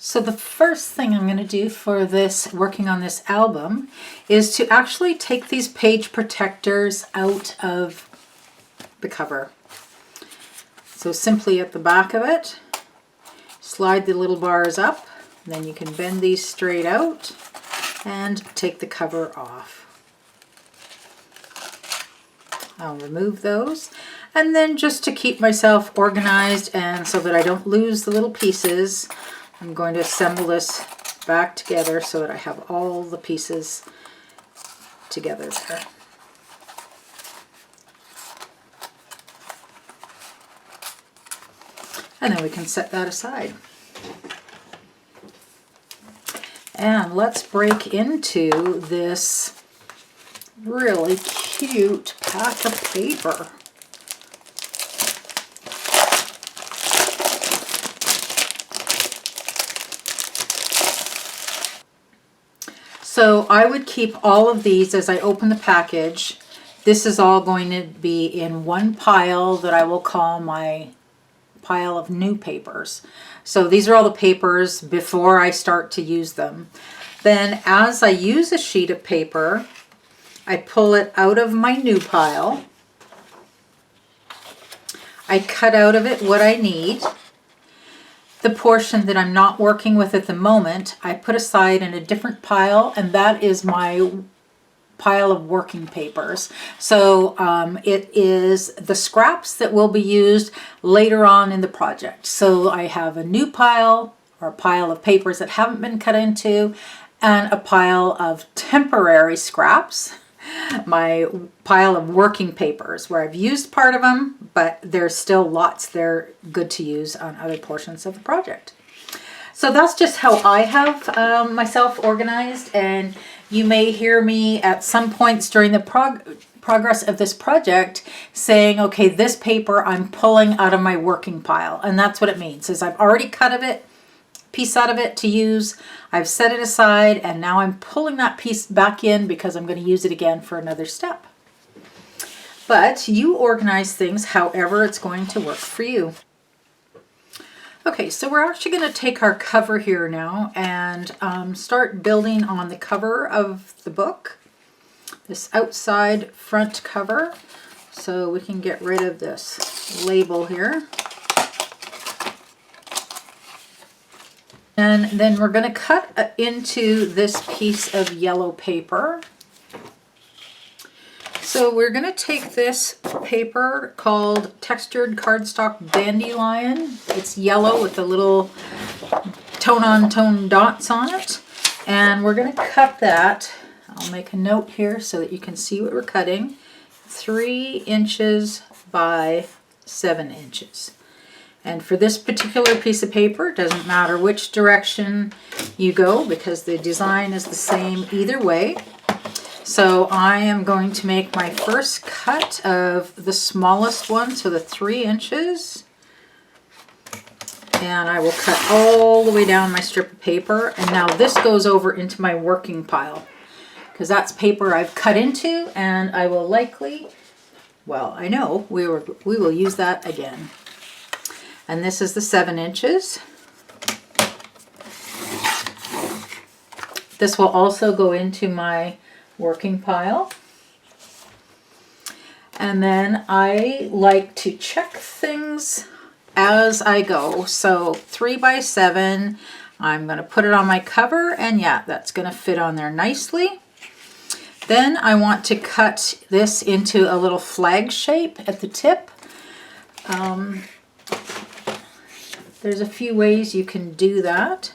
So the first thing I'm going to do for this, working on this album, is to actually take these page protectors out of the cover. So simply at the back of it, slide the little bars up, and then you can bend these straight out and take the cover off. I'll remove those. And then just to keep myself organized and so that I don't lose the little pieces, I'm going to assemble this back together so that I have all the pieces together there. And then we can set that aside. And let's break into this really cute pack of paper. So I would keep all of these as I open the package. This is all going to be in one pile that I will call my pile of new papers. So these are all the papers before I start to use them. Then as I use a sheet of paper, I pull it out of my new pile. I cut out of it what I need. The portion that I'm not working with at the moment, I put aside in a different pile, and that is my pile of working papers. So it is the scraps that will be used later on in the project. So I have a new pile, or a pile of papers that haven't been cut into, and a pile of temporary scraps, my pile of working papers where I've used part of them, but there's still lots there good to use on other portions of the project. So that's just how I have myself organized, and you may hear me at some points during the progress of this project saying, okay, this paper I'm pulling out of my working pile. And that's what it means, is I've already cut a piece out of it to use. I've set it aside, and now I'm pulling that piece back in because I'm going to use it again for another step. But you organize things however it's going to work for you. Okay, so we're actually going to take our cover here now and start building on the cover of the book, this outside front cover. So we can get rid of this label here. And then we're going to cut into this piece of yellow paper. So we're going to take this paper called Textured Cardstock Dandelion. It's yellow with the little tone-on-tone dots on it. And we're going to cut that. I'll make a note here so that you can see what we're cutting. 3 inches by 7 inches. And for this particular piece of paper, it doesn't matter which direction you go because the design is the same either way. So I am going to make my first cut of the smallest one, so the 3 inches. And I will cut all the way down my strip of paper. And now this goes over into my working pile because that's paper I've cut into, and I will likely, well, I know we will use that again. And this is the 7 inches. This will also go into my working pile. And then I like to check things as I go. So 3 by 7, I'm going to put it on my cover, and yeah, that's going to fit on there nicely. Then I want to cut this into a little flag shape at the tip. There's a few ways you can do that.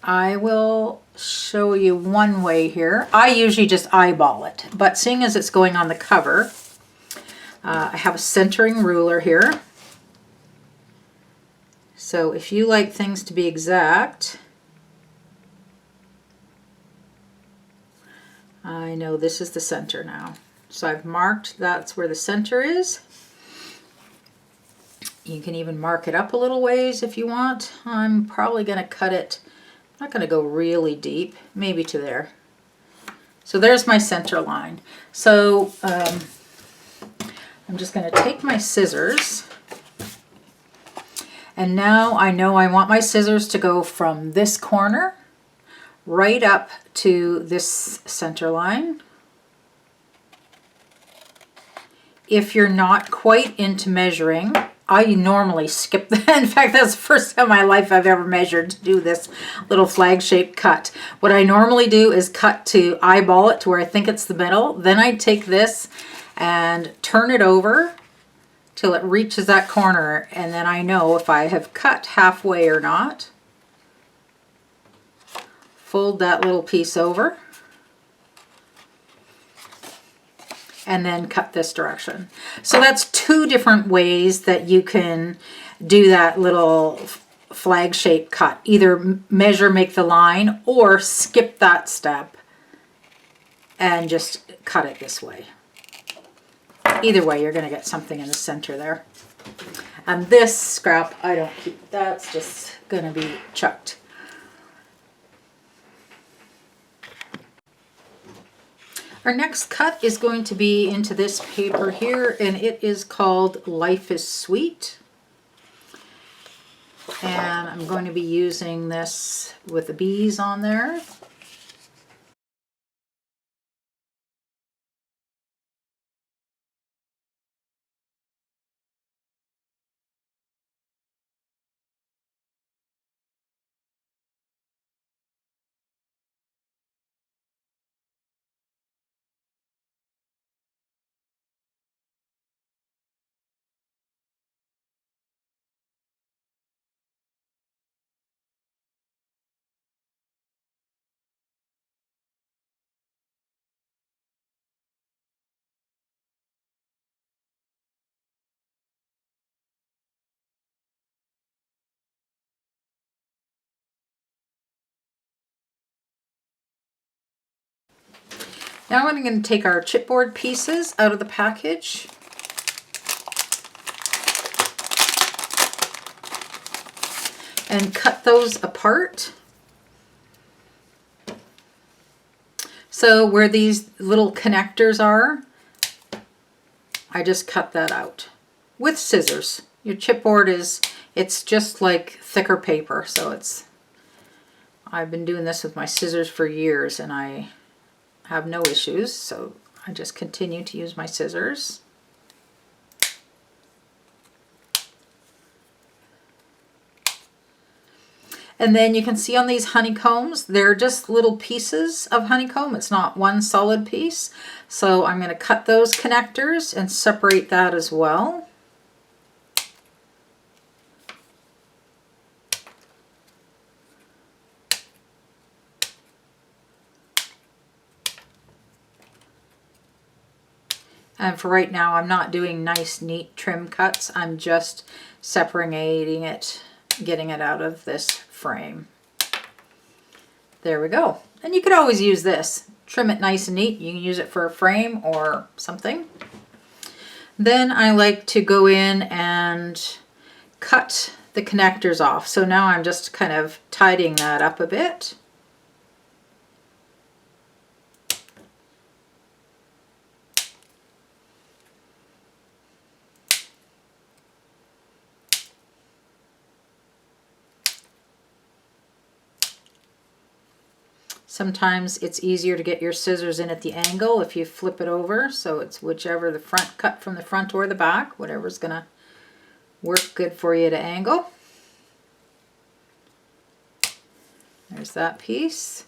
I will show you one way here. I usually just eyeball it, but seeing as it's going on the cover, I have a centering ruler here. So if you like things to be exact, I know this is the center now. So I've marked that's where the center is. You can even mark it up a little ways if you want. I'm probably going to cut it, I'm not going to go really deep, maybe to there. So there's my center line. So I'm just going to take my scissors, And now I know I want my scissors to go from this corner right up to this center line. If you're not quite into measuring, I normally skip that. In fact, that's the first time in my life I've ever measured to do this little flag-shaped cut. What I normally do is cut to eyeball it to where I think it's the middle. Then I take this and turn it over till it reaches that corner, and then I know if I have cut halfway or not. Fold that little piece over and then cut this direction. So that's two different ways that you can do that little flag shape cut. Either measure, make the line, or skip that step and just cut it this way. Either way, you're going to get something in the center there. And this scrap, I don't keep. That's just going to be chucked. Our next cut is going to be into this paper here, and it is called Life is Sweet. And I'm going to be using this with the bees on there. Now I'm going to take our chipboard pieces out of the package. And cut those apart. So where these little connectors are, I just cut that out with scissors. Your chipboard it's just like thicker paper, so I've been doing this with my scissors for years and I have no issues, so I just continue to use my scissors. And then you can see on these honeycombs, they're just little pieces of honeycomb. It's not one solid piece. So I'm going to cut those connectors and separate that as well. And for right now, I'm not doing nice, neat trim cuts. I'm just separating it, getting it out of this frame. There we go. And you could always use this. Trim it nice and neat. You can use it for a frame or something. Then I like to go in and cut the connectors off. So now I'm just kind of tidying that up a bit. Sometimes it's easier to get your scissors in at the angle if you flip it over, so it's whichever the front cut from the front or the back, whatever's going to work good for you to angle. There's that piece.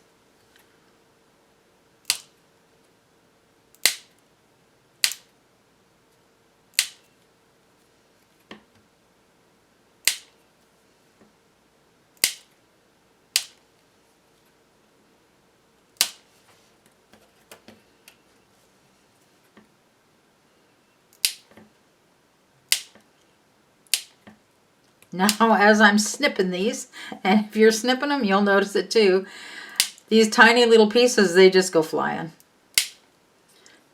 Now, as I'm snipping these, and if you're snipping them, you'll notice it too, these tiny little pieces, they just go flying.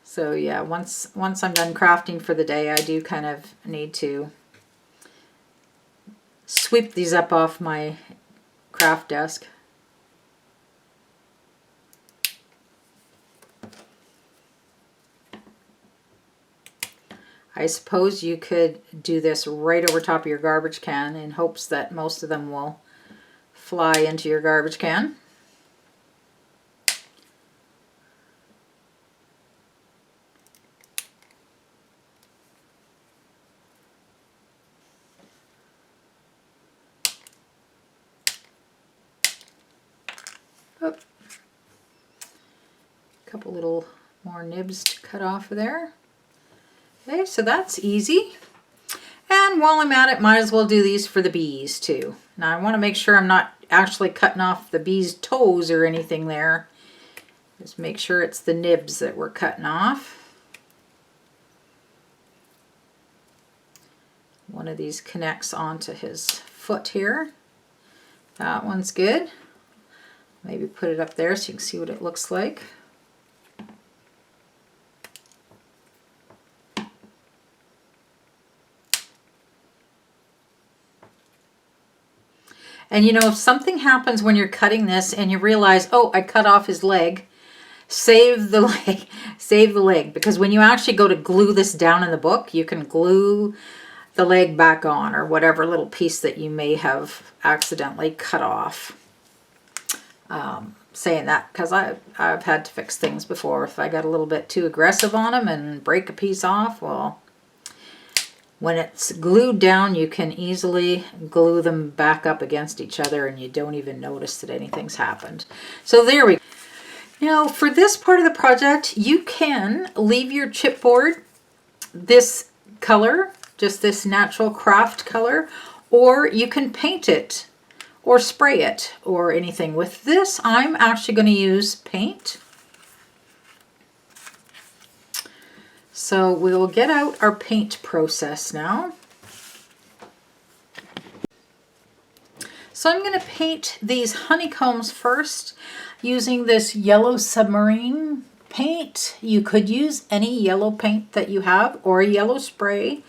So yeah, once I'm done crafting for the day, I do kind of need to sweep these up off my craft desk. I suppose you could do this right over top of your garbage can in hopes that most of them will fly into your garbage can. Oh. A couple little more nibs to cut off of there. Okay, so that's easy. And while I'm at it, might as well do these for the bees too. Now I want to make sure I'm not actually cutting off the bees' toes or anything there. Just make sure it's the nibs that we're cutting off. One of these connects onto his foot here. That one's good. Maybe put it up there so you can see what it looks like. And you know, if something happens when you're cutting this and you realize, oh, I cut off his leg, save the leg, save the leg. Because when you actually go to glue this down in the book, you can glue the leg back on, or whatever little piece that you may have accidentally cut off. Saying that because I've had to fix things before. If I got a little bit too aggressive on them and break a piece off, well, when it's glued down, you can easily glue them back up against each other and you don't even notice that anything's happened. So there we go. Now for this part of the project, you can leave your chipboard this color, just this natural craft color, or you can paint it or spray it or anything. With this, I'm actually going to use paint. So we will get out our paint process now. So I'm going to paint these honeycombs first using this yellow submarine paint. You could use any yellow paint that you have, or a yellow spray,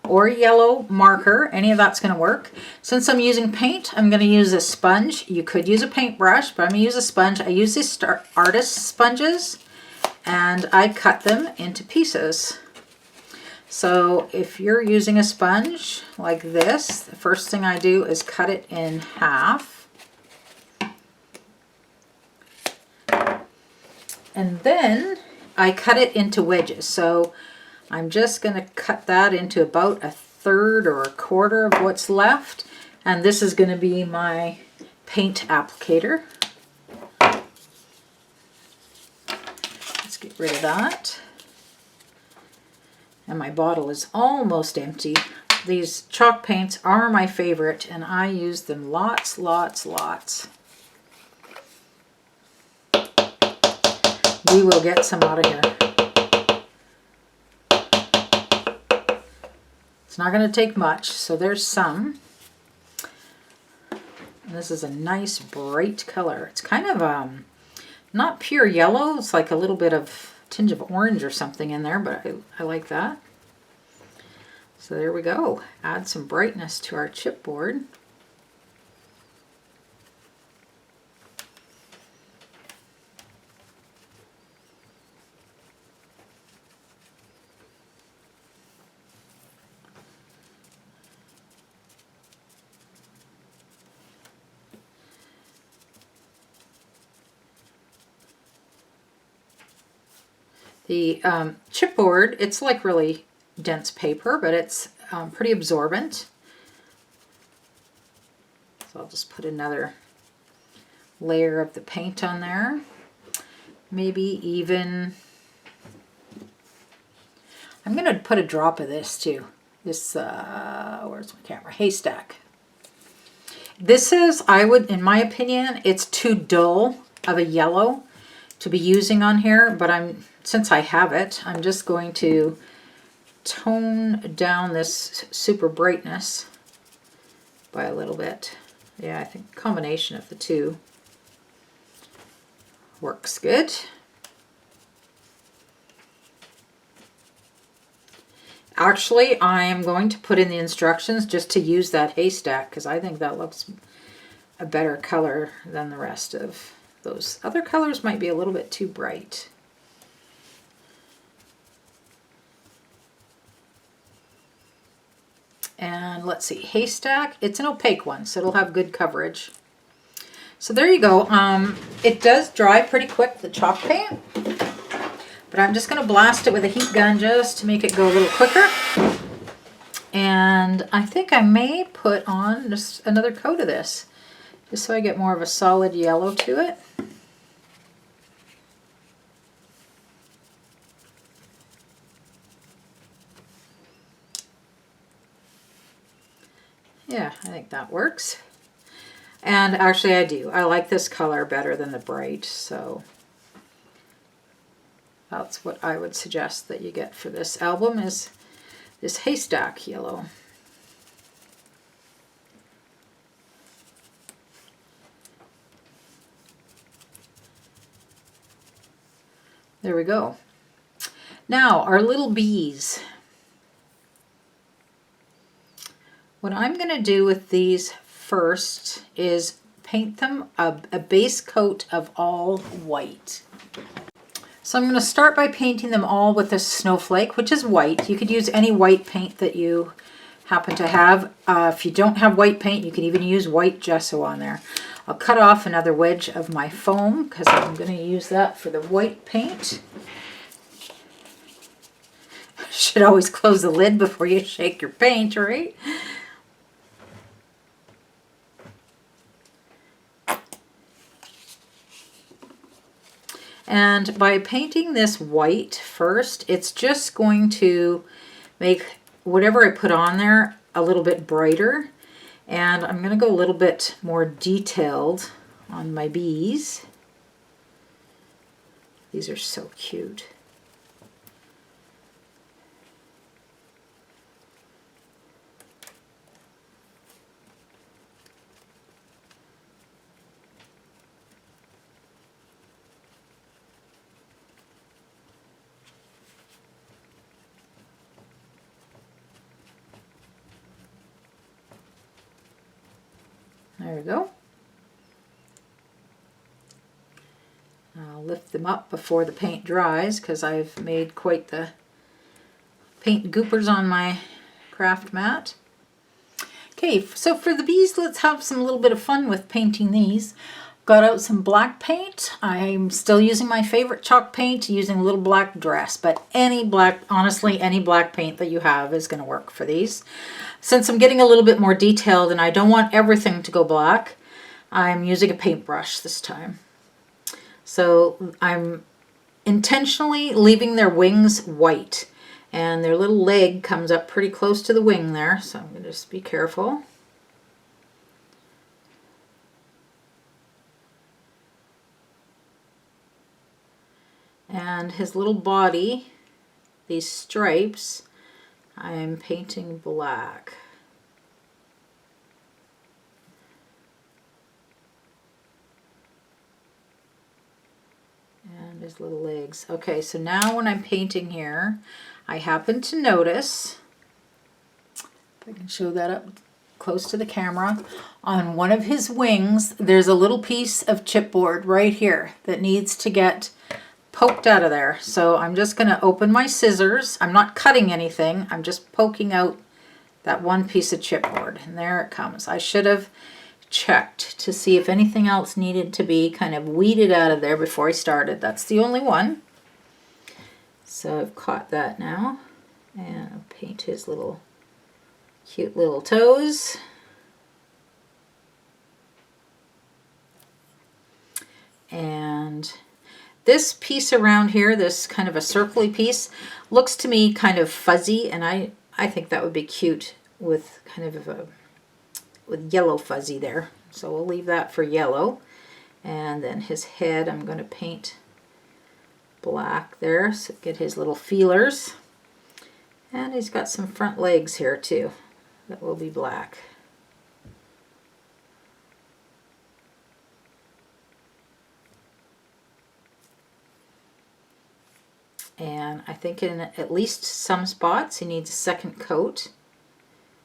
or a yellow marker. Any of that's going to work. Since I'm using paint, I'm going to use a sponge. You could use a paintbrush, but I'm going to use a sponge. I use these artist sponges, and I cut them into pieces. So if you're using a sponge like this, the first thing I do is cut it in half. And then I cut it into wedges. So I'm just going to cut that into about a third or a quarter of what's left. And this is going to be my paint applicator. Let's get rid of that. And my bottle is almost empty. These chalk paints are my favorite, and I use them lots, lots, lots. We will get some out of here. It's not going to take much, so there's some. And this is a nice bright color. It's kind of not pure yellow. It's like a little bit of tinge of orange or something in there, but I like that. So there we go. Add some brightness to our chipboard. The chipboard, it's like really dense paper, but it's pretty absorbent. So I'll just put another layer of the paint on there. Maybe even, I'm going to put a drop of this too. This, where's my camera? Haystack. This is, in my opinion, it's too dull of a yellow to be using on here, but since I have it, I'm just going to tone down this super brightness by a little bit. Yeah, I think a combination of the two works good. Actually, I am going to put in the instructions just to use that haystack because I think that looks a better color than the rest of those. Other colors might be a little bit too bright. And let's see, haystack. It's an opaque one, so it'll have good coverage. So there you go. It does dry pretty quick, the chalk paint. But I'm just going to blast it with a heat gun just to make it go a little quicker. And I think I may put on just another coat of this, just so I get more of a solid yellow to it. Yeah, I think that works. And actually I do. I like this color better than the bright, so that's what I would suggest that you get for this album, is this haystack yellow. There we go. Now, our little bees. What I'm going to do with these first is paint them a base coat of all white. So I'm going to start by painting them all with a snowflake, which is white. You could use any white paint that you happen to have. If you don't have white paint, you can even use white gesso on there. I'll cut off another wedge of my foam because I'm going to use that for the white paint. Should always close the lid before you shake your paint, right? And by painting this white first, it's just going to make whatever I put on there a little bit brighter. And I'm going to go a little bit more detailed on my bees. These are so cute. There we go. I'll lift them up before the paint dries because I've made quite the paint goopers on my craft mat. Okay, so for the bees, let's have some little bit of fun with painting these. Got out some black paint. I'm still using my favorite chalk paint, using a little black dress, but any black, honestly, any black paint that you have is going to work for these. Since I'm getting a little bit more detailed and I don't want everything to go black, I'm using a paintbrush this time. So I'm intentionally leaving their wings white, and their little leg comes up pretty close to the wing there, so I'm going to just be careful. And his little body, these stripes, I'm painting black. And his little legs. Okay, so now when I'm painting here, I happen to notice, if I can show that up close to the camera, on one of his wings, there's a little piece of chipboard right here that needs to get poked out of there. So I'm just going to open my scissors. I'm not cutting anything. I'm just poking out that one piece of chipboard. And there it comes. I should have checked to see if anything else needed to be kind of weeded out of there before I started. That's the only one. So I've caught that now. And I'll paint his little cute little toes. And this piece around here, this kind of a circly piece, looks to me kind of fuzzy, and I think that would be cute with kind of with yellow fuzzy there. So we'll leave that for yellow. And then his head, I'm going to paint black there, so get his little feelers. And he's got some front legs here too that will be black. And I think in at least some spots he needs a second coat.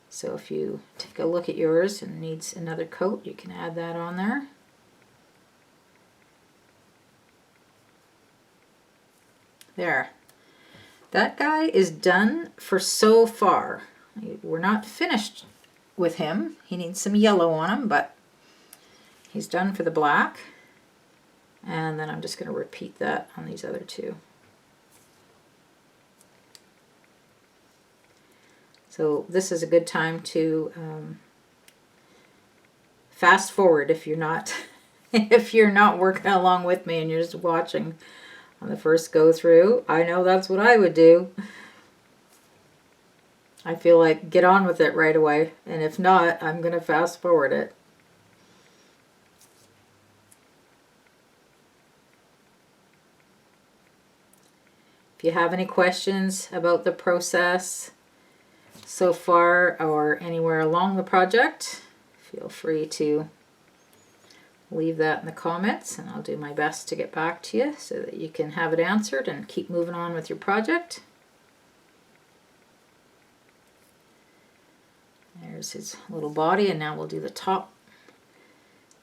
So if you take a look at yours and needs another coat, you can add that on there. There. That guy is done for so far. We're not finished with him. He needs some yellow on him, but he's done for the black. And then I'm just going to repeat that on these other two. So this is a good time to fast forward if you're not if you're not working along with me and you're just watching on the first go through. I know that's what I would do. I feel like get on with it right away, and if not, I'm going to fast forward it. If you have any questions about the process so far or anywhere along the project, feel free to leave that in the comments, and I'll do my best to get back to you so that you can have it answered and keep moving on with your project. There's his little body, and now we'll do the top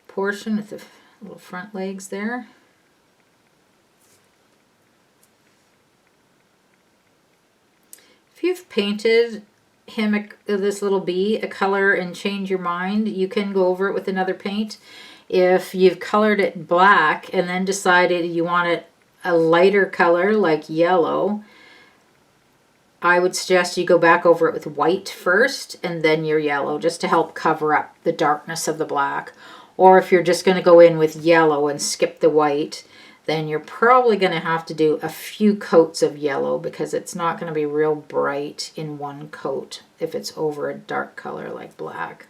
portion with the little front legs there. If you've painted him, this little bee, a color and change your mind, you can go over it with another paint. If you've colored it black and then decided you want it a lighter color like yellow, I would suggest you go back over it with white first and then your yellow, just to help cover up the darkness of the black. Or if you're just going to go in with yellow and skip the white, then you're probably going to have to do a few coats of yellow, because it's not going to be real bright in one coat if it's over a dark color like black.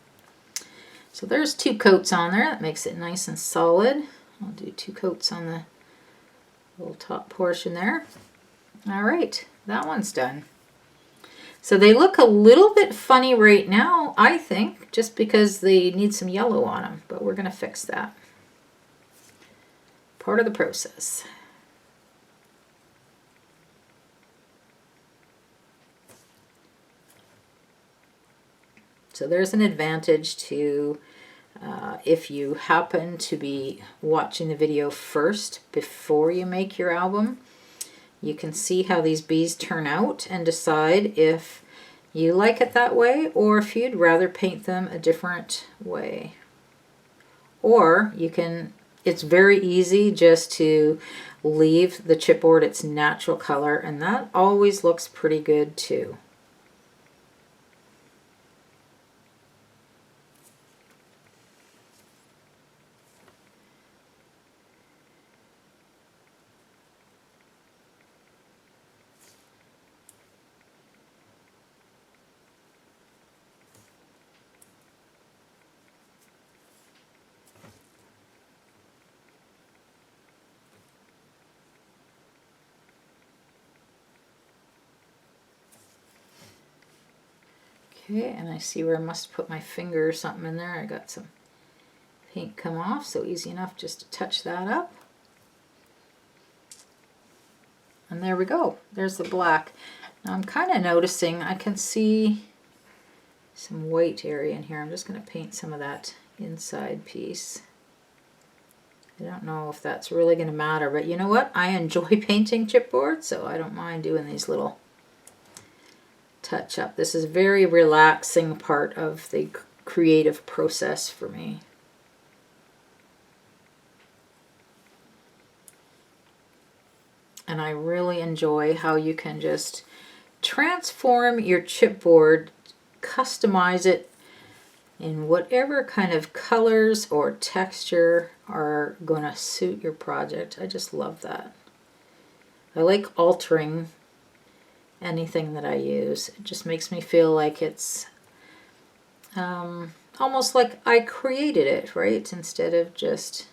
So there's 2 coats on there. That makes it nice and solid. I'll do 2 coats on the little top portion there. All right, that one's done. So they look a little bit funny right now, I think, just because they need some yellow on them, but we're going to fix that. Part of the process. So there's an advantage to if you happen to be watching the video first before you make your album. You can see how these bees turn out and decide if you like it that way or if you'd rather paint them a different way. Or you can, it's very easy just to leave the chipboard its natural color, and that always looks pretty good too. Okay, and I see where I must put my finger or something in there. I got some paint come off, so easy enough just to touch that up. And there we go. There's the black. Now I'm kind of noticing I can see some white area in here. I'm just going to paint some of that inside piece. I don't know if that's really going to matter, but you know what? I enjoy painting chipboard, so I don't mind doing these little touch up. This is a very relaxing part of the creative process for me. And I really enjoy how you can just transform your chipboard, customize it in whatever kind of colors or texture are going to suit your project. I just love that. I like altering anything that I use. It just makes me feel like it's almost like I created it, right? Instead of just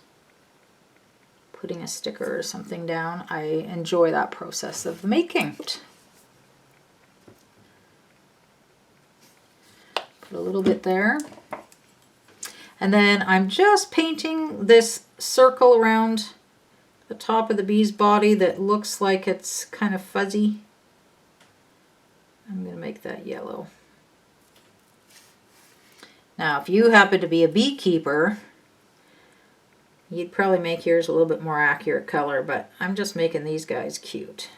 putting a sticker or something down. I enjoy that process of making. Put a little bit there. And then I'm just painting this circle around the top of the bee's body that looks like it's kind of fuzzy. I'm going to make that yellow. Now, if you happen to be a beekeeper, you'd probably make yours a little bit more accurate color, but I'm just making these guys cute.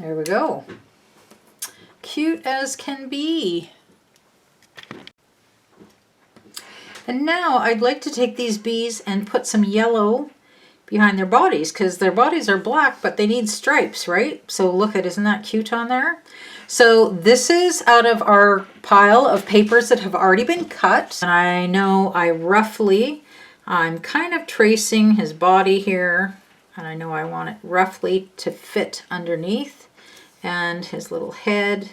There we go. Cute as can be. And now I'd like to take these bees and put some yellow behind their bodies, because their bodies are black, but they need stripes, right? So look at, isn't that cute on there? So this is out of our pile of papers that have already been cut. And I know I'm kind of tracing his body here, and I know I want it roughly to fit underneath, and his little head.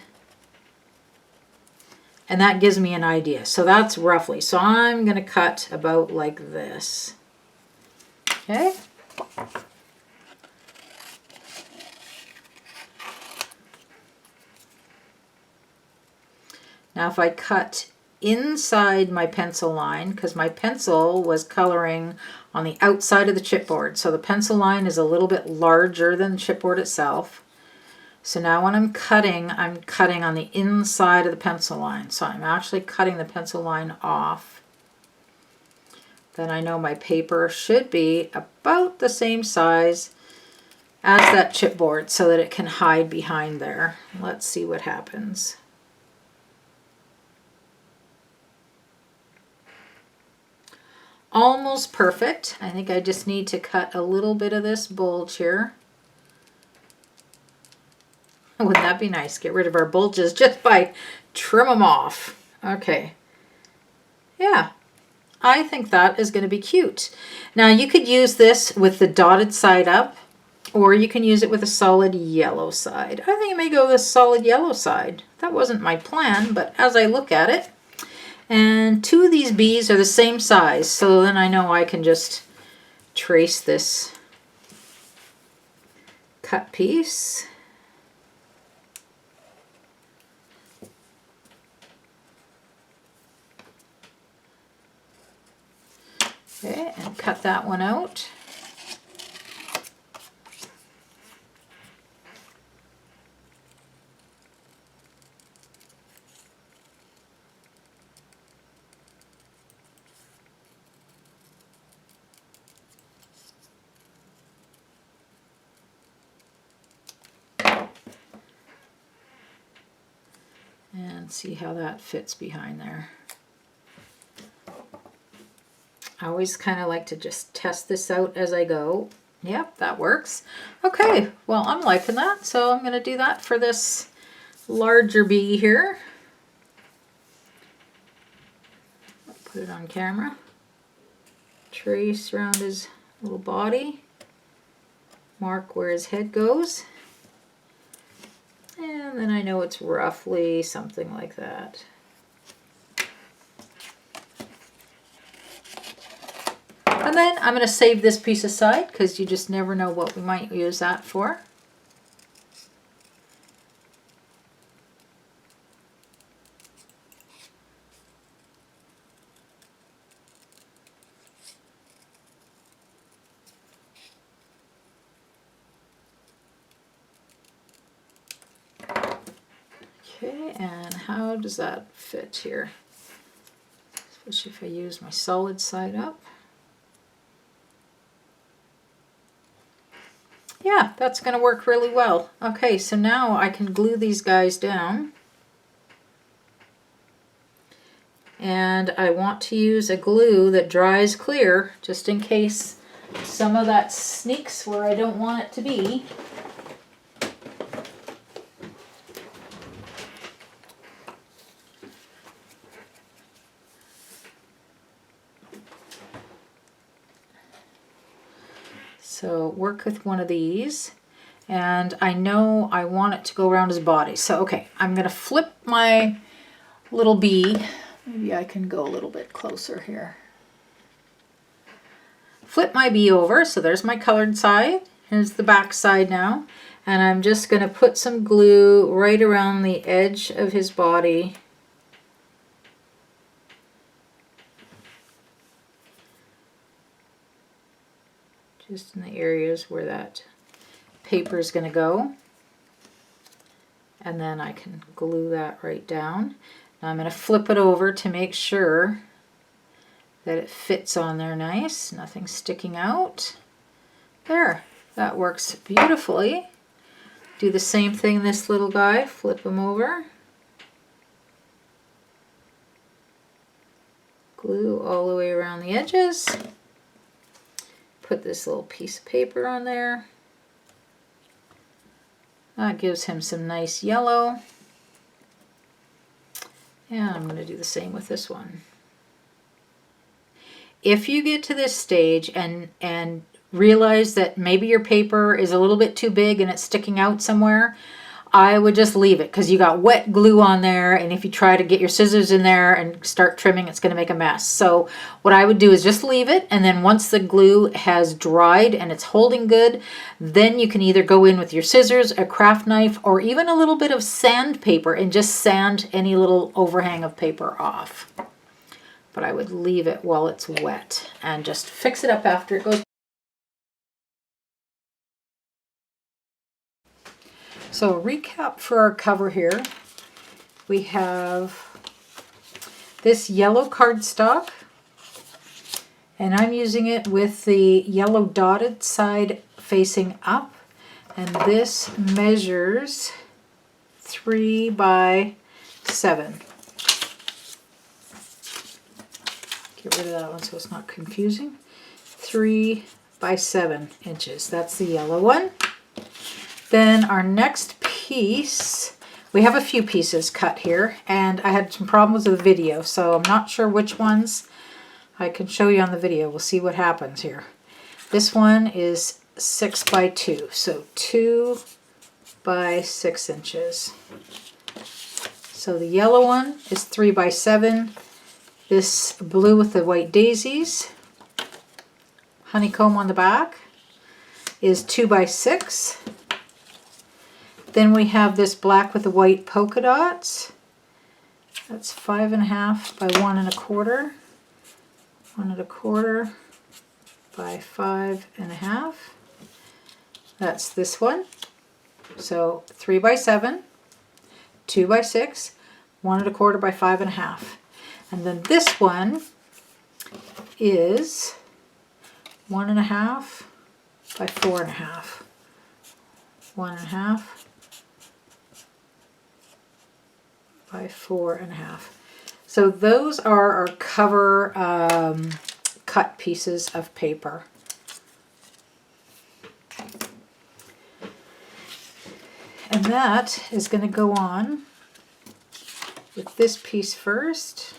And that gives me an idea. So that's roughly. So I'm going to cut about like this. Okay. Now if I cut inside my pencil line, because my pencil was coloring on the outside of the chipboard, so the pencil line is a little bit larger than the chipboard itself. So now when I'm cutting on the inside of the pencil line. So I'm actually cutting the pencil line off. Then I know my paper should be about the same size as that chipboard so that it can hide behind there. Let's see what happens. Almost perfect. I think I just need to cut a little bit of this bulge here. Wouldn't that be nice? Get rid of our bulges just by trim them off. Okay. Yeah, I think that is going to be cute. Now you could use this with the dotted side up, or you can use it with a solid yellow side. I think I may go with a solid yellow side. That wasn't my plan, but as I look at it, and two of these bees are the same size, so then I know I can just trace this cut piece. Okay, and cut that one out. And see how that fits behind there. I always kind of like to just test this out as I go. Yep, that works. Okay, well, I'm liking that, so I'm going to do that for this larger bee here. Put it on camera. Trace around his little body. Mark where his head goes. And then I know it's roughly something like that. And then I'm going to save this piece aside because you just never know what we might use that for. Okay, and how does that fit here? Especially if I use my solid side up. Yeah, that's going to work really well. Okay, so now I can glue these guys down. And I want to use a glue that dries clear, just in case some of that sneaks where I don't want it to be. So work with one of these, and I know I want it to go around his body. So okay, I'm going to flip my little bee. Maybe I can go a little bit closer here. Flip my bee over, so there's my colored side. Here's the back side now. And I'm just going to put some glue right around the edge of his body. Just in the areas where that paper is going to go. And then I can glue that right down. Now I'm going to flip it over to make sure that it fits on there nice. Nothing sticking out. There, that works beautifully. Do the same thing, this little guy, flip him over. Glue all the way around the edges. Put this little piece of paper on there. That gives him some nice yellow. And I'm going to do the same with this one. If you get to this stage and realize that maybe your paper is a little bit too big and it's sticking out somewhere, I would just leave it because you got wet glue on there, and if you try to get your scissors in there and start trimming, it's going to make a mess. So what I would do is just leave it, and then once the glue has dried and it's holding good, then you can either go in with your scissors, a craft knife, or even a little bit of sandpaper and just sand any little overhang of paper off. But I would leave it while it's wet and just fix it up after it goes. So a recap for our cover here, we have this yellow cardstock, and I'm using it with the yellow dotted side facing up, and this measures 3 by 7. Get rid of that one so it's not confusing. 3 by 7 inches. That's the yellow one. Then our next piece, we have a few pieces cut here, and I had some problems with the video, so I'm not sure which ones I can show you on the video. We'll see what happens here. This one is 6 by 2, so 2 by 6 inches. So the yellow one is 3 by 7. This blue with the white daisies, honeycomb on the back, is 2 by 6. Then we have this black with the white polka dots. That's 5.5 by 1 1/4. 1 1/4 by 5.5. That's this one. So 3 by 7, 2 by 6, 1 1/4 by 5.5. And then this one is 1.5 by 4.5. 1.5 by 4.5. So those are our cover cut pieces of paper. And that is going to go on with this piece first,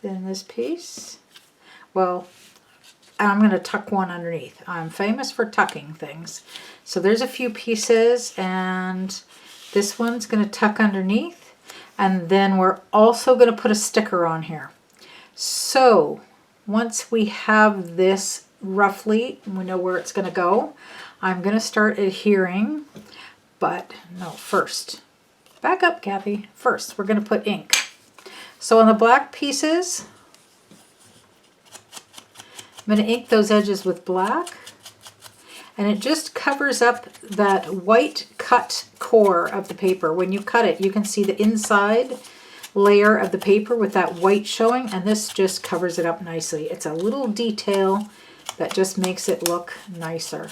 then this piece. Well, I'm going to tuck one underneath. I'm famous for tucking things. So there's a few pieces, and this one's going to tuck underneath, and then we're also going to put a sticker on here. So once we have this roughly, we know where it's going to go, I'm going to start adhering, but no, first, back up, Kathy. First, we're going to put ink. So on the black pieces, I'm going to ink those edges with black, and it just covers up that white cut core of the paper. When you cut it, you can see the inside layer of the paper with that white showing, and this just covers it up nicely. It's a little detail that just makes it look nicer.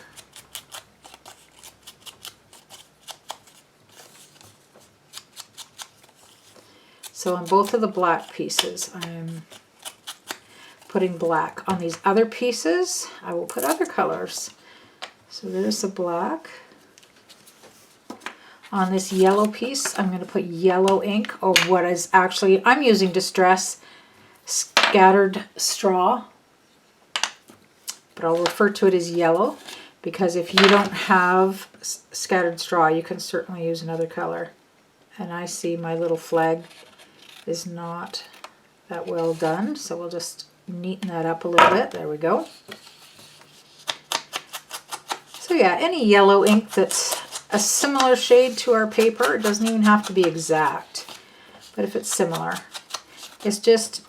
So on both of the black pieces, I'm putting black. On these other pieces, I will put other colors. So there's the black. On this yellow piece, I'm going to put yellow ink, or what is actually, I'm using Distress Scattered Straw, but I'll refer to it as yellow, because if you don't have scattered straw, you can certainly use another color. And I see my little flag is not that well done, so we'll just neaten that up a little bit. There we go. So yeah, any yellow ink that's a similar shade to our paper, it doesn't even have to be exact, but if it's similar, it's just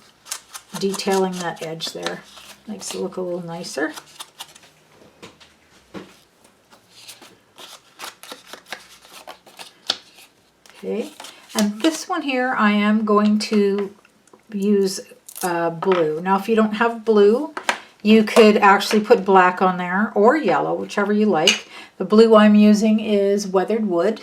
detailing that edge there. Makes it look a little nicer. Okay, and this one here I am going to use blue. Now if you don't have blue, You could actually put black on there or yellow, whichever you like. The blue I'm using is weathered wood.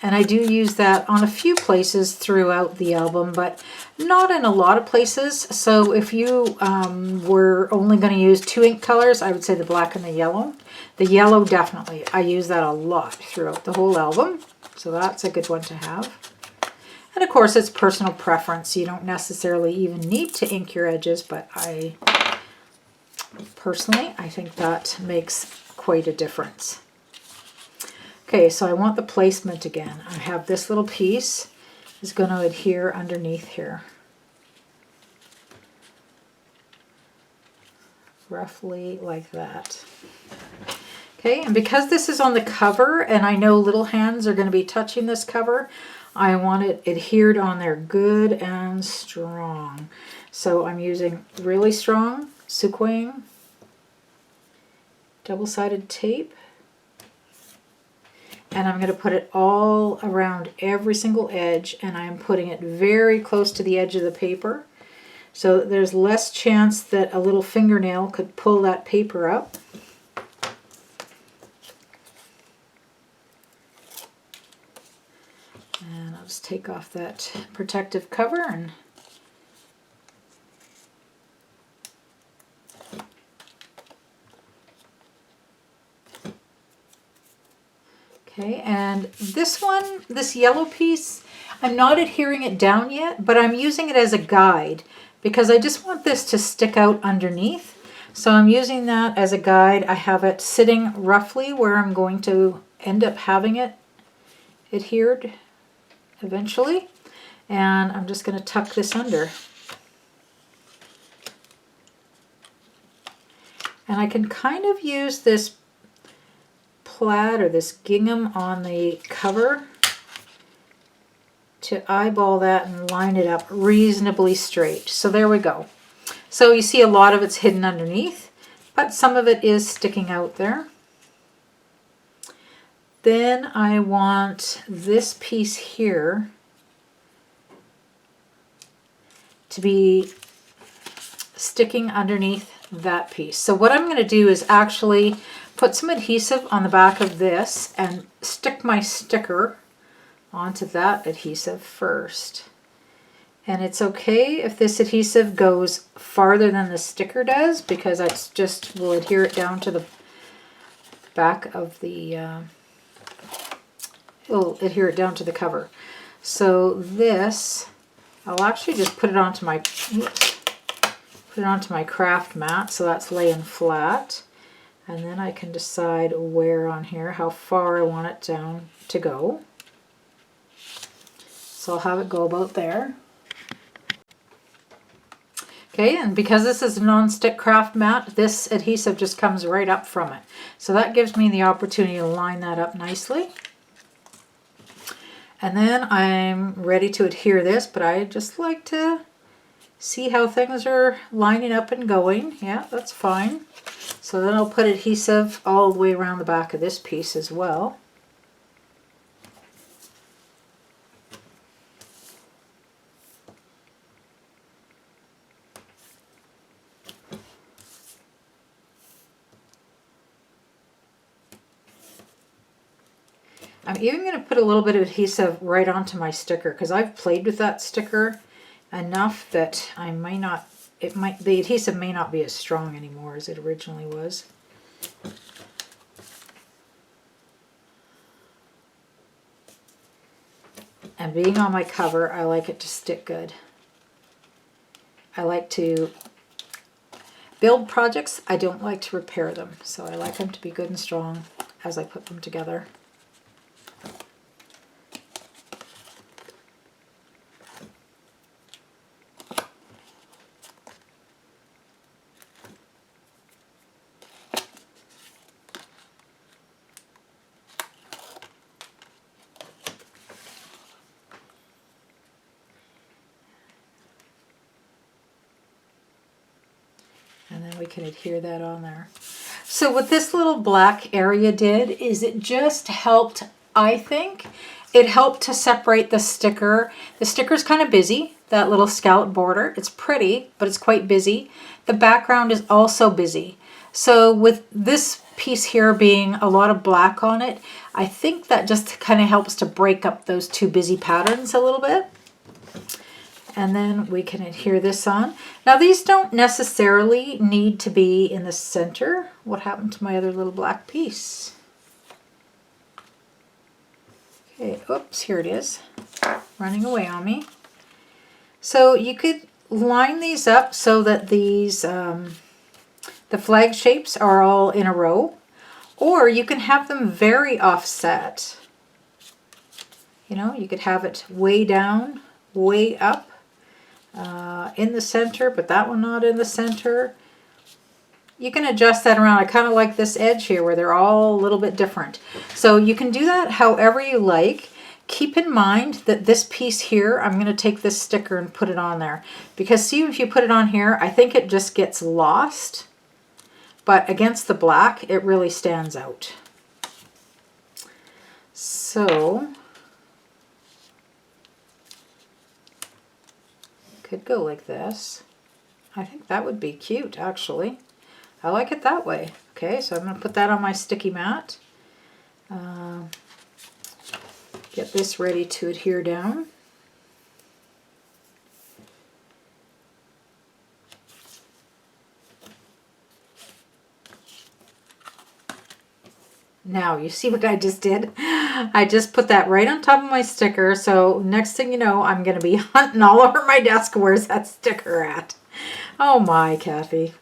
And I do use that on a few places throughout the album, but not in a lot of places. So if you were only going to use 2 ink colors, I would say the black and the yellow. The yellow, definitely. I use that a lot throughout the whole album. So that's a good one to have. And of course, it's personal preference. You don't necessarily even need to ink your edges, but personally, I think that makes quite a difference. Okay, so I want the placement again. I have this little piece is going to adhere underneath here. Roughly like that. Okay, and because this is on the cover and I know little hands are going to be touching this cover, I want it adhered on there good and strong. So I'm using really strong Suquang double-sided tape. And I'm going to put it all around every single edge, and I'm putting it very close to the edge of the paper so that there's less chance that a little fingernail could pull that paper up. And I'll just take off that protective cover and okay, and this one, this yellow piece, I'm not adhering it down yet, but I'm using it as a guide because I just want this to stick out underneath. So I'm using that as a guide. I have it sitting roughly where I'm going to end up having it adhered eventually. And I'm just going to tuck this under. And I can kind of use this plaid or this gingham on the cover to eyeball that and line it up reasonably straight. So there we go. So you see a lot of it's hidden underneath, but some of it is sticking out there. Then I want this piece here to be sticking underneath that piece. So what I'm going to do is actually put some adhesive on the back of this and stick my sticker onto that adhesive first. And it's okay if this adhesive goes farther than the sticker does because it's just will adhere it down to the back of the it'll adhere it down to the cover. So this, I'll actually just put it onto my craft mat so that's laying flat. And then I can decide where on here, how far I want it down to go. So I'll have it go about there. Okay, and because this is a non-stick craft mat, this adhesive just comes right up from it. So that gives me the opportunity to line that up nicely. And then I'm ready to adhere this, but I just like to see how things are lining up and going. Yeah, that's fine. So then I'll put adhesive all the way around the back of this piece as well. I'm even going to put a little bit of adhesive right onto my sticker because I've played with that sticker enough that I may not, the adhesive may not be as strong anymore as it originally was. And being on my cover, I like it to stick good. I like to build projects. I don't like to repair them, so I like them to be good and strong as I put them together. And then we can adhere that on there. So what this little black area did is it just helped, I think, it helped to separate the sticker. The sticker's kind of busy, that little scallop border. It's pretty, but it's quite busy. The background is also busy. So with this piece here being a lot of black on it, I think that just kind of helps to break up those two busy patterns a little bit. And then we can adhere this on. Now these don't necessarily need to be in the center. What happened to my other little black piece? Okay, oops, here it is, running away on me. So you could line these up so that these, the flag shapes are all in a row, or you can have them very offset. You know, you could have it way down, way up, in the center, but that one not in the center. You can adjust that around. I kind of like this edge here where they're all a little bit different. So you can do that however you like. Keep in mind that this piece here, I'm going to take this sticker and put it on there. Because see, if you put it on here, I think it just gets lost. But against the black, it really stands out. So, could go like this. I think that would be cute, actually. I like it that way. Okay, so I'm going to put that on my sticky mat. Get this ready to adhere down. Now, you see what I just did? I just put that right on top of my sticker, so next thing you know, I'm going to be hunting all over my desk. Where's that sticker at? Oh my, Kathy.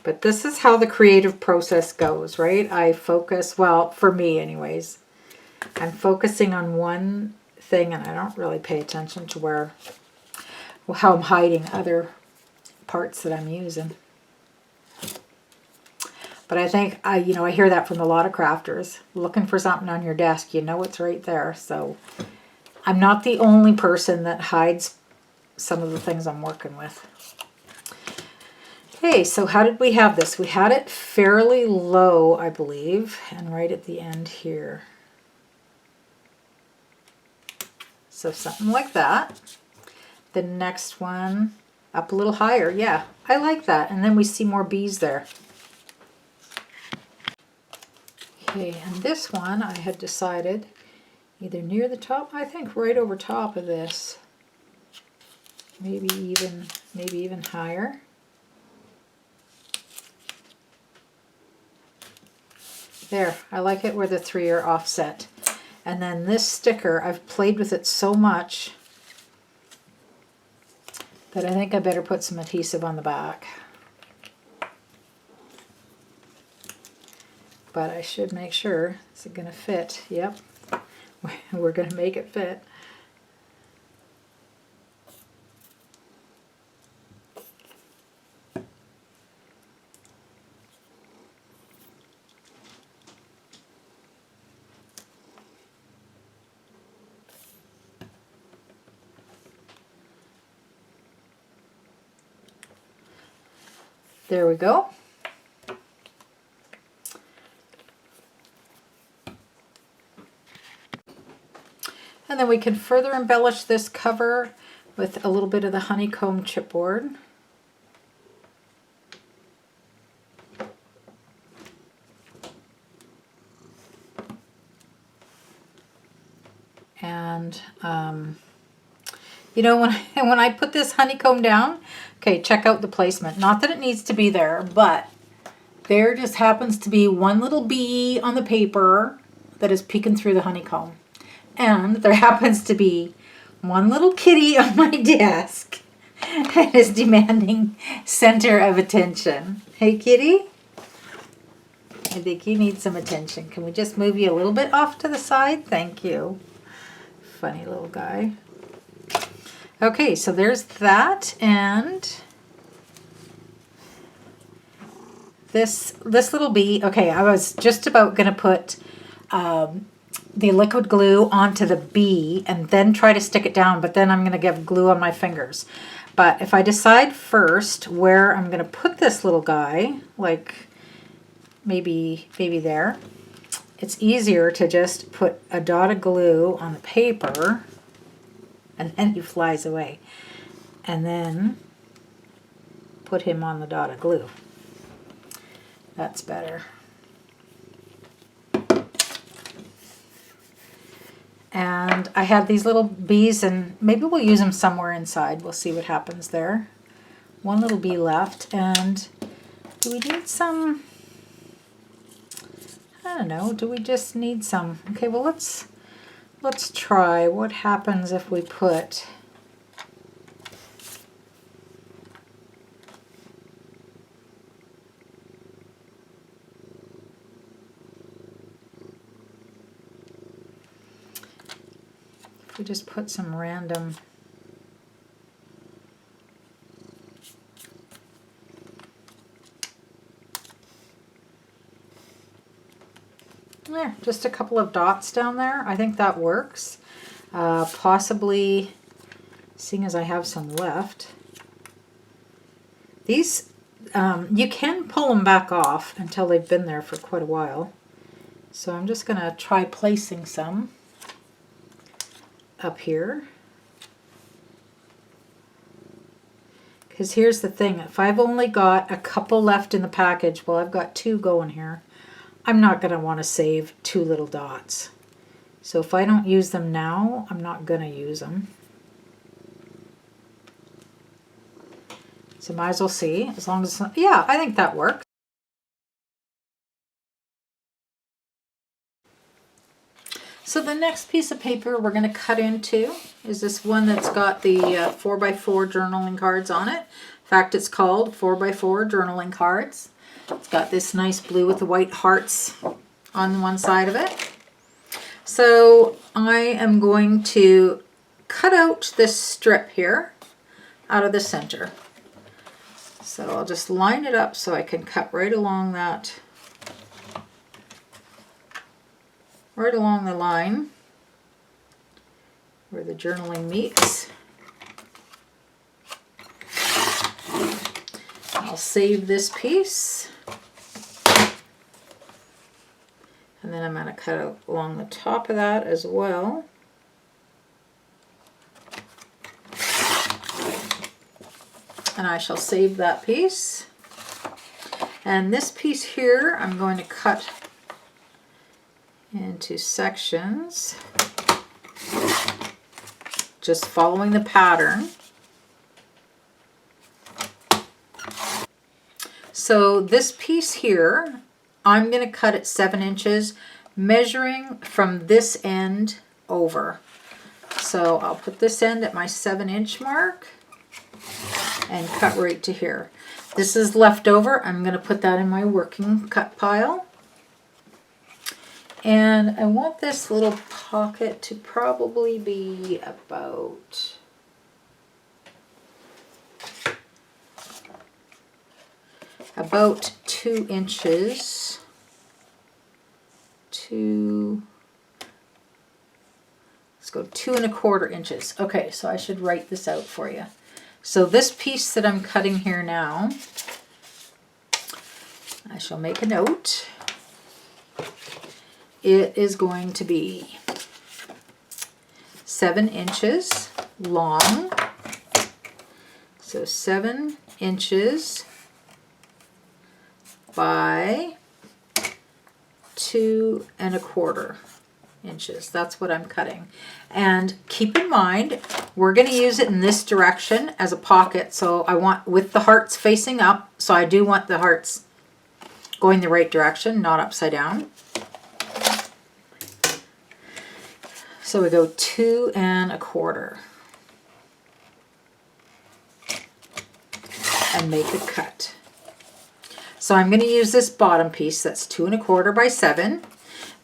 But this is how the creative process goes, right? I focus, well, for me anyways, I'm focusing on one thing and I don't really pay attention to how I'm hiding other parts that I'm using. But I think, I hear that from a lot of crafters. Looking for something on your desk, you know it's right there. So I'm not the only person that hides some of the things I'm working with. Okay, so how did we have this? We had it fairly low, I believe, and right at the end here. So something like that. The next one up a little higher. Yeah, I like that. And then we see more bees there. Okay, and this one I had decided either near the top, I think right over top of this. Maybe even higher. There, I like it where the three are offset. And then this sticker, I've played with it so much that I think I better put some adhesive on the back. But I should make sure, is it going to fit? Yep, we're going to make it fit. There we go. And then we can further embellish this cover with a little bit of the honeycomb chipboard. And you know, when I put this honeycomb down, okay, check out the placement. Not that it needs to be there, but there just happens to be one little bee on the paper that is peeking through the honeycomb. And there happens to be one little kitty on my desk that is demanding center of attention. Hey, kitty? I think you need some attention. Can we just move you a little bit off to the side? Thank you. Funny little guy. Okay, so there's that, and this little bee. Okay, I was just about going to put the liquid glue onto the bee and then try to stick it down, but then I'm going to get glue on my fingers. But if I decide first where I'm going to put this little guy, like maybe there, it's easier to just put a dot of glue on the paper and then he flies away. And then put him on the dot of glue. That's better. And I had these little bees, and maybe we'll use them somewhere inside. We'll see what happens there. One little bee left, and do we need some? I don't know. Do we just need some? Okay, well let's try. What happens if we put we just put some random just a couple of dots down there. I think that works. Possibly, seeing as I have some left, these you can pull them back off until they've been there for quite a while. So I'm just going to try placing some up here. Because here's the thing, if I've only got a couple left in the package, well, I've got 2 going here, I'm not going to want to save 2 little dots. So if I don't use them now, I'm not going to use them. So might as well see, as long as, yeah, I think that works. So the next piece of paper we're going to cut into is this one that's got the 4x4 journaling cards on it. In fact, it's called 4x4 journaling cards. It's got this nice blue with the white hearts on one side of it. So I am going to cut out this strip here out of the center. So I'll just line it up so I can cut right along that, right along the line where the journaling meets. I'll save this piece. And then I'm going to cut out along the top of that as well. And I shall save that piece. And this piece here I'm going to cut into sections, just following the pattern. So this piece here, I'm going to cut it 7 inches, measuring from this end over. So I'll put this end at my 7-inch mark and cut right to here. This is left over. I'm going to put that in my working cut pile. And I want this little pocket to probably be about 2 inches. Let's go 2 1/4 inches. Okay, so I should write this out for you. So this piece that I'm cutting here now, I shall make a note. It is going to be 7 inches long. So 7 inches by 2 1/4 inches. That's what I'm cutting. And keep in mind, we're going to use it in this direction as a pocket. So I want with the hearts facing up. So I do want the hearts going the right direction, not upside down. So we go 2 1/4 and make a cut. So I'm going to use this bottom piece that's 2 1/4 by 7.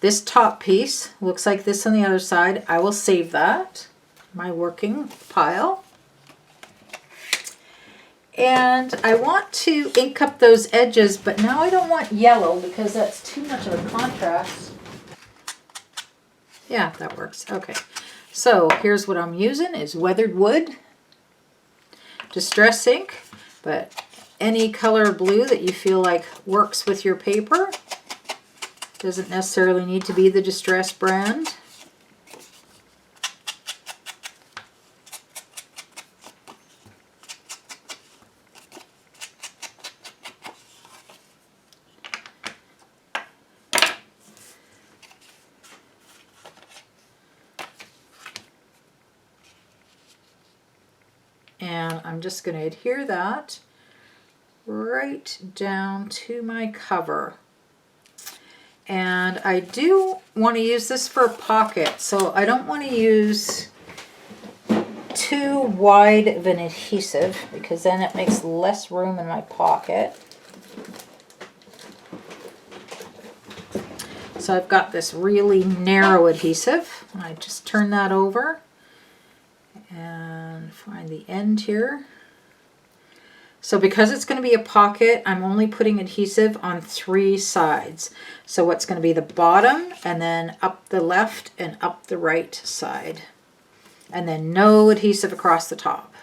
This top piece looks like this on the other side. I will save that, my working pile. And I want to ink up those edges, but now I don't want yellow because that's too much of a contrast. Yeah, that works. Okay, so here's what I'm using is weathered wood, distress ink, but any color blue that you feel like works with your paper. Doesn't necessarily need to be the Distress brand. And I'm just going to adhere that right down to my cover. And I do want to use this for a pocket, so I don't want to use too wide of an adhesive because then it makes less room in my pocket. So I've got this really narrow adhesive. I just turn that over and find the end here. So because it's going to be a pocket, I'm only putting adhesive on 3 sides. So what's going to be the bottom, and then up the left and up the right side. And then no adhesive across the top.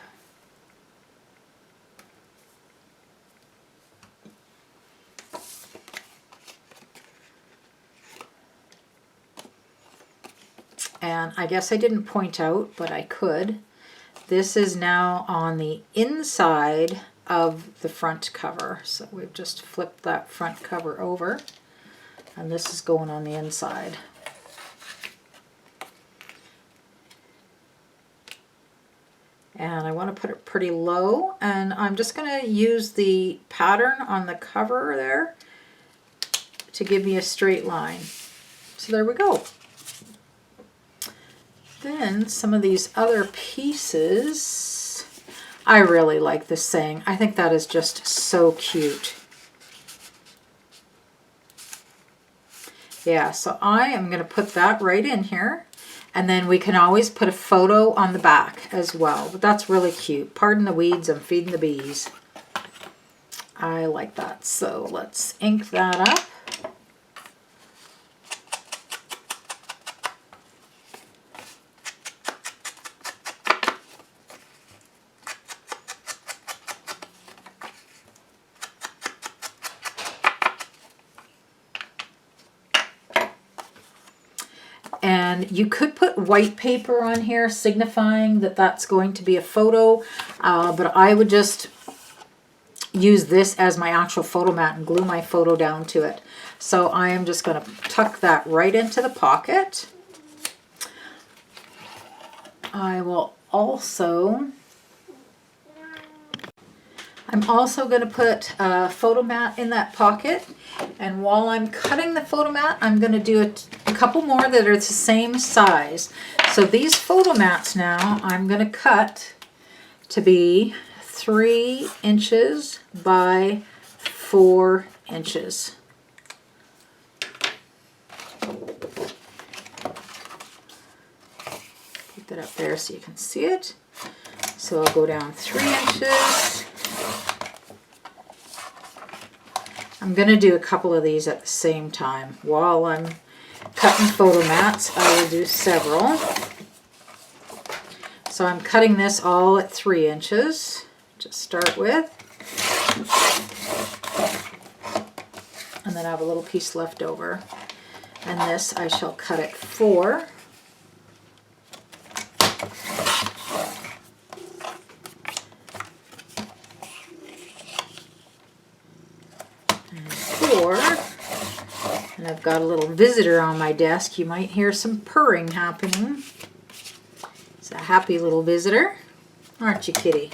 And I guess I didn't point out, but I could. This is now on the inside of the front cover. So we've just flipped that front cover over, and this is going on the inside. And I want to put it pretty low, and I'm just going to use the pattern on the cover there to give me a straight line. So there we go. Then some of these other pieces, I really like this saying. I think that is just so cute. Yeah, so I am going to put that right in here. And then we can always put a photo on the back as well. But that's really cute. Pardon the weeds, I'm feeding the bees. I like that. So let's ink that up. And you could put white paper on here signifying that that's going to be a photo, but I would just use this as my actual photo mat and glue my photo down to it. So I am just going to tuck that right into the pocket. I'm also going to put a photo mat in that pocket, and while I'm cutting the photo mat, I'm going to do a couple more that are the same size. So these photo mats now I'm going to cut to be 3 inches by 4 inches. Put that up there so you can see it. So I'll go down 3 inches. I'm going to do a couple of these at the same time. While I'm cutting photo mats, I will do several. So I'm cutting this all at 3 inches to start with. And then I have a little piece left over. And this I shall cut at 4. And I've got a little visitor on my desk. You might hear some purring happening. It's a happy little visitor. Aren't you, kitty?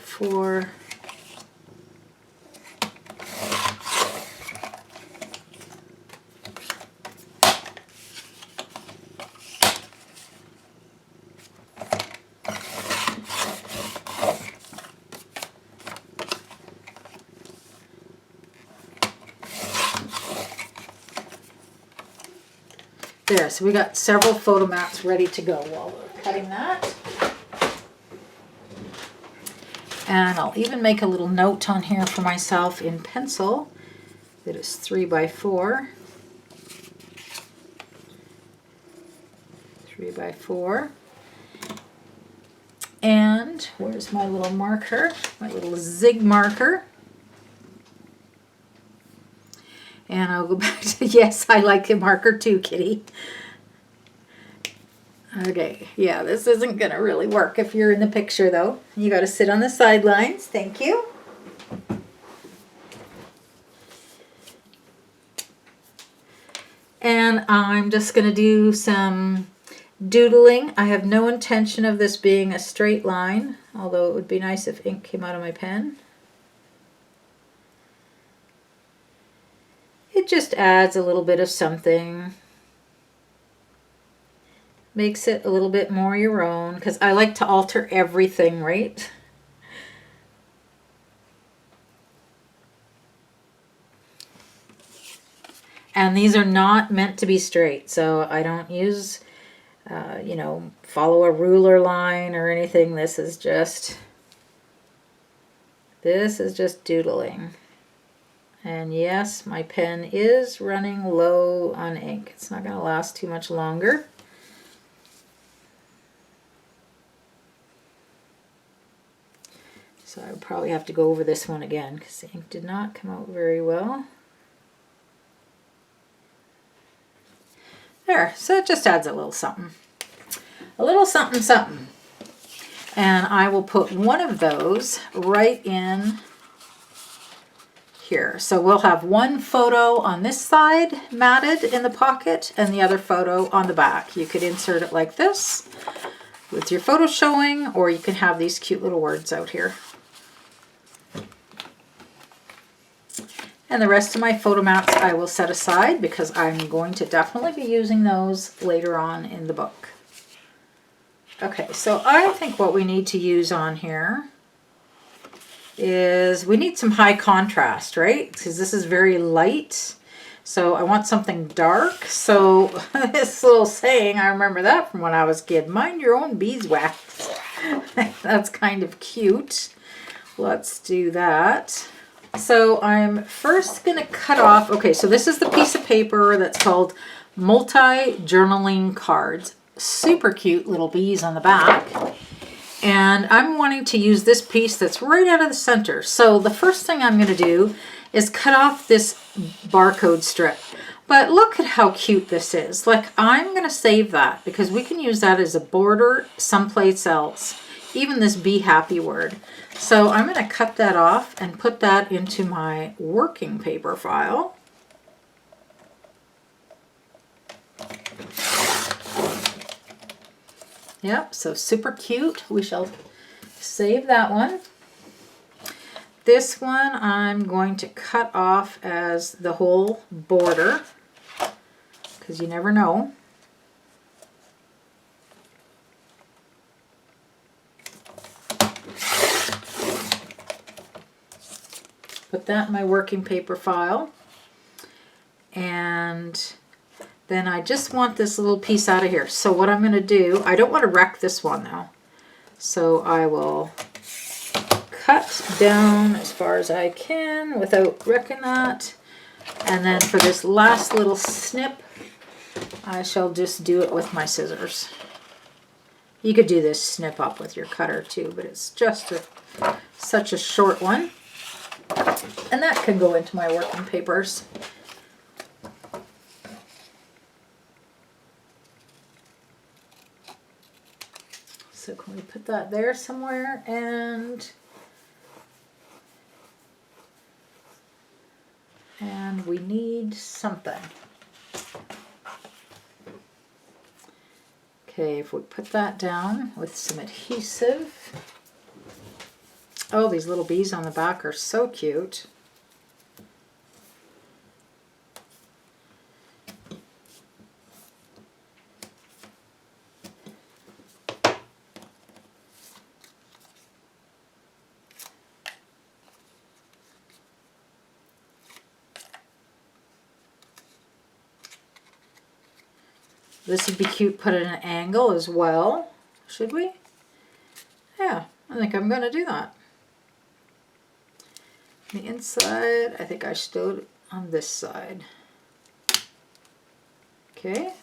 4. There, so we got several photo mats ready to go while we're cutting that. And I'll even make a little note on here for myself in pencil that it's 3 by 4. 3 by 4. And where's my little marker? My little zig marker. And I'll go back to, yes, I like the marker too, Kitty. Okay, yeah, this isn't gonna really work if you're in the picture though. You gotta sit on the sidelines, thank you. And I'm just gonna do some doodling. I have no intention of this being a straight line, although it would be nice if ink came out of my pen. It just adds a little bit of something. Makes it a little bit more your own, because I like to alter everything, right? And these are not meant to be straight, so I don't use, you know, follow a ruler line or anything. This is just doodling. And yes, my pen is running low on ink. It's not going to last too much longer. So I would probably have to go over this one again because the ink did not come out very well. There, so it just adds a little something. A little something something. And I will put one of those right in here. So we'll have one photo on this side matted in the pocket and the other photo on the back. You could insert it like this with your photo showing, or you can have these cute little words out here. And the rest of my photo mats I will set aside because I'm going to definitely be using those later on in the book. Okay, so I think what we need to use on here is we need some high contrast, right? Because this is very light. So I want something dark. So this little saying, I remember that from when I was a kid, mind your own beeswax. That's kind of cute. Let's do that. So I'm first going to cut off, okay, so this is the piece of paper that's called Multi-Journaling Cards. Super cute little bees on the back. And I'm wanting to use this piece that's right out of the center. So the first thing I'm going to do is cut off this barcode strip. But look at how cute this is. Like, I'm going to save that because we can use that as a border someplace else. Even this Be Happy word. So I'm going to cut that off and put that into my working paper file. Yep, so super cute. We shall save that one. This one I'm going to cut off as the whole border because you never know. Put that in my working paper file. And then I just want this little piece out of here. So what I'm going to do, I don't want to wreck this one now. So I will cut down as far as I can without wrecking that. And then for this last little snip, I shall just do it with my scissors. You could do this snip up with your cutter too, but it's just such a short one. And that can go into my working papers. So can we put that there somewhere? And we need something. Okay, if we put that down with some adhesive. Oh, these little bees on the back are so cute. This would be cute put at an angle as well. Should we? Yeah, I think I'm going to do that. The inside, I think I should do it on this side. Okay.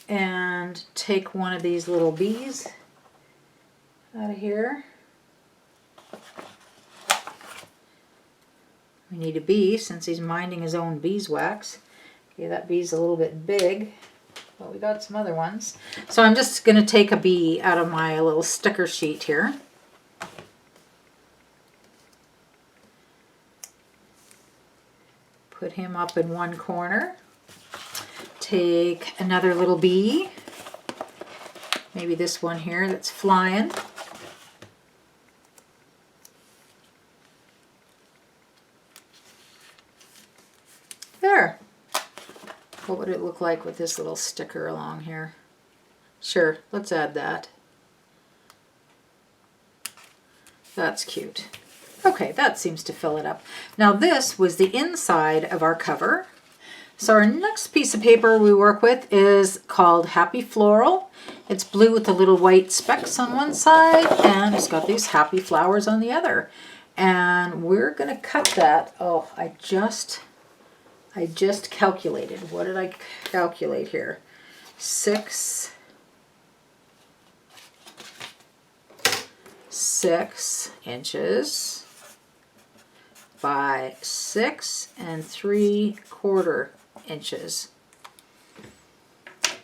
And take one of these little bees out of here. We need a bee since he's minding his own beeswax. Okay, that bee's a little bit big, but we got some other ones. So I'm just going to take a bee out of my little sticker sheet here. Put him up in one corner. Take another little bee. Maybe this one here that's flying. There. What would it look like with this little sticker along here? Sure, let's add that. That's cute. Okay, that seems to fill it up. Now this was the inside of our cover. So our next piece of paper we work with is called Happy Floral. It's blue with the little white specks on one side, and it's got these happy flowers on the other. And we're going to cut that. Oh, I just calculated. What did I calculate here? 6 inches by 6 3/4 inches.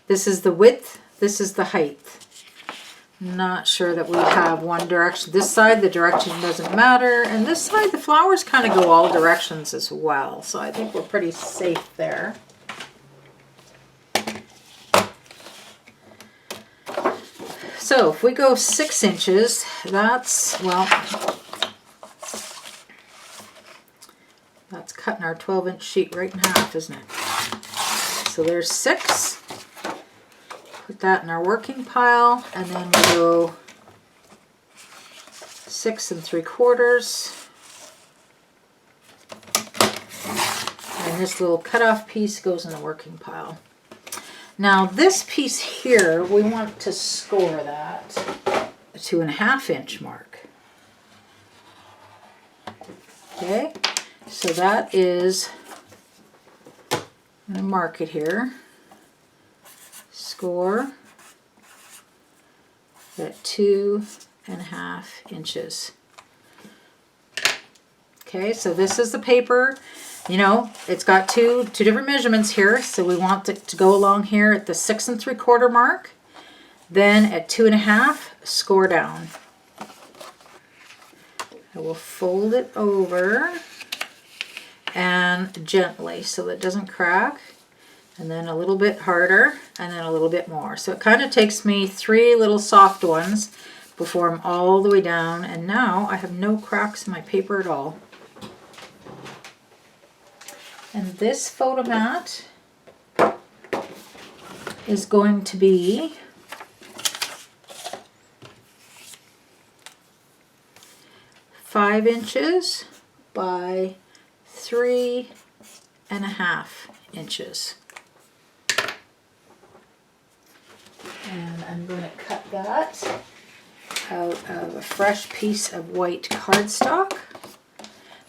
This is the width, this is the height. Not sure that we have one direction. This side, the direction doesn't matter, and this side, the flowers kind of go all directions as well. So I think we're pretty safe there. So if we go 6 inches, that's, well, that's cutting our 12-inch sheet right in half, isn't it? So there's 6. Put that in our working pile, and then we go 6 3/4. And this little cutoff piece goes in the working pile. Now this piece here, we want to score that a 2.5 inch mark. Okay, so that is, I'm going to mark it here. Score at 2.5 inches. Okay, so this is the paper. You know, it's got two different measurements here, so we want it to go along here at the 6 3/4 mark. Then at 2.5, score down. I will fold it over and gently so that it doesn't crack, and then a little bit harder, and then a little bit more. So it kind of takes me 3 little soft ones before I'm all the way down, and now I have no cracks in my paper at all. And this photo mat is going to be five inches by 3.5 inches. And I'm going to cut that out of a fresh piece of white cardstock.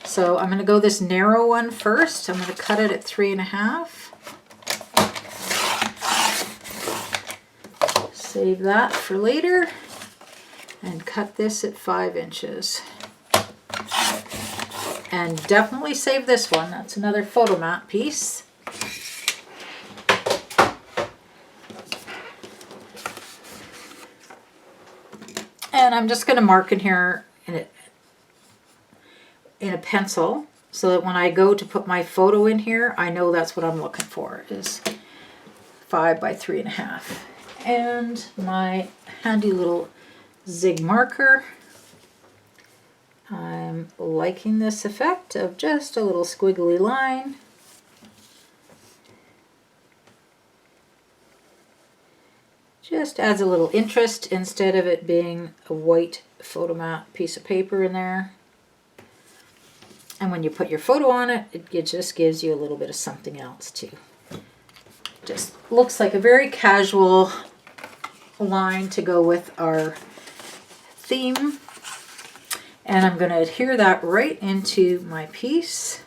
So I'm going to go this narrow one first. I'm going to cut it at 3.5. Save that for later. And cut this at 5 inches. And definitely save this one. That's another photo mat piece. And I'm just going to mark in here in a pencil so that when I go to put my photo in here, I know that's what I'm looking for, is 5 by 3.5. And my handy little zig marker. I'm liking this effect of just a little squiggly line. Just adds a little interest instead of it being a white photo mat piece of paper in there. And when you put your photo on it, it just gives you a little bit of something else too. Just looks like a very casual line to go with our theme. And I'm going to adhere that right into my piece.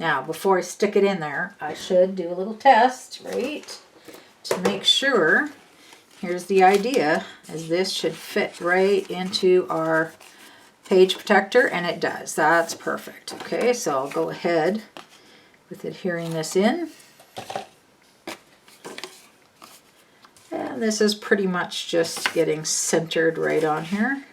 Now, before I stick it in there, I should do a little test, right? To make sure. Here's the idea, is this should fit right into our page protector, and it does. That's perfect. Okay, so I'll go ahead with adhering this in. And this is pretty much just getting centered right on here.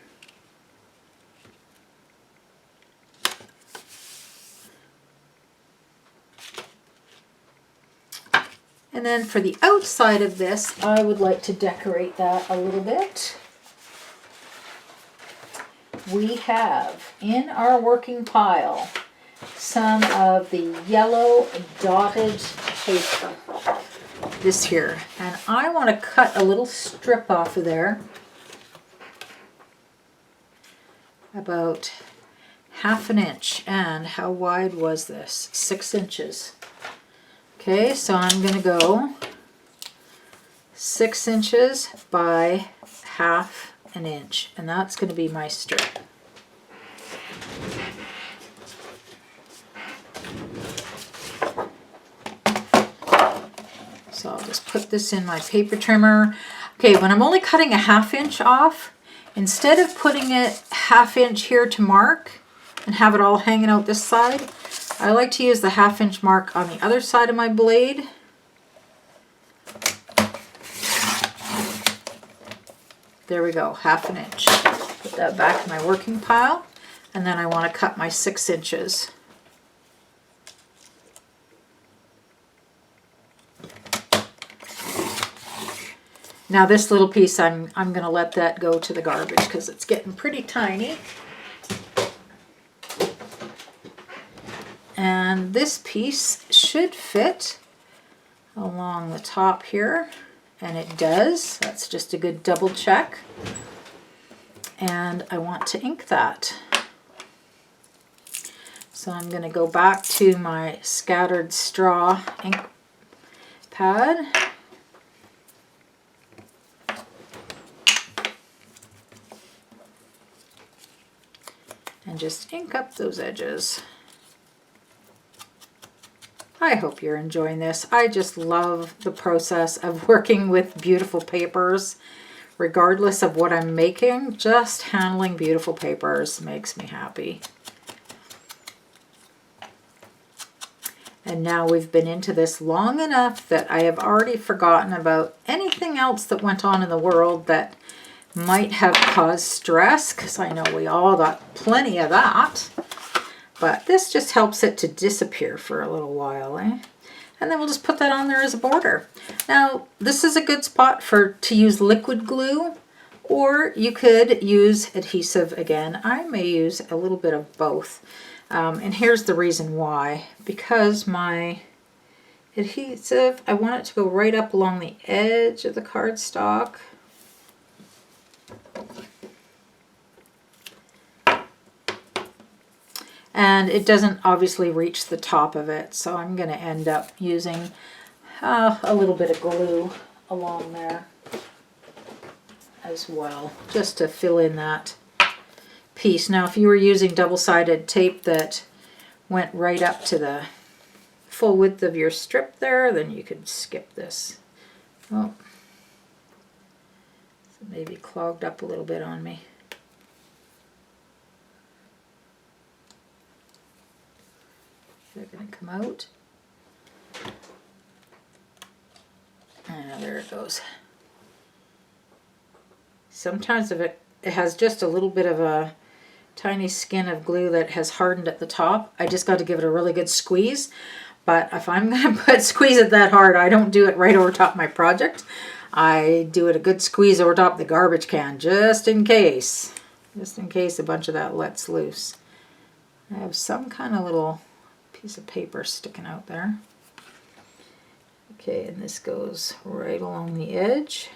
And then for the outside of this, I would like to decorate that a little bit. We have in our working pile some of the yellow dotted paper, this here, and I want to cut a little strip off of there, about 1/2 inch. And how wide was this? 6 inches. Okay, so I'm going to go 6 inches by 1/2 inch, and that's going to be my strip. So I'll just put this in my paper trimmer. Okay, when I'm only cutting a 1/2 inch off, instead of putting it 1/2 inch here to mark and have it all hanging out this side, I like to use the 1/2 inch mark on the other side of my blade. There we go, 1/2 inch. Put that back in my working pile, and then I want to cut my 6 inches. Now this little piece, I'm going to let that go to the garbage because it's getting pretty tiny. And this piece should fit along the top here, and it does. That's just a good double check. And I want to ink that. So I'm going to go back to my scattered straw ink pad. And just ink up those edges. I hope you're enjoying this. I just love the process of working with beautiful papers. Regardless of what I'm making, just handling beautiful papers makes me happy. And now we've been into this long enough that I have already forgotten about anything else that went on in the world that might have caused stress, because I know we all got plenty of that. But this just helps it to disappear for a little while, eh? And then we'll just put that on there as a border. Now, this is a good spot to use liquid glue, or you could use adhesive again. I may use a little bit of both. And here's the reason why. Because my adhesive, I want it to go right up along the edge of the cardstock. And it doesn't obviously reach the top of it, so I'm going to end up using a little bit of glue along there as well, just to fill in that piece. Now, if you were using double-sided tape that went right up to the full width of your strip there, then you could skip this. Oh, so maybe clogged up a little bit on me. They're going to come out. There it goes. Sometimes if it has just a little bit of a tiny skin of glue that has hardened at the top, I just got to give it a really good squeeze. But if I'm going to squeeze it that hard, I don't do it right over top my project. I do it a good squeeze over top the garbage can, just in case. Just in case a bunch of that lets loose. I have some kind of little piece of paper sticking out there. Okay, and this goes right along the edge.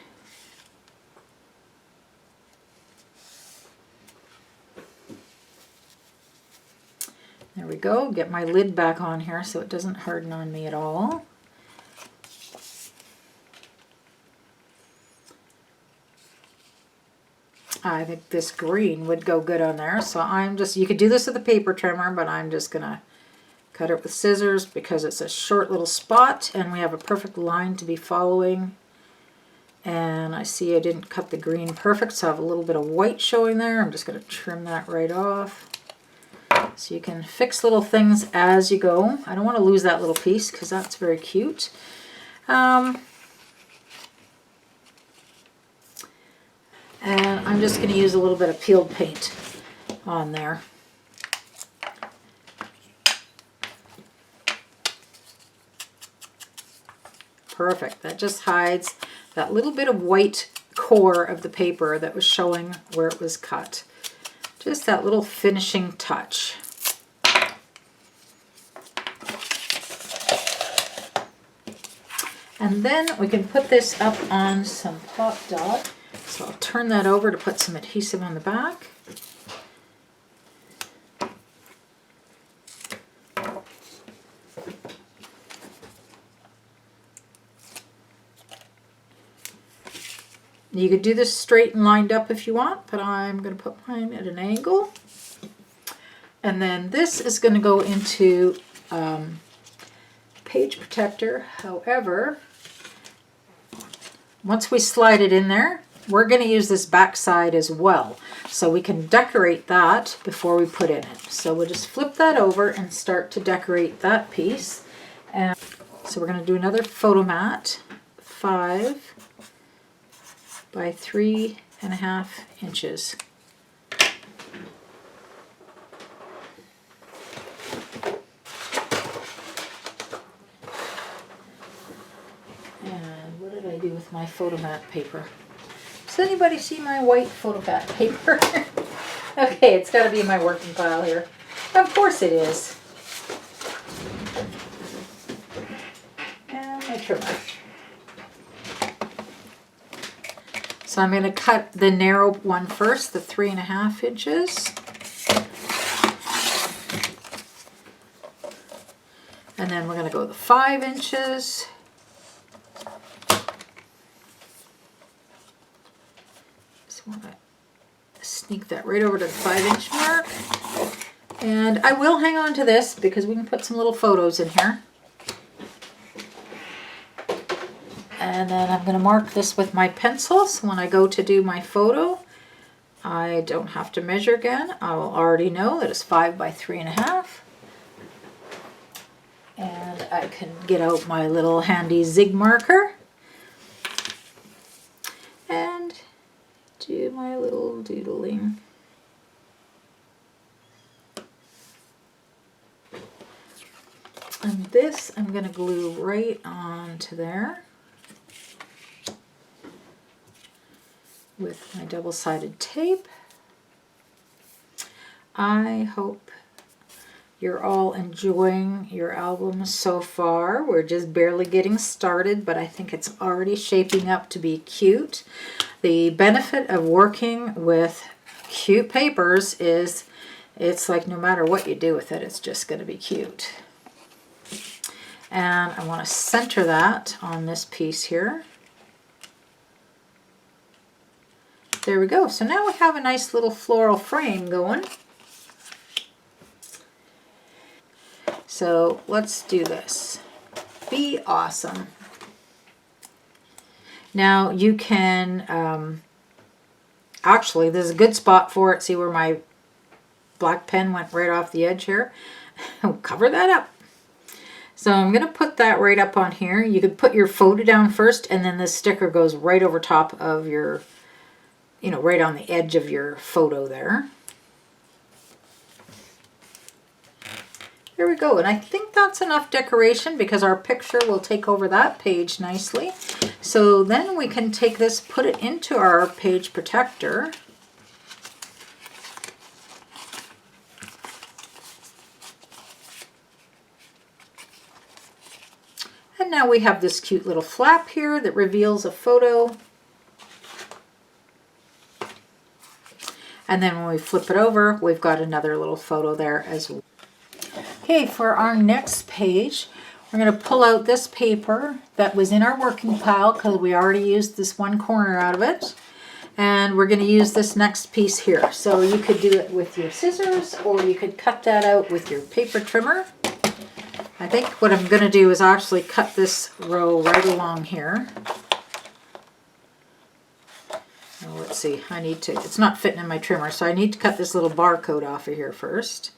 There we go. Get my lid back on here so it doesn't harden on me at all. I think this green would go good on there, so I'm just, you could do this with a paper trimmer, but I'm just gonna Cut it with scissors because it's a short little spot and we have a perfect line to be following. And I see I didn't cut the green perfect, so I have a little bit of white showing there. I'm just going to trim that right off. So you can fix little things as you go. I don't want to lose that little piece because that's very cute. And I'm just going to use a little bit of peeled paint on there. Perfect. That just hides that little bit of white core of the paper that was showing where it was cut. Just that little finishing touch. And then we can put this up on some Pop Dot. So I'll turn that over to put some adhesive on the back. You could do this straight and lined up if you want, but I'm going to put mine at an angle. And then this is going to go into page protector. However, once we slide it in there, we're going to use this back side as well. So we can decorate that before we put in it. So we'll just flip that over and start to decorate that piece. And so we're going to do another photo mat, 5 by 3.5 inches. And what did I do with my photo mat paper? Does anybody see my white photo mat paper? Okay, it's got to be in my working pile here. Of course it is. And my trimmer. So I'm going to cut the narrow one first, the 3.5 inches. And then we're going to go the 5 inches. Just want to sneak that right over to the 5-inch mark. And I will hang on to this because we can put some little photos in here. And then I'm going to mark this with my pencil, so when I go to do my photo, I don't have to measure again. I will already know that it's 5 by 3.5. And I can get out my little handy zig marker and do my little doodling. And this I'm going to glue right onto there with my double-sided tape. I hope you're all enjoying your album so far. We're just barely getting started, but I think it's already shaping up to be cute. The benefit of working with cute papers is it's like no matter what you do with it, it's just going to be cute. And I want to center that on this piece here. There we go. So now we have a nice little floral frame going. So let's do this. Be awesome. Now you can, actually this is a good spot for it. See where my black pen went right off the edge here? Cover that up. So I'm going to put that right up on here. You could put your photo down first and then this sticker goes right over top of your, you know, right on the edge of your photo there. There we go, and I think that's enough decoration because our picture will take over that page nicely. So then we can take this, put it into our page protector. And now we have this cute little flap here that reveals a photo. And then when we flip it over, we've got another little photo there as well. Okay, for our next page, we're going to pull out this paper that was in our working pile because we already used this one corner out of it. And we're going to use this next piece here. So you could do it with your scissors or you could cut that out with your paper trimmer. I think what I'm going to do is actually cut this row right along here. Oh, let's see, I need to, it's not fitting in my trimmer, so I need to cut this little barcode off of here first.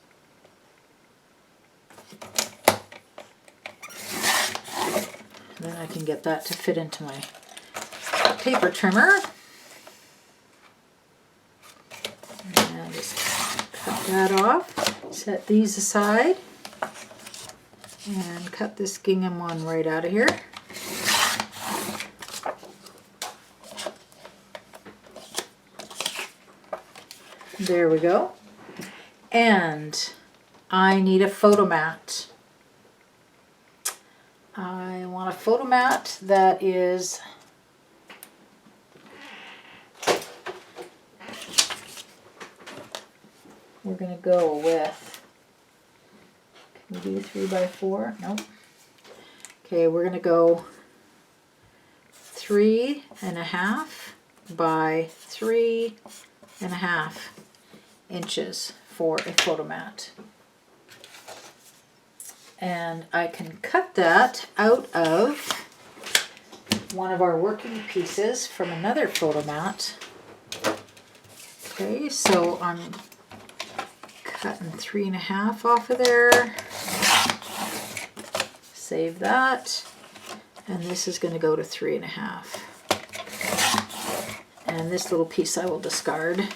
Then I can get that to fit into my paper trimmer. And just cut that off, set these aside, and cut this gingham one right out of here. There we go. And I need a photo mat. I want a photo mat that is we're going to go with, can we do 3x4? Nope. Okay, we're going to go 3.5 by 3.5 inches for a photo mat. And I can cut that out of one of our working pieces from another photo mat. Okay, so I'm cutting 3.5 off of there. Save that. And this is going to go to 3.5. And this little piece I will discard.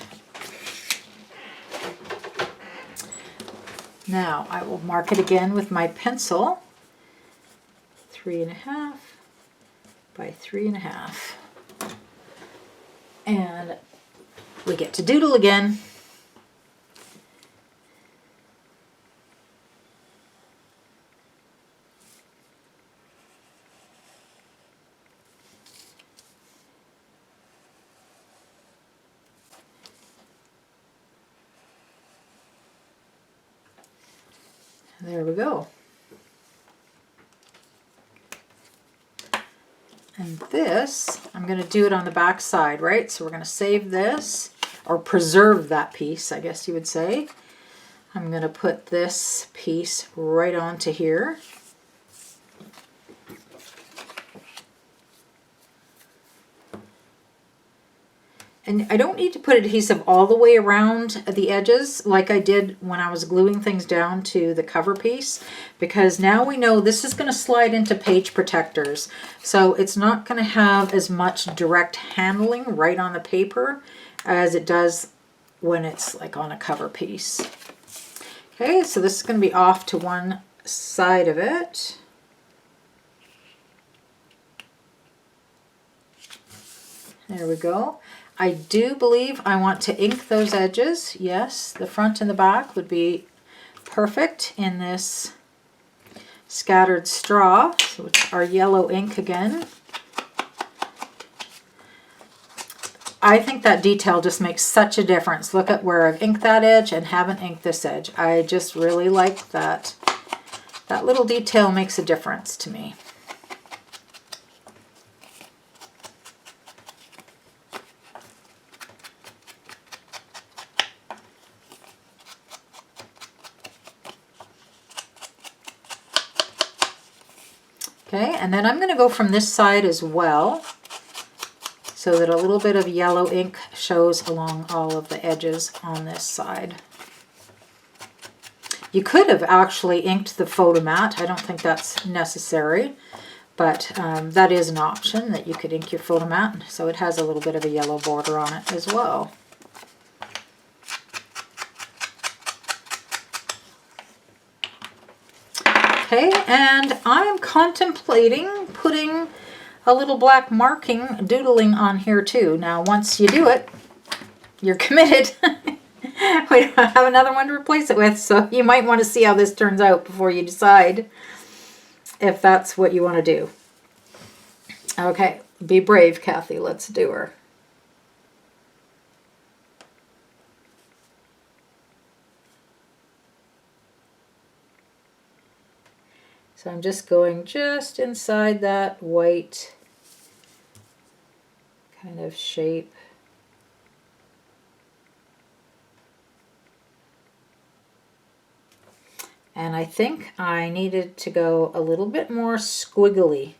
Now I will mark it again with my pencil. 3.5 by 3.5. And we get to doodle again. There we go. And this, I'm going to do it on the back side, right? So we're going to save this, or preserve that piece, I guess you would say. I'm going to put this piece right onto here. And I don't need to put adhesive all the way around the edges like I did when I was gluing things down to the cover piece, because now we know this is going to slide into page protectors. So it's not going to have as much direct handling right on the paper as it does when it's like on a cover piece. Okay, so this is going to be off to one side of it. There we go. I do believe I want to ink those edges. Yes, the front and the back would be perfect in this scattered straw. So it's our yellow ink again. I think that detail just makes such a difference. Look at where I've inked that edge and haven't inked this edge. I just really like that. That little detail makes a difference to me. Okay, and then I'm going to go from this side as well, so that a little bit of yellow ink shows along all of the edges on this side. You could have actually inked the photo mat. I don't think that's necessary, but that is an option, that you could ink your photo mat, so it has a little bit of a yellow border on it as well. Okay, and I'm contemplating putting a little black marking doodling on here too. Now, once you do it, you're committed. We don't have another one to replace it with, so you might want to see how this turns out before you decide if that's what you want to do. Okay, be brave, Kathy. Let's do her. So I'm just going just inside that white kind of shape. And I think I needed to go a little bit more squiggly,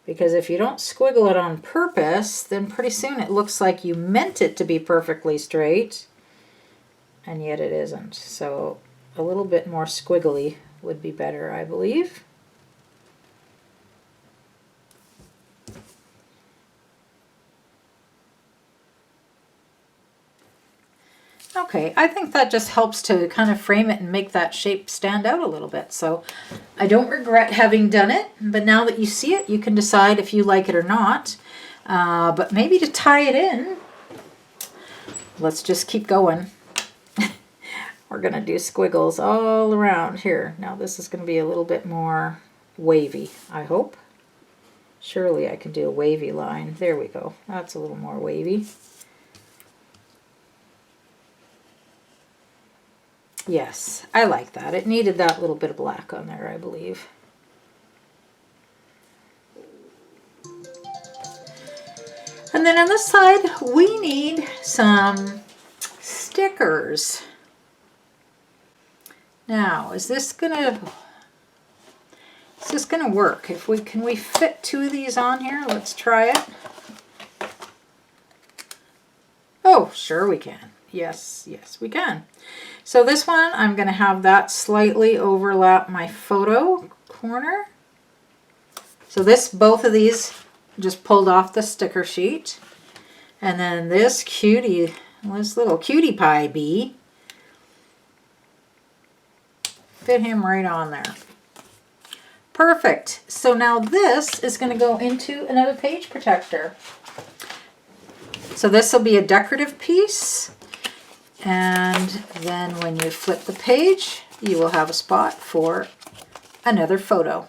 because if you don't squiggle it on purpose, then pretty soon it looks like you meant it to be perfectly straight, and yet it isn't. So a little bit more squiggly would be better, I believe. Okay, I think that just helps to kind of frame it and make that shape stand out a little bit. So I don't regret having done it, but now that you see it, you can decide if you like it or not. But maybe to tie it in, let's just keep going. We're going to do squiggles all around here. Now this is going to be a little bit more wavy, I hope. Surely I can do a wavy line. There we go. That's a little more wavy. Yes, I like that. It needed that little bit of black on there, I believe. And then on this side, we need some stickers. Now, is this gonna work? Can we fit 2 of these on here? Let's try it. Oh, sure we can. Yes, yes, we can. So this one, I'm going to have that slightly overlap my photo corner. So both of these just pulled off the sticker sheet. And then this little cutie pie bee, fit him right on there. Perfect. So now this is going to go into another page protector. So this will be a decorative piece. And then when you flip the page, you will have a spot for another photo.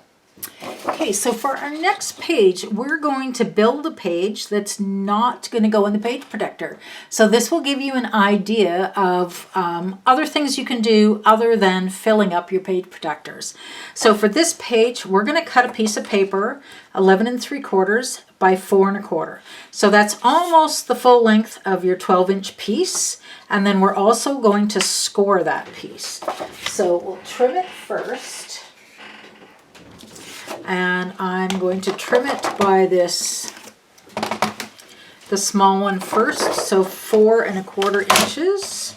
Okay, so for our next page, we're going to build a page that's not going to go in the page protector. So this will give you an idea of other things you can do other than filling up your page protectors. So for this page, we're going to cut a piece of paper 11 3/4 by 4 1/4. So that's almost the full length of your 12-inch piece. And then we're also going to score that piece. So we'll trim it first. And I'm going to trim it by the small one first. So 4 1/4 inches.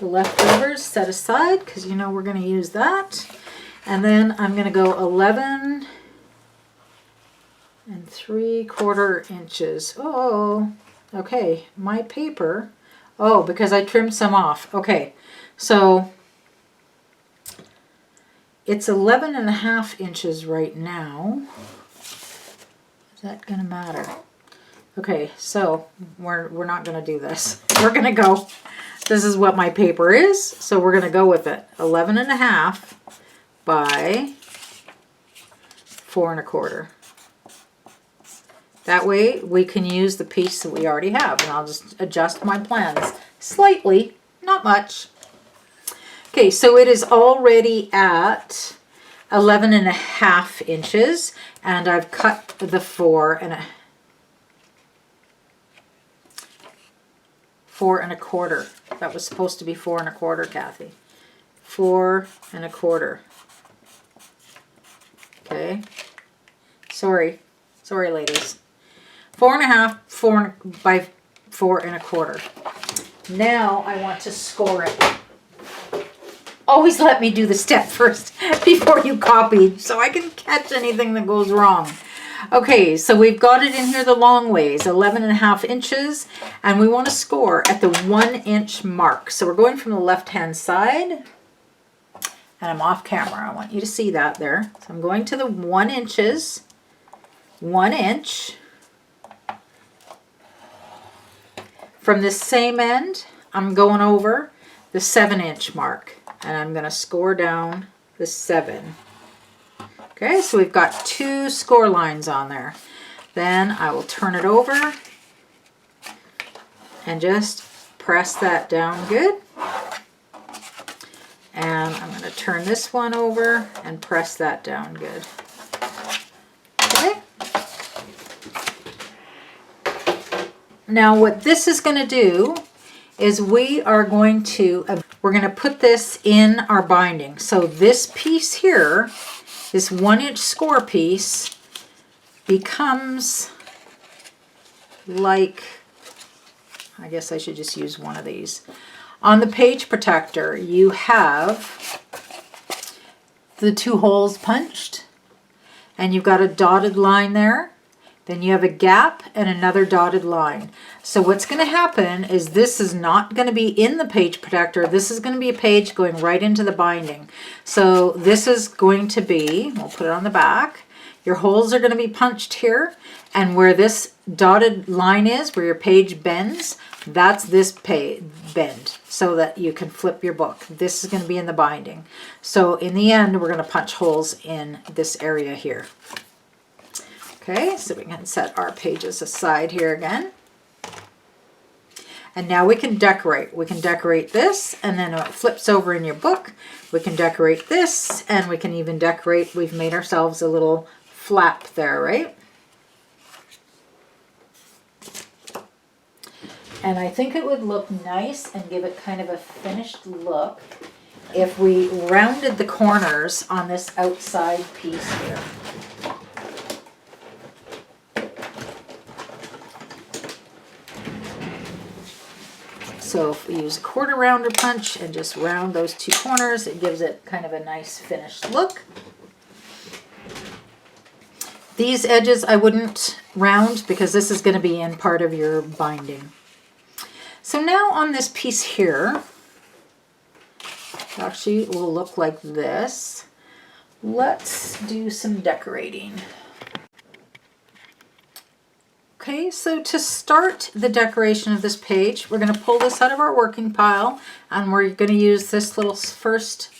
The leftovers set aside because you know we're going to use that. And then I'm going to go 11 3/4 inches. Oh, okay. My paper. Oh, because I trimmed some off. Okay, so it's 11 1/2 inches right now. Is that going to matter? Okay, so we're not going to do this. We're going to go. This is what my paper is, so we're going to go with it. 11 1/2 by 4 1/4. That way we can use the piece that we already have, and I'll just adjust my plans slightly, not much. Okay, so it is already at 11 1/2 inches, and I've cut the 4 1/4. That was supposed to be 4 1/4, Kathy. 4 1/4. Okay. Sorry, ladies. 4 1/2, 4 by 4 1/4. Now I want to score it. Always let me do the step first before you copy so I can catch anything that goes wrong. Okay, so we've got it in here the long ways, 11 1/2 inches, and we want to score at the 1 inch mark. So we're going from the left-hand side, and I'm off camera. I want you to see that there. So I'm going to the 1 inches, 1 inch. From this same end, I'm going over the 7-inch mark, and I'm going to score down the 7. Okay, so we've got 2 score lines on there. Then I will turn it over and just press that down good. And I'm going to turn this one over and press that down good. Okay. Now what this is going to do is we're going to put this in our binding. So this piece here, this 1-inch score piece, becomes like, I guess I should just use one of these. On the page protector, you have the 2 holes punched, and you've got a dotted line there. Then you have a gap and another dotted line. So what's going to happen is this is not going to be in the page protector. This is going to be a page going right into the binding. So this is going to be, we'll put it on the back. Your holes are going to be punched here, and where this dotted line is, where your page bends, that's this page bend, so that you can flip your book. This is going to be in the binding. So in the end, we're going to punch holes in this area here. Okay, so we can set our pages aside here again. And now we can decorate. We can decorate this, and then it flips over in your book. We can decorate this, and we can even decorate, we've made ourselves a little flap there, right? And I think it would look nice and give it kind of a finished look if we rounded the corners on this outside piece here. So if we use a 1/4 rounder punch and just round those 2 corners, it gives it kind of a nice finished look. These edges I wouldn't round because this is going to be in part of your binding. So now on this piece here, actually it will look like this. Let's do some decorating. Okay, so to start the decoration of this page, we're going to pull this out of our working pile, and we're going to use this little first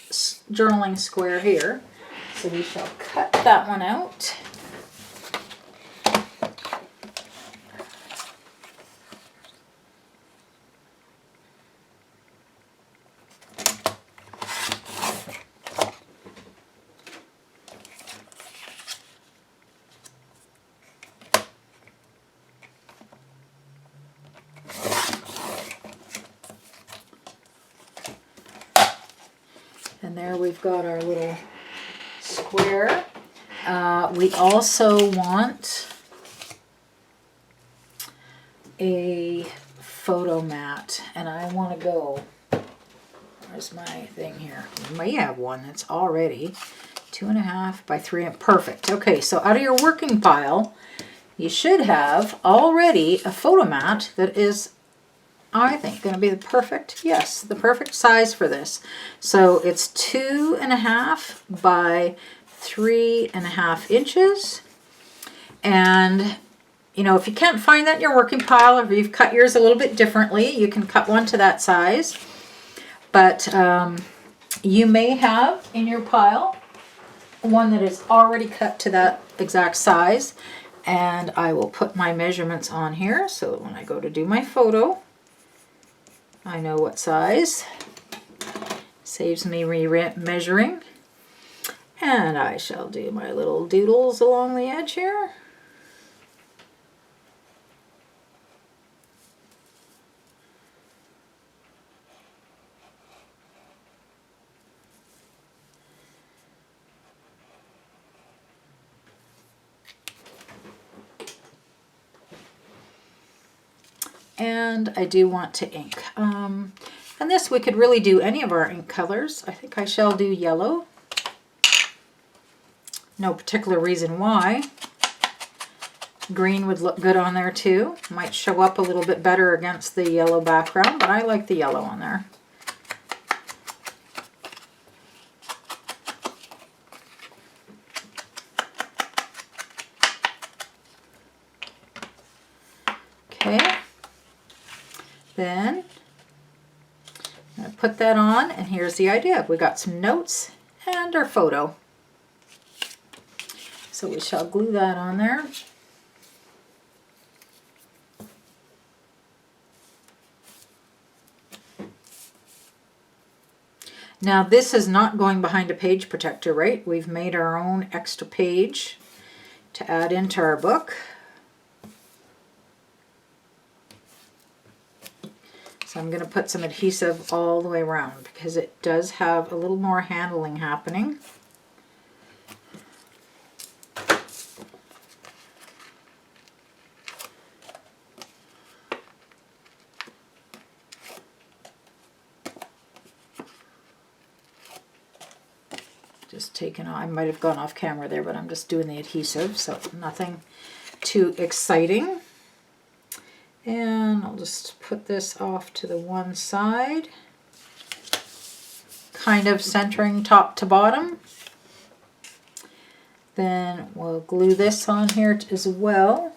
journaling square here. So we shall cut that one out. And there we've got our little square. We also want a photo mat, and I want to go, where's my thing here? You may have one that's already 2.5 by 3. Perfect. Okay, so out of your working pile, you should have already a photo mat that is, I think, going to be the perfect, yes, the perfect size for this. So it's 2.5 by 3.5 inches. And, you know, if you can't find that in your working pile, or if you've cut yours a little bit differently, you can cut one to that size. But you may have in your pile one that is already cut to that exact size. And I will put my measurements on here, so when I go to do my photo, I know what size. Saves me measuring. And I shall do my little doodles along the edge here. And I do want to ink. And this, we could really do any of our ink colors. I think I shall do yellow. No particular reason why. Green would look good on there too. Might show up a little bit better against the yellow background, but I like the yellow on there. Okay. Then I'm going to put that on, and here's the idea. We got some notes and our photo. So we shall glue that on there. Now this is not going behind a page protector, right? We've made our own extra page to add into our book. So I'm going to put some adhesive all the way around because it does have a little more handling happening. Just taking, I might have gone off camera there, but I'm just doing the adhesive, so nothing too exciting. And I'll just put this off to the one side, kind of centering top to bottom. Then we'll glue this on here as well.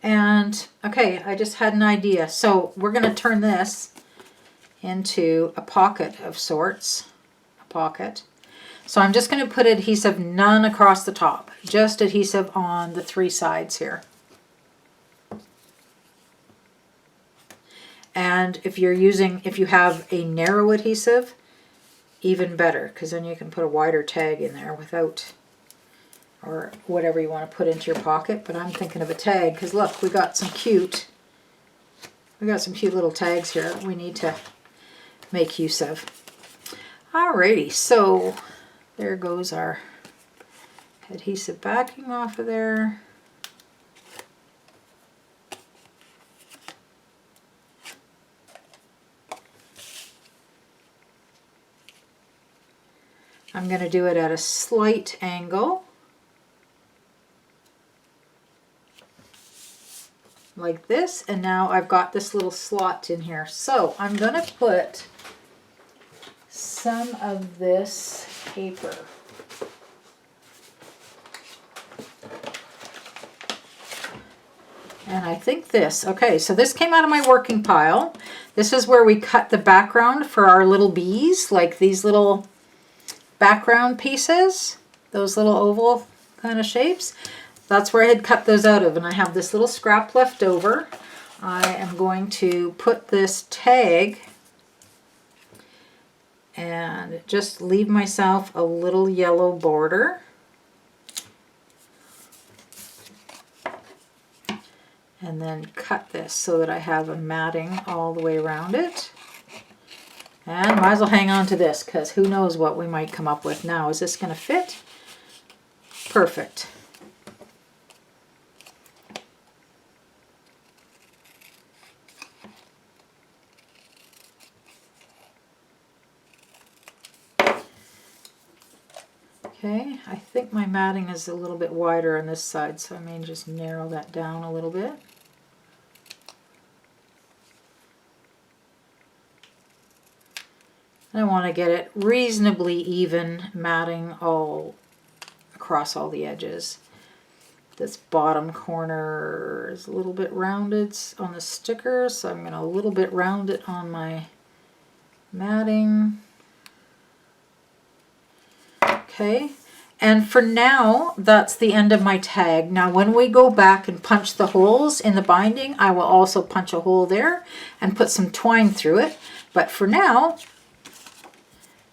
And okay, I just had an idea. So we're going to turn this into a pocket of sorts. A pocket. So I'm just going to put adhesive none across the top, just adhesive on the 3 sides here. And if you have a narrow adhesive, even better, because then you can put a wider tag in there without, or whatever you want to put into your pocket. But I'm thinking of a tag because look, we got some cute little tags here that we need to make use of. Alrighty, so there goes our adhesive backing off of there. I'm going to do it at a slight angle, like this, and now I've got this little slot in here. So I'm going to put some of this paper. And I think this, okay, so this came out of my working pile. This is where we cut the background for our little bees, like these little background pieces, those little oval kind of shapes. That's where I had cut those out of, and I have this little scrap left over. I am going to put this tag and just leave myself a little yellow border. And then cut this so that I have a matting all the way around it. And might as well hang on to this because who knows what we might come up with now. Is this going to fit? Perfect. Okay, I think my matting is a little bit wider on this side, so I may just narrow that down a little bit. I want to get it reasonably even matting all across all the edges. This bottom corner is a little bit rounded on the sticker, so I'm going to a little bit round it on my matting. Okay, and for now, that's the end of my tag. Now, when we go back and punch the holes in the binding, I will also punch a hole there and put some twine through it. But for now,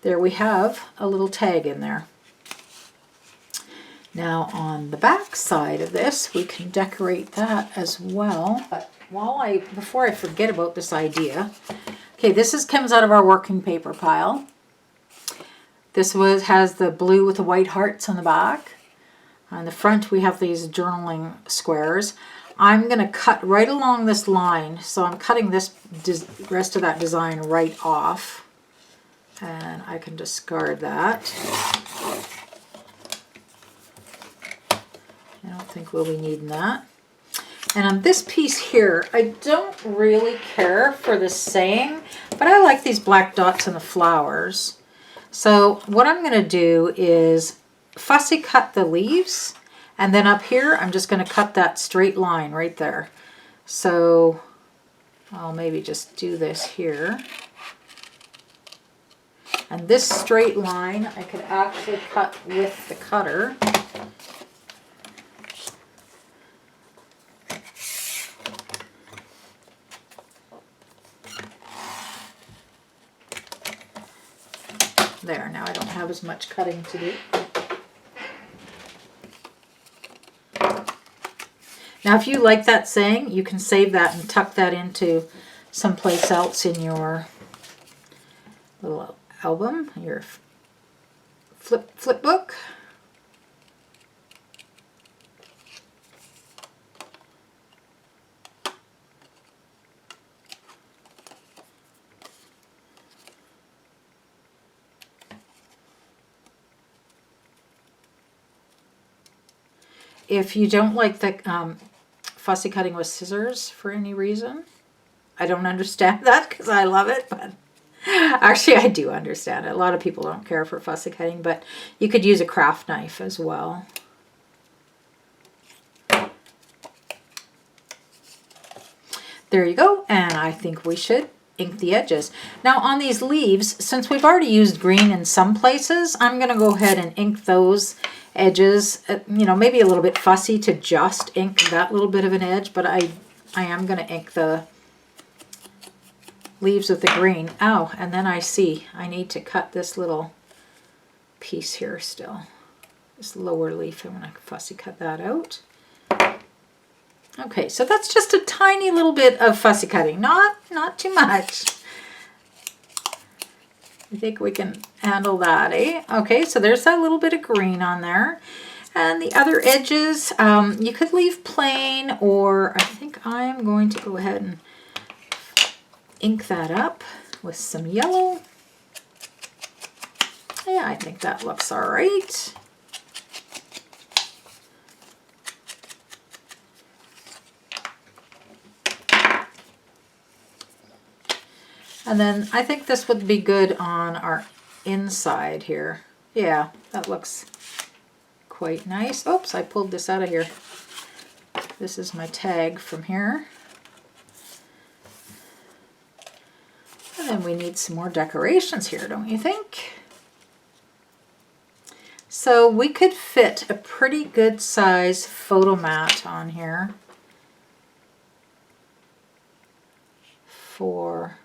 there we have a little tag in there. Now, on the back side of this, we can decorate that as well. But before I forget about this idea, okay, comes out of our working paper pile. This has the blue with the white hearts on the back. On the front we have these journaling squares. I'm going to cut right along this line, so I'm cutting this rest of that design right off. And I can discard that. I don't think we'll be needing that. And on this piece here, I don't really care for the saying, but I like these black dots in the flowers. So what I'm going to do is fussy cut the leaves, and then up here I'm just going to cut that straight line right there. So I'll maybe just do this here. And this straight line I could actually cut with the cutter. There, now I don't have as much cutting to do. Now, if you like that saying, you can save that and tuck that into someplace else in your little album, your flipbook. If you don't like the fussy cutting with scissors for any reason, I don't understand that because I love it, but actually I do understand it. A lot of people don't care for fussy cutting, but you could use a craft knife as well. There you go, and I think we should ink the edges. Now on these leaves, since we've already used green in some places, I'm going to go ahead and ink those edges. You know, maybe a little bit fussy to just ink that little bit of an edge, but I am going to ink the leaves with the green. Oh, and then I see I need to cut this little piece here still. This lower leaf, I'm going to fussy cut that out. Okay, so that's just a tiny little bit of fussy cutting, not too much. I think we can handle that, eh? Okay, so there's that little bit of green on there. And the other edges, you could leave plain, or I think I'm going to go ahead and ink that up with some yellow. Yeah, I think that looks all right. And then I think this would be good on our inside here. Yeah, that looks quite nice. Oops, I pulled this out of here. This is my tag from here. And then we need some more decorations here, don't you think? So we could fit a pretty good size photo mat on here for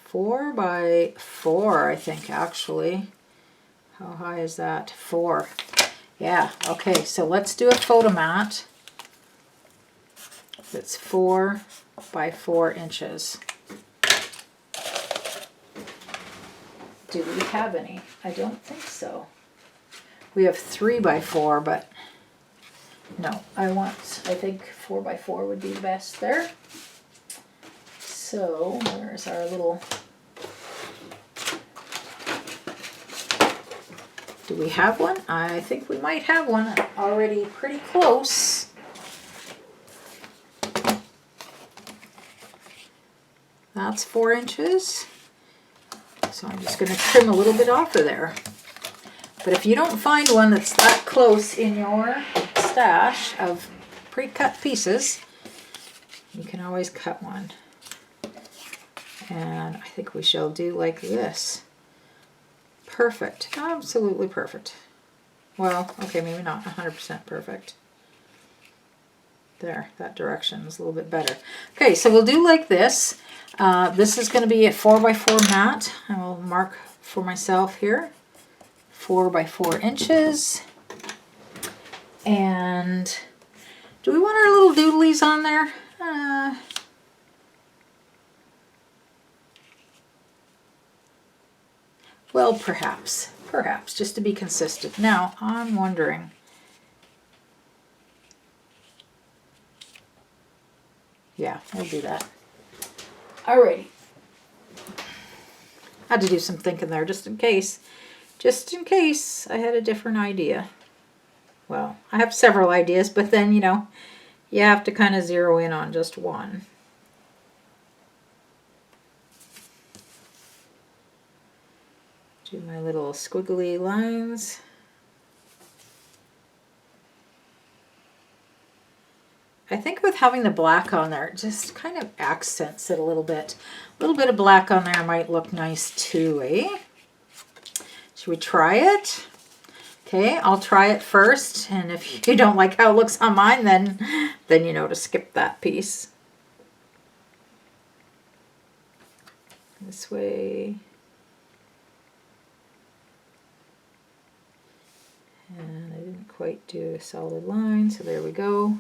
4 by 4, I think, actually. How high is that? 4. Yeah, okay, so let's do a photo mat that's 4 by 4 inches. Do we have any? I don't think so. We have 3 by 4, but no, I think 4 by 4 would be the best there. So there's our little, do we have one? I think we might have one already pretty close. That's 4 inches. So I'm just going to trim a little bit off of there. But if you don't find one that's that close in your stash of pre-cut pieces, you can always cut one. And I think we shall do like this. Perfect. Absolutely perfect. Well, okay, maybe not 100% perfect. There, that direction is a little bit better. Okay, so we'll do like this. This is going to be a 4 by 4 mat. I will mark for myself here. 4 by 4 inches. And do we want our little doodlies on there? Well, perhaps, just to be consistent. Now, I'm wondering, yeah, we'll do that. Alrighty. Had to do some thinking there, just in case I had a different idea. Well, I have several ideas, but then, you know, you have to kind of zero in on just one. Do my little squiggly lines. I think with having the black on there, it just kind of accents it a little bit. A little bit of black on there might look nice too, eh? Should we try it? Okay, I'll try it first, and if you don't like how it looks on mine, then you know to skip that piece. This way. quite do a solid line, so there we go.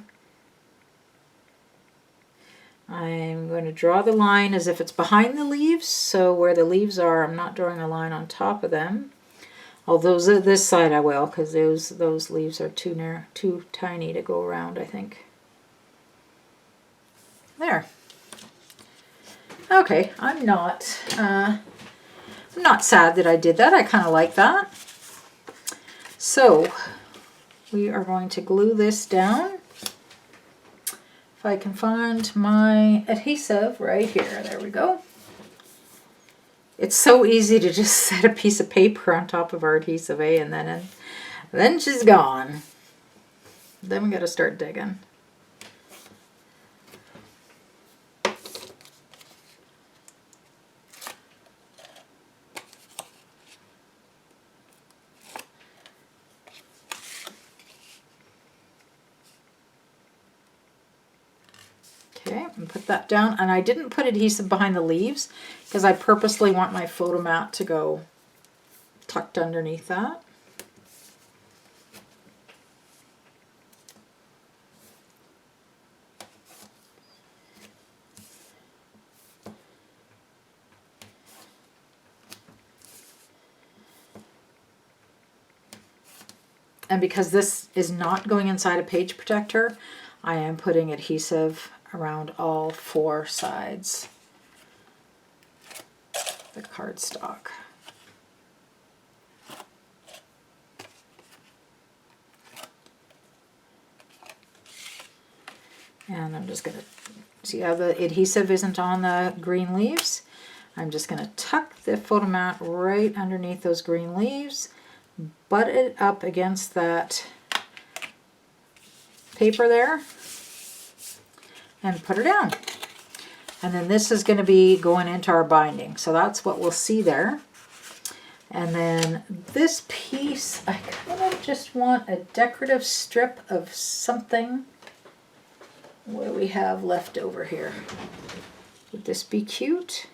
I'm going to draw the line as if it's behind the leaves, so where the leaves are, I'm not drawing a line on top of them. Although this side I will, because those leaves are too tiny to go around, I think. There. Okay, I'm not sad that I did that. I kind of like that. So we are going to glue this down. If I can find my adhesive right here, there we go. It's so easy to just set a piece of paper on top of our adhesive, eh? And then she's gone. Then we got to start digging. Okay, and put that down. And I didn't put adhesive behind the leaves because I purposely want my photo mat to go tucked underneath that. And because this is not going inside a page protector, I am putting adhesive around all 4 sides of the cardstock. And I'm just going to, see how the adhesive isn't on the green leaves? I'm just going to tuck the photo mat right underneath those green leaves, butt it up against that paper there, and put her down. And then this is going to be going into our binding. So that's what we'll see there. And then this piece, I kind of just want a decorative strip of something. What do we have left over here? Would this be cute?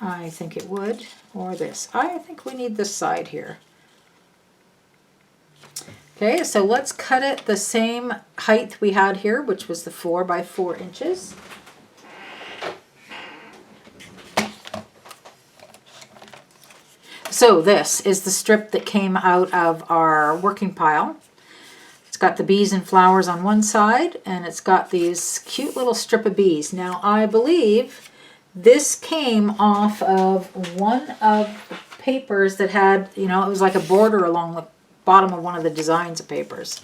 I think it would. Or this. I think we need this side here. Okay, so let's cut it the same height we had here, which was the 4 by 4 inches. So this is the strip that came out of our working pile. It's got the bees and flowers on one side, and it's got these cute little strip of bees. Now, I believe this came off of one of the papers that had, you know, it was like a border along the bottom of one of the designs of papers.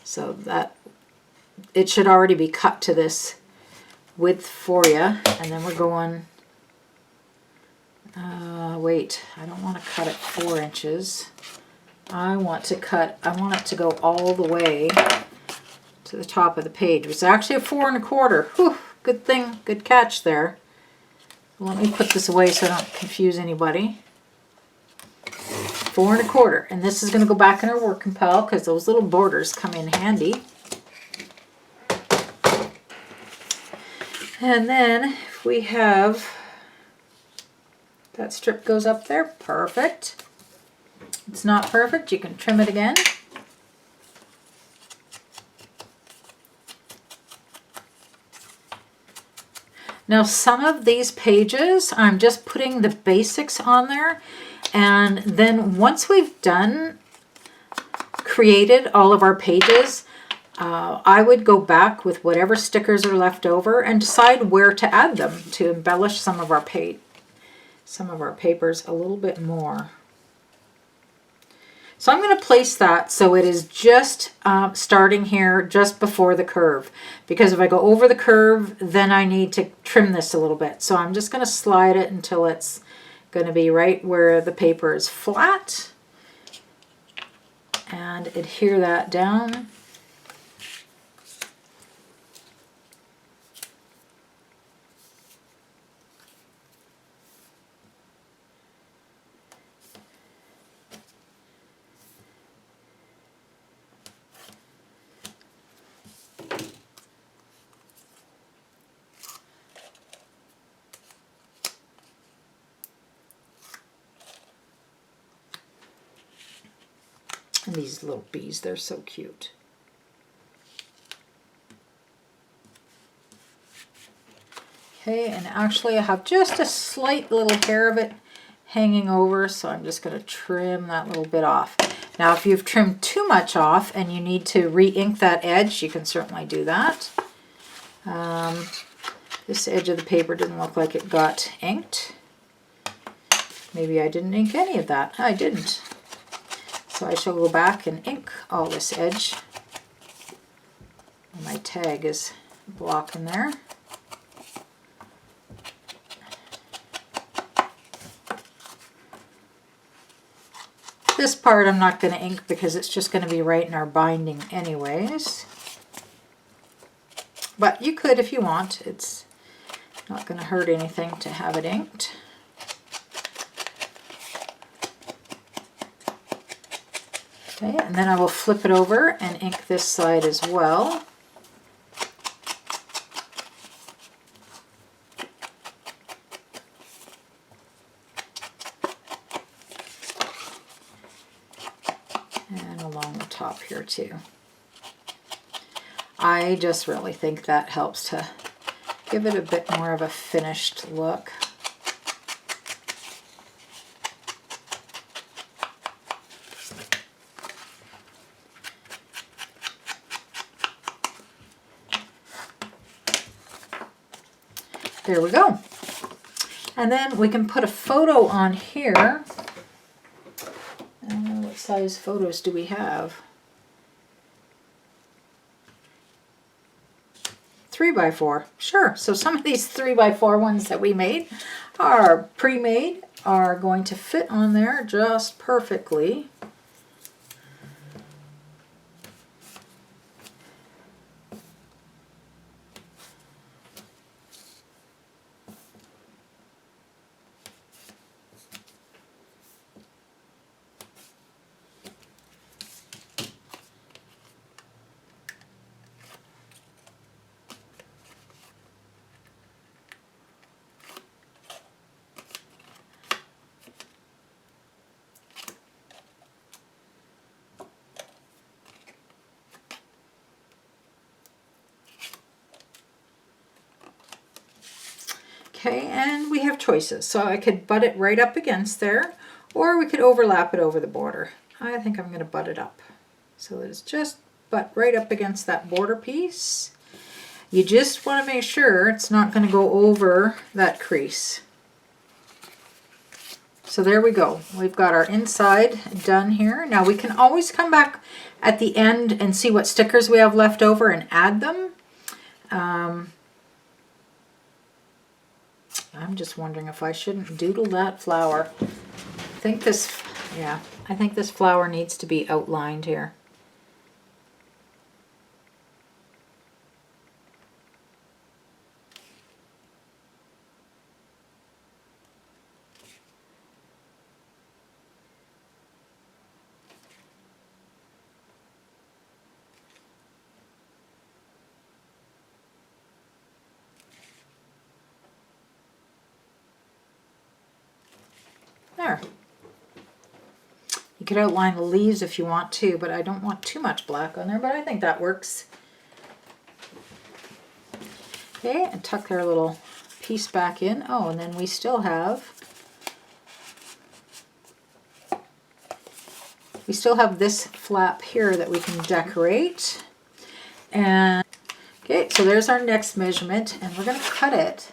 So that it should already be cut to this width for you. And then we're going, wait, I don't want to cut it 4 inches. I want it to go all the way to the top of the page. It's actually a 4 1/4. Whew, good thing, good catch there. Let me put this away so I don't confuse anybody. 4 1/4, and this is going to go back in our working pile because those little borders come in handy. And then if we have that strip goes up there, perfect. It's not perfect, you can trim it again. Now some of these pages, I'm just putting the basics on there, and then once we've created all of our pages, I would go back with whatever stickers are left over and decide where to add them to embellish some of our papers a little bit more. So I'm going to place that so it is just starting here just before the curve, because if I go over the curve, then I need to trim this a little bit. So I'm just going to slide it until it's going to be right where the paper is flat and adhere that down. And these little bees, they're so cute. Okay, and actually I have just a slight little hair of it hanging over, so I'm just going to trim that little bit off. Now if you've trimmed too much off and you need to re-ink that edge, you can certainly do that. This edge of the paper didn't look like it got inked. Maybe I didn't ink any of that. I didn't. So I shall go back and ink all this edge. My tag is blocking there. This part I'm not going to ink because it's just going to be right in our binding anyways. But you could if you want. It's not going to hurt anything to have it inked. Okay, and then I will flip it over and ink this side as well. And along the top here too. I just really think that helps to give it a bit more of a finished look. There we go. And then we can put a photo on here. What size photos do we have? 3x4. Sure. So some of these 3x4 ones that we made are pre-made, are going to fit on there just perfectly. Okay, and we have choices. So I could butt it right up against there, or we could overlap it over the border. I think I'm going to butt it up. So it's just butt right up against that border piece. You just want to make sure it's not going to go over that crease. So there we go. We've got our inside done here. Now we can always come back at the end and see what stickers we have left over and add them. I'm just wondering if I shouldn't doodle that flower. I think this flower needs to be outlined here. There. You could outline the leaves if you want to, but I don't want too much black on there, but I think that works. Okay, and tuck our little piece back in. Oh, and then we still have this flap here that we can decorate. And okay, so there's our next measurement, and we're going to cut it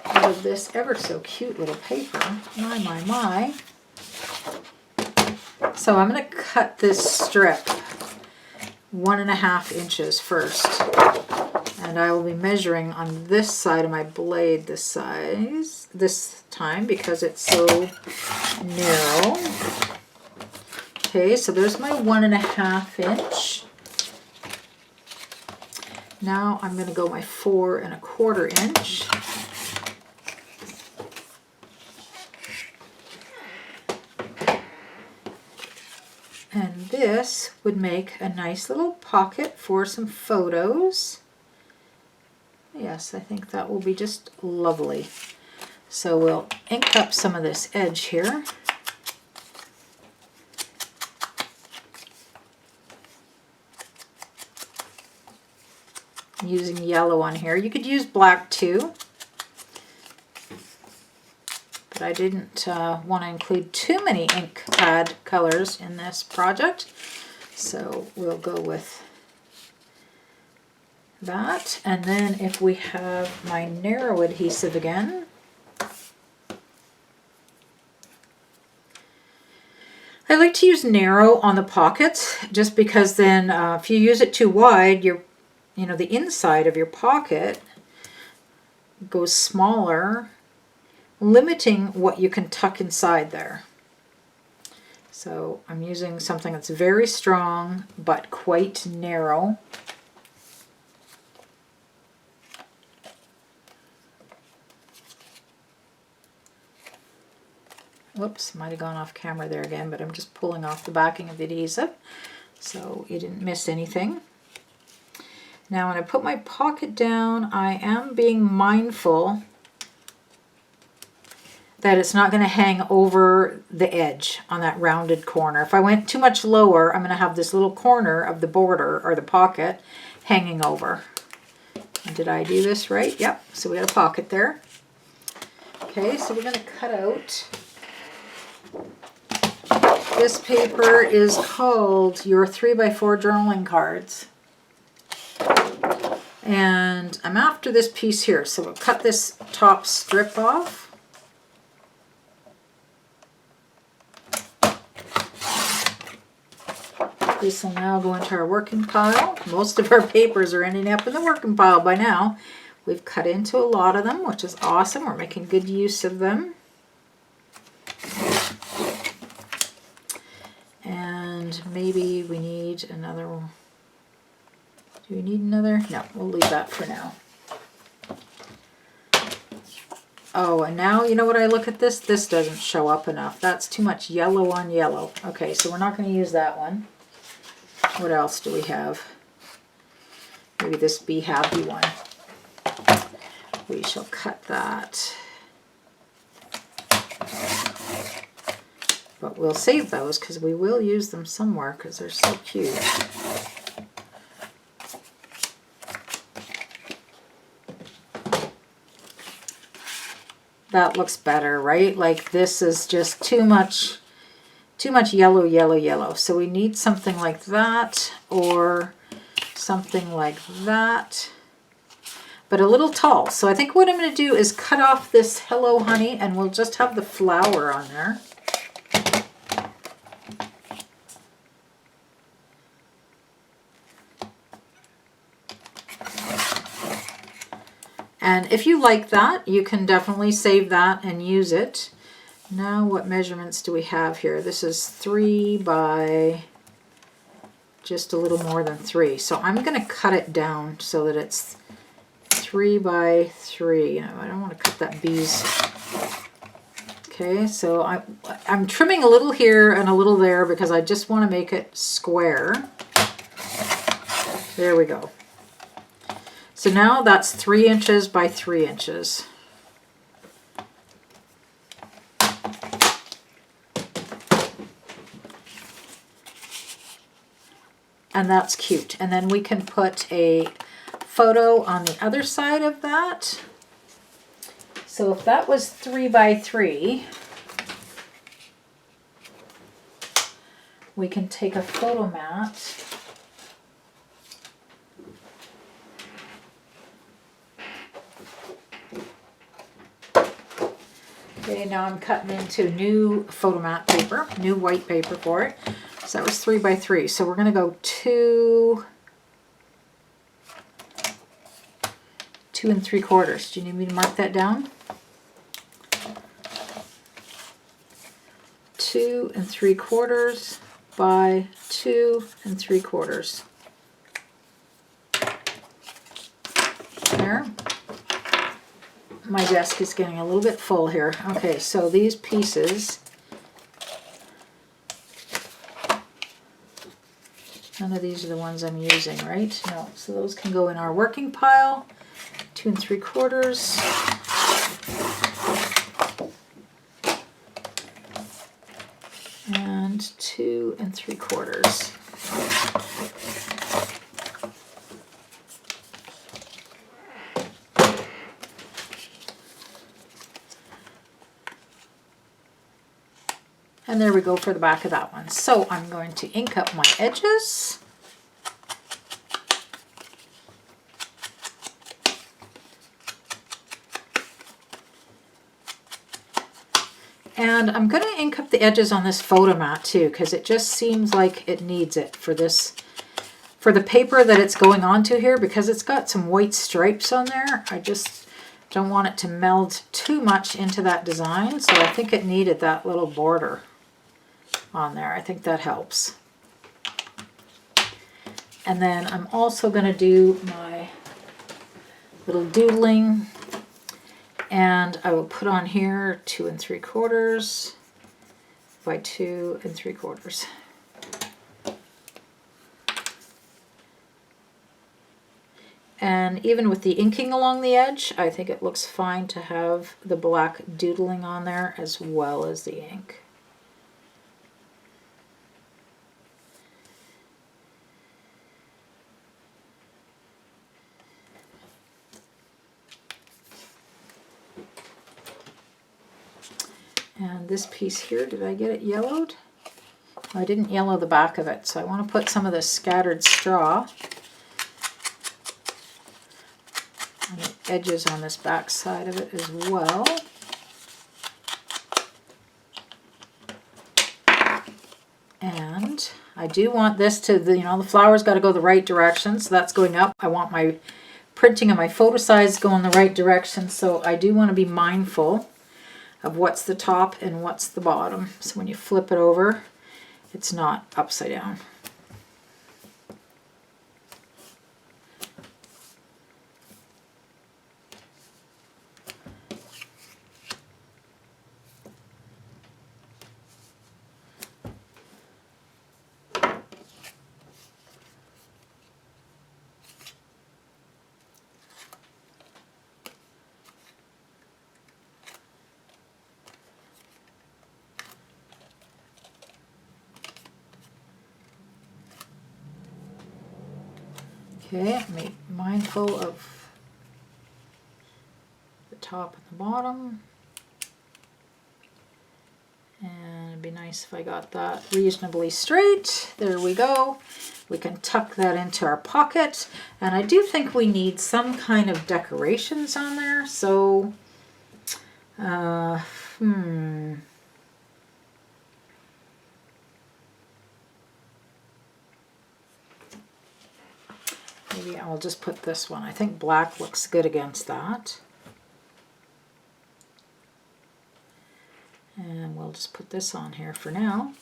out of this ever so cute little paper. My, my, my. So I'm going to cut this strip 1.5 inches first. And I will be measuring on this side of my blade this time because it's so narrow. Okay, so there's my 1.5 inch. Now I'm going to go my 4.25 inch. And this would make a nice little pocket for some photos. Yes, I think that will be just lovely. So we'll ink up some of this edge here. I'm using yellow on here. You could use black too, but I didn't want to include too many ink pad colors in this project. So we'll go with that. And then if we have my narrow adhesive again, I like to use narrow on the pockets just because then if you use it too wide, the inside of your pocket goes smaller, limiting what you can tuck inside there. So I'm using something that's very strong but quite narrow. Whoops, might have gone off camera there again, but I'm just pulling off the backing of the adhesive so you didn't miss anything. Now when I put my pocket down, I am being mindful that it's not going to hang over the edge on that rounded corner. If I went too much lower, I'm going to have this little corner of the border or the pocket hanging over. And did I do this right? Yep, so we got a pocket there. Okay, so we're going to cut out. This paper is called your 3x4 journaling cards. And I'm after this piece here, so we'll cut this top strip off. This will now go into our working pile. Most of our papers are ending up in the working pile by now. We've cut into a lot of them, which is awesome. We're making good use of them. And maybe we need another one. Do we need another? No, we'll leave that for now. Oh, and now, you know what, I look at this? This doesn't show up enough. That's too much yellow on yellow. Okay, so we're not going to use that one. What else do we have? Maybe this Be Happy one. We shall cut that. But we'll save those because we will use them somewhere because they're so cute. That looks better, right? Like this is just too much yellow, yellow, yellow. So we need something like that or something like that, but a little tall. So I think what I'm going to do is cut off this Hello Honey and we'll just have the flower on there. And if you like that, you can definitely save that and use it. Now what measurements do we have here? This is 3 by just a little more than 3. So I'm going to cut it down so that it's 3 by 3. You know, I don't want to cut that bees. Okay, so I'm trimming a little here and a little there because I just want to make it square. There we go. So now that's 3 inches by 3 inches. And that's cute. And then we can put a photo on the other side of that. So if that was 3 by 3, we can take a photo mat . Okay, now I'm cutting into new photo mat paper, new white paper for it. So that was 3 by 3. So we're going to go 2 3/4. Do you need me to mark that down? 2 3/4 by 2 3/4. There. My desk is getting a little bit full here. Okay, so these pieces, none of these are the ones I'm using, right? No, so those can go in our working pile. 2 3/4. And 2 3/4. And there we go for the back of that one. So I'm going to ink up my edges. And I'm going to ink up the edges on this photo mat too, because it just seems like it needs it for this, for the paper that it's going onto here, because it's got some white stripes on there. I just don't want it to meld too much into that design, so I think it needed that little border on there. I think that helps. And then I'm also going to do my little doodling, and I will put on here 2 3/4 by 2 3/4. And even with the inking along the edge, I think it looks fine to have the black doodling on there as well as the ink. And this piece here, did I get it yellowed? I didn't yellow the back of it, so I want to put some of this scattered straw on the edges on this back side of it as well. And I do want this to, the flower's got to go the right direction, so that's going up. I want my printing and my photo size going the right direction, so I do want to be mindful of what's the top and what's the bottom. So when you flip it over, it's not upside down. Okay, be mindful of the top and the bottom. And it'd be nice if I got that reasonably straight. There we go. We can tuck that into our pocket. And I do think we need some kind of decorations on there. So, maybe I'll just put this one. I think black looks good against that. And we'll just put this on here for now.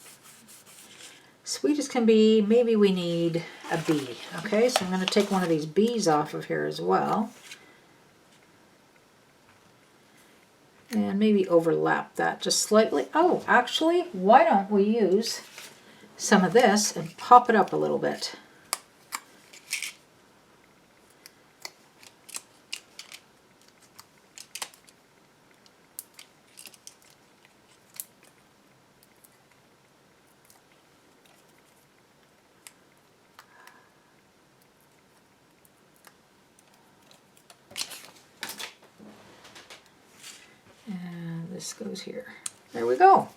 Sweet as can be, maybe we need a bee. Okay, so I'm going to take one of these bees off of here as well. And maybe overlap that just slightly. Oh, actually, why don't we use some of this and pop it up a little bit. This goes here. There we go.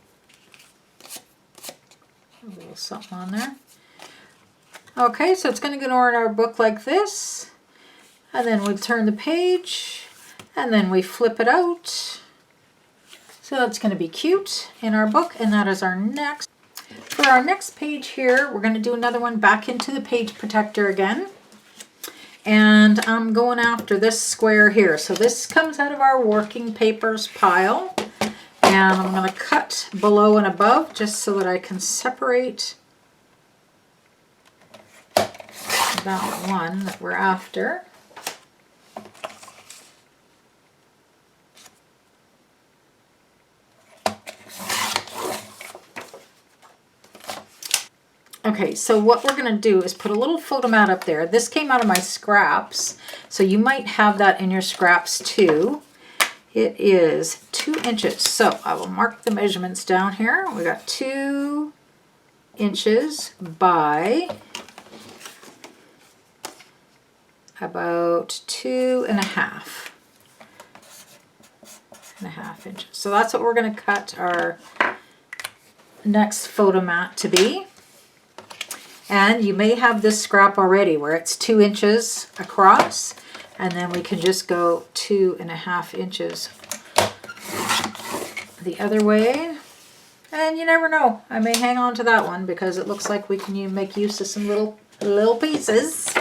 A little something on there. Okay, so it's going to go in our book like this. And then we turn the page. And then we flip it out. So that's going to be cute in our book. And that is our next. For our next page here, we're going to do another one back into the page protector again. And I'm going after this square here. So this comes out of our working papers pile. And I'm going to cut below and above just so that I can separate that one that we're after. Okay, so what we're going to do is put a little photo mat up there. This came out of my scraps, so you might have that in your scraps too. It is 2 inches, so I will mark the measurements down here. We got 2 inches by about 2.5 inches. So that's what we're going to cut our next photo mat to be. And you may have this scrap already where it's 2 inches across, and then we can just go 2.5 inches the other way. And you never know, I may hang on to that one because it looks like we can make use of some little pieces.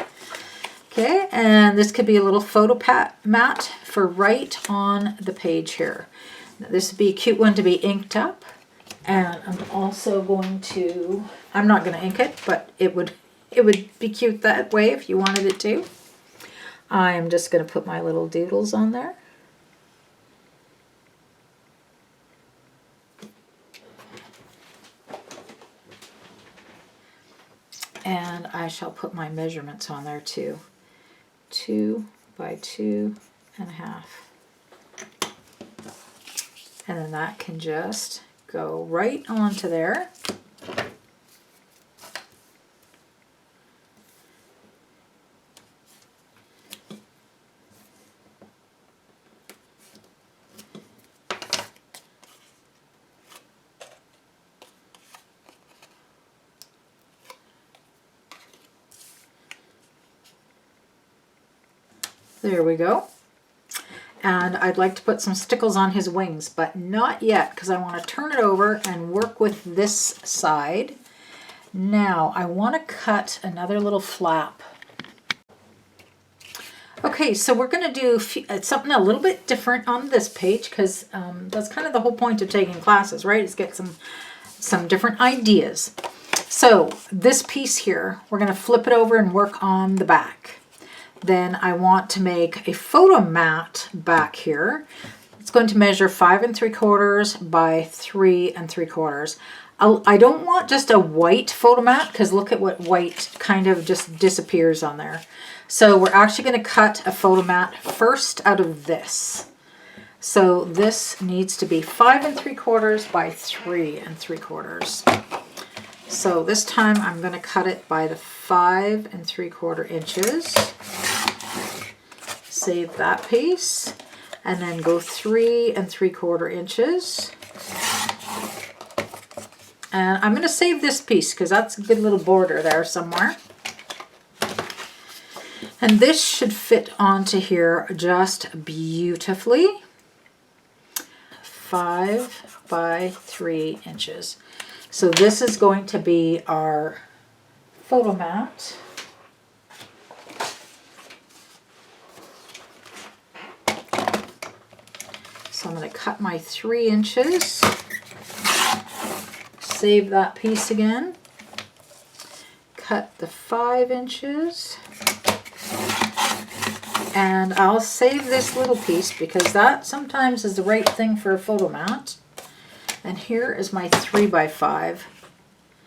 Okay, and this could be a little photo mat for right on the page here. Now, this would be a cute one to be inked up. And I'm also going to, I'm not going to ink it, but it would be cute that way if you wanted it to. I'm just going to put my little doodles on there. And I shall put my measurements on there too. 2 by 2.5. And then that can just go right onto there. There we go. And I'd like to put some stickles on his wings, but not yet because I want to turn it over and work with this side. Now I want to cut another little flap. Okay, so we're going to do something a little bit different on this page because that's kind of the whole point of taking classes, right? Is get some different ideas. So this piece here, we're going to flip it over and work on the back. Then I want to make a photo mat back here. It's going to measure 5 3/4 by 3 3/4. I don't want just a white photo mat because look at what white kind of just disappears on there. So we're actually going to cut a photo mat first out of this. So this needs to be 5 3/4 by 3 3/4. So this time I'm going to cut it by the 5 3/4 inches. Save that piece and then go 3 3/4 inches. And I'm going to save this piece because that's a good little border there somewhere. And this should fit onto here just beautifully. 5 by 3 inches. So this is going to be our photo mat. So I'm going to cut my 3 inches, save that piece again, cut the 5 inches, and I'll save this little piece because that sometimes is the right thing for a photo mat. And here is my 3 by 5.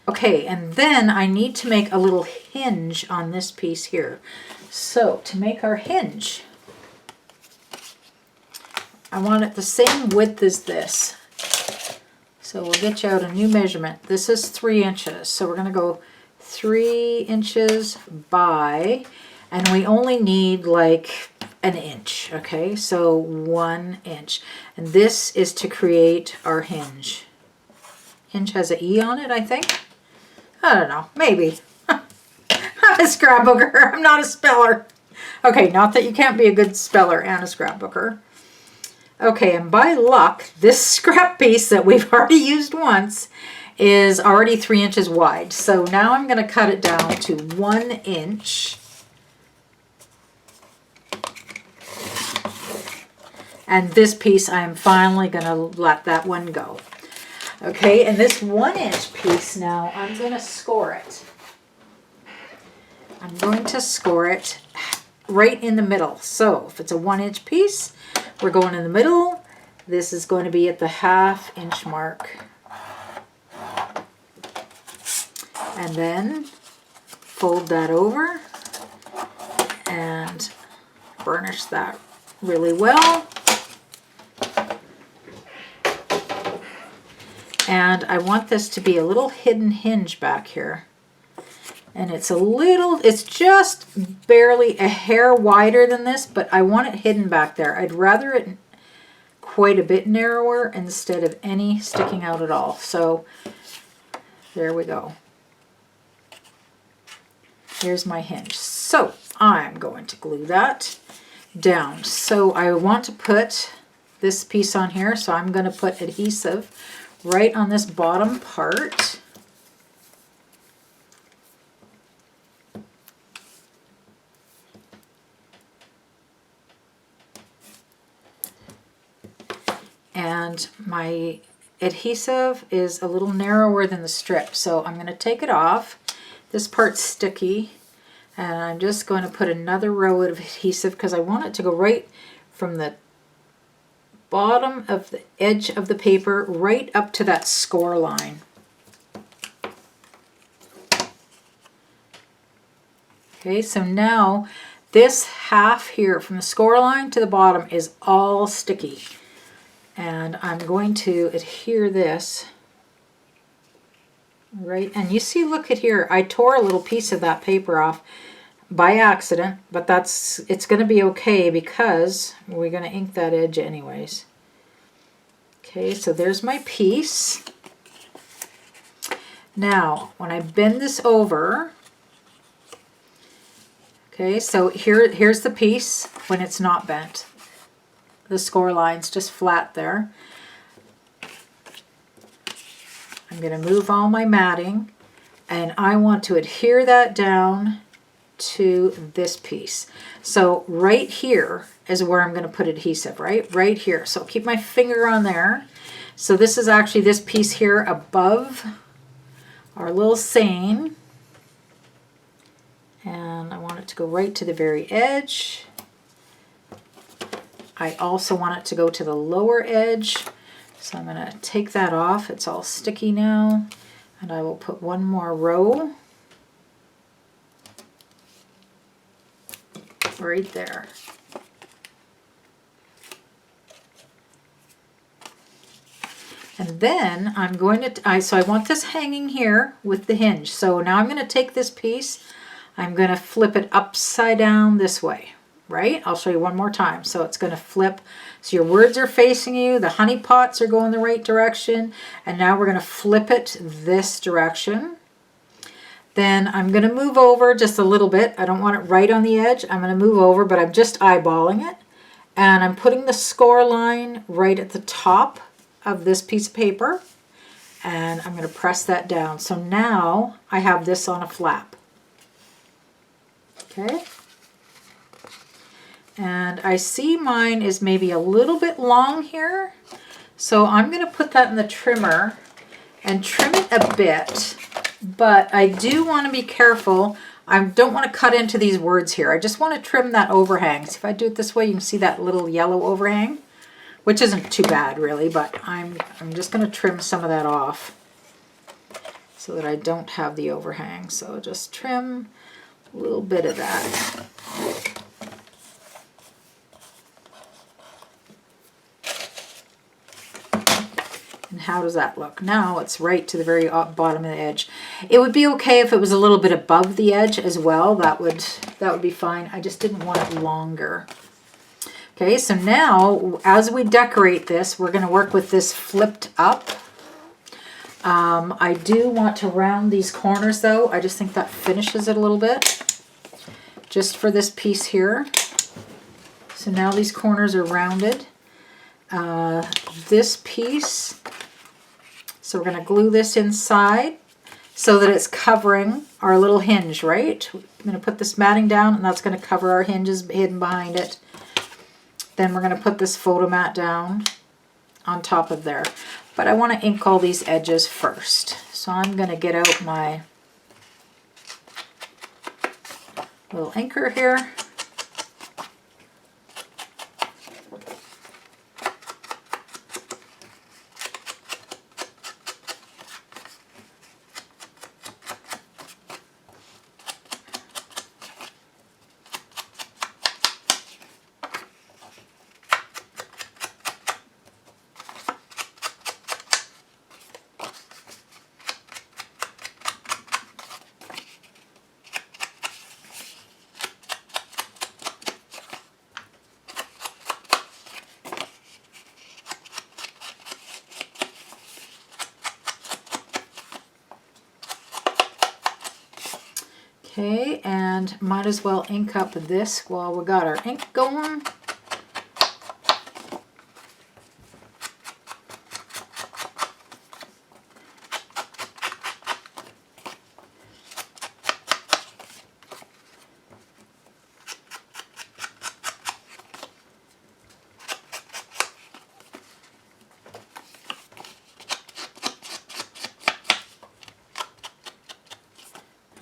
Okay, and then I need to make a little hinge on this piece here. So to make our hinge, I want it the same width as this. So we'll get you out a new measurement. This is 3 inches. So we're going to go 3 inches by, and we only need like an inch. Okay, so 1 inch. And this is to create our hinge. Hinge has an E on it, I think. I don't know, maybe. I'm a scrapbooker. I'm not a speller. Okay, not that you can't be a good speller and a scrapbooker. Okay, and by luck, this scrap piece that we've already used once is already 3 inches wide. So now I'm going to cut it down to 1 inch. And this piece, I'm finally going to let that one go. Okay, and this 1 inch piece now, I'm going to score it. I'm going to score it right in the middle. So if it's a 1 inch piece, we're going in the middle. This is going to be at the 1/2 inch mark. And then fold that over and burnish that really well. And I want this to be a little hidden hinge back here. And it's just barely a hair wider than this, but I want it hidden back there. I'd rather it quite a bit narrower instead of any sticking out at all. So There we go. Here's my hinge. So I'm going to glue that down. So I want to put this piece on here, so I'm going to put adhesive right on this bottom part. And my adhesive is a little narrower than the strip, so I'm going to take it off. This part's sticky, and I'm just going to put another row of adhesive because I want it to go right from the bottom of the edge of the paper right up to that score line. Okay, so now this half here from the score line to the bottom is all sticky. And I'm going to adhere this right, and you see, look at here, I tore a little piece of that paper off by accident, but it's going to be okay because we're going to ink that edge anyways. Okay, so there's my piece. Now, when I bend this over, okay, so here's the piece when it's not bent. The score line's just flat there. I'm going to move all my matting, and I want to adhere that down to this piece. So right here is where I'm going to put adhesive, right here. So keep my finger on there. So this is actually this piece here above our little seine, and I want it to go right to the very edge. I also want it to go to the lower edge, so I'm going to take that off. It's all sticky now, and I will put one more row right there. And then I'm going to, so I want this hanging here with the hinge. So now I'm going to take this piece, I'm going to flip it upside down this way. Right? I'll show you one more time. So it's going to flip. So your words are facing you. The honey pots are going the right direction. And now we're going to flip it this direction. Then I'm going to move over just a little bit. I don't want it right on the edge. I'm going to move over, but I'm just eyeballing it. And I'm putting the score line right at the top of this piece of paper. And I'm going to press that down. So now I have this on a flap. Okay. And I see mine is maybe a little bit long here. So I'm going to put that in the trimmer and trim it a bit. But I do want to be careful. I don't want to cut into these words here. I just want to trim that overhang. So if I do it this way, you can see that little yellow overhang, which isn't too bad really, but I'm just going to trim some of that off so that I don't have the overhang. So just trim a little bit of that. And how does that look? Now it's right to the very bottom of the edge. It would be okay if it was a little bit above the edge as well. That would be fine. I just didn't want it longer. Okay, so now as we decorate this, we're going to work with this flipped up. I do want to round these corners though. I just think that finishes it a little bit. Just for this piece here. So now these corners are rounded. This piece, so we're going to glue this inside so that it's covering our little hinge, right? I'm going to put this matting down, and that's going to cover our hinges hidden behind it. Then we're going to put this photo mat down on top of there. But I want to ink all these edges first. So I'm going to get out my little inker here. Okay, and might as well ink up this while we got our ink going.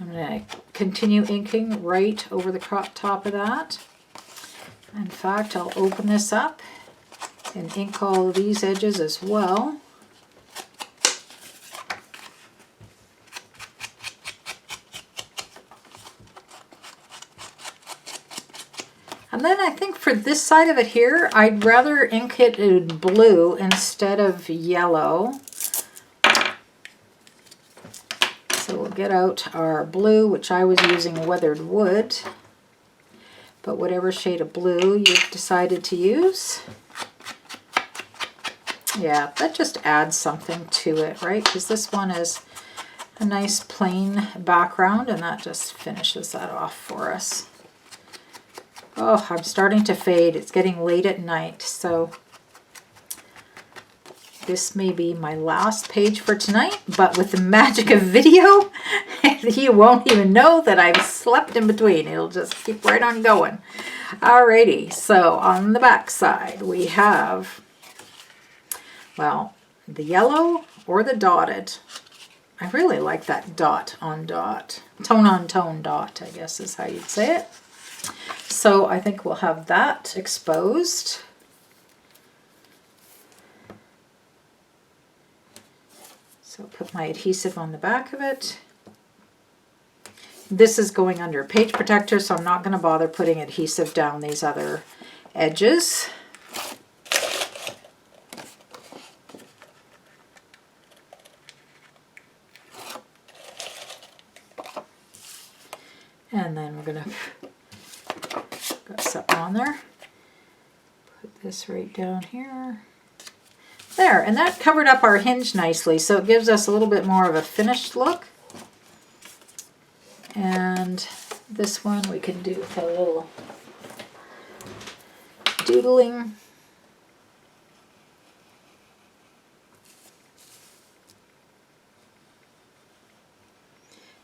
I'm going to continue inking right over the top of that. In fact, I'll open this up and ink all of these edges as well. And then I think for this side of it here, I'd rather ink it in blue instead of yellow. So we'll get out our blue, which I was using weathered wood. But whatever shade of blue you've decided to use. Yeah, that just adds something to it, right? Because this one is a nice plain background, and that just finishes that off for us. Oh, I'm starting to fade. It's getting late at night, so this may be my last page for tonight, but with the magic of video, you won't even know that I've slept in between. It'll just keep right on going. Alrighty, so on the back side we have, well, the yellow or the dotted. I really like that dot on dot. Tone on tone dot, I guess is how you'd say it. So I think we'll have that exposed. So put my adhesive on the back of it. This is going under page protector, so I'm not going to bother putting adhesive down these other edges. And then we're going to got something on there. Put this right down here. There, and that covered up our hinge nicely, so it gives us a little bit more of a finished look. And this one we can do with a little doodling.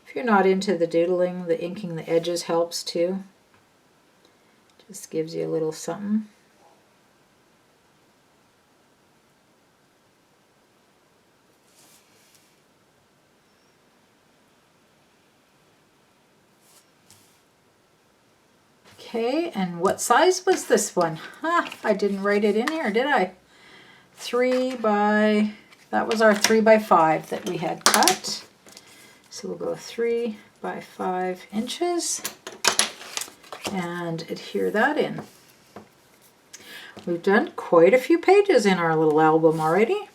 If you're not into the doodling, the inking the edges helps too. Just gives you a little something. Okay, and what size was this one? I didn't write it in here, did I? 3 by, that was our 3 by 5 that we had cut. So we'll go 3 by 5 inches and adhere that in. We've done quite a few pages in our little album already.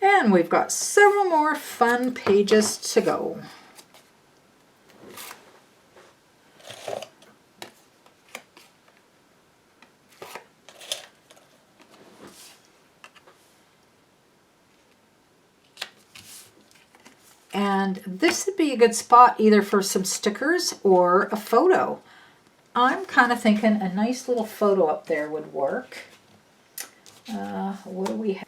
And we've got several more fun pages to go. And this would be a good spot either for some stickers or a photo. I'm kind of thinking a nice little photo up there would work. What do we have?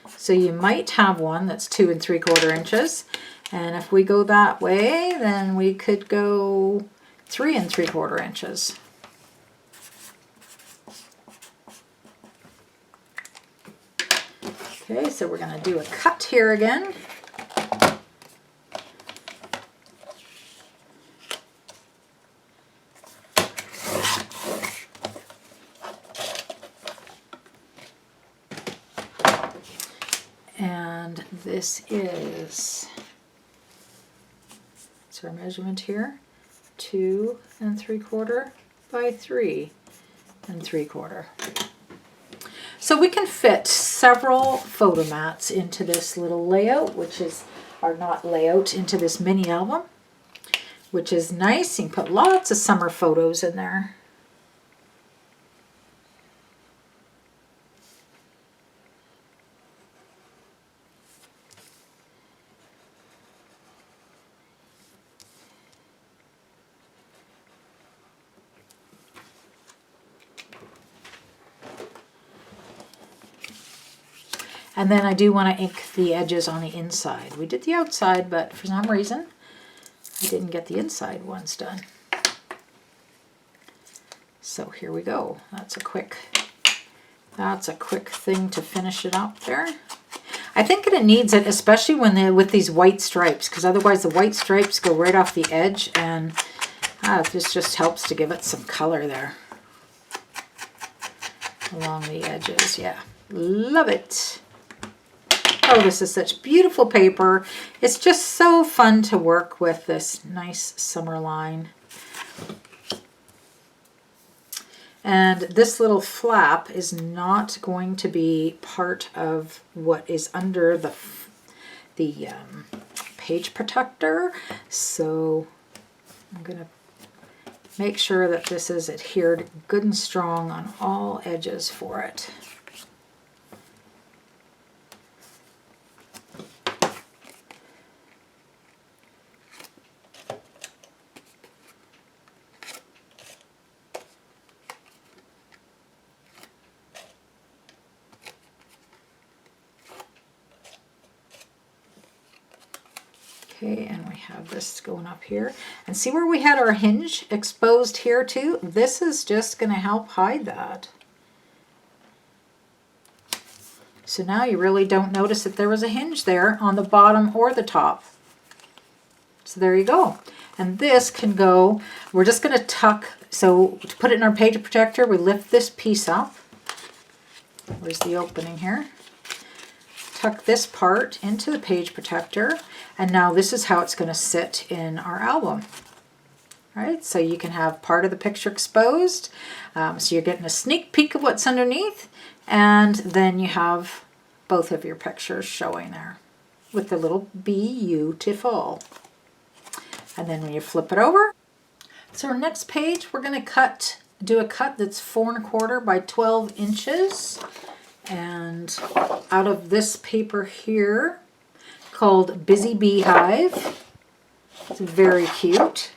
So you might have one that's 2 3/4 inches. And if we go that way, then we could go 3 3/4 inches. Okay, so we're going to do a cut here again. And this is, what's our measurement here? 2 3/4 by 3 3/4. So we can fit several photo mats into this little layout, which is, or not layout, into this mini album, which is nice. You can put lots of summer photos in there. And then I do want to ink the edges on the inside. We did the outside, but for some reason I didn't get the inside ones done. So here we go. That's a quick thing to finish it up there. I think it needs it, especially when with these white stripes, because otherwise the white stripes go right off the edge, and this just helps to give it some color there along the edges. Yeah, love it. Oh, this is such beautiful paper. It's just so fun to work with this nice summer line. And this little flap is not going to be part of what is under the page protector. So I'm going to make sure that this is adhered good and strong on all edges for it. Okay, and we have this going up here. And see where we had our hinge exposed here too? This is just going to help hide that. So now you really don't notice that there was a hinge there on the bottom or the top. So there you go. And this can go, we're just going to tuck, so to put it in our page protector, we lift this piece up. Where's the opening here? Tuck this part into the page protector, and now this is how it's going to sit in our album. All right, so you can have part of the picture exposed, so you're getting a sneak peek of what's underneath, and then you have both of your pictures showing there with the little beautiful. And then when you flip it over, so our next page, we're going to do a cut that's 4 1/4 by 12 inches. And out of this paper here called Busy Beehive. It's very cute.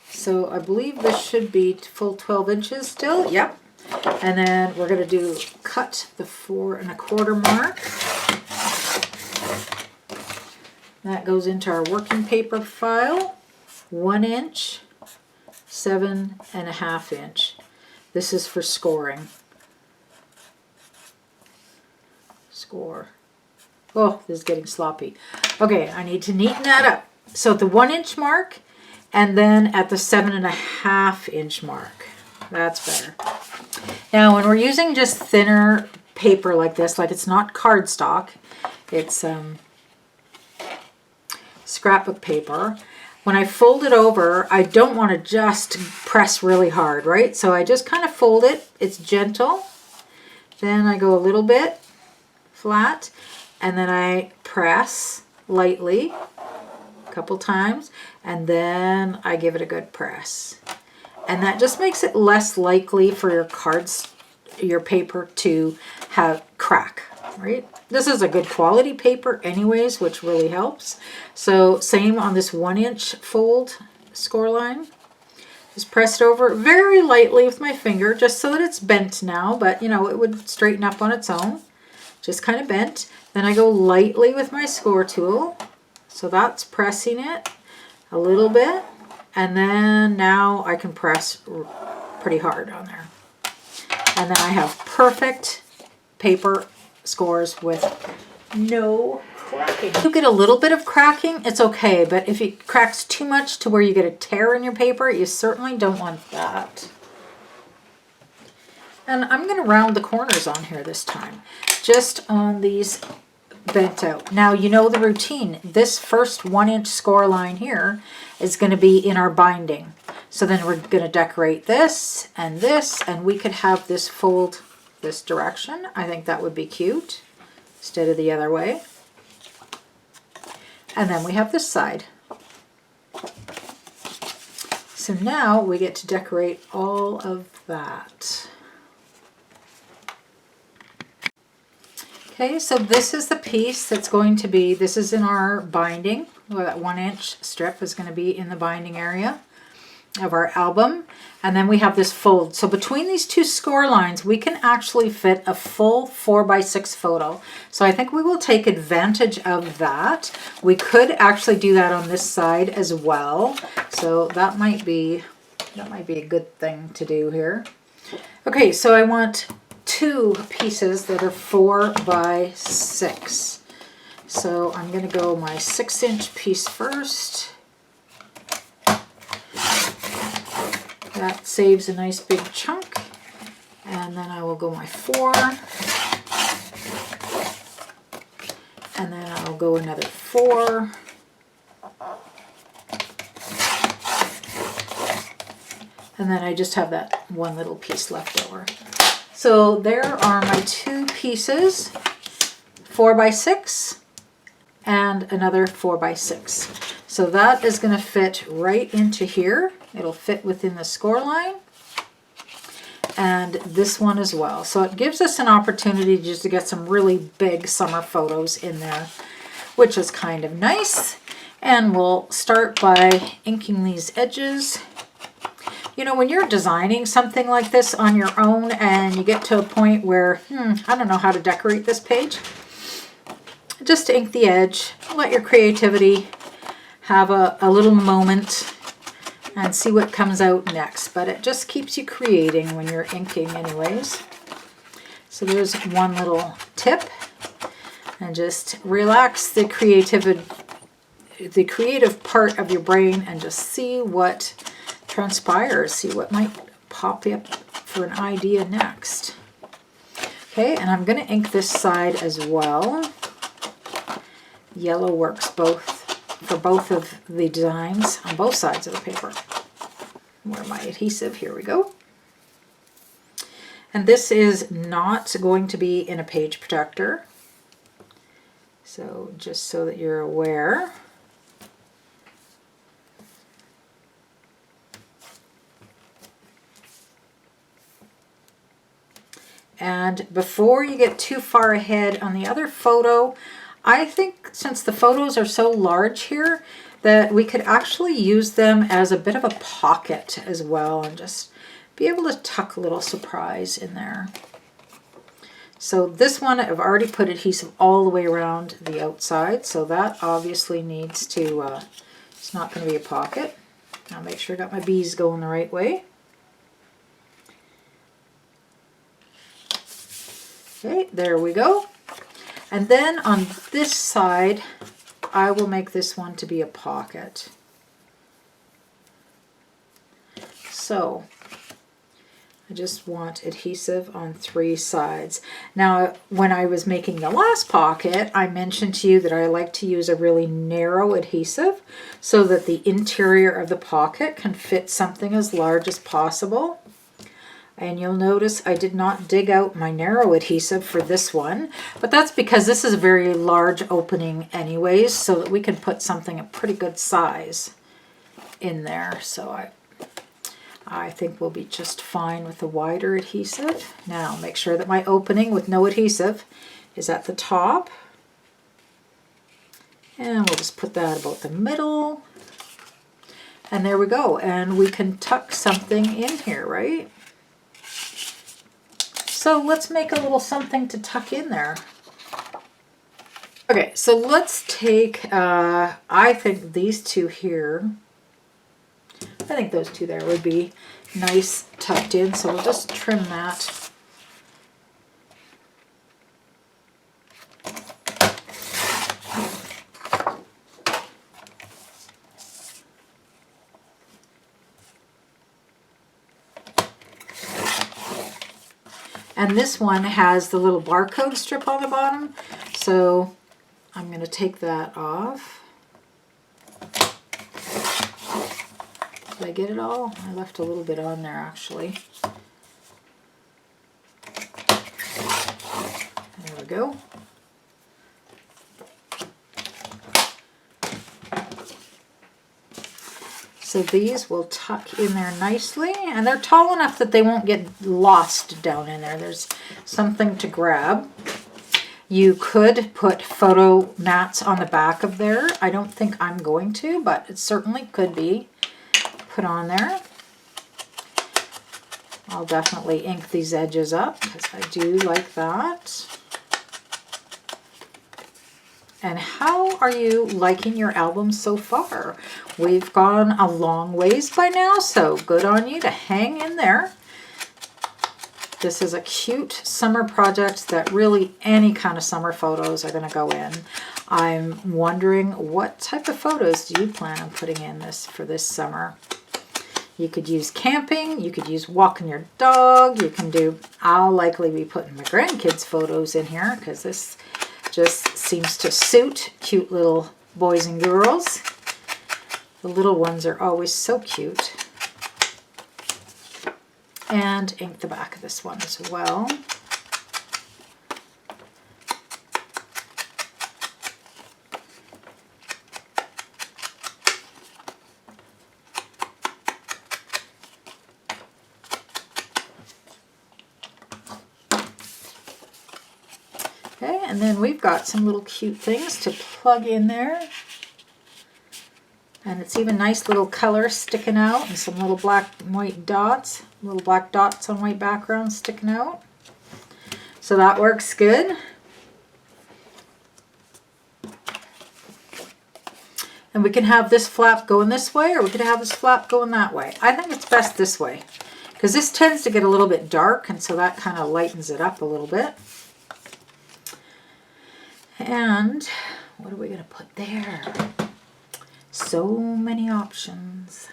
So I believe this should be full 12 inches still. Yep. And then we're going to cut the 4 1/4 mark. That goes into our working paper file. 1 inch, 7 1/2 inch. This is for scoring. Score. Oh, this is getting sloppy. Okay, I need to neaten that up. So at the 1 inch mark, and then at the 7 1/2 inch mark. That's better. Now, when we're using just thinner paper like this, like it's not cardstock, it's scrapbook paper. When I fold it over, I don't want to just press really hard, right? So I just kind of fold it. It's gentle. Then I go a little bit flat, and then I press lightly a couple times, and then I give it a good press. And that just makes it less likely for your paper to have crack, right? This is a good quality paper anyways, which really helps. So same on this 1 inch fold score line. Just press it over very lightly with my finger, just so that it's bent now, but you know, it would straighten up on its own. Just kind of bent. Then I go lightly with my score tool. So that's pressing it a little bit. And then now I can press pretty hard on there. And then I have perfect paper scores with no cracking. If you get a little bit of cracking, it's okay, but if it cracks too much to where you get a tear in your paper, you certainly don't want that. And I'm going to round the corners on here this time, just on these bent out. Now, you know the routine. This first 1 inch score line here is going to be in our binding. So then we're going to decorate this, and we could have this fold this direction. I think that would be cute instead of the other way. And then we have this side. So now we get to decorate all of that. Okay, so this is the piece that's going to be, this is in our binding. Well, that 1 inch strip is going to be in the binding area. of our album. And then we have this fold. So between these two score lines, we can actually fit a full 4x6 photo. So I think we will take advantage of that. We could actually do that on this side as well. So that might be a good thing to do here. Okay, so I want 2 pieces that are 4x6. So I'm going to go my 6-inch piece first. That saves a nice big chunk. And then I will go my 4. And then I'll go another 4. And then I just have that one little piece left over. So there are my 2 pieces, 4x6 and another 4x6. So that is going to fit right into here. It'll fit within the score line. And this one as well. So it gives us an opportunity just to get some really big summer photos in there, which is kind of nice. And we'll start by inking these edges. You know, when you're designing something like this on your own and you get to a point where, I don't know how to decorate this page, just ink the edge, let your creativity have a little moment and see what comes out next. But it just keeps you creating when you're inking anyways. So there's one little tip. And just relax the creative part of your brain and just see what transpires, see what might pop up for an idea next. Okay, and I'm going to ink this side as well. Yellow works for both of the designs on both sides of the paper. Where my adhesive, here we go. And this is not going to be in a page protector. So just so that you're aware. And before you get too far ahead on the other photo, I think since the photos are so large here, that we could actually use them as a bit of a pocket as well and just be able to tuck a little surprise in there. So this one, I've already put adhesive all the way around the outside, so that obviously needs to, it's not going to be a pocket. I'll make sure I got my bees going the right way. Okay, there we go. And then on this side, I will make this one to be a pocket. So I just want adhesive on 3 sides. Now, when I was making the last pocket, I mentioned to you that I like to use a really narrow adhesive so that the interior of the pocket can fit something as large as possible. And you'll notice I did not dig out my narrow adhesive for this one, but that's because this is a very large opening anyways, so that we can put something a pretty good size in there. So I think we'll be just fine with the wider adhesive. Now make sure that my opening with no adhesive is at the top. And we'll just put that about the middle. And there we go. And we can tuck something in here, right? So let's make a little something to tuck in there. Okay, so let's take, I think these 2 here, I think those 2 there would be nice tucked in. So we'll just trim that. And this one has the little barcode strip on the bottom, so I'm going to take that off. Did I get it all? I left a little bit on there actually. There we go. So these will tuck in there nicely, and they're tall enough that they won't get lost down in there. There's something to grab. You could put photo mats on the back of there. I don't think I'm going to, but it certainly could be put on there. I'll definitely ink these edges up because I do like that. And how are you liking your album so far? We've gone a long ways by now, so good on you to hang in there. This is a cute summer project that really any kind of summer photos are going to go in. I'm wondering, what type of photos do you plan on putting in this for this summer? You could use camping, you could use walking your dog, you can do, I'll likely be putting my grandkids' photos in here because this just seems to suit cute little boys and girls. The little ones are always so cute. And ink the back of this one as well. Okay, and then we've got some little cute things to plug in there. And it's even nice little color sticking out and some little black and white dots, little black dots on white background sticking out. So that works good. And we can have this flap going this way, or we could have this flap going that way. I think it's best this way because this tends to get a little bit dark, and so that kind of lightens it up a little bit. And what are we going to put there? So many options.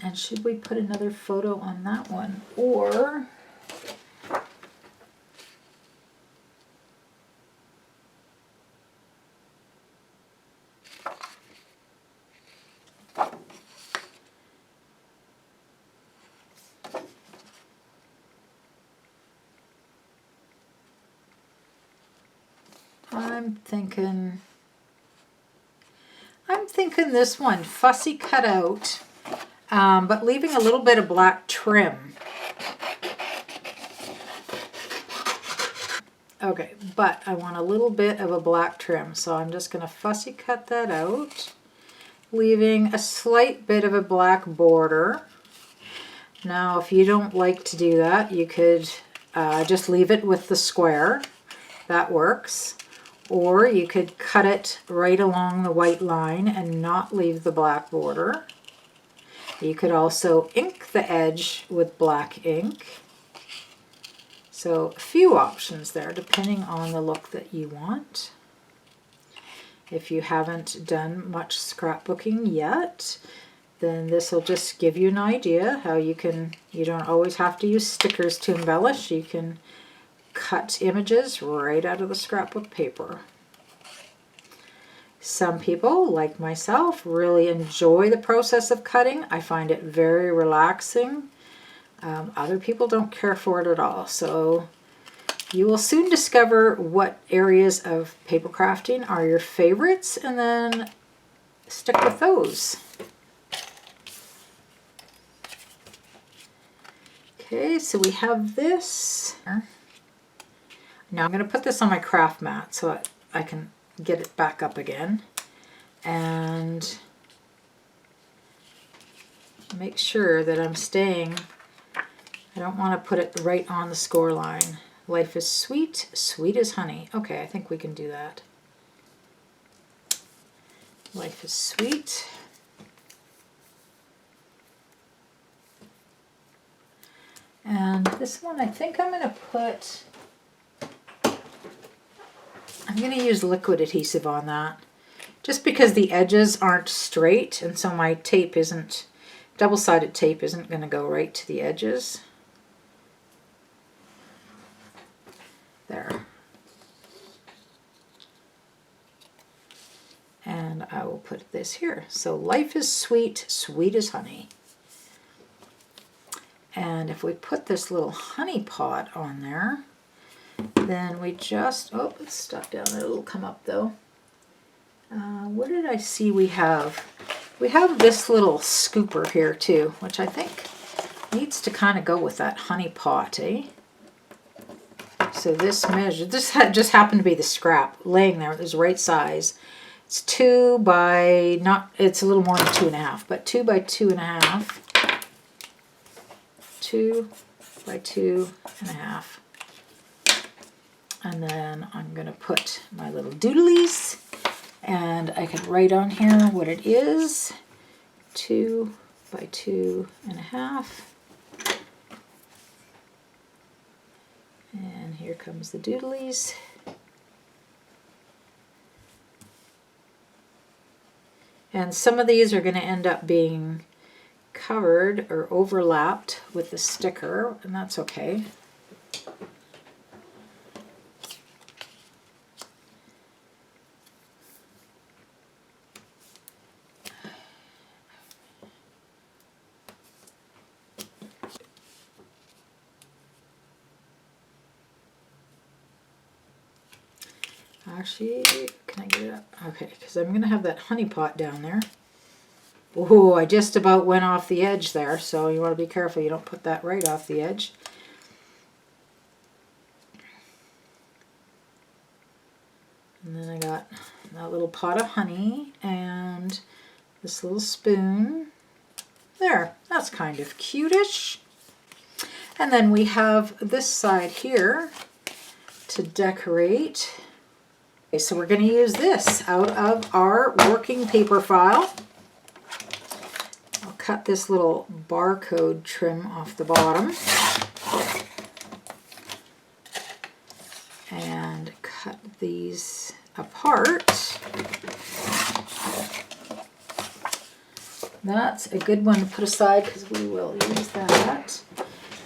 And should we put another photo on that one? Or I'm thinking this one, fussy cutout, but leaving a little bit of black trim. Okay, but I want a little bit of a black trim, so I'm just going to fussy cut that out, leaving a slight bit of a black border. Now, if you don't like to do that, you could just leave it with the square. That works. Or you could cut it right along the white line and not leave the black border. You could also ink the edge with black ink. So a few options there depending on the look that you want. If you haven't done much scrapbooking yet, then this will just give you an idea how you don't always have to use stickers to embellish. You can cut images right out of the scrapbook paper. Some people, like myself, really enjoy the process of cutting. I find it very relaxing. Other people don't care for it at all. So you will soon discover what areas of paper crafting are your favorites and then stick with those. Okay, so we have this. Now I'm going to put this on my craft mat so I can get it back up again and make sure that I'm staying. I don't want to put it right on the score line. Life is sweet, sweet as honey. Okay, I think we can do that. Life is sweet. And this one I think I'm going to put, I'm going to use liquid adhesive on that just because the edges aren't straight and so my tape isn't, double-sided tape isn't going to go right to the edges. There. And I will put this here. So life is sweet, sweet as honey. And if we put this little honey pot on there, then we just, oh, it's stuck down there. It'll come up though. What did I see we have? We have this little scooper here too, which I think needs to kind of go with that honey pot, eh? So this measure, this just happened to be the scrap laying there. It was the right size. It's 2 by, not, it's a little more than 2.5, but 2 by 2.5. 2 by 2.5. And then I'm going to put my little doodlies, and I can write on here what it is. 2 by 2.5. And here comes the doodlies. And some of these are going to end up being covered or overlapped with the sticker, and that's okay. Actually, can I get it up? Okay, because I'm going to have that honey pot down there. Oh, I just about went off the edge there, so you want to be careful you don't put that right off the edge. And then I got that little pot of honey and this little spoon. There, that's kind of cutish. And then we have this side here to decorate. Okay, so we're going to use this out of our working paper file. I'll cut this little barcode trim off the bottom and cut these apart. That's a good one to put aside because we will use that.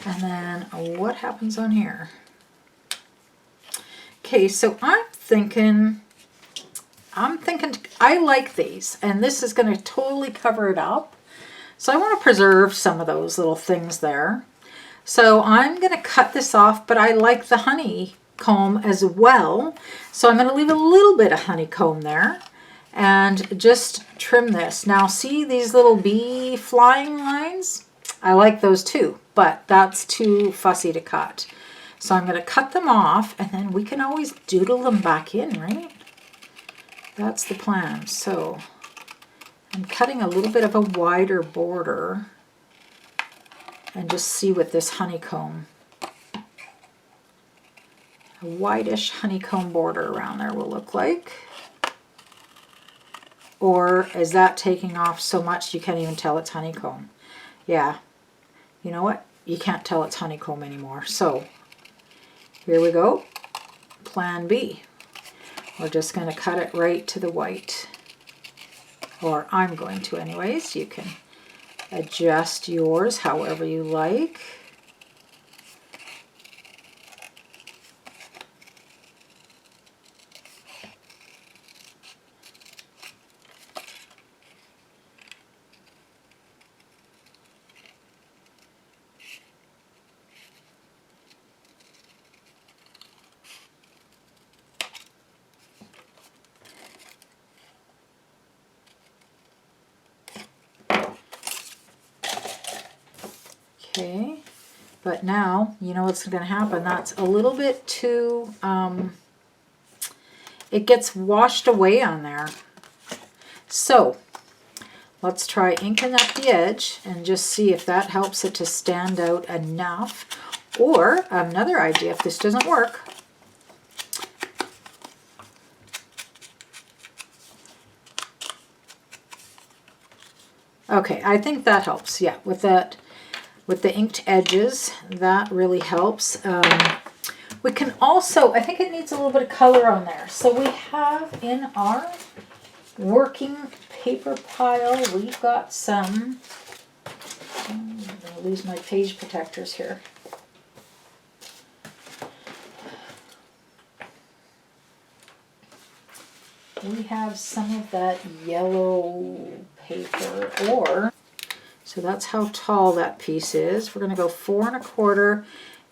And then what happens on here? Okay, so I'm thinking I like these, and this is going to totally cover it up. So I want to preserve some of those little things there. So I'm going to cut this off, but I like the honeycomb as well. So I'm going to leave a little bit of honeycomb there and just trim this. Now see these little bee flying lines? I like those too, but that's too fussy to cut. So I'm going to cut them off, and then we can always doodle them back in, right? That's the plan. So I'm cutting a little bit of a wider border and just see what this honeycomb, a whitish honeycomb border around there will look like. Or is that taking off so much you can't even tell it's honeycomb? Yeah, you know what? You can't tell it's honeycomb anymore. So here we go, plan B. We're just going to cut it right to the white. Or I'm going to anyways. You can adjust yours however you like. Okay, but now you know what's going to happen. That's a little bit too, it gets washed away on there. So let's try inking up the edge and just see if that helps it to stand out enough. Or another idea, if this doesn't work, okay, I think that helps. Yeah, with that. With the inked edges, that really helps. We can also, I think it needs a little bit of color on there. So we have in our working paper pile, we've got some, I'm going to lose my page protectors here. We have some of that yellow paper, or so that's how tall that piece is. We're going to go 4 1/4,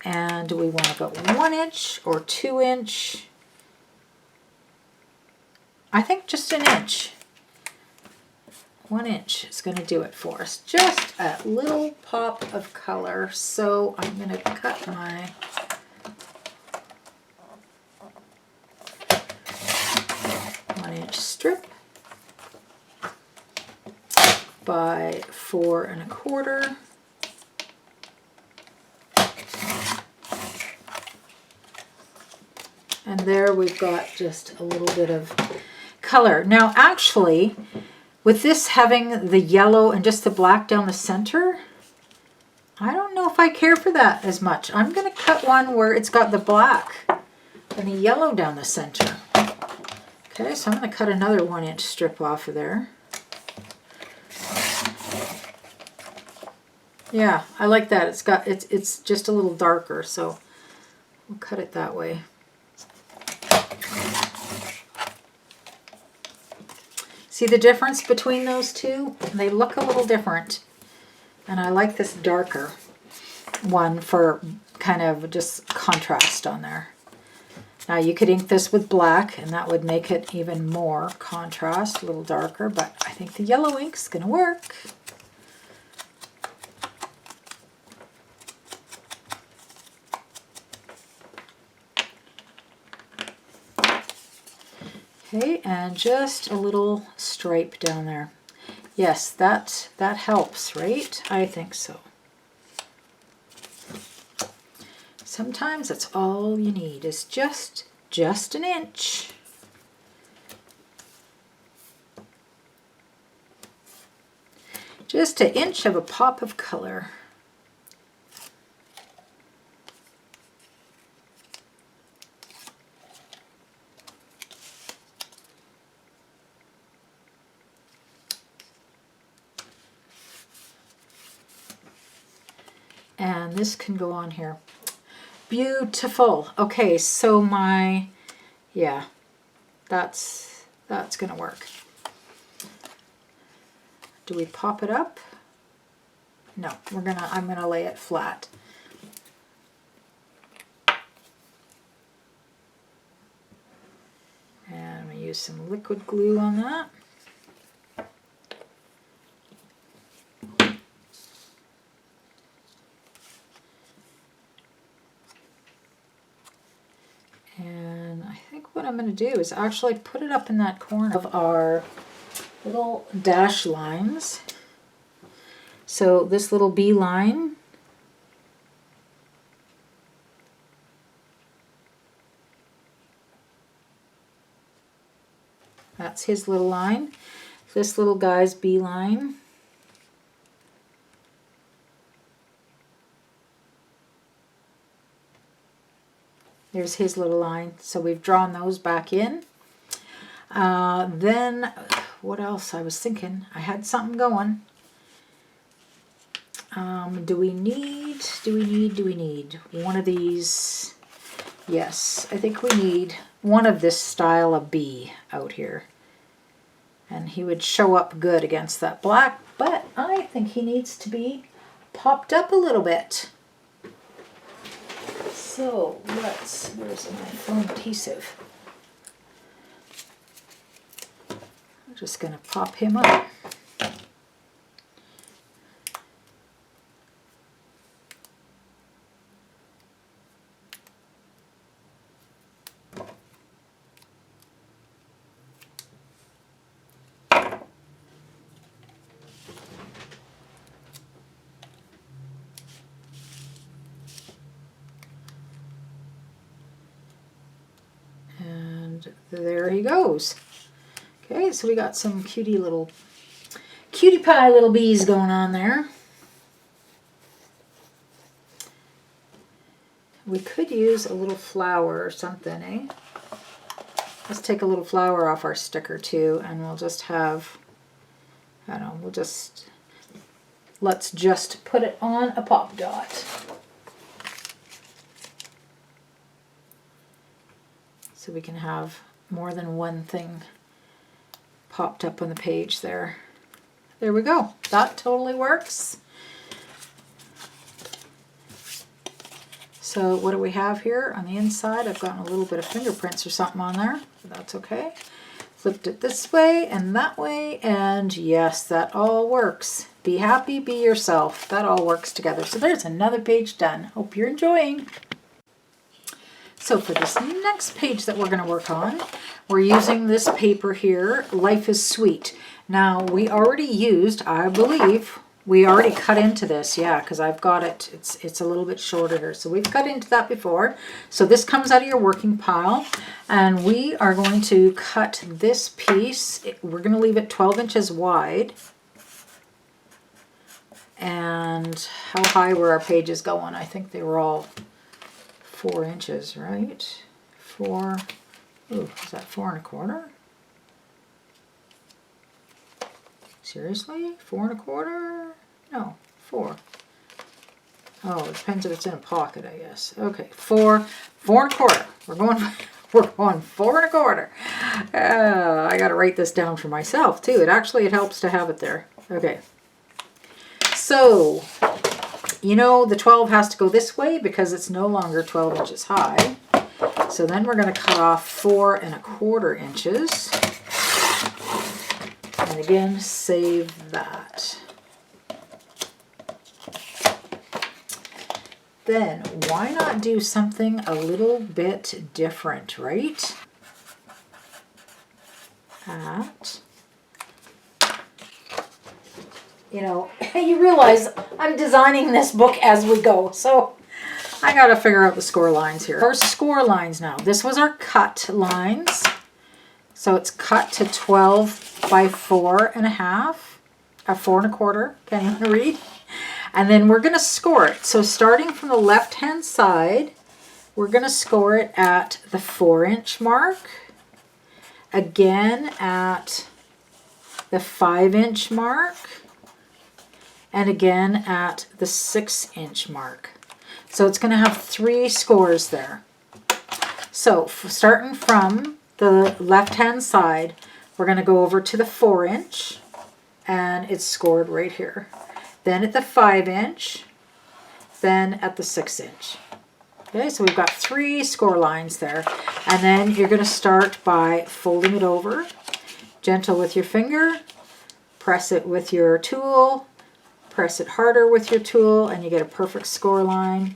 and do we want to go 1 inch or 2 inch? I think just an inch. 1 inch is going to do it for us. Just a little pop of color. So I'm going to cut my strip. by 4 1/4. And there we've got just a little bit of color. Now actually, with this having the yellow and just the black down the center, I don't know if I care for that as much. I'm going to cut one where it's got the black and the yellow down the center. Okay, so I'm going to cut another 1-inch strip off of there. Yeah, I like that. It's just a little darker, so we'll cut it that way. See the difference between those two? They look a little different. And I like this darker one for kind of just contrast on there. Now you could ink this with black and that would make it even more contrast, a little darker, but I think the yellow ink's going to work. Okay, and just a little stripe down there. Yes, that helps, right? I think so. Sometimes that's all you need is just an inch. Just an inch of a pop of color. And this can go on here. Beautiful. Okay, so yeah, that's gonna work. Do we pop it up? No, I'm gonna lay it flat. And I'm gonna use some liquid glue on that. And I think what I'm going to do is actually put it up in that corner of our little dash lines. So this little B line, that's his little line. This little guy's B line. There's his little line. So we've drawn those back in. Then, what else? I was thinking, I had something going. Do we need one of these? Yes, I think we need one of this style of bee out here. And he would show up good against that black, but I think he needs to be popped up a little bit. So where's my foam adhesive? I'm just going to pop him up. There he goes. Okay, so we got some cutie pie little bees going on there. We could use a little flower or something, eh? Let's take a little flower off our sticker too, and we'll just have, I don't know, let's just put it on a pop dot. So we can have more than one thing popped up on the page there. There we go. That totally works. So what do we have here on the inside? I've gotten a little bit of fingerprints or something on there. But that's okay. Flipped it this way and that way, and yes, that all works. Be happy, be yourself. That all works together. So there's another page done. Hope you're enjoying. So for this next page that we're going to work on, we're using this paper here, Life is Sweet. Now we already used, I believe, we already cut into this, yeah, because I've got it, it's a little bit shorter here. So we've cut into that before. So this comes out of your working pile, and we are going to cut this piece. We're going to leave it 12 inches wide. And how high were our pages going? I think they were all 4 inches, right? 4, ooh, is that 4 1/4? Seriously? 4 1/4? No, 4. Oh, it depends if it's in a pocket, I guess. Okay, 4 1/4. We're going 4 1/4. I got to write this down for myself too. It helps to have it there. Okay. So, you know, the 12 has to go this way because it's no longer 12 inches high. So then we're going to cut off 4 1/4 inches. And again, save that. Then why not do something a little bit different, right? You know, you realize I'm designing this book as we go, so I got to figure out the score lines here. Our score lines now. This was our cut lines. So it's cut to 12 by 4 1/2, 4 1/4, can't even read. And then we're going to score it. So starting from the left-hand side, we're going to score it at the 4-inch mark, again at the 5-inch mark, and again at the 6-inch mark. So it's going to have 3 scores there. So starting from the left-hand side, we're going to go over to the 4-inch, and it's scored right here. Then at the 5-inch, then at the 6-inch. Okay, so we've got 3 score lines there. And then you're going to start by folding it over, gentle with your finger, press it with your tool, press it harder with your tool, and you get a perfect score line.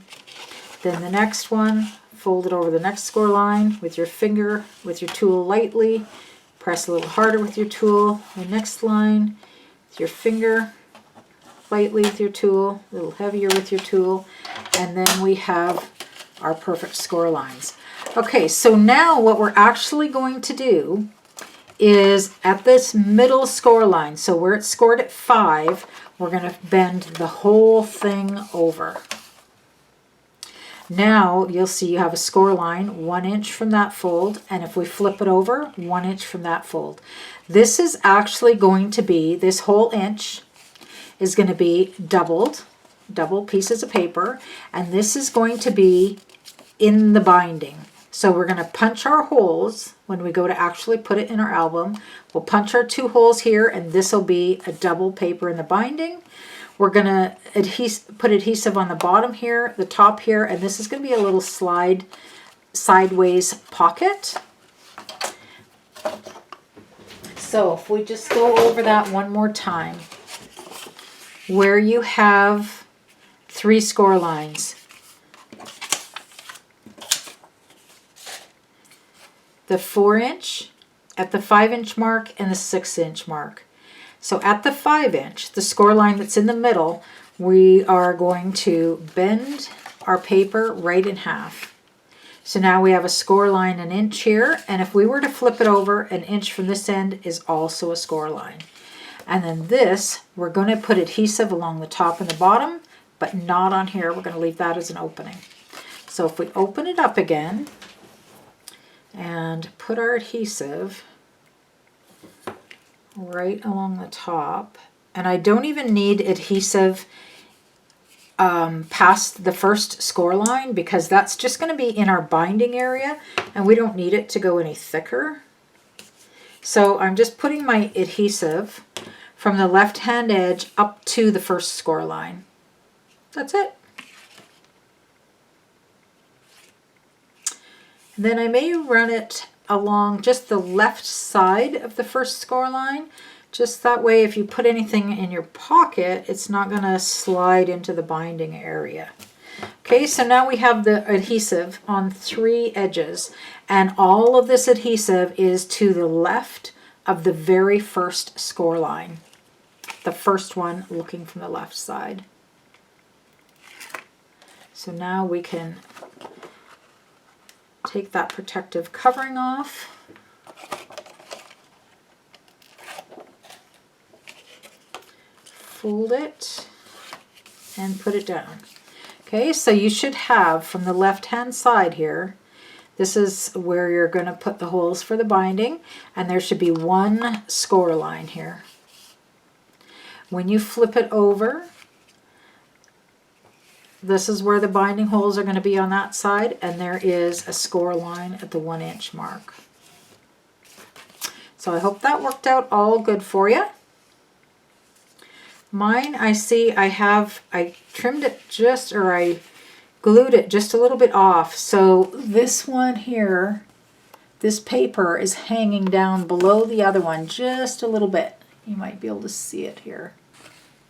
Then the next one, fold it over the next score line with your finger, with your tool lightly, press a little harder with your tool. The next line, with your finger, lightly with your tool, a little heavier with your tool, and then we have our perfect score lines. Okay, so now what we're actually going to do is at this middle score line, so where it's scored at 5, we're going to bend the whole thing over. Now you'll see you have a score line 1 inch from that fold, and if we flip it over, 1 inch from that fold. This is actually going to be, this whole inch is going to be double pieces of paper, and this is going to be in the binding. So we're going to punch our holes when we go to actually put it in our album. We'll punch our 2 holes here, and this will be a double paper in the binding. We're going to put adhesive on the bottom here, the top here, and this is going to be a little sideways pocket. So if we just go over that one more time, where you have 3 score lines, the 4-inch, at the 5-inch mark, and the 6-inch mark. So at the 5-inch, the score line that's in the middle, we are going to bend our paper right in half. So now we have a score line 1 inch here, and if we were to flip it over, 1 inch from this end is also a score line. And then this, we're going to put adhesive along the top and the bottom, but not on here. We're going to leave that as an opening. So if we open it up again and put our adhesive right along the top, and I don't even need adhesive past the first score line because that's just going to be in our binding area and we don't need it to go any thicker. So I'm just putting my adhesive from the left hand edge up to the first score line. That's it. And then I may run it along just the left side of the first score line. Just that way if you put anything in your pocket, it's not going to slide into the binding area. Okay, so now we have the adhesive on 3 edges, and all of this adhesive is to the left of the very first score line. The first one looking from the left side. So now we can take that protective covering off. Fold it and put it down. Okay, so you should have from the left hand side here, this is where you're going to put the holes for the binding, and there should be one score line here. When you flip it over, this is where the binding holes are going to be on that side, and there is a score line at the 1 inch mark. So I hope that worked out all good for you. Mine, I see I trimmed it just, or I glued it just a little bit off. So this one here, this paper is hanging down below the other one just a little bit. You might be able to see it here.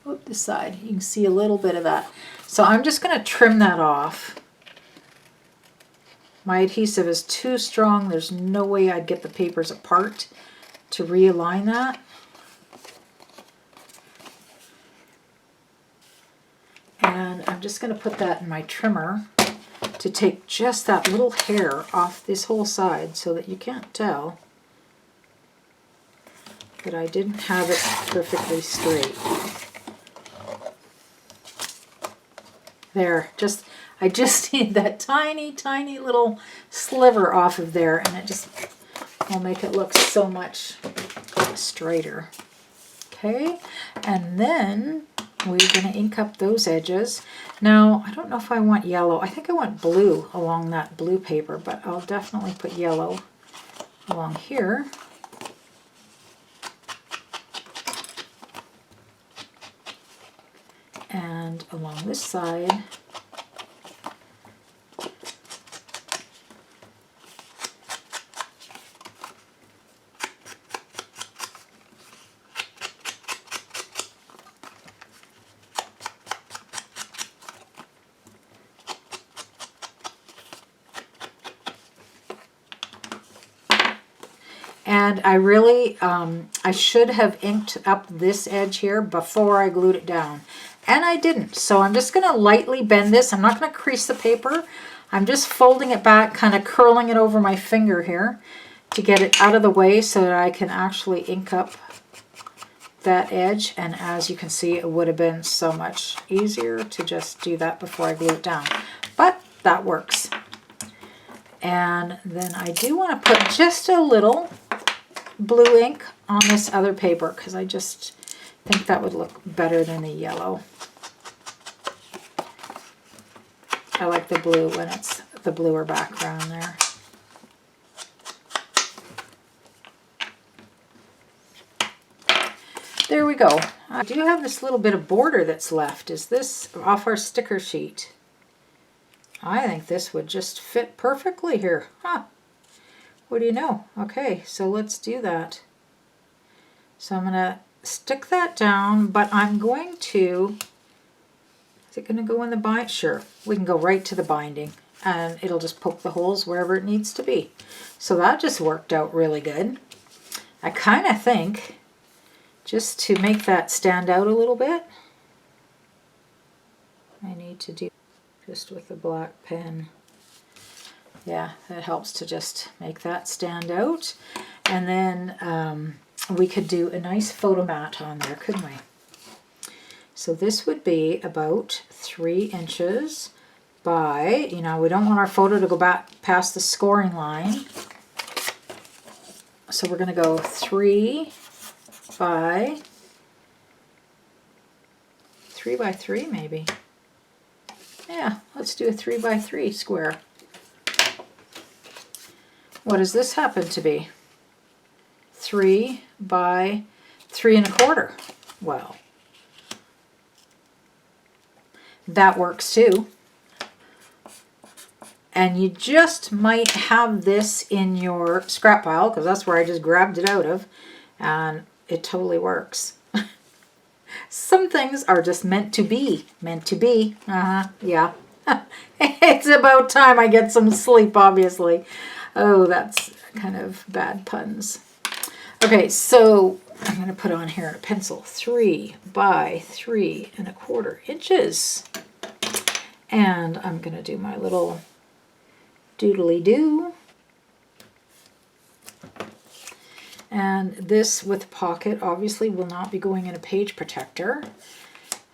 Oop, this side, you can see a little bit of that. So I'm just going to trim that off. My adhesive is too strong. There's no way I'd get the papers apart to realign that. And I'm just going to put that in my trimmer to take just that little hair off this whole side so that you can't tell that I didn't have it perfectly straight. There, I just need that tiny, tiny little sliver off of there, and it just will make it look so much straighter. Okay, and then we're going to ink up those edges. Now, I don't know if I want yellow. I think I want blue along that blue paper, but I'll definitely put yellow along here. And along this side. And I really, I should have inked up this edge here before I glued it down. And I didn't. So I'm just going to lightly bend this. I'm not going to crease the paper. I'm just folding it back, kind of curling it over my finger here to get it out of the way so that I can actually ink up that edge. And as you can see, it would have been so much easier to just do that before I glue it down. But that works. And then I do want to put just a little blue ink on this other paper because I just think that would look better than the yellow. I like the blue when it's the bluer background there. There we go. I do have this little bit of border that's left. Is this off our sticker sheet? I think this would just fit perfectly here. Huh. What do you know? Okay, so let's do that. So I'm going to stick that down, but I'm going to, is it going to go in the bind? Sure, we can go right to the binding and it'll just poke the holes wherever it needs to be. So that just worked out really good. I kind of think, just to make that stand out a little bit, I need to do just with the black pen. Yeah, that helps to just make that stand out. And then we could do a nice photo mat on there, couldn't we? So this would be about 3 inches by, you know, we don't want our photo to go back past the scoring line. So we're going to go 3 by 3 maybe. Yeah, let's do a 3 by 3 square. What does this happen to be? 3 by 3 1/4. Well, that works too. And you just might have this in your scrap pile because that's where I just grabbed it out of, and it totally works. Some things are just meant to be. Meant to be. Yeah. It's about time I get some sleep, obviously. Oh, that's kind of bad puns. Okay, so I'm going to put on here a pencil 3 by 3¼ inches. And I'm going to do my little doodly-doo. And this with pocket obviously will not be going in a page protector.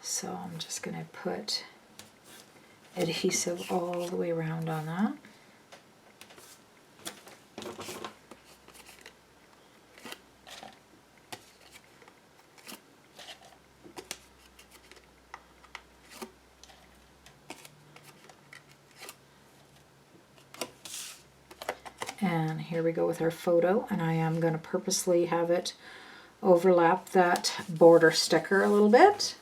So I'm just going to put adhesive all the way around on that. And here we go with our photo, and I am going to purposely have it overlap that border sticker a little bit.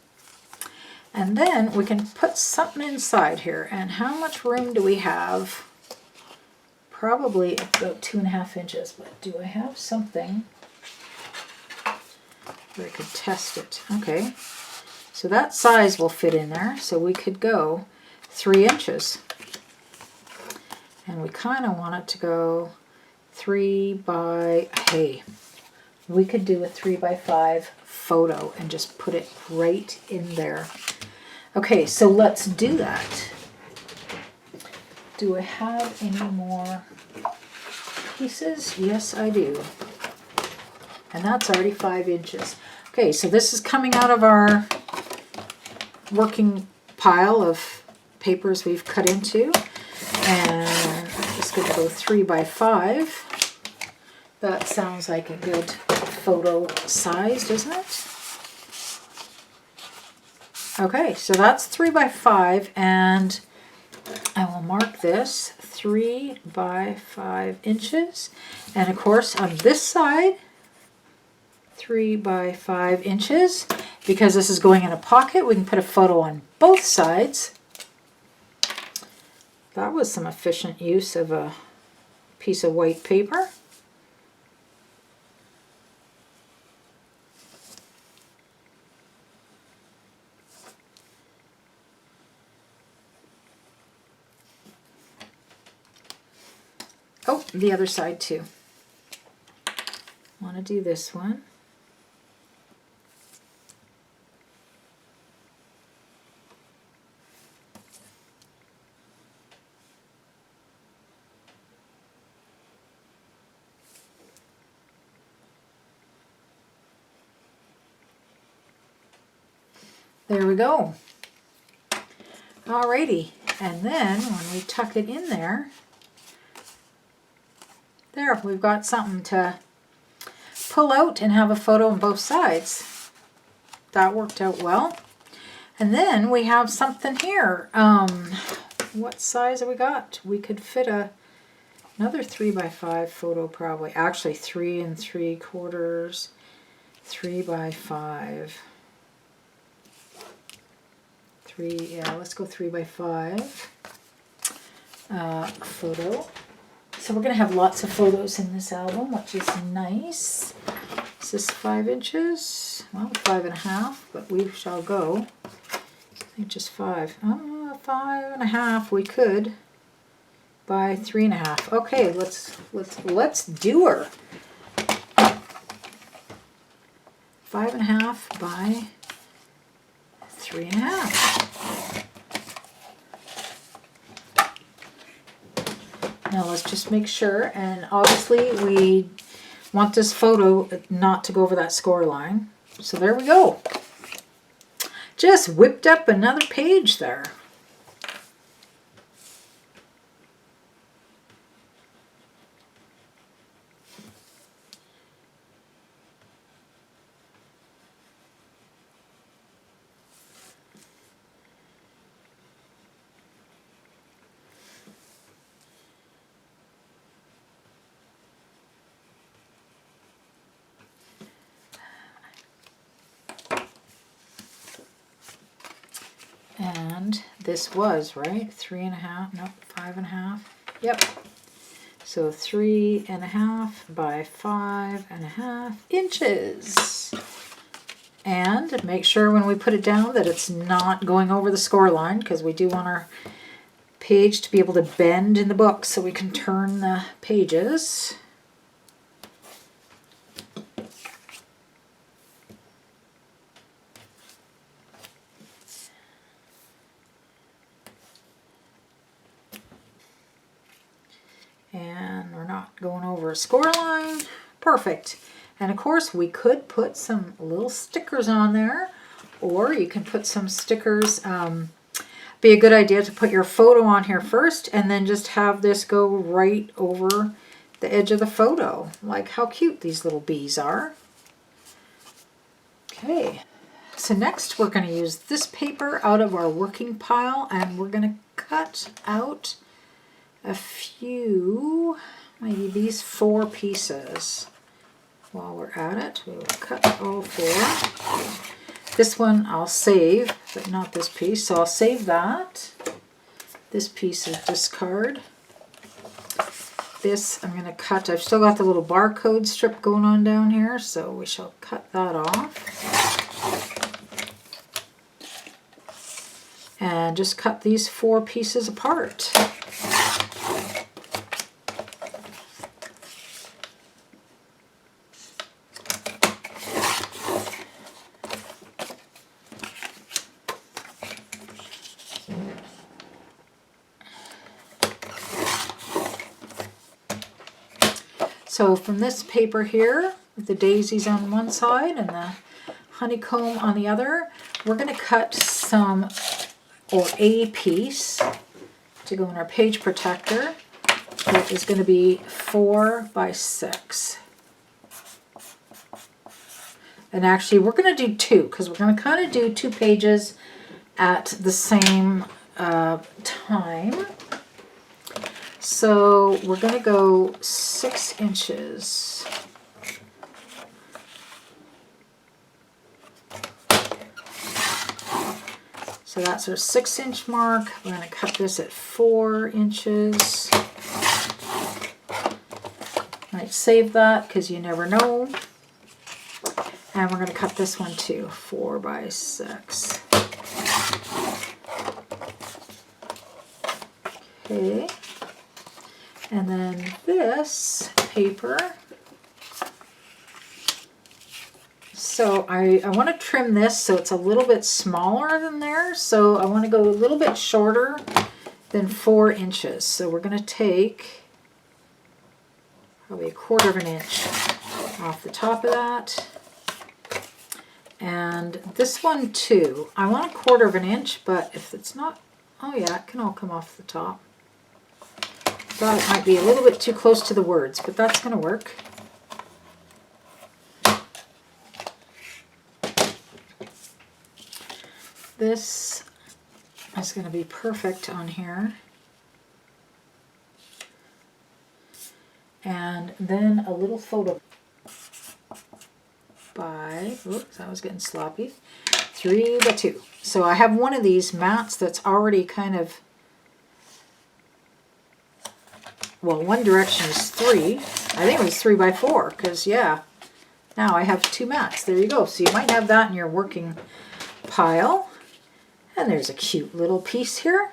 And then we can put something inside here. And how much room do we have? Probably about 2½ inches, but do I have something where I could test it? Okay, so that size will fit in there, so we could go 3 inches. And we kind of want it to go 3 by, hey, we could do a 3 by 5 photo and just put it right in there. Okay, so let's do that. Do I have any more pieces? Yes, I do. And that's already 5 inches. Okay, so this is coming out of our working pile of papers we've cut into. And I'm just going to go 3 by 5. That sounds like a good photo size, doesn't it? Okay, so that's 3 by 5, and I will mark this 3 by 5 inches. And of course, on this side, 3 by 5 inches. Because this is going in a pocket, we can put a photo on both sides. That was some efficient use of a piece of white paper. Oh, the other side too. Want to do this one. There we go. Alrighty, and then when we tuck it in there, we've got something to pull out and have a photo on both sides. That worked out well. And then we have something here. What size have we got? We could fit another 3 by 5 photo probably. Actually 3 3/4, 3 by 5. Yeah, let's go 3 by 5 photo. So we're going to have lots of photos in this album, which is nice. Is this 5 inches? Well, 5½, but we shall go. I think just 5. 5½ we could by 3½. Okay, let's do her. 5½ by 3½. Now let's just make sure, and obviously we want this photo not to go over that score line. So there we go. Just whipped up another page there. And this was, right? 3½, no, 5½. Yep. So 3½ by 5½ inches. And make sure when we put it down that it's not going over the score line, because we do want our page to be able to bend in the book so we can turn the pages. going over a score line. Perfect. And of course we could put some little stickers on there, or you can put some stickers. Be a good idea to put your photo on here first and then just have this go right over the edge of the photo. Like how cute these little bees are. Okay, so next we're going to use this paper out of our working pile, and we're going to cut out a few, maybe these 4 pieces. While we're at it, we will cut all 4. This one I'll save, but not this piece, so I'll save that. This piece is discard. This I'm going to cut. I've still got the little barcode strip going on down here, so we shall cut that off. And just cut these 4 pieces apart. So from this paper here, with the daisies on one side and the honeycomb on the other, we're going to cut some, or a piece, to go in our page protector. That is going to be 4 by 6. And actually we're going to do 2, because we're going to kind of do 2 pages at the same time. So we're going to go 6 inches. So that's our 6-inch mark. We're going to cut this at 4 inches. Might save that because you never know. And we're going to cut this one too, 4 by 6. Okay. And then this paper, so I want to trim this so it's a little bit smaller than there. So I want to go a little bit shorter than 4 inches. So we're going to take probably 1/4 inch off the top of that. And this one too, I want 1/4 inch, but if it's not, oh yeah, it can all come off the top. Thought it might be a little bit too close to the words, but that's going to work. This is going to be perfect on here. And then a little photo by, oops, I was getting sloppy, 3 by 2. So I have one of these mats that's already kind of, well, one direction is 3. I think it was 3 by 4, because yeah, now I have 2 mats. There you go. So you might have that in your working pile. And there's a cute little piece here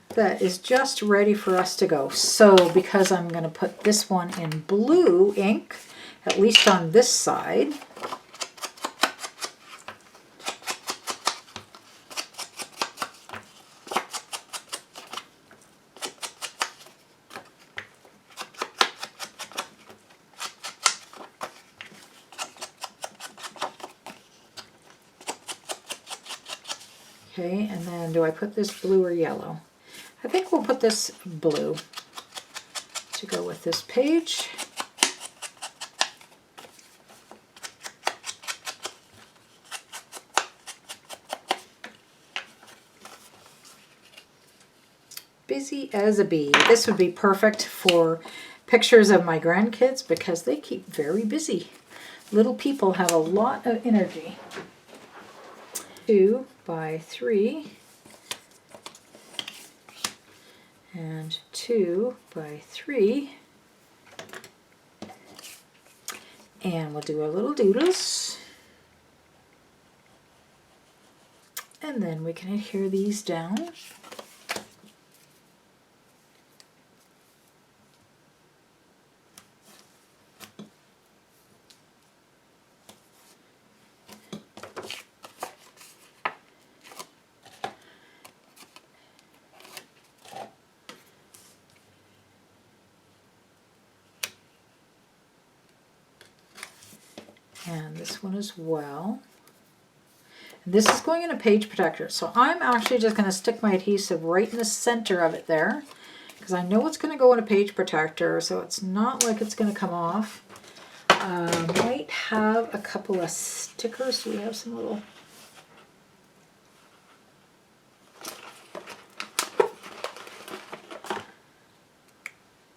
that is just ready for us to go. So because I'm going to put this one in blue ink, at least on this side, okay, and then do I put this blue or yellow? I think we'll put this blue to go with this page. Busy as a bee. This would be perfect for pictures of my grandkids because they keep very busy. Little people have a lot of energy. 2 by 3 and 2 by 3, and we'll do our little doodles, and then we can adhere these down. And this one as well. And this is going in a page protector. So I'm actually just going to stick my adhesive right in the center of it there, because I know it's going to go in a page protector, so it's not like it's going to come off. Might have a couple of stickers. We have some little...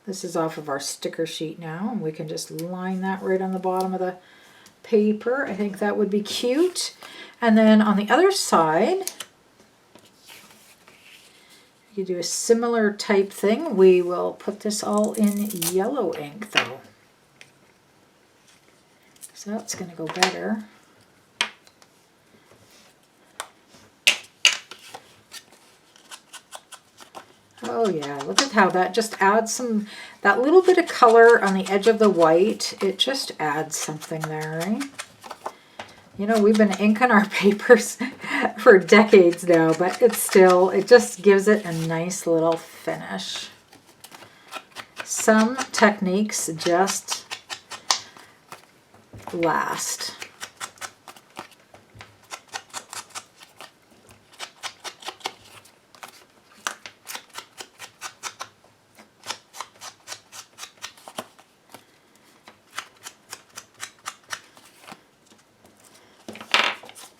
This is off of our sticker sheet now, and we can just line that right on the bottom of the paper. I think that would be cute. And then on the other side, you do a similar type thing. We will put this all in yellow ink though. So that's going to go better. Oh yeah, look at how that just adds some, that little bit of color on the edge of the white, it just adds something there, right? You know, we've been inking our papers for decades now, but it's still, it just gives it a nice little finish. Some techniques just last.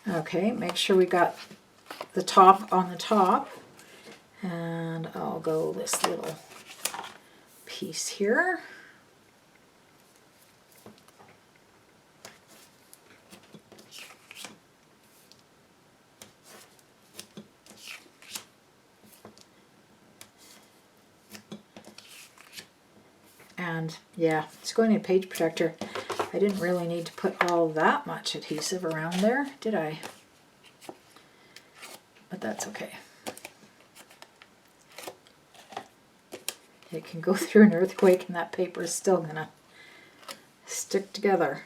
Okay, make sure we got the top on the top, and I'll go this little piece here. And yeah, it's going to a page protector. I didn't really need to put all that much adhesive around there, did I? But that's okay. It can go through an earthquake and that paper is still gonna stick together.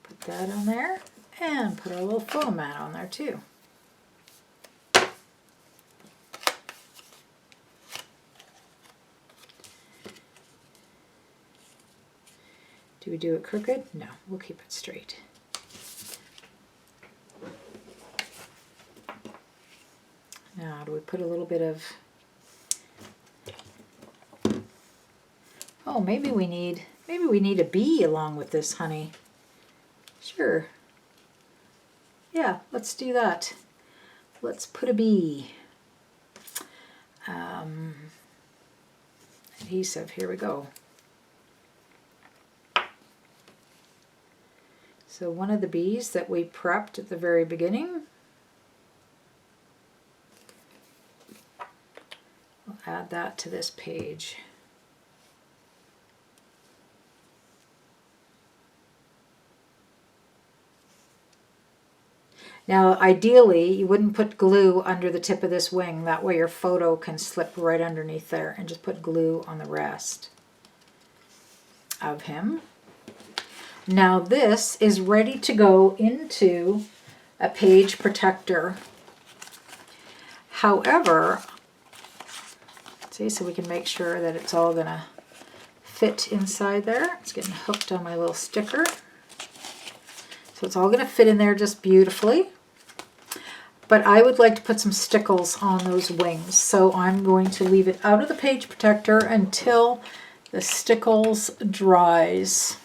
Put that on there and put our little photo mat on there too. Do we do it crooked? No, we'll keep it straight. Now, do we put a little bit of... Oh, maybe we need a bee along with this, honey. Sure. Yeah, let's do that. Let's put a bee. Adhesive, here we go. So one of the bees that we prepped at the very beginning, we'll add that to this page. Now ideally you wouldn't put glue under the tip of this wing, that way your photo can slip right underneath there, and just put glue on the rest of him. Now this is ready to go into a page protector. However, see, so we can make sure that it's all gonna fit inside there. It's getting hooked on my little sticker. So it's all gonna fit in there just beautifully. But I would like to put some stickles on those wings. So I'm going to leave it out of the page protector until the stickles dries.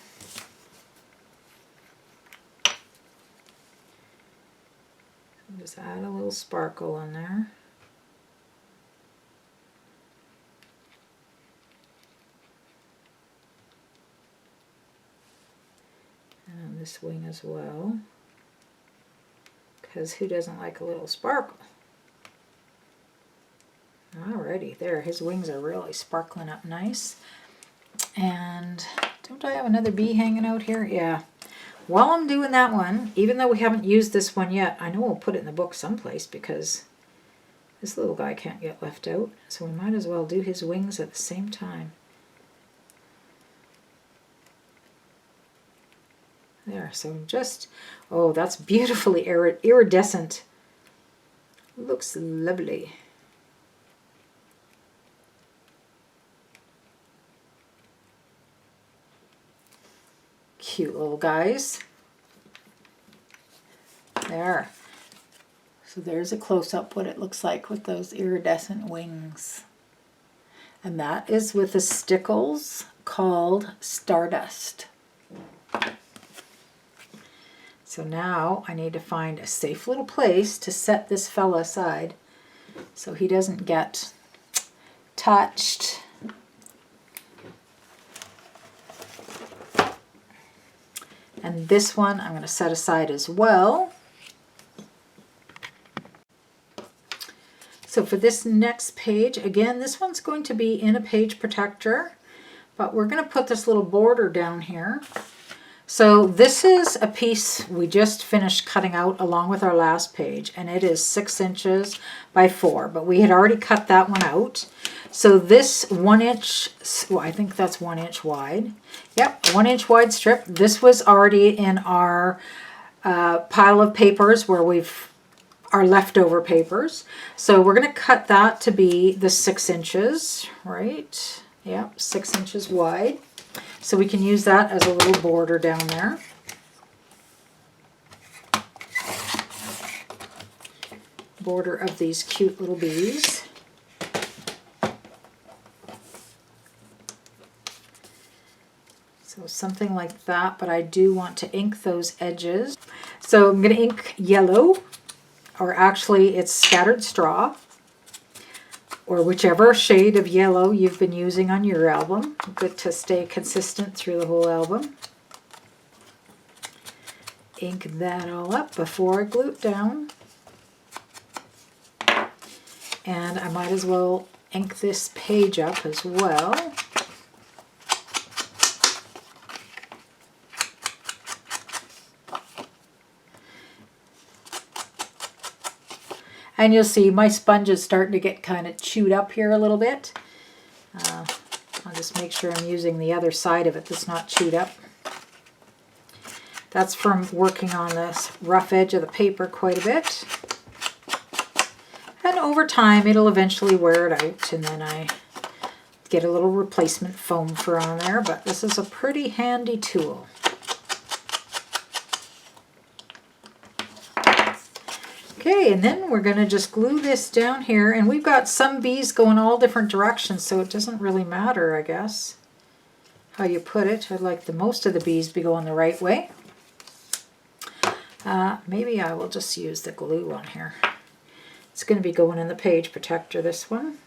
Just add a little sparkle on there. And on this wing as well. Because who doesn't like a little sparkle? Alrighty, there, his wings are really sparkling up nice. And don't I have another bee hanging out here? Yeah. While I'm doing that one, even though we haven't used this one yet, I know we'll put it in the book someplace because this little guy can't get left out. So we might as well do his wings at the same time. There, so just, oh, that's beautifully iridescent. Looks lovely. cute little guys. There. So there's a close-up what it looks like with those iridescent wings. And that is with the stickles called Stardust. So now I need to find a safe little place to set this fella aside so he doesn't get touched. And this one I'm going to set aside as well. So for this next page, again, this one's going to be in a page protector, but we're going to put this little border down here. So this is a piece we just finished cutting out along with our last page, and it is 6 inches by 4, but we had already cut that one out. So this 1 inch, well, I think that's 1 inch wide. Yep, 1 inch wide strip. This was already in our pile of papers where we've our leftover papers. So we're going to cut that to be the 6 inches, right? Yep, 6 inches wide. So we can use that as a little border down there. Border of these cute little bees. So something like that, but I do want to ink those edges. So I'm going to ink yellow, or actually it's scattered straw, or whichever shade of yellow you've been using on your album. Good to stay consistent through the whole album. Ink that all up before I glue it down. And I might as well ink this page up as well. And you'll see my sponge is starting to get kind of chewed up here a little bit. I'll just make sure I'm using the other side of it that's not chewed up. That's from working on this rough edge of the paper quite a bit. And over time it'll eventually wear it out, and then I get a little replacement foam for on there, but this is a pretty handy tool. Okay, and then we're going to just glue this down here, and we've got some bees going all different directions, so it doesn't really matter, I guess, how you put it. I'd like most of the bees be going the right way. Maybe I will just use the glue on here. It's going to be going in the page protector, this one.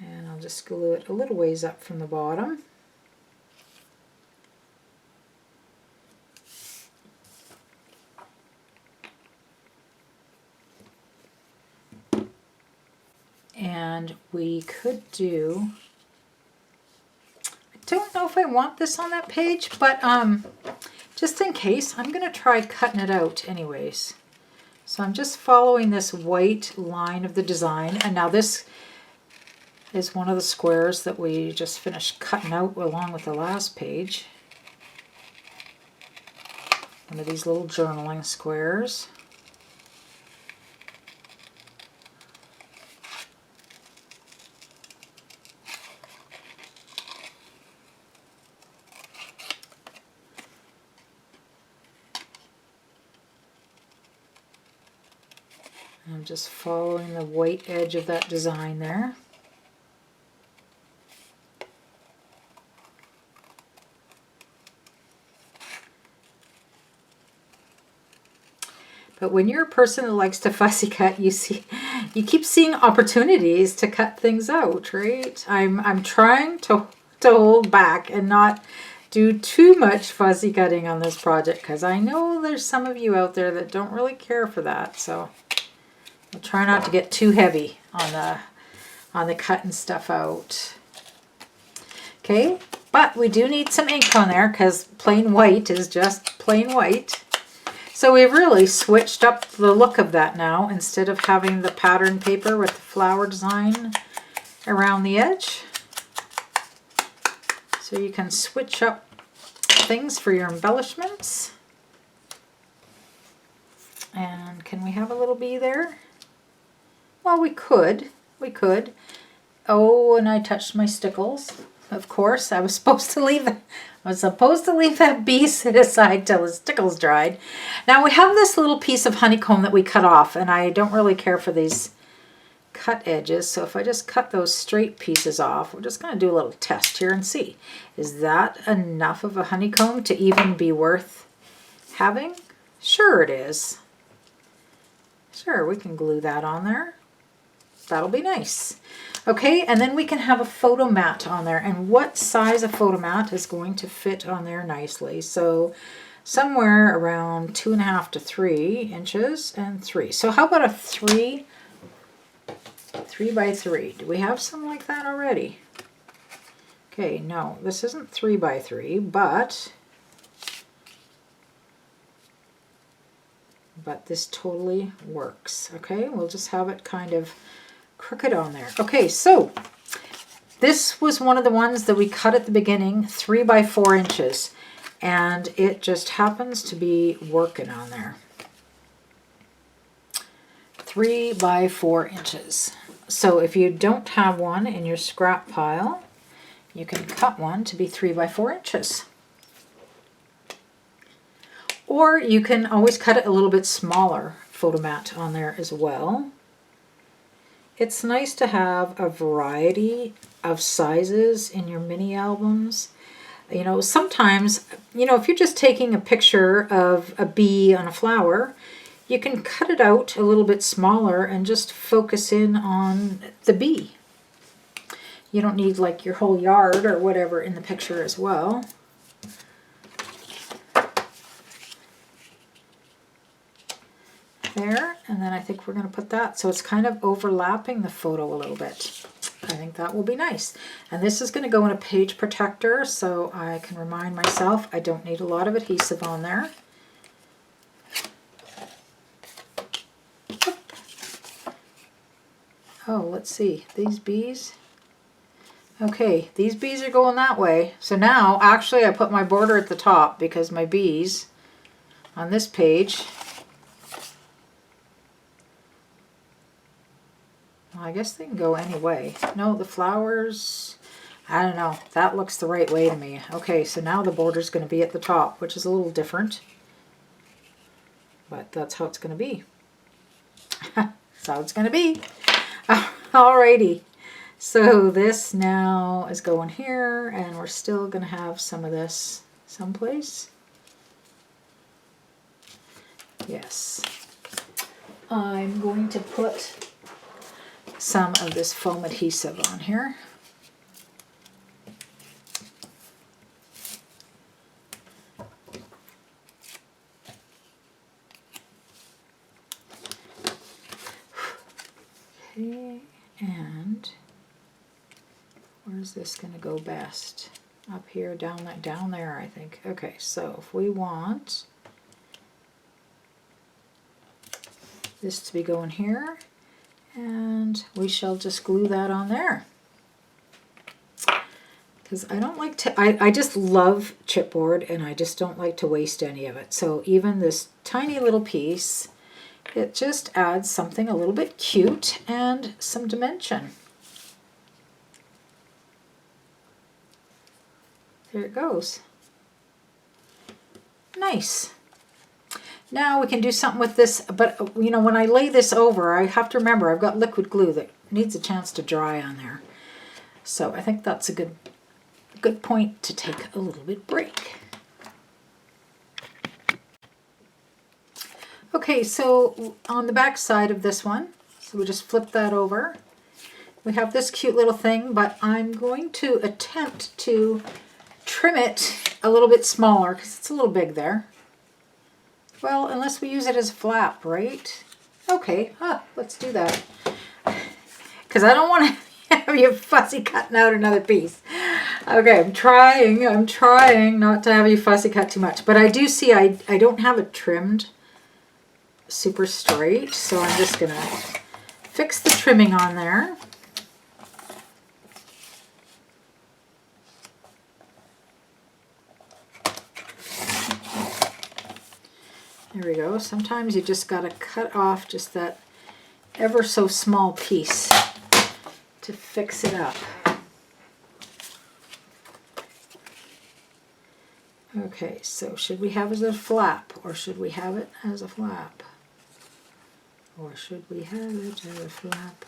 And I'll just glue it a little ways up from the bottom. And we could do, I don't know if I want this on that page, but just in case, I'm going to try cutting it out anyways. So I'm just following this white line of the design, and now this is one of the squares that we just finished cutting out along with the last page. One of these little journaling squares. I'm just following the white edge of that design there. But when you're a person that likes to fussy cut, you keep seeing opportunities to cut things out, right? I'm trying to hold back and not do too much fussy cutting on this project, because I know there's some of you out there that don't really care for that. So I'll try not to get too heavy on the cutting stuff out. Okay, but we do need some ink on there because plain white is just plain white. So we've really switched up the look of that now, instead of having the pattern paper with the flower design around the edge. So you can switch up things for your embellishments. And can we have a little bee there? Well, we could. We could. Oh, and I touched my stickles. Of course, I was supposed to leave that bee sit aside till the stickles dried. Now we have this little piece of honeycomb that we cut off, and I don't really care for these cut edges, so if I just cut those straight pieces off, we're just going to do a little test here and see. Is that enough of a honeycomb to even be worth having? Sure it is. Sure, we can glue that on there. That'll be nice. Okay, and then we can have a photo mat on there. And what size of photo mat is going to fit on there nicely? So somewhere around 2.5 to 3 inches and 3. So how about a 3 by 3? Do we have something like that already? Okay, no, this isn't 3 by 3, but this totally works. Okay, we'll just have it kind of crooked on there. Okay, so this was one of the ones that we cut at the beginning, 3 by 4 inches, and it just happens to be working on there. 3 by 4 inches. So if you don't have one in your scrap pile, you can cut one to be 3 by 4 inches. Or you can always cut it a little bit smaller photo mat on there as well. It's nice to have a variety of sizes in your mini albums. You know, sometimes, you know, if you're just taking a picture of a bee on a flower, you can cut it out a little bit smaller and just focus in on the bee. You don't need like your whole yard or whatever in the picture as well. There, and then I think we're going to put that so it's kind of overlapping the photo a little bit. I think that will be nice. And this is going to go in a page protector, so I can remind myself I don't need a lot of adhesive on there. Oh, let's see, these bees. Okay, these bees are going that way. So now, actually, I put my border at the top because my bees on this page, well, I guess they can go any way. No, the flowers, I don't know. That looks the right way to me. Okay, so now the border's going to be at the top, which is a little different. But that's how it's going to be. That's how it's going to be. Alrighty. So this now is going here, and we're still going to have some of this someplace. Yes. I'm going to put some of this foam adhesive on here. Okay, and where's this going to go best? Up here, down there, I think. Okay, so if we want this to be going here, and we shall just glue that on there. Because I don't like to, I just love chipboard, and I just don't like to waste any of it. So even this tiny little piece, it just adds something a little bit cute and some dimension. There it goes. Nice. Now we can do something with this, but you know, when I lay this over, I have to remember I've got liquid glue that needs a chance to dry on there. So I think that's a good point to take a little bit break. Okay, so on the back side of this one, so we just flip that over. We have this cute little thing, but I'm going to attempt to trim it a little bit smaller because it's a little big there. Well, unless we use it as a flap, right? Okay, let's do that. Because I don't want to have you fussy cutting out another piece. Okay, I'm trying not to have you fussy cut too much. But I do see I don't have it trimmed super straight, so I'm just going to fix the trimming on there. There we go. Sometimes you just got to cut off just that ever so small piece to fix it up. Okay, so should we have it as a flap, or should we have it as a flap? Or should we have it as a flap?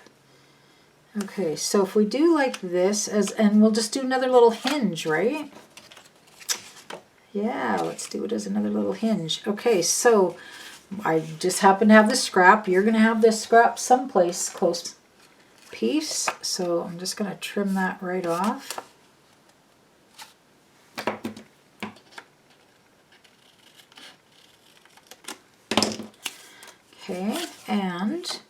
Okay, so if we do like this, and we'll just do another little hinge, right? Yeah, let's do it as another little hinge. Okay, so I just happen to have this scrap. You're going to have this scrap someplace close piece. So I'm just going to trim that right off. Okay, and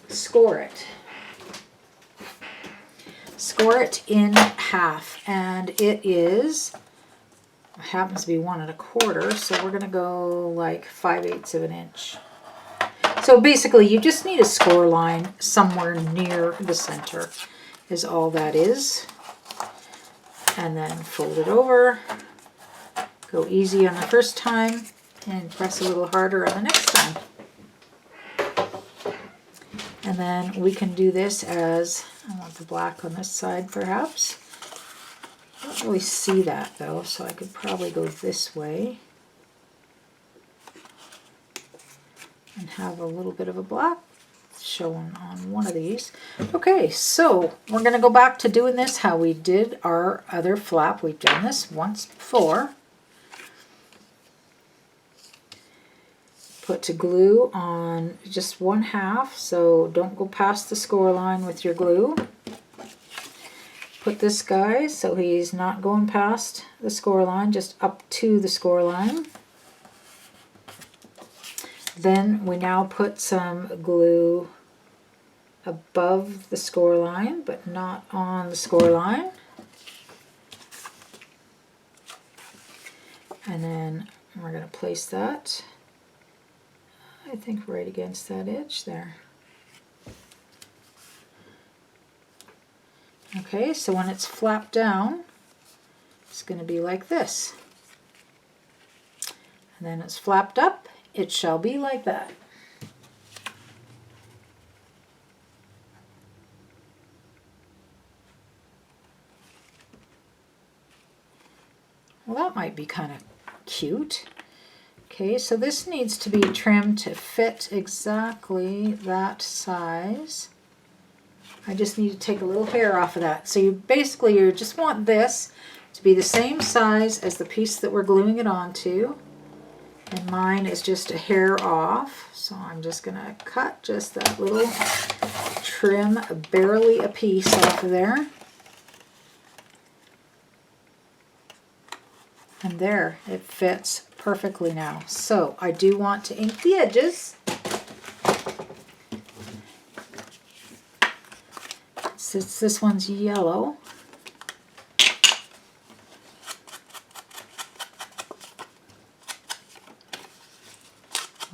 score it. Score it in half, and it happens to be 1 1/4, so we're going to go like 5/8 of an inch. So basically you just need a score line somewhere near the center is all that is. And then fold it over, go easy on the first time and press a little harder on the next time. And then we can do this as, I want the black on this side perhaps. I don't really see that though, so I could probably go this way and have a little bit of a black showing on one of these. Okay, so we're going to go back to doing this how we did our other flap. We've done this once before. Put glue on just 1/2, so don't go past the score line with your glue. Put this guy so he's not going past the score line, just up to the score line. Then we now put some glue above the score line, but not on the score line. And then we're going to place that, I think, right against that edge there. Okay, so when it's flapped down, it's going to be like this. And then it's flapped up, it shall be like that. Well, that might be kind of cute. Okay, so this needs to be trimmed to fit exactly that size. I just need to take a little hair off of that. So you just want this to be the same size as the piece that we're gluing it onto. And mine is just a hair off. So I'm just going to cut just that little trim, barely a piece off of there. And there, it fits perfectly now. So I do want to ink the edges. Since this one's yellow,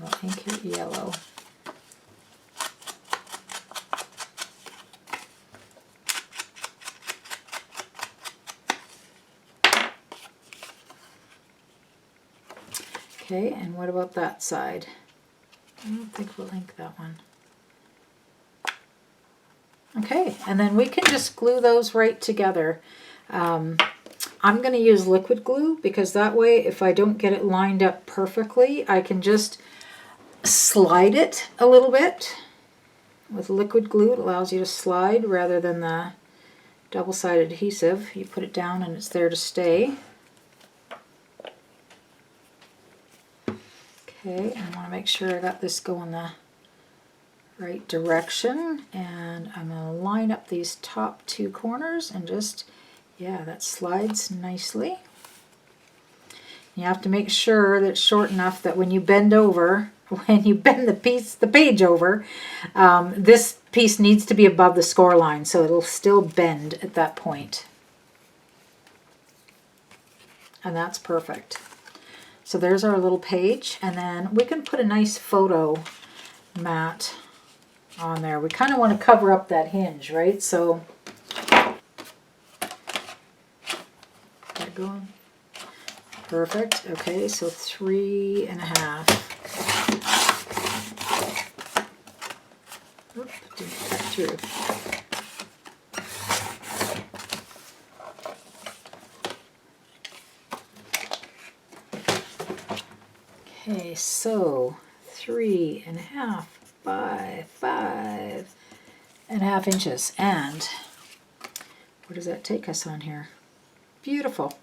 I'll ink it yellow. Okay, and what about that side? I don't think we'll ink that one. Okay, and then we can just glue those right together. I'm going to use liquid glue because that way if I don't get it lined up perfectly, I can just slide it a little bit. With liquid glue, it allows you to slide rather than the double-sided adhesive. You put it down and it's there to stay. Okay, I want to make sure I got this going the right direction, and I'm going to line up these top 2 corners and just, yeah, that slides nicely. You have to make sure that it's short enough that when you bend over, when you bend the page over, this piece needs to be above the score line so it'll still bend at that point. And that's perfect. So there's our little page, and then we can put a nice photo mat on there. We kind of want to cover up that hinge, right? So, got it going. Perfect. Okay, so 3 1/2. didn't cut through. Okay, so 3.5 by 5.5 inches. And where does that take us on here? Beautiful.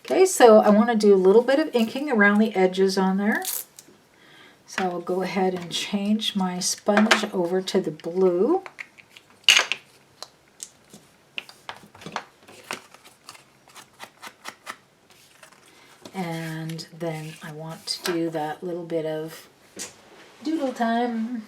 Okay, so I want to do a little bit of inking around the edges on there. So I'll go ahead and change my sponge over to the blue. And then I want to do that little bit of doodle time.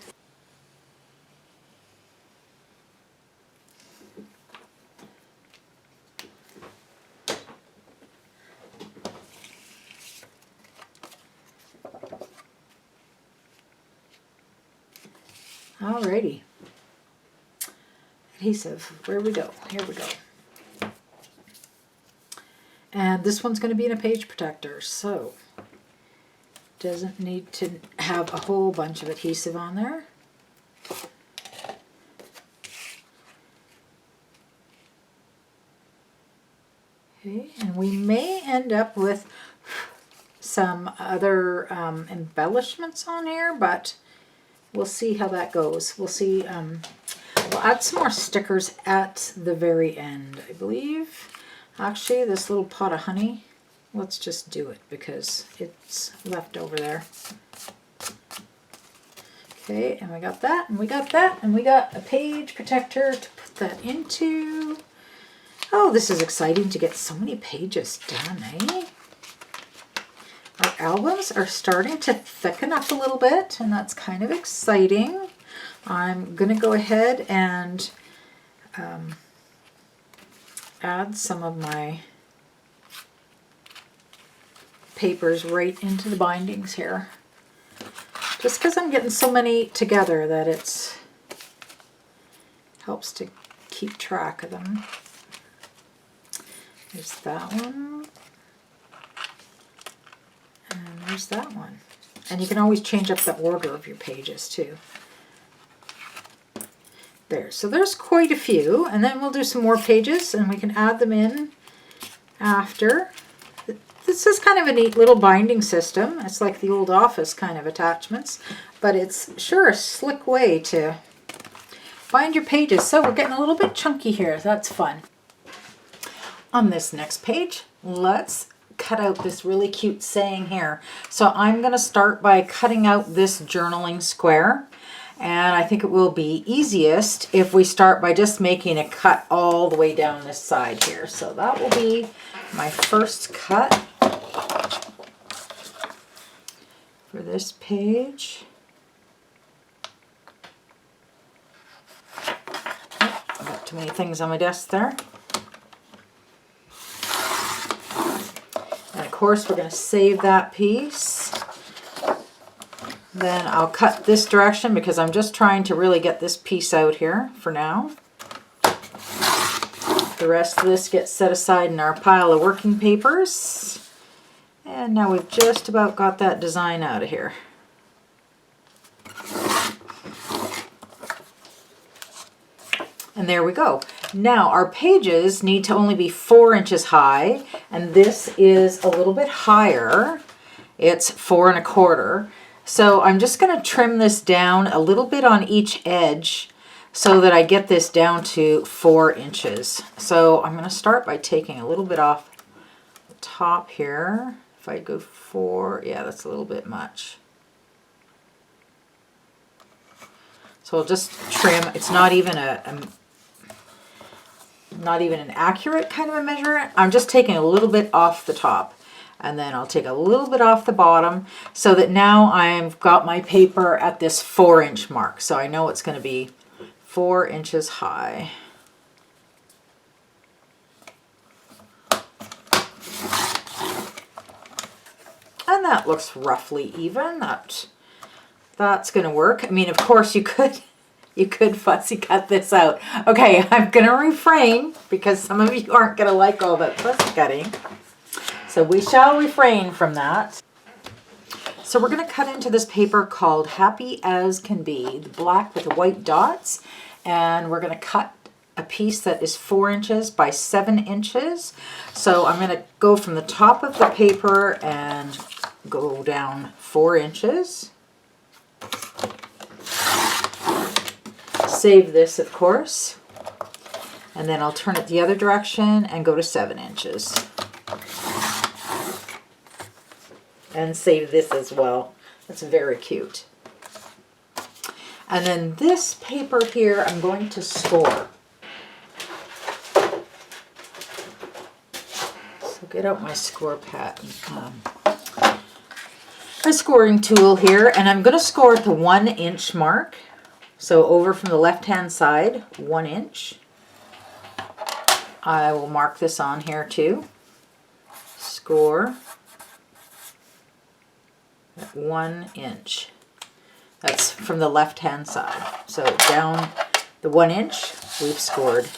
Alrighty. Adhesive, where we go? Here we go. And this one's going to be in a page protector, so doesn't need to have a whole bunch of adhesive on there. Okay, and we may end up with some other embellishments on here, but we'll see how that goes. We'll see. We'll add some more stickers at the very end, I believe. Actually, this little pot of honey, let's just do it because it's left over there. Okay, and we got that, and we got that, and we got a page protector to put that into. Oh, this is exciting to get so many pages done, eh? Our albums are starting to thicken up a little bit, and that's kind of exciting. I'm going to go ahead and add some of my papers right into the bindings here. Just because I'm getting so many together that it helps to keep track of them. There's that one. And there's that one. And you can always change up the order of your pages too. There, so there's quite a few, and then we'll do some more pages and we can add them in after. This is kind of a neat little binding system. It's like the old office kind of attachments, but it's sure a slick way to bind your pages. So we're getting a little bit chunky here. That's fun. On this next page, let's cut out this really cute saying here. So I'm going to start by cutting out this journaling square. And I think it will be easiest if we start by just making a cut all the way down this side here. So that will be my first cut for this page. Oh, I got too many things on my desk there. And of course we're going to save that piece. Then I'll cut this direction because I'm just trying to really get this piece out here for now. The rest of this gets set aside in our pile of working papers. And now we've just about got that design out of here. And there we go. Now our pages need to only be 4 inches high, and this is a little bit higher. It's 4 1/4. So I'm just going to trim this down a little bit on each edge so that I get this down to 4 inches. So I'm going to start by taking a little bit off the top here. If I go 4, yeah, that's a little bit much. So I'll just trim. It's not even not even an accurate kind of a measurement. I'm just taking a little bit off the top. And then I'll take a little bit off the bottom so that now I've got my paper at this 4 inch mark. So I know it's going to be 4 inches high. And that looks roughly even. That's going to work. I mean, of course you could fussy cut this out. Okay, I'm going to refrain because some of you aren't going to like all that fussy cutting. So we shall refrain from that. So we're going to cut into this paper called Happy As Can Be, the black with the white dots, and we're going to cut a piece that is 4 inches by 7 inches. So I'm going to go from the top of the paper and go down 4 inches. Save this, of course, and then I'll turn it the other direction and go to 7 inches. And save this as well. That's very cute. And then this paper here, I'm going to score. So get out my score pad, my scoring tool here, and I'm going to score at the 1 inch mark. So over from the left-hand side, 1 inch. I will mark this on here too. Score at 1 inch. That's from the left-hand side. So down the 1 inch, we've scored.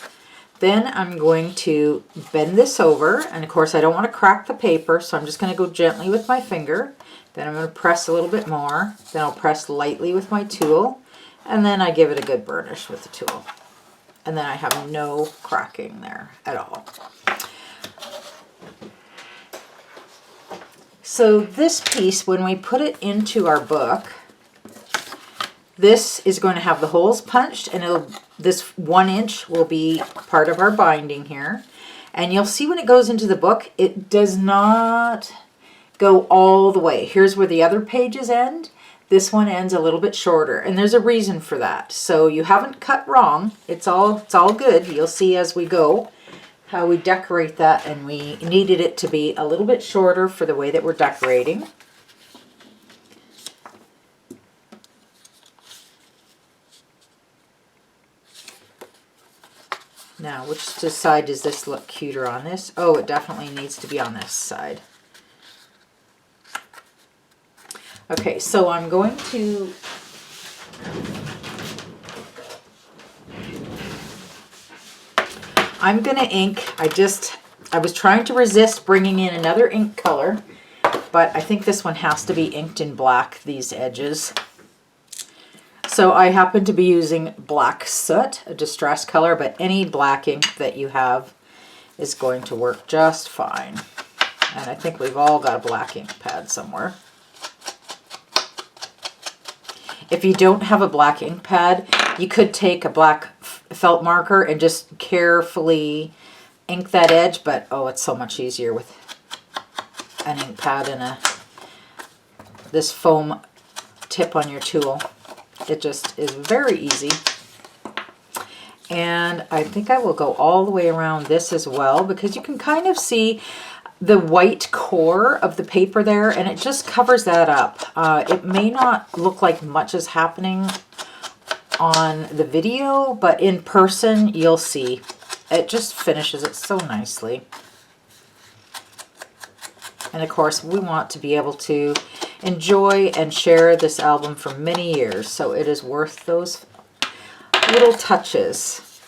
Then I'm going to bend this over, and of course I don't want to crack the paper, so I'm just going to go gently with my finger. Then I'm going to press a little bit more. Then I'll press lightly with my tool, and then I give it a good burnish with the tool. And then I have no cracking there at all. So this piece, when we put it into our book, this is going to have the holes punched, and this 1 inch will be part of our binding here. And you'll see when it goes into the book, it does not go all the way. Here's where the other pages end. This one ends a little bit shorter, and there's a reason for that. So you haven't cut wrong. It's all good. You'll see as we go how we decorate that, and we needed it to be a little bit shorter for the way that we're decorating. Now, which side does this look cuter on this? Oh, it definitely needs to be on this side. Okay, so I'm going to ink. I was trying to resist bringing in another ink color, but I think this one has to be inked in black, these edges. So I happen to be using Black Soot, a distress color, but any black ink that you have is going to work just fine. And I think we've all got a black ink pad somewhere. If you don't have a black ink pad, you could take a black felt marker and just carefully ink that edge, but oh, it's so much easier with an ink pad and this foam tip on your tool. It just is very easy. And I think I will go all the way around this as well, because you can kind of see the white core of the paper there, and it just covers that up. It may not look like much is happening on the video, but in person you'll see. It just finishes it so nicely. And of course we want to be able to enjoy and share this album for many years, so it is worth those little touches.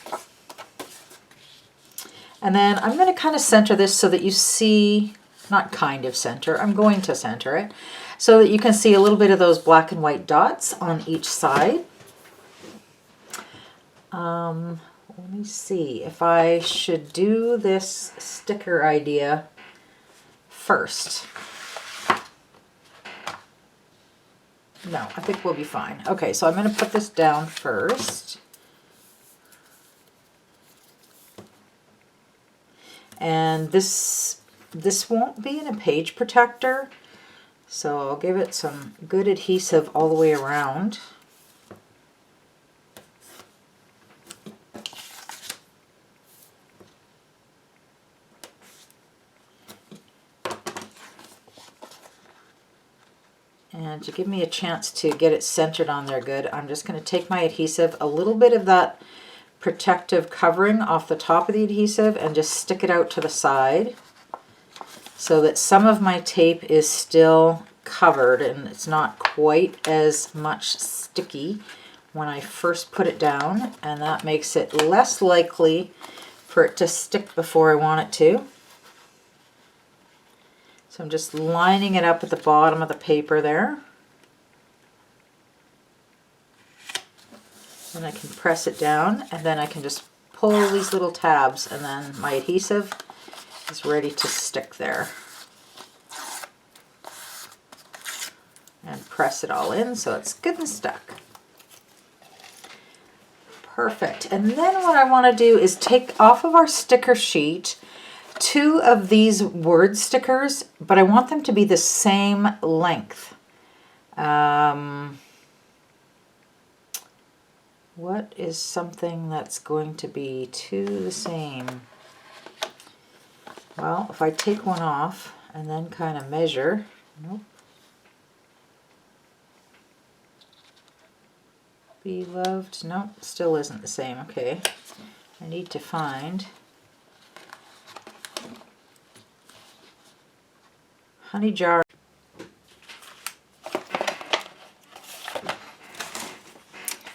And then I'm going to kind of center this so that you see, not kind of center, I'm going to center it, so that you can see a little bit of those black and white dots on each side. Let me see if I should do this sticker idea first. No, I think we'll be fine. Okay, so I'm going to put this down first. And this won't be in a page protector, so I'll give it some good adhesive all the way around. And to give me a chance to get it centered on there good, I'm just going to take my adhesive, a little bit of that protective covering off the top of the adhesive, and just stick it out to the side so that some of my tape is still covered and it's not quite as much sticky when I first put it down, and that makes it less likely for it to stick before I want it to. So I'm just lining it up at the bottom of the paper there. And I can press it down, and then I can just pull these little tabs, and then my adhesive is ready to stick there. And press it all in so it's good and stuck. Perfect. And then what I want to do is take off of our sticker sheet 2 of these word stickers, but I want them to be the same length. What is something that's going to be 2 the same? Well, if I take one off and then kind of measure, nope. Be loved, nope, still isn't the same. Okay, I need to find honey jar.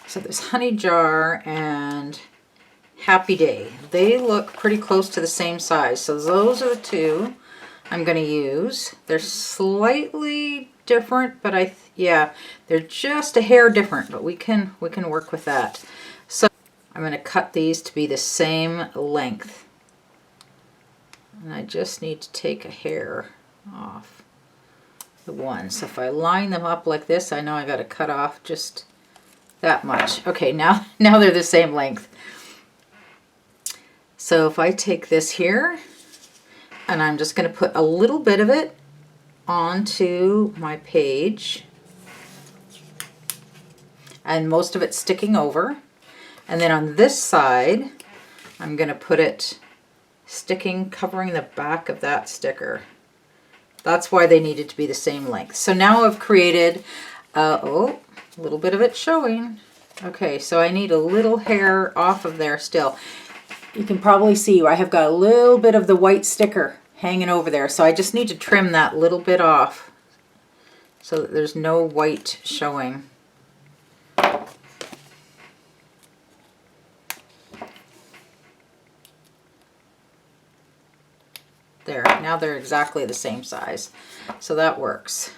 So there's honey jar and happy day. They look pretty close to the same size. So those are the 2 I'm going to use. They're slightly different, but yeah, they're just a hair different, but we can work with that. So I'm going to cut these to be the same length. And I just need to take a hair off the one. So if I line them up like this, I know I got to cut off just that much. Okay, now they're the same length. So if I take this here, and I'm just going to put a little bit of it onto my page, and most of it sticking over, and then on this side I'm going to put it sticking, covering the back of that sticker. That's why they needed to be the same length. So now I've created oh, a little bit of it showing. Okay, so I need a little hair off of there still. You can probably see I have got a little bit of the white sticker hanging over there, so I just need to trim that little bit off so that there's no white showing. There, now they're exactly the same size, so that works.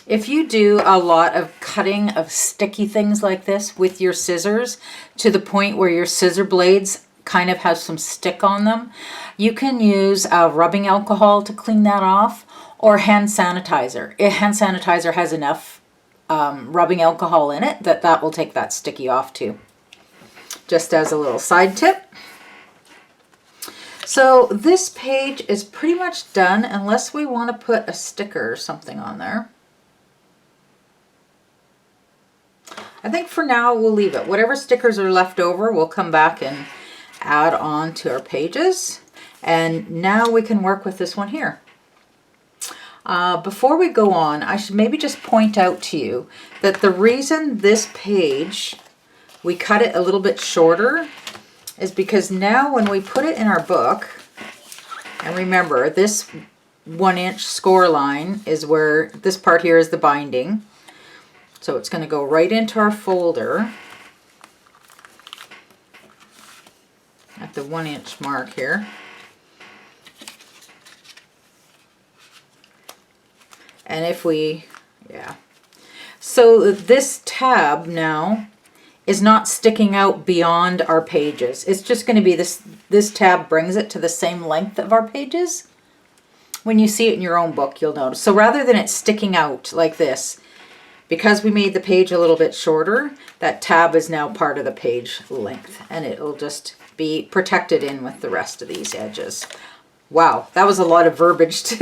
If you do a lot of cutting of sticky things like this with your scissors to the point where your scissor blades kind of have some stick on them, you can use rubbing alcohol to clean that off, or hand sanitizer. Hand sanitizer has enough rubbing alcohol in it that will take that sticky off too. Just as a little side tip. So this page is pretty much done unless we want to put a sticker or something on there. I think for now we'll leave it. Whatever stickers are left over, we'll come back and add on to our pages. And now we can work with this one here. Before we go on, I should maybe just point out to you that the reason this page, we cut it a little bit shorter, is because now when we put it in our book, and remember this 1-inch score line is where this part here is the binding. So it's going to go right into our folder at the 1-inch mark here. And if we, yeah. So this tab now is not sticking out beyond our pages. It's just going to be this tab brings it to the same length of our pages. When you see it in your own book, you'll notice. So rather than it sticking out like this, because we made the page a little bit shorter, that tab is now part of the page length, and it'll just be protected in with the rest of these edges. Wow, that was a lot of verbiage.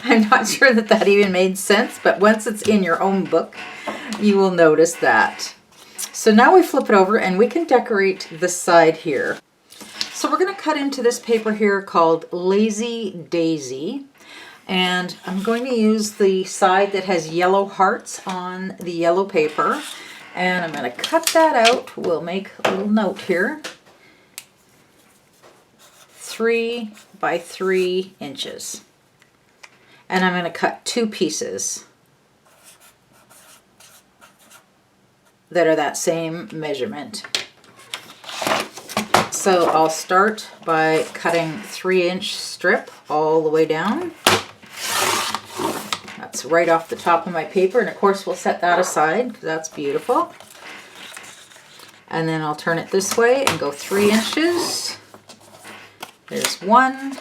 I'm not sure that even made sense, but once it's in your own book, you will notice that. So now we flip it over and we can decorate this side here. So we're going to cut into this paper here called Lazy Daisy. And I'm going to use the side that has yellow hearts on the yellow paper. And I'm going to cut that out. We'll make a little note here. 3 by 3 inches. And I'm going to cut 2 pieces that are that same measurement. So I'll start by cutting 3-inch strip all the way down. That's right off the top of my paper, and of course we'll set that aside because that's beautiful. And then I'll turn it this way and go 3 inches. There's 1.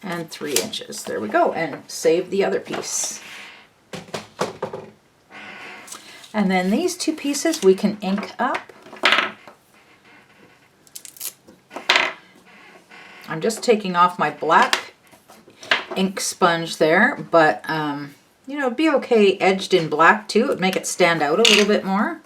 And 3 inches. There we go. And save the other piece. And then these 2 pieces we can ink up. I'm just taking off my black ink sponge there, but you know, it'd be okay edged in black too. It would make it stand out a little bit more.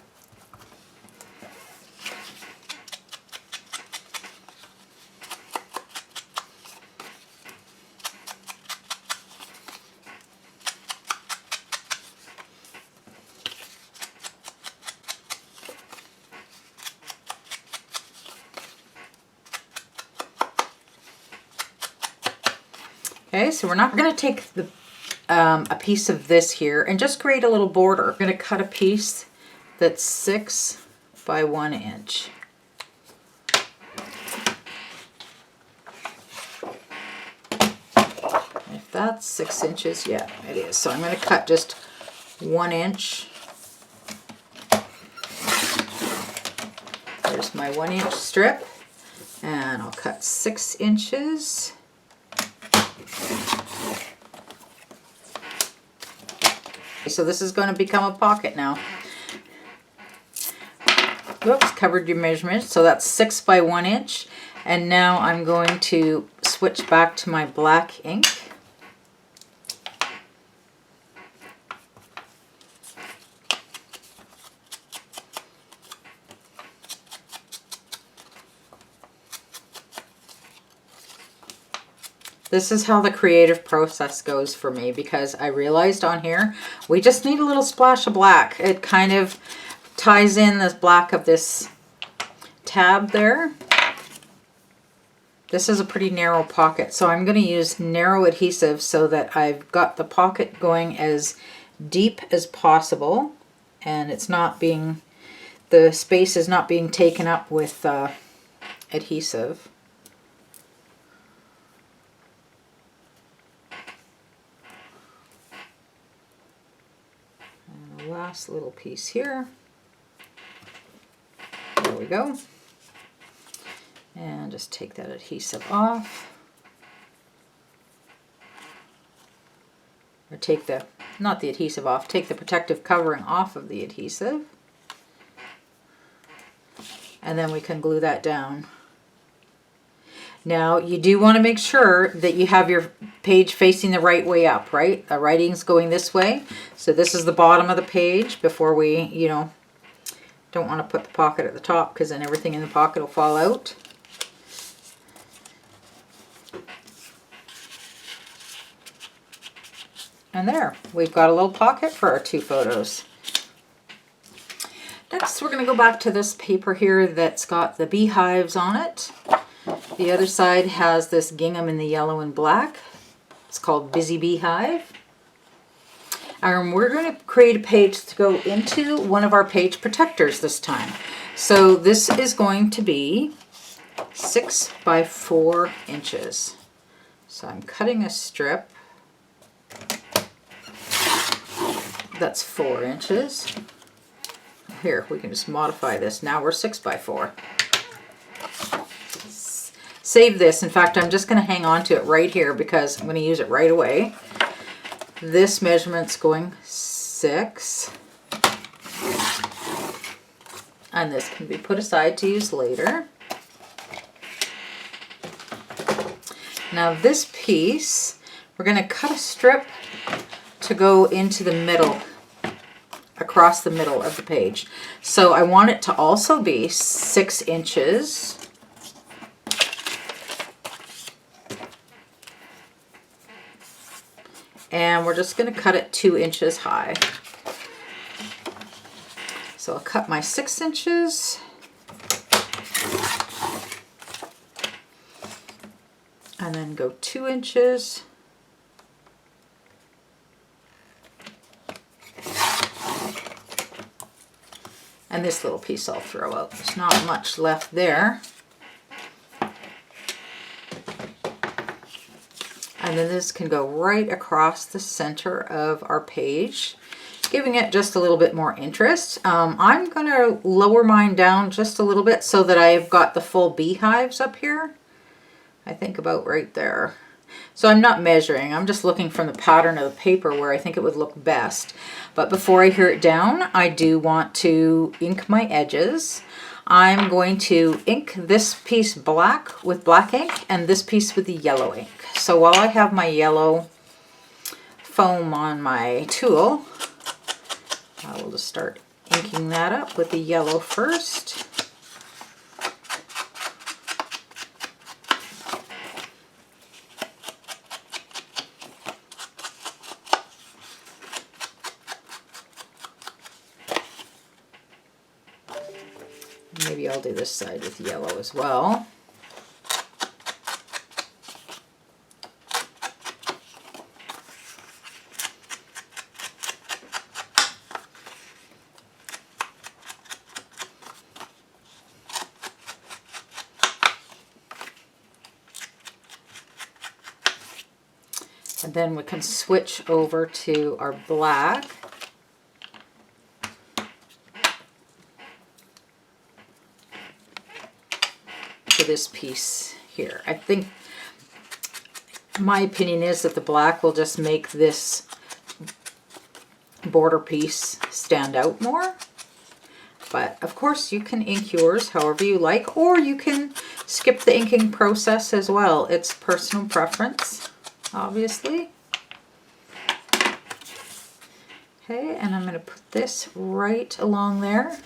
Okay, so we're not going to take the a piece of this here and just create a little border. I'm going to cut a piece that's 6 by 1 inch. If that's 6 inches, yeah, it is. So I'm going to cut just 1 inch. There's my 1 inch strip, and I'll cut 6 inches. So this is going to become a pocket now. Whoops, covered your measurements. So that's 6 by 1 inch. And now I'm going to switch back to my black ink. This is how the creative process goes for me, because I realized on here we just need a little splash of black. It kind of ties in this black of this tab there. This is a pretty narrow pocket, so I'm going to use narrow adhesive so that I've got the pocket going as deep as possible, and it's not being, the space is not being taken up with adhesive. Last little piece here. There we go. And just take that adhesive off. Or take the, not the adhesive off, take the protective covering off of the adhesive. And then we can glue that down. Now, you do want to make sure that you have your page facing the right way up, right? The writing's going this way. So this is the bottom of the page before we, you know, don't want to put the pocket at the top because then everything in the pocket will fall out. And there, we've got a little pocket for our 2 photos. Next, we're going to go back to this paper here that's got the beehives on it. The other side has this gingham in the yellow and black. It's called Busy Beehive. And we're going to create a page to go into one of our page protectors this time. So this is going to be 6 by 4 inches. So I'm cutting a strip that's 4 inches. Here, we can just modify this. Now we're 6 by 4. Save this. In fact, I'm just going to hang on to it right here because I'm going to use it right away. This measurement's going 6. And this can be put aside to use later. Now this piece, we're going to cut a strip to go into the middle, across the middle of the page. So I want it to also be 6 inches. And we're just going to cut it 2 inches high. So I'll cut my 6 inches. And then go 2 inches. And this little piece I'll throw out. There's not much left there. And then this can go right across the center of our page, giving it just a little bit more interest. I'm going to lower mine down just a little bit so that I've got the full beehives up here. I think about right there. So I'm not measuring, I'm just looking from the pattern of the paper where I think it would look best. But before I hear it down, I do want to ink my edges. I'm going to ink this piece black with black ink and this piece with the yellow ink. So while I have my yellow foam on my tool, I will just start inking that up with the yellow first. Maybe I'll do this side with yellow as well. And then we can switch over to our black. For this piece here. I think my opinion is that the black will just make this border piece stand out more. But of course you can ink yours however you like, or you can skip the inking process as well. It's personal preference, obviously. Okay, and I'm going to put this right along there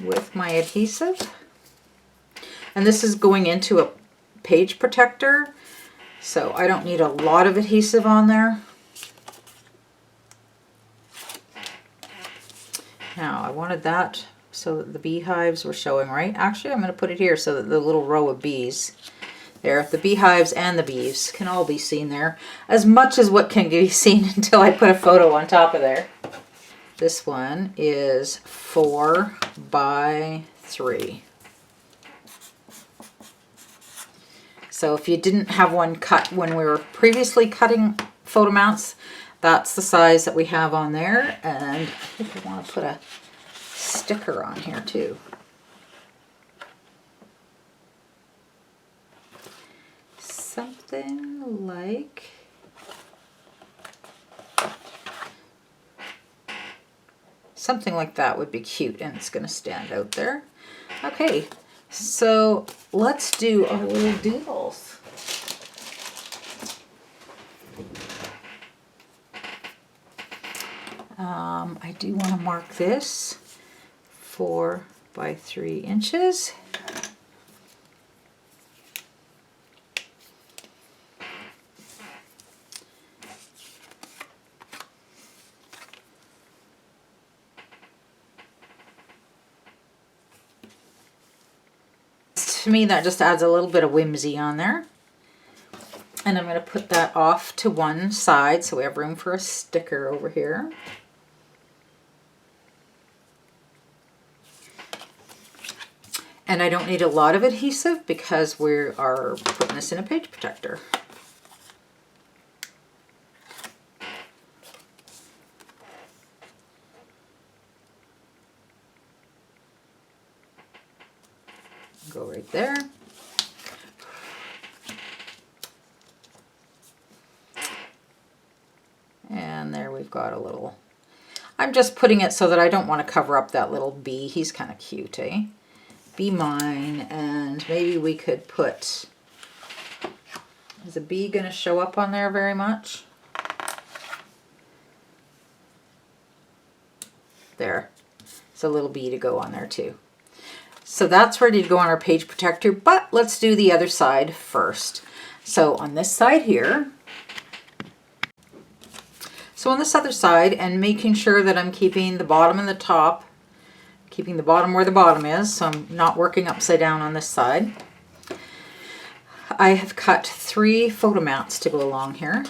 with my adhesive. And this is going into a page protector, so I don't need a lot of adhesive on there. Now, I wanted that so that the beehives were showing, right? Actually, I'm going to put it here so that the little row of bees there, the beehives and the bees can all be seen there. As much as what can be seen until I put a photo on top of there. This one is 4 by 3. So if you didn't have one cut when we were previously cutting photo mounts, that's the size that we have on there. And I think I want to put a sticker on here too. Something like that would be cute, and it's going to stand out there. Okay. So let's do our little doodles. I do want to mark this 4 by 3 inches. To me, that just adds a little bit of whimsy on there. And I'm going to put that off to one side so we have room for a sticker over here. And I don't need a lot of adhesive because we are putting this in a page protector. Go right there. And there we've got a little, I'm just putting it so that I don't want to cover up that little bee. He's kind of cute, eh? Be mine. And maybe we could put, is a bee going to show up on there very much? There. It's a little bee to go on there too. So that's ready to go on our page protector, but let's do the other side first. So on this side here, so on this other side, and making sure that I'm keeping the bottom and the top, keeping the bottom where the bottom is, so I'm not working upside down on this side. I have cut 3 photo mounts to go along here.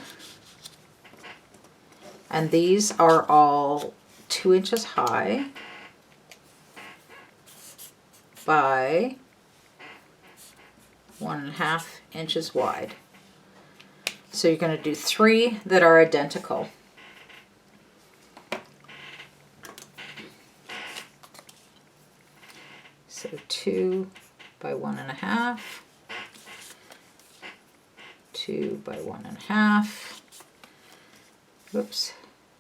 And these are all 2 inches high. by 1.5 inches wide. So you're going to do 3 that are identical. So 2 by 1.5, 2 by 1.5, whoops,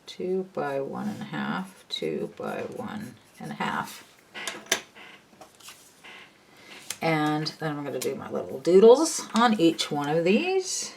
2 by 1.5, 2 by 1.5. And then I'm going to do my little doodles on each one of these.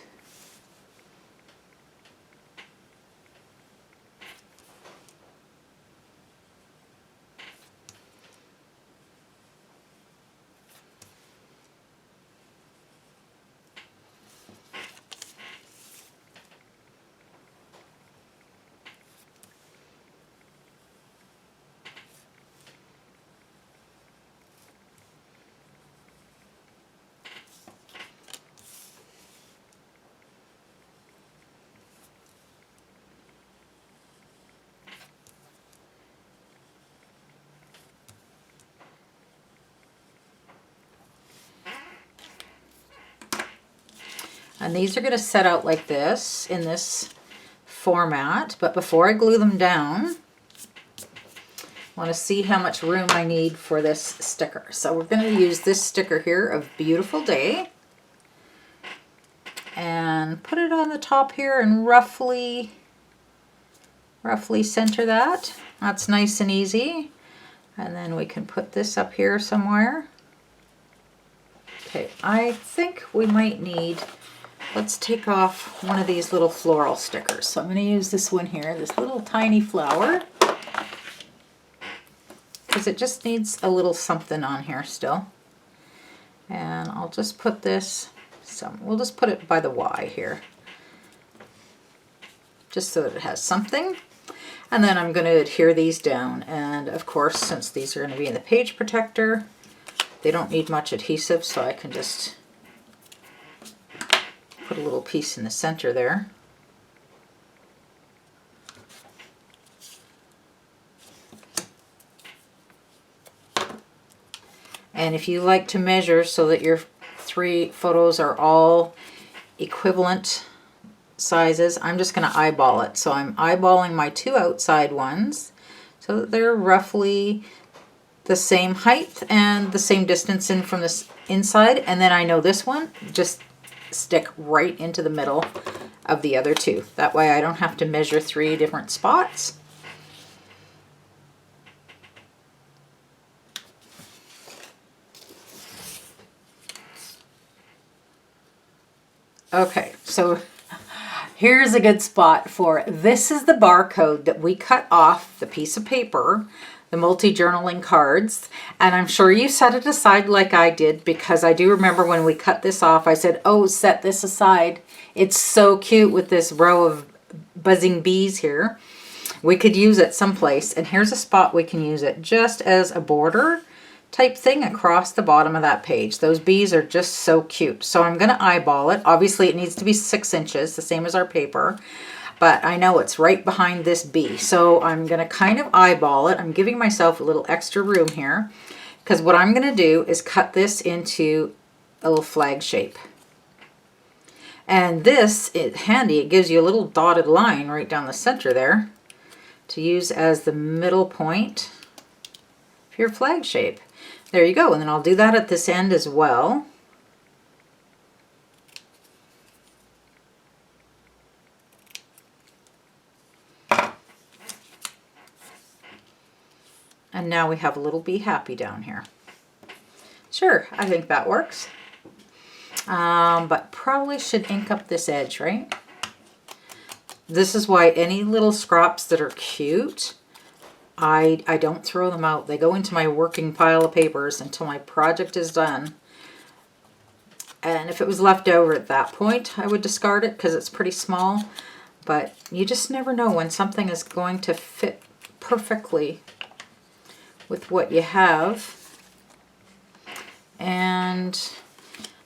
And these are going to set out like this in this format. But before I glue them down, I want to see how much room I need for this sticker. So we're going to use this sticker here of Beautiful Day. And put it on the top here and roughly center that. That's nice and easy. And then we can put this up here somewhere. Okay, I think we might need, let's take off one of these little floral stickers. So I'm going to use this one here, this little tiny flower, because it just needs a little something on here still. And I'll just put this, we'll just put it by the Y here, just so that it has something. And then I'm going to adhere these down. And of course, since these are going to be in the page protector, they don't need much adhesive, so I can just put a little piece in the center there. And if you like to measure so that your 3 photos are all equivalent sizes, I'm just going to eyeball it. So I'm eyeballing my 2 outside ones so that they're roughly the same height and the same distance in from this inside. And then I know this one just stick right into the middle of the other 2. That way I don't have to measure 3 different spots. Okay, so here's a good spot for it. This is the barcode that we cut off the piece of paper, the multi-journaling cards, and I'm sure you set it aside like I did, because I do remember when we cut this off, I said, oh, set this aside. It's so cute with this row of buzzing bees here. We could use it someplace, and here's a spot we can use it just as a border type thing across the bottom of that page. Those bees are just so cute. So I'm going to eyeball it. Obviously it needs to be 6 inches, the same as our paper, but I know it's right behind this bee. So I'm going to kind of eyeball it. I'm giving myself a little extra room here, because what I'm going to do is cut this into a little flag shape. And this is handy. It gives you a little dotted line right down the center there to use as the middle point for your flag shape. There you go. And then I'll do that at this end as well. And now we have a little Be Happy down here. Sure, I think that works. But probably should ink up this edge, right? This is why any little scraps that are cute, I don't throw them out. They go into my working pile of papers until my project is done. And if it was left over at that point, I would discard it because it's pretty small. But you just never know when something is going to fit perfectly with what you have. And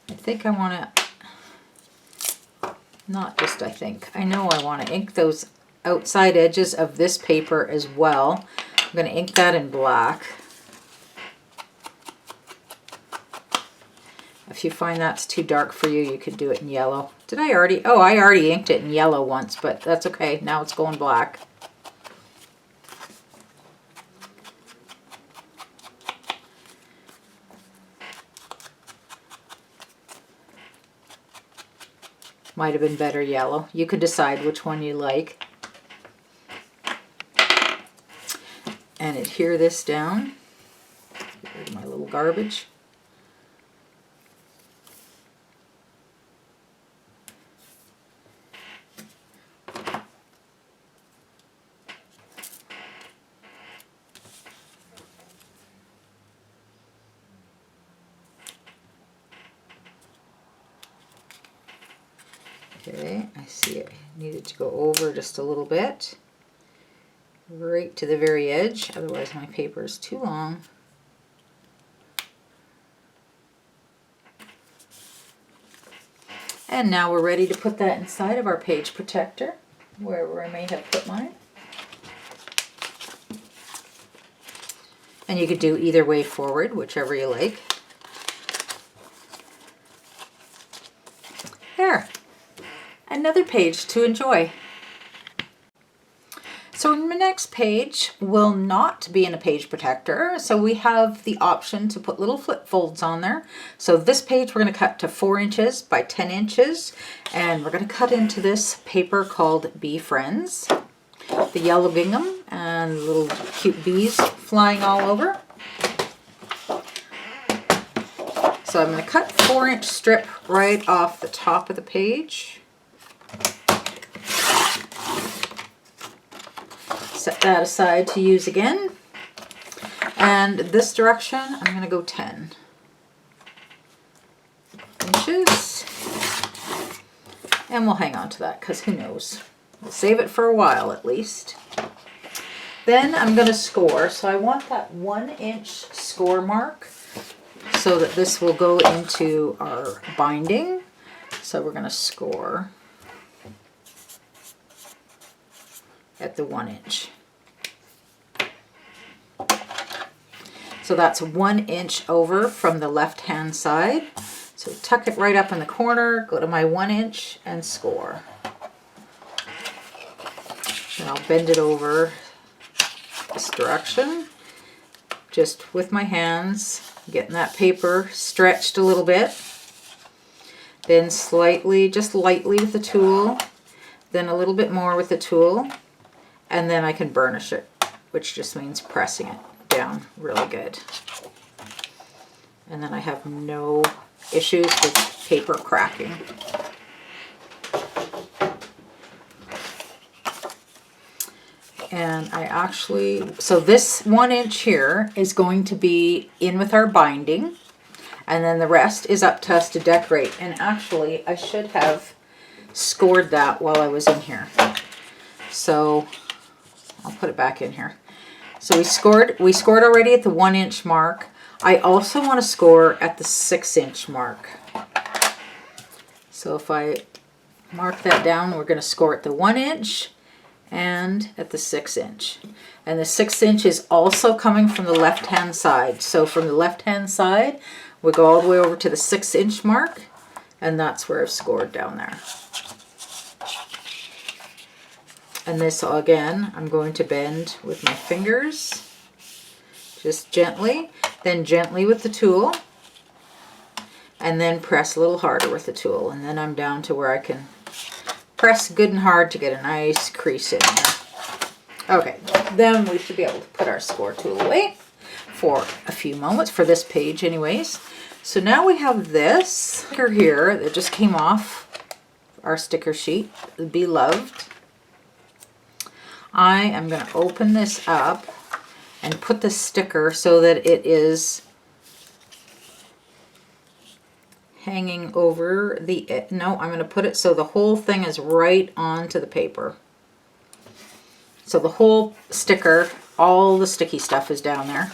I think I want to, not just I think, I know I want to ink those outside edges of this paper as well. I'm going to ink that in black. If you find that's too dark for you, you could do it in yellow. Did I already? Oh, I already inked it in yellow once, but that's okay. Now it's going black. Might have been better yellow. You could decide which one you like. And adhere this down. Get rid of my little garbage. Okay, I see it needed to go over just a little bit, right to the very edge, otherwise my paper is too long. And now we're ready to put that inside of our page protector, wherever I may have put mine. And you could do either way forward, whichever you like. There. Another page to enjoy. So the next page will not be in a page protector. So we have the option to put little flip folds on there. So this page we're going to cut to 4 inches by 10 inches. And we're going to cut into this paper called Bee Friends. The yellow gingham and little cute bees flying all over. So I'm going to cut 4-inch strip right off the top of the page. Set that aside to use again. And this direction, I'm going to go 10 inches. And we'll hang on to that because who knows. We'll save it for a while at least. Then I'm going to score. So I want that 1-inch score mark so that this will go into our binding. So we're going to score at the 1 inch. So that's 1 inch over from the left hand side. So tuck it right up in the corner, go to my 1 inch and score. And I'll bend it over this direction, just with my hands, getting that paper stretched a little bit. Then slightly, just lightly with the tool, then a little bit more with the tool. And then I can burnish it, which just means pressing it down really good. And then I have no issues with paper cracking. And I actually, so this 1 inch here is going to be in with our binding. And then the rest is up to us to decorate. And actually, I should have scored that while I was in here. So I'll put it back in here. So we scored already at the 1 inch mark. I also want to score at the 6 inch mark. So if I mark that down, we're going to score at the 1 inch and at the 6 inch. And the 6 inch is also coming from the left hand side. So from the left hand side, we go all the way over to the 6 inch mark, and that's where I've scored down there. And this, again, I'm going to bend with my fingers, just gently, then gently with the tool, and then press a little harder with the tool. And then I'm down to where I can press good and hard to get a nice crease in there. Okay, then we should be able to put our score tool away for a few moments, for this page anyways. So now we have this sticker here that just came off our sticker sheet, Beloved. I am going to open this up and put the sticker so that it is hanging over the, no, I'm going to put it so the whole thing is right onto the paper. So the whole sticker, all the sticky stuff is down there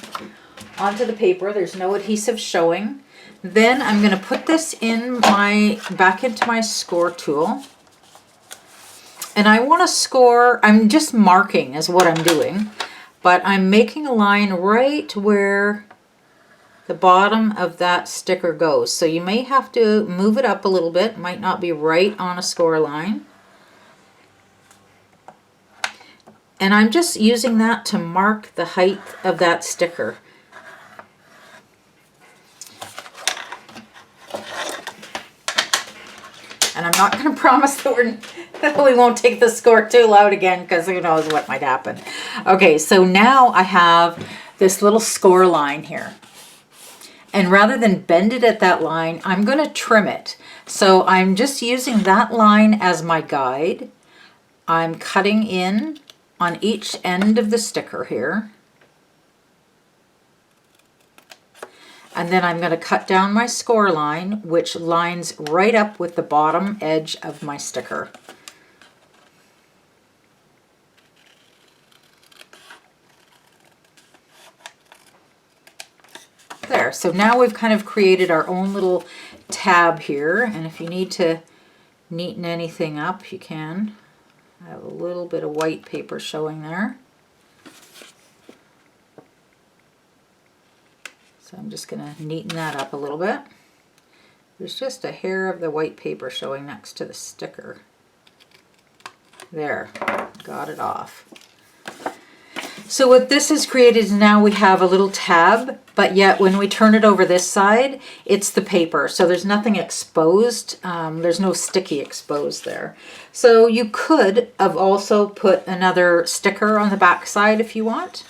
onto the paper. There's no adhesive showing. Then I'm going to put this in back into my score tool. And I want to score, I'm just marking is what I'm doing, but I'm making a line right where the bottom of that sticker goes. So you may have to move it up a little bit. It might not be right on a score line. And I'm just using that to mark the height of that sticker. And I'm not going to promise that we won't take the score too loud again, because who knows what might happen. Okay, so now I have this little score line here. And rather than bend it at that line, I'm going to trim it. So I'm just using that line as my guide. I'm cutting in on each end of the sticker here. And then I'm going to cut down my score line, which lines right up with the bottom edge of my sticker. There, so now we've kind of created our own little tab here, and if you need to neaten anything up, you can. I have a little bit of white paper showing there. So I'm just going to neaten that up a little bit. There's just a hair of the white paper showing next to the sticker. There, got it off. So what this has created is now we have a little tab, but yet when we turn it over this side, it's the paper. So there's nothing exposed. There's no sticky exposed there. So you could have also put another sticker on the back side if you want.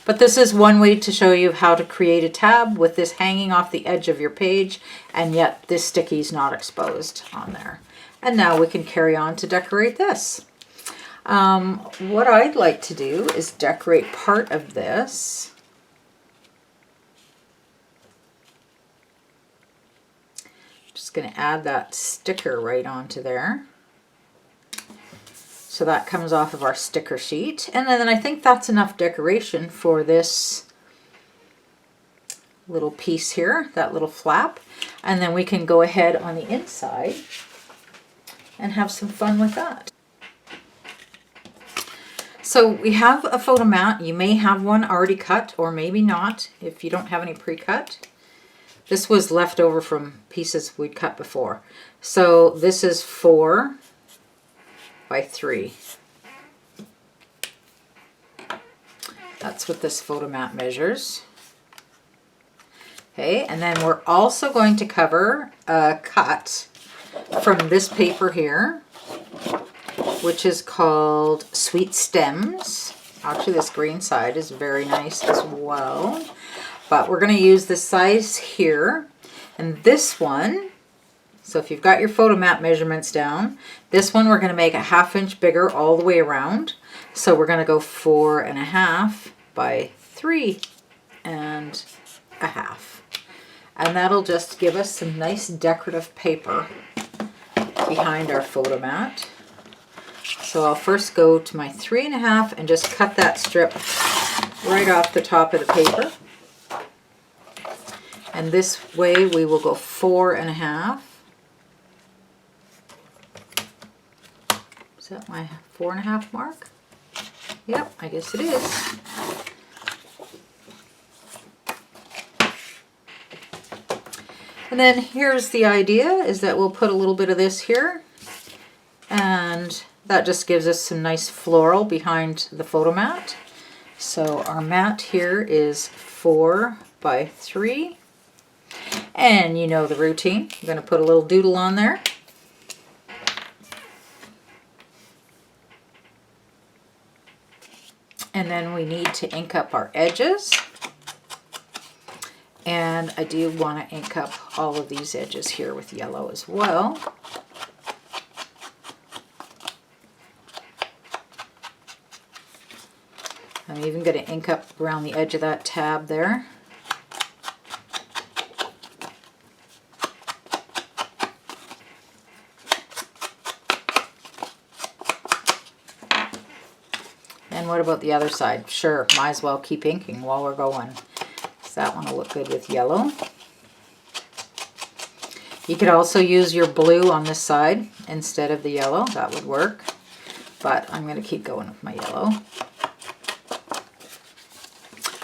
But this is one way to show you how to create a tab with this hanging off the edge of your page, and yet this sticky is not exposed on there. And now we can carry on to decorate this. What I'd like to do is decorate part of this. Just going to add that sticker right onto there. So that comes off of our sticker sheet. And then I think that's enough decoration for this little piece here, that little flap. And then we can go ahead on the inside and have some fun with that. So we have a photo mat. You may have one already cut or maybe not if you don't have any pre-cut. This was left over from pieces we'd cut before. So this is 4 by 3. That's what this photo mat measures. Okay, and then we're also going to cover a cut from this paper here, which is called Sweet Stems. Actually, this green side is very nice as well. But we're going to use this size here. And this one, so if you've got your photo mat measurements down, this one we're going to make a 1/2 inch bigger all the way around. So we're going to go 4.5 by 3.5. And that'll just give us some nice decorative paper behind our photo mat. So I'll first go to my 3.5 and just cut that strip right off the top of the paper. And this way we will go 4.5. Is that my 4.5 mark? Yep, I guess it is. And then here's the idea, is that we'll put a little bit of this here, and that just gives us some nice floral behind the photo mat. So our mat here is 4 by 3. And you know the routine. I'm going to put a little doodle on there. And then we need to ink up our edges. And I do want to ink up all of these edges here with yellow as well. I'm even going to ink up around the edge of that tab there. And what about the other side? Sure, might as well keep inking while we're going. So that one will look good with yellow. You could also use your blue on this side instead of the yellow. That would work. But I'm going to keep going with my yellow.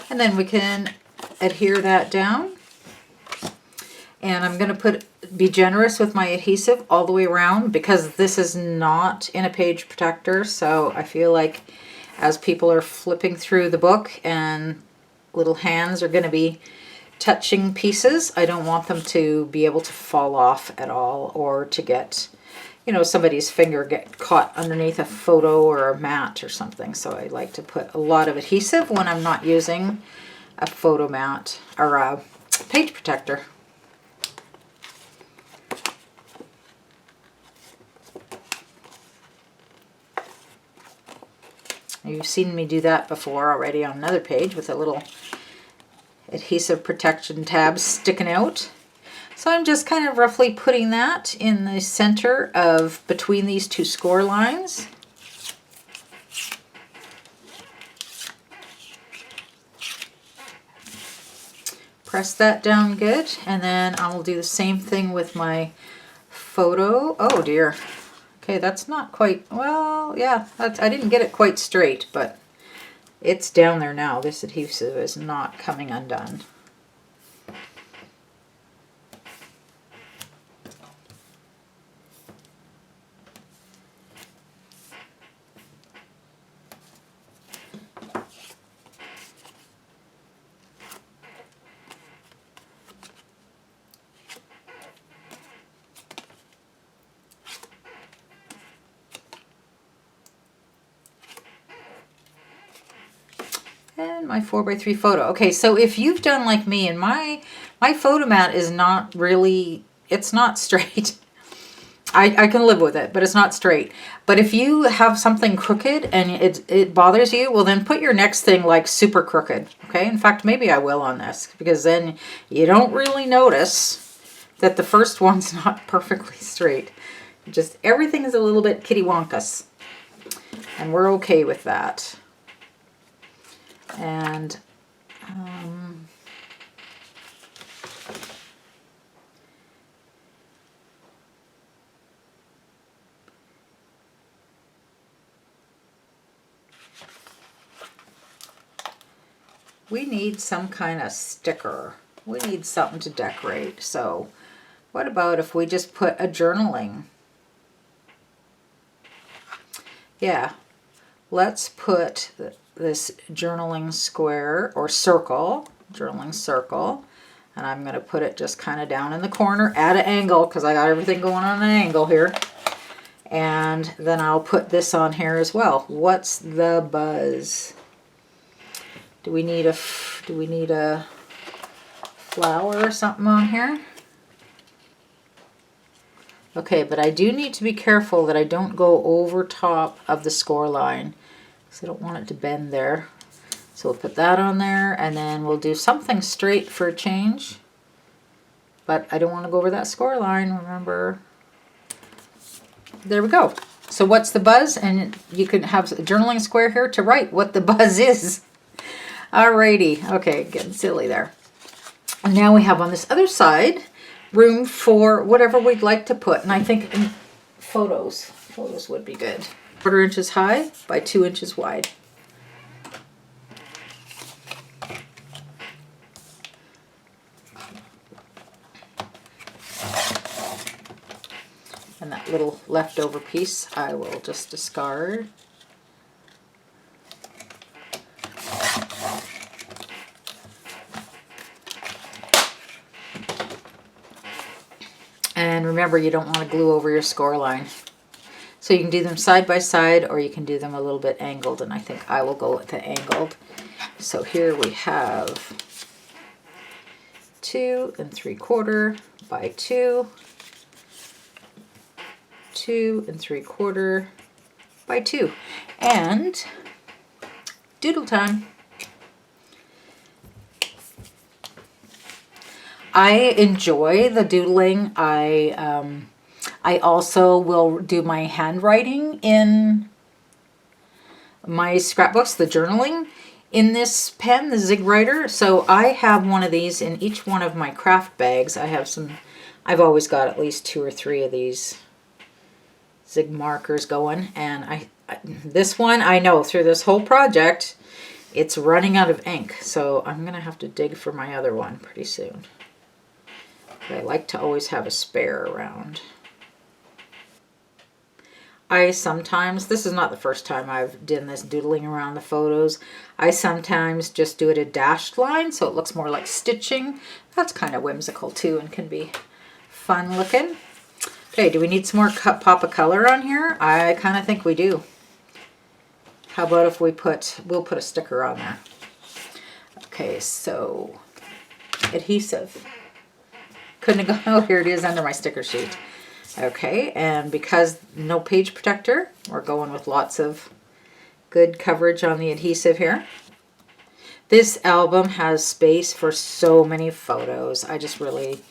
And then we can adhere that down. And I'm going to be generous with my adhesive all the way around because this is not in a page protector. So I feel like as people are flipping through the book and little hands are going to be touching pieces, I don't want them to be able to fall off at all, or to get, you know, somebody's finger get caught underneath a photo or a mat or something. So I like to put a lot of adhesive when I'm not using a photo mat or a page protector. You've seen me do that before already on another page with a little adhesive protection tab sticking out. So I'm just kind of roughly putting that in the center of between these two score lines. Press that down good, and then I will do the same thing with my photo. Oh dear. Okay, that's not quite, well, yeah, I didn't get it quite straight, but it's down there now. This adhesive is not coming undone. And my 4x3 photo. Okay, so if you've done like me, and my photo mat is not really, it's not straight. I can live with it, but it's not straight. But if you have something crooked and it bothers you, well then put your next thing like super crooked. Okay, in fact maybe I will on this, because then you don't really notice that the first one's not perfectly straight. Just everything is a little bit kitty wonkus, and we're okay with that. And we need some kind of sticker. We need something to decorate. So what about if we just put a journaling? Yeah, let's put this journaling square or circle, journaling circle, and I'm going to put it just kind of down in the corner at an angle, because I got everything going on an angle here. And then I'll put this on here as well. What's the buzz? Do we need a flower or something on here? Okay, but I do need to be careful that I don't go over top of the score line, because I don't want it to bend there. So we'll put that on there, and then we'll do something straight for a change. But I don't want to go over that score line, remember. There we go. So what's the buzz? And you can have a journaling square here to write what the buzz is. Alrighty, okay, getting silly there. And now we have on this other side room for whatever we'd like to put. And I think photos would be good. 1/4 inches high by 2 inches wide. And that little leftover piece I will just discard. And remember, you don't want to glue over your score line. So you can do them side by side, or you can do them a little bit angled, and I think I will go with the angled. So here we have 2 3/4 by 2, 2 3/4 by 2, and doodle time. I enjoy the doodling. I also will do my handwriting in my scrapbooks, the journaling, in this pen, the Zig Writer. So I have one of these in each one of my craft bags. I have some, I've always got at least 2 or 3 of these Zig markers going. And this one, I know through this whole project, it's running out of ink. So I'm going to have to dig for my other one pretty soon. But I like to always have a spare around. I sometimes, this is not the first time I've done this doodling around the photos, I sometimes just do it a dashed line so it looks more like stitching. That's kind of whimsical too and can be fun looking. Okay, do we need some more pop of color on here? I kind of think we do. How about if we'll put a sticker on there. Okay, so adhesive. Couldn't have gone, oh, here it is under my sticker sheet. Okay, and because no page protector, we're going with lots of good coverage on the adhesive here. This album has space for so many photos. I just really,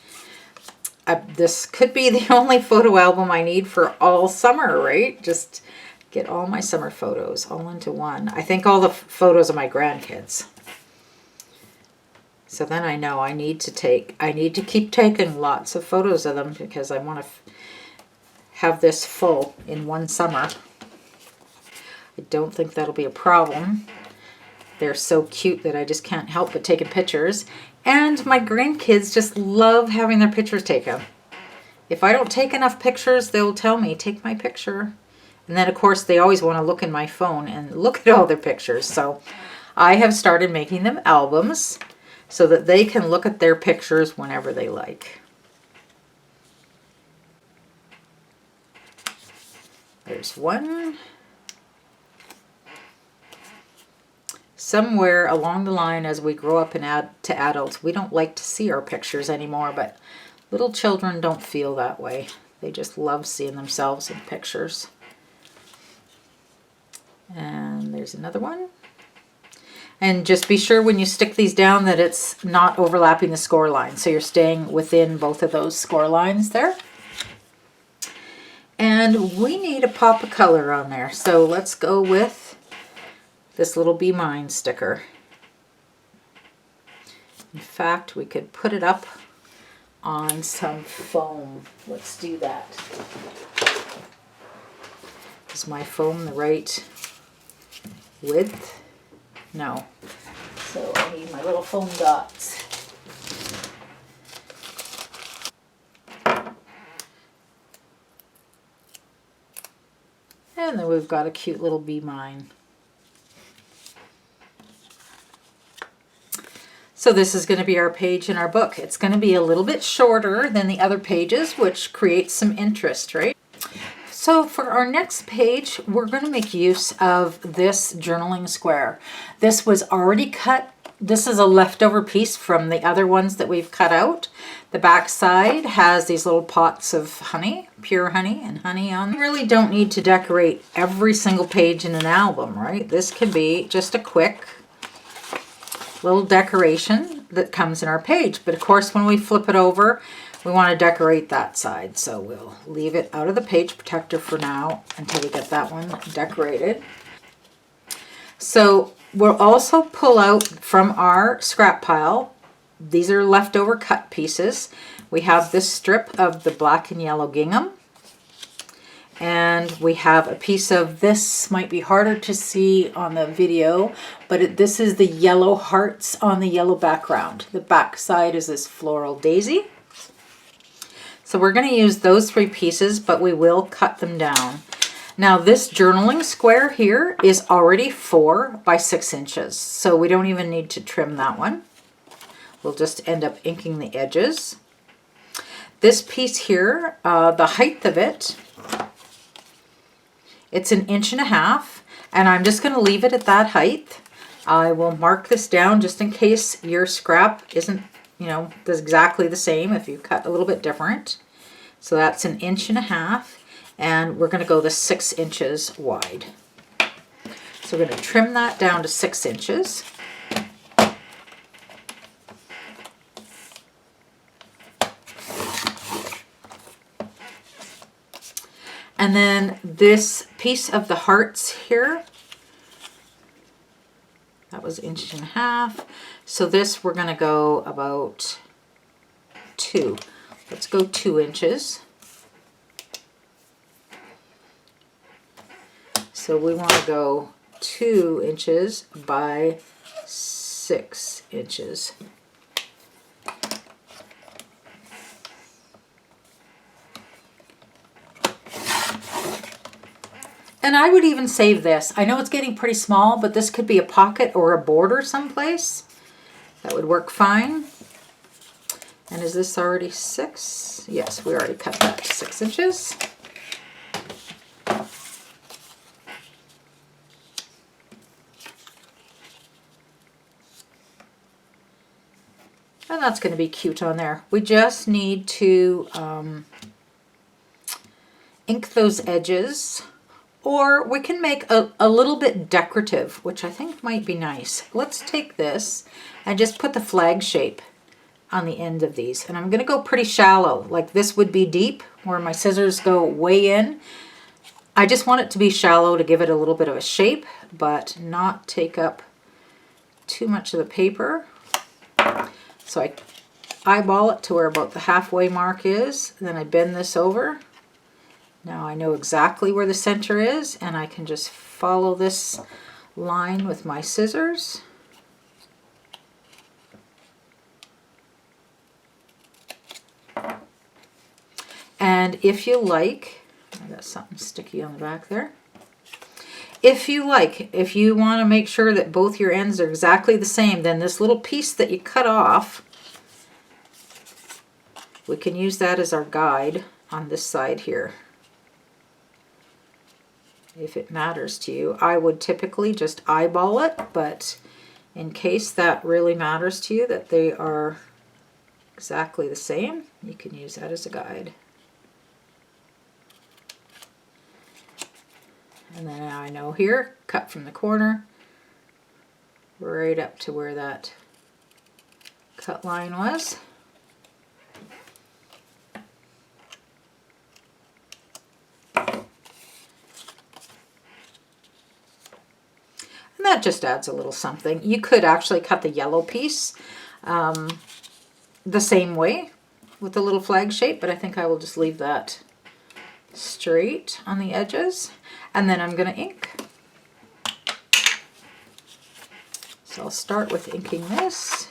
this could be the only photo album I need for all summer, right? Just get all my summer photos all into one. I think all the photos of my grandkids. So then I know I need to keep taking lots of photos of them because I want to have this full in one summer. I don't think that'll be a problem. They're so cute that I just can't help but taking pictures. And my grandkids just love having their pictures taken. If I don't take enough pictures, they'll tell me, take my picture. And then of course they always want to look in my phone and look at all their pictures. So I have started making them albums so that they can look at their pictures whenever they like. There's one. Somewhere along the line as we grow up and add to adults, we don't like to see our pictures anymore, but little children don't feel that way. They just love seeing themselves in pictures. And there's another one. And just be sure when you stick these down that it's not overlapping the score line. So you're staying within both of those score lines there. And we need a pop of color on there. So let's go with this little Be Mine sticker. In fact, we could put it up on some foam. Let's do that. Is my foam the right width? No. So I need my little foam dots. And then we've got a cute little Be Mine. So this is going to be our page in our book. It's going to be a little bit shorter than the other pages, which creates some interest, right? So for our next page, we're going to make use of this journaling square. This was already cut. This is a leftover piece from the other ones that we've cut out. The back side has these little pots of honey, pure honey and honey on them. You really don't need to decorate every single page in an album, right? This can be just a quick little decoration that comes in our page. But of course, when we flip it over, we want to decorate that side. So we'll leave it out of the page protector for now until we get that one decorated. So we'll also pull out from our scrap pile. These are leftover cut pieces. We have this strip of the black and yellow gingham. And we have a piece of this, might be harder to see on the video, but this is the yellow hearts on the yellow background. The back side is this floral daisy. So we're going to use those three pieces, but we will cut them down. Now this journaling square here is already 4 by 6 inches, so we don't even need to trim that one. We'll just end up inking the edges. This piece here, the height of it, it's 1.5 inches, and I'm just going to leave it at that height. I will mark this down just in case your scrap isn't, exactly the same if you cut a little bit different. So that's 1.5 inches, and we're going to go the 6 inches wide. So we're going to trim that down to 6 inches. And then this piece of the hearts here, that was 1.5 inches. So this we're going to go about 2. Let's go 2 inches. So we want to go 2 inches by 6 inches. And I would even save this. I know it's getting pretty small, but this could be a pocket or a border someplace. That would work fine. And is this already 6? Yes, we already cut that to 6 inches. And that's going to be cute on there. We just need to ink those edges, or we can make a little bit decorative, which I think might be nice. Let's take this and just put the flag shape on the end of these. And I'm going to go pretty shallow, like this would be deep, where my scissors go way in. I just want it to be shallow to give it a little bit of a shape, but not take up too much of the paper. So I eyeball it to where about the halfway mark is, and then I bend this over. Now I know exactly where the center is, and I can just follow this line with my scissors. And if you like, I got something sticky on the back there. If you want to make sure that both your ends are exactly the same, then this little piece that you cut off, we can use that as our guide on this side here. If it matters to you, I would typically just eyeball it, but in case that really matters to you, that they are exactly the same, you can use that as a guide. And then I know here, cut from the corner right up to where that cut line was. And that just adds a little something. You could actually cut the yellow piece the same way with the little flag shape, but I think I will just leave that straight on the edges. And then I'm going to ink. So I'll start with inking this.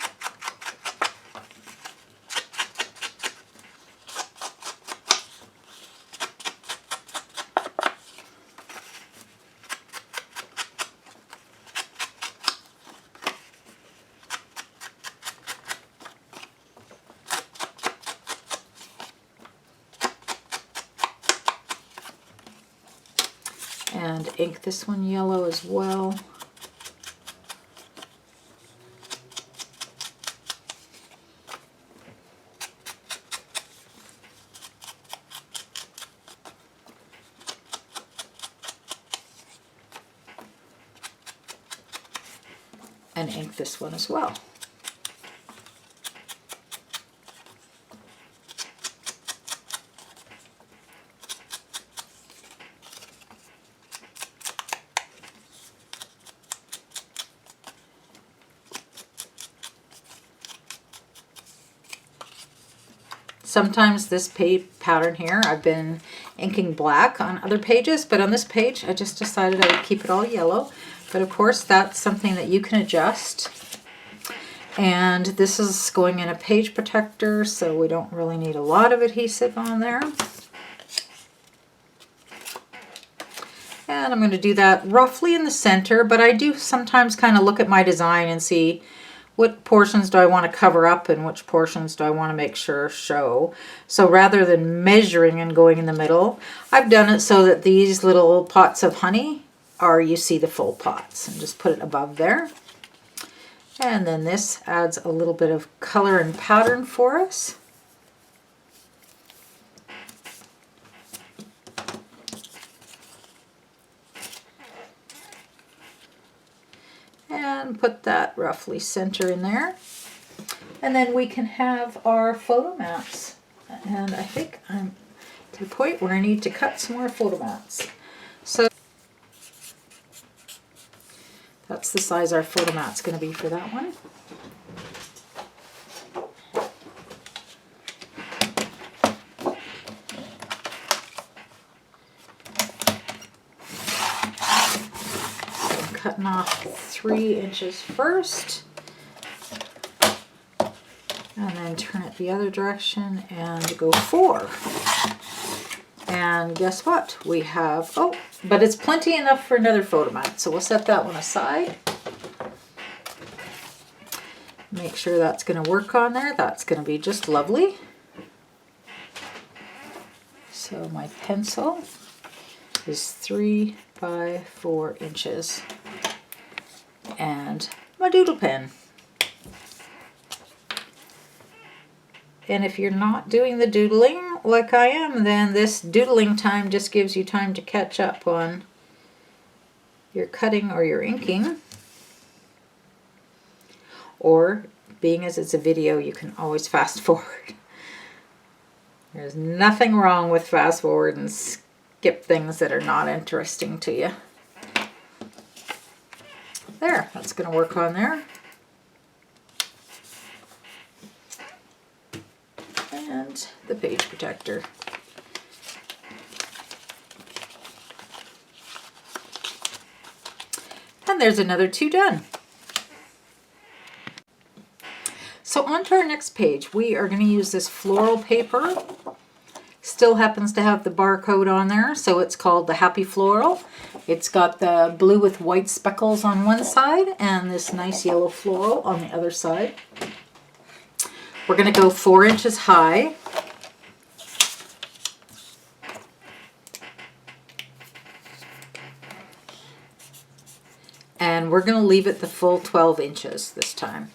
And ink this one yellow as well. And ink this one as well. Sometimes this pattern here, I've been inking black on other pages, but on this page, I just decided I would keep it all yellow. But of course, that's something that you can adjust. And this is going in a page protector, so we don't really need a lot of adhesive on there. And I'm going to do that roughly in the center, but I do sometimes kind of look at my design and see what portions do I want to cover up and which portions do I want to make sure show. So rather than measuring and going in the middle, I've done it so that these little pots of honey are, you see the full pots, and just put it above there. And then this adds a little bit of color and pattern for us. And put that roughly center in there. And then we can have our photo mats. And I think I'm to the point where I need to cut some more photo mats. So that's the size our photo mat's going to be for that one. Cutting off 3 inches first, and then turn it the other direction and go 4. And guess what? We have, oh, but it's plenty enough for another photo mat. So we'll set that one aside. Make sure that's going to work on there. That's going to be just lovely. So my pencil is 3 by 4 inches. And my doodle pen. And if you're not doing the doodling like I am, then this doodling time just gives you time to catch up on your cutting or your inking. Or, being as it's a video, you can always fast forward. There's nothing wrong with fast forward and skip things that are not interesting to you. There, that's going to work on there. And the page protector. And there's another 2 done. So on to our next page. We are going to use this floral paper. Still happens to have the barcode on there, so it's called the Happy Floral. It's got the blue with white speckles on one side and this nice yellow floral on the other side. We're going to go 4 inches high. And we're going to leave it the full 12 inches this time.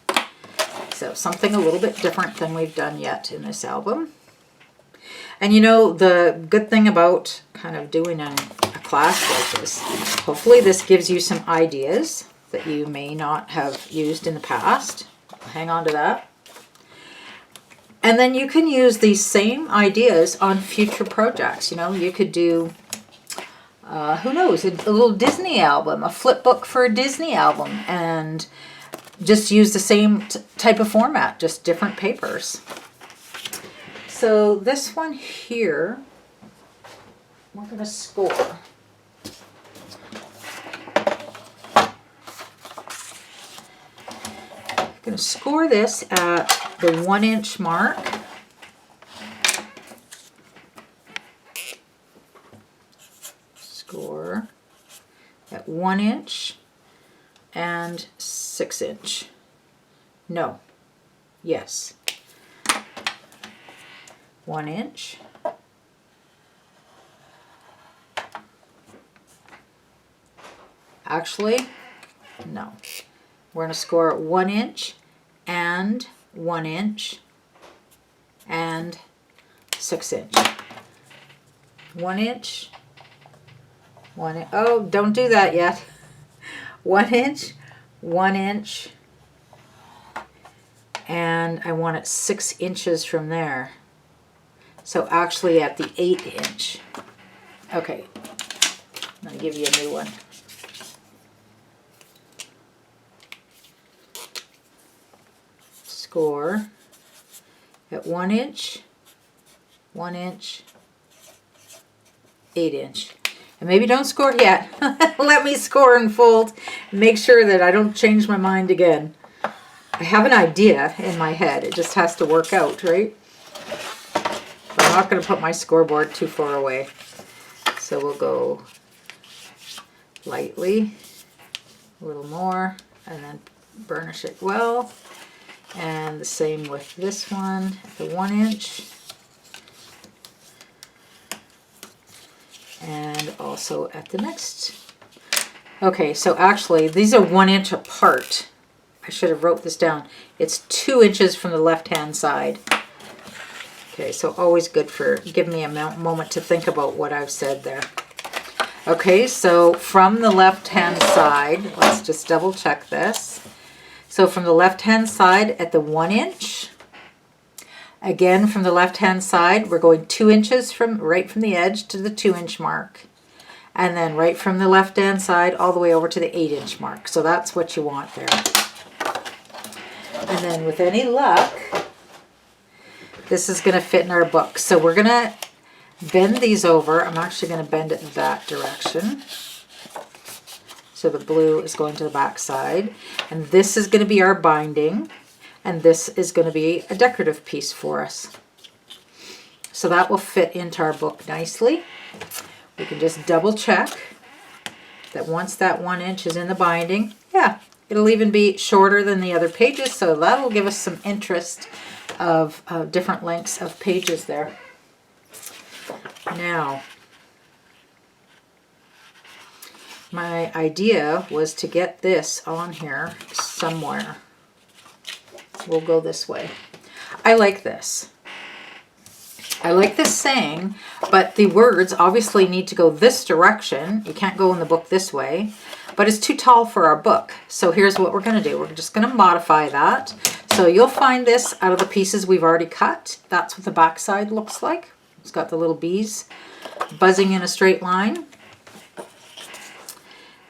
So something a little bit different than we've done yet in this album. And you know, the good thing about kind of doing a class like this, hopefully this gives you some ideas that you may not have used in the past. Hang on to that. And then you can use these same ideas on future projects. You know, you could do, who knows, a little Disney album, a flipbook for a Disney album, and just use the same type of format, just different papers. So this one here, we're going to score. I'm going to score this at the 1 inch mark. Score at 1 inch and 6 inch. No. Yes. 1 inch. Actually, no. We're going to score at 1 inch and 1 inch and 6 inch. 1 inch. Oh, don't do that yet. 1 inch, 1 inch, and I want it 6 inches from there. So actually at the 8 inch. Okay, I'm going to give you a new one. Score at 1 inch, 1 inch, 8 inch. And maybe don't score yet. Let me score and fold. Make sure that I don't change my mind again. I have an idea in my head. It just has to work out, right? But I'm not going to put my scoreboard too far away. So we'll go lightly, a little more, and then burnish it well. And the same with this one, the 1 inch. And also at the next. Okay, so actually these are 1 inch apart. I should have wrote this down. It's 2 inches from the left hand side. Okay, so always good for giving me a moment to think about what I've said there. Okay, so from the left hand side, let's just double check this. So from the left hand side at the 1 inch, again from the left hand side, we're going 2 inches from right from the edge to the 2 inch mark. And then right from the left hand side all the way over to the 8 inch mark. So that's what you want there. And then with any luck, this is going to fit in our book. So we're going to bend these over. I'm actually going to bend it in that direction. So the blue is going to the back side. And this is going to be our binding. And this is going to be a decorative piece for us. So that will fit into our book nicely. We can just double check that once that 1 inch is in the binding, yeah, it'll even be shorter than the other pages, so that'll give us some interest of different lengths of pages there. Now, my idea was to get this on here somewhere. We'll go this way. I like this. I like this saying, but the words obviously need to go this direction. You can't go in the book this way, but it's too tall for our book. So here's what we're going to do. We're just going to modify that. So you'll find this out of the pieces we've already cut. That's what the back side looks like. It's got the little bees buzzing in a straight line.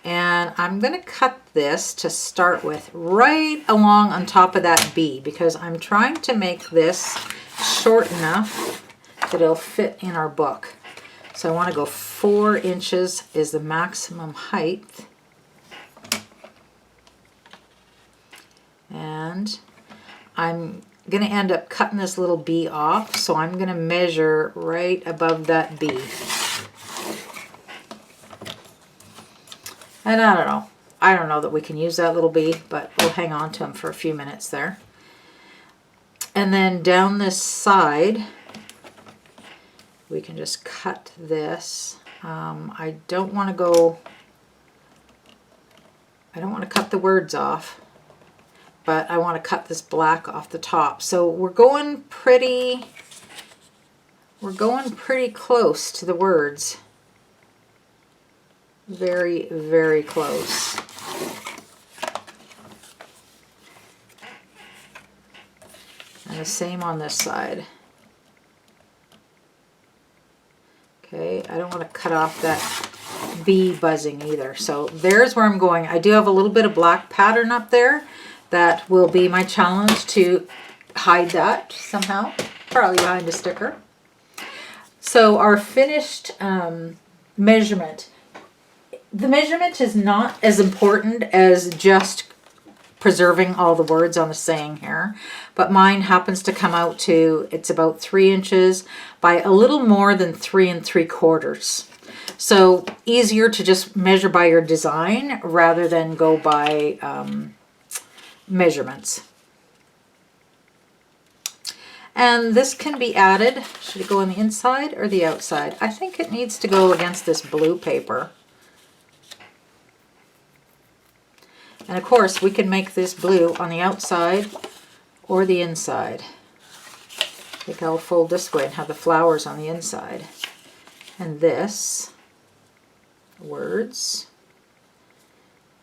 And I'm going to cut this to start with right along on top of that bee, because I'm trying to make this short enough that it'll fit in our book. So I want to go 4 inches is the maximum height. And I'm going to end up cutting this little bee off, so I'm going to measure right above that bee. And I don't know that we can use that little bee, but we'll hang on to him for a few minutes there. And then down this side, we can just cut this. I don't want to cut the words off, but I want to cut this black off the top. So we're going pretty close to the words. Very, very close. And the same on this side. Okay, I don't want to cut off that bee buzzing either. So there's where I'm going. I do have a little bit of black pattern up there. That will be my challenge, to hide that somehow, probably behind a sticker. So our finished measurement. The measurement is not as important as just preserving all the words on the saying here, but mine happens to come out to, it's about 3 inches by a little more than 3 3/4. So easier to just measure by your design rather than go by measurements. And this can be added. Should it go on the inside or the outside? I think it needs to go against this blue paper. And of course, we can make this blue on the outside or the inside. I think I'll fold this way and have the flowers on the inside. And this, words.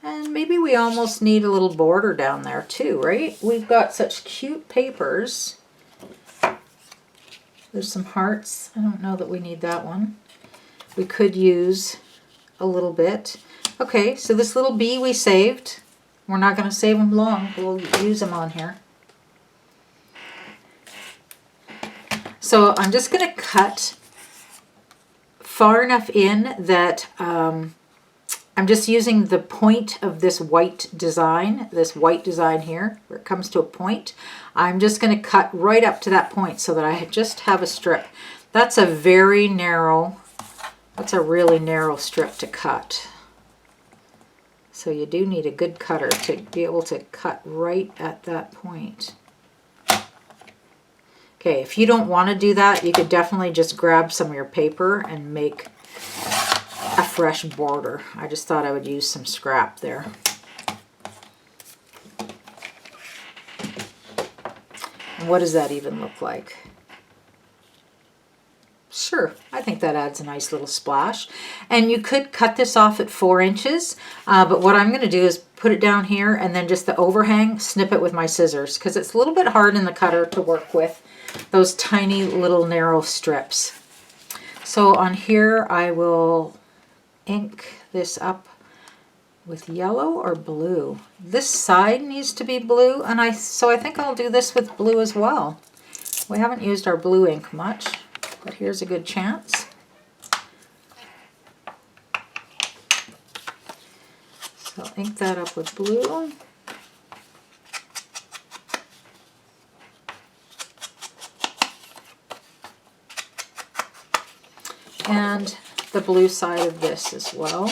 And maybe we almost need a little border down there too, right? We've got such cute papers. There's some hearts. I don't know that we need that one. We could use a little bit. Okay, so this little bee we saved. We're not going to save them long. We'll use them on here. So I'm just going to cut far enough in that I'm just using the point of this white design here, where it comes to a point. I'm just going to cut right up to that point so that I just have a strip. That's a really narrow strip to cut. So you do need a good cutter to be able to cut right at that point. Okay, if you don't want to do that, you could definitely just grab some of your paper and make a fresh border. I just thought I would use some scrap there. And what does that even look like? Sure, I think that adds a nice little splash. And you could cut this off at 4 inches, but what I'm going to do is put it down here and then just the overhang, snip it with my scissors, because it's a little bit hard in the cutter to work with those tiny little narrow strips. So on here I will ink this up with yellow or blue. This side needs to be blue, and so I think I'll do this with blue as well. We haven't used our blue ink much, but here's a good chance. So ink that up with blue. and the blue side of this as well.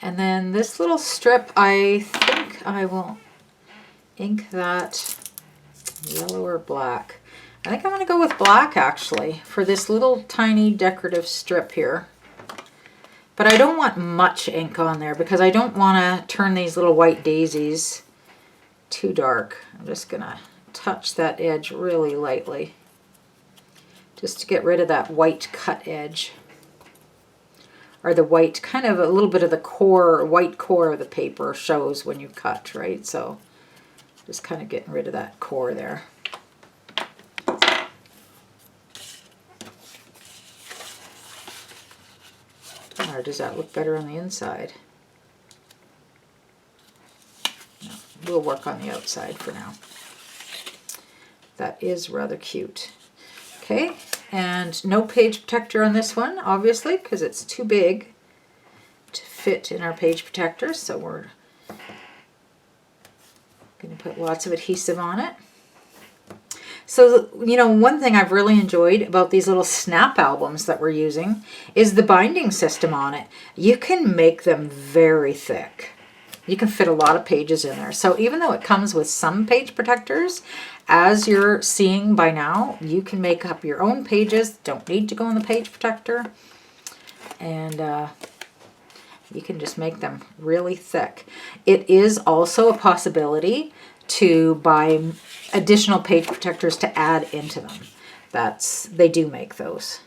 And then this little strip, I think I will ink that yellow or black. I think I'm going to go with black actually for this little tiny decorative strip here. But I don't want much ink on there because I don't want to turn these little white daisies too dark. I'm just going to touch that edge really lightly just to get rid of that white cut edge. Or the white, kind of a little bit of the core, white core of the paper shows when you cut, right? So just kind of getting rid of that core there. Or does that look better on the inside? No, we'll work on the outside for now. That is rather cute. Okay. And no page protector on this one, obviously, because it's too big to fit in our page protector. So we're going to put lots of adhesive on it. So, you know, one thing I've really enjoyed about these little snap albums that we're using is the binding system on it. You can make them very thick. You can fit a lot of pages in there. So even though it comes with some page protectors, as you're seeing by now, you can make up your own pages. Don't need to go in the page protector. And you can just make them really thick. It is also a possibility to buy additional page protectors to add into them. They do make those.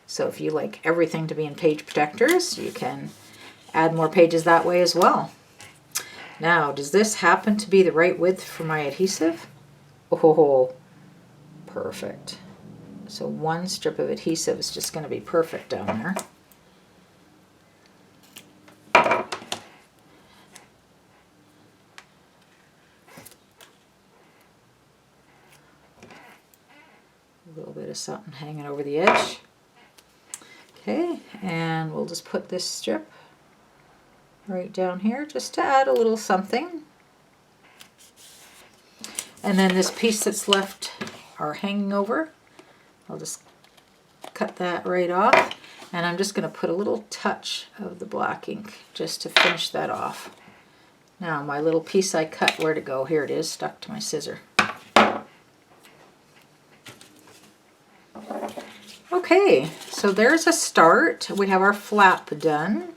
So if you like everything to be in page protectors, you can add more pages that way as well. Now, does this happen to be the right width for my adhesive? Oh, perfect. So one strip of adhesive is just going to be perfect down there. A little bit of something hanging over the edge. Okay, and we'll just put this strip right down here just to add a little something. And then this piece that's left or hanging over, I'll just cut that right off. And I'm just going to put a little touch of the black ink just to finish that off. Now my little piece I cut, where'd it go? Here it is, stuck to my scissor. Okay, so there's a start. We have our flap done.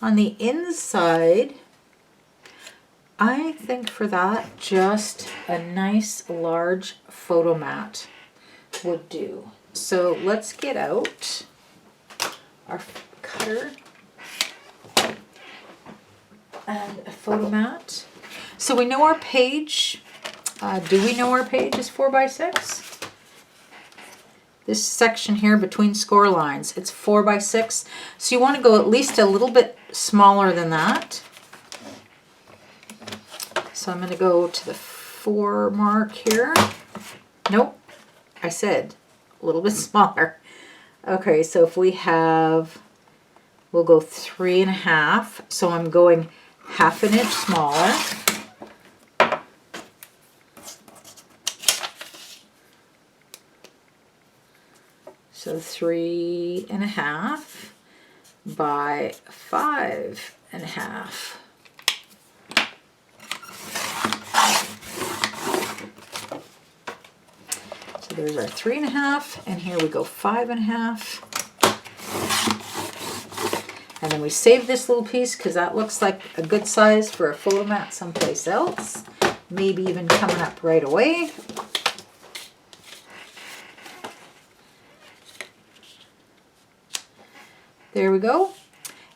On the inside, I think for that, just a nice large photo mat would do. So let's get out our cutter and a photo mat. So we know our page. Do we know our page is 4x6? This section here between score lines, it's 4x6. So you want to go at least a little bit smaller than that. So I'm going to go to the 4 mark here. Nope, I said a little bit smaller. Okay, so if we have, we'll go 3.5. So I'm going 1/2 inch smaller. So 3.5 by 5.5. So there's our 3.5, and here we go 5.5. And then we save this little piece because that looks like a good size for a photo mat someplace else. Maybe even coming up right away. There we go.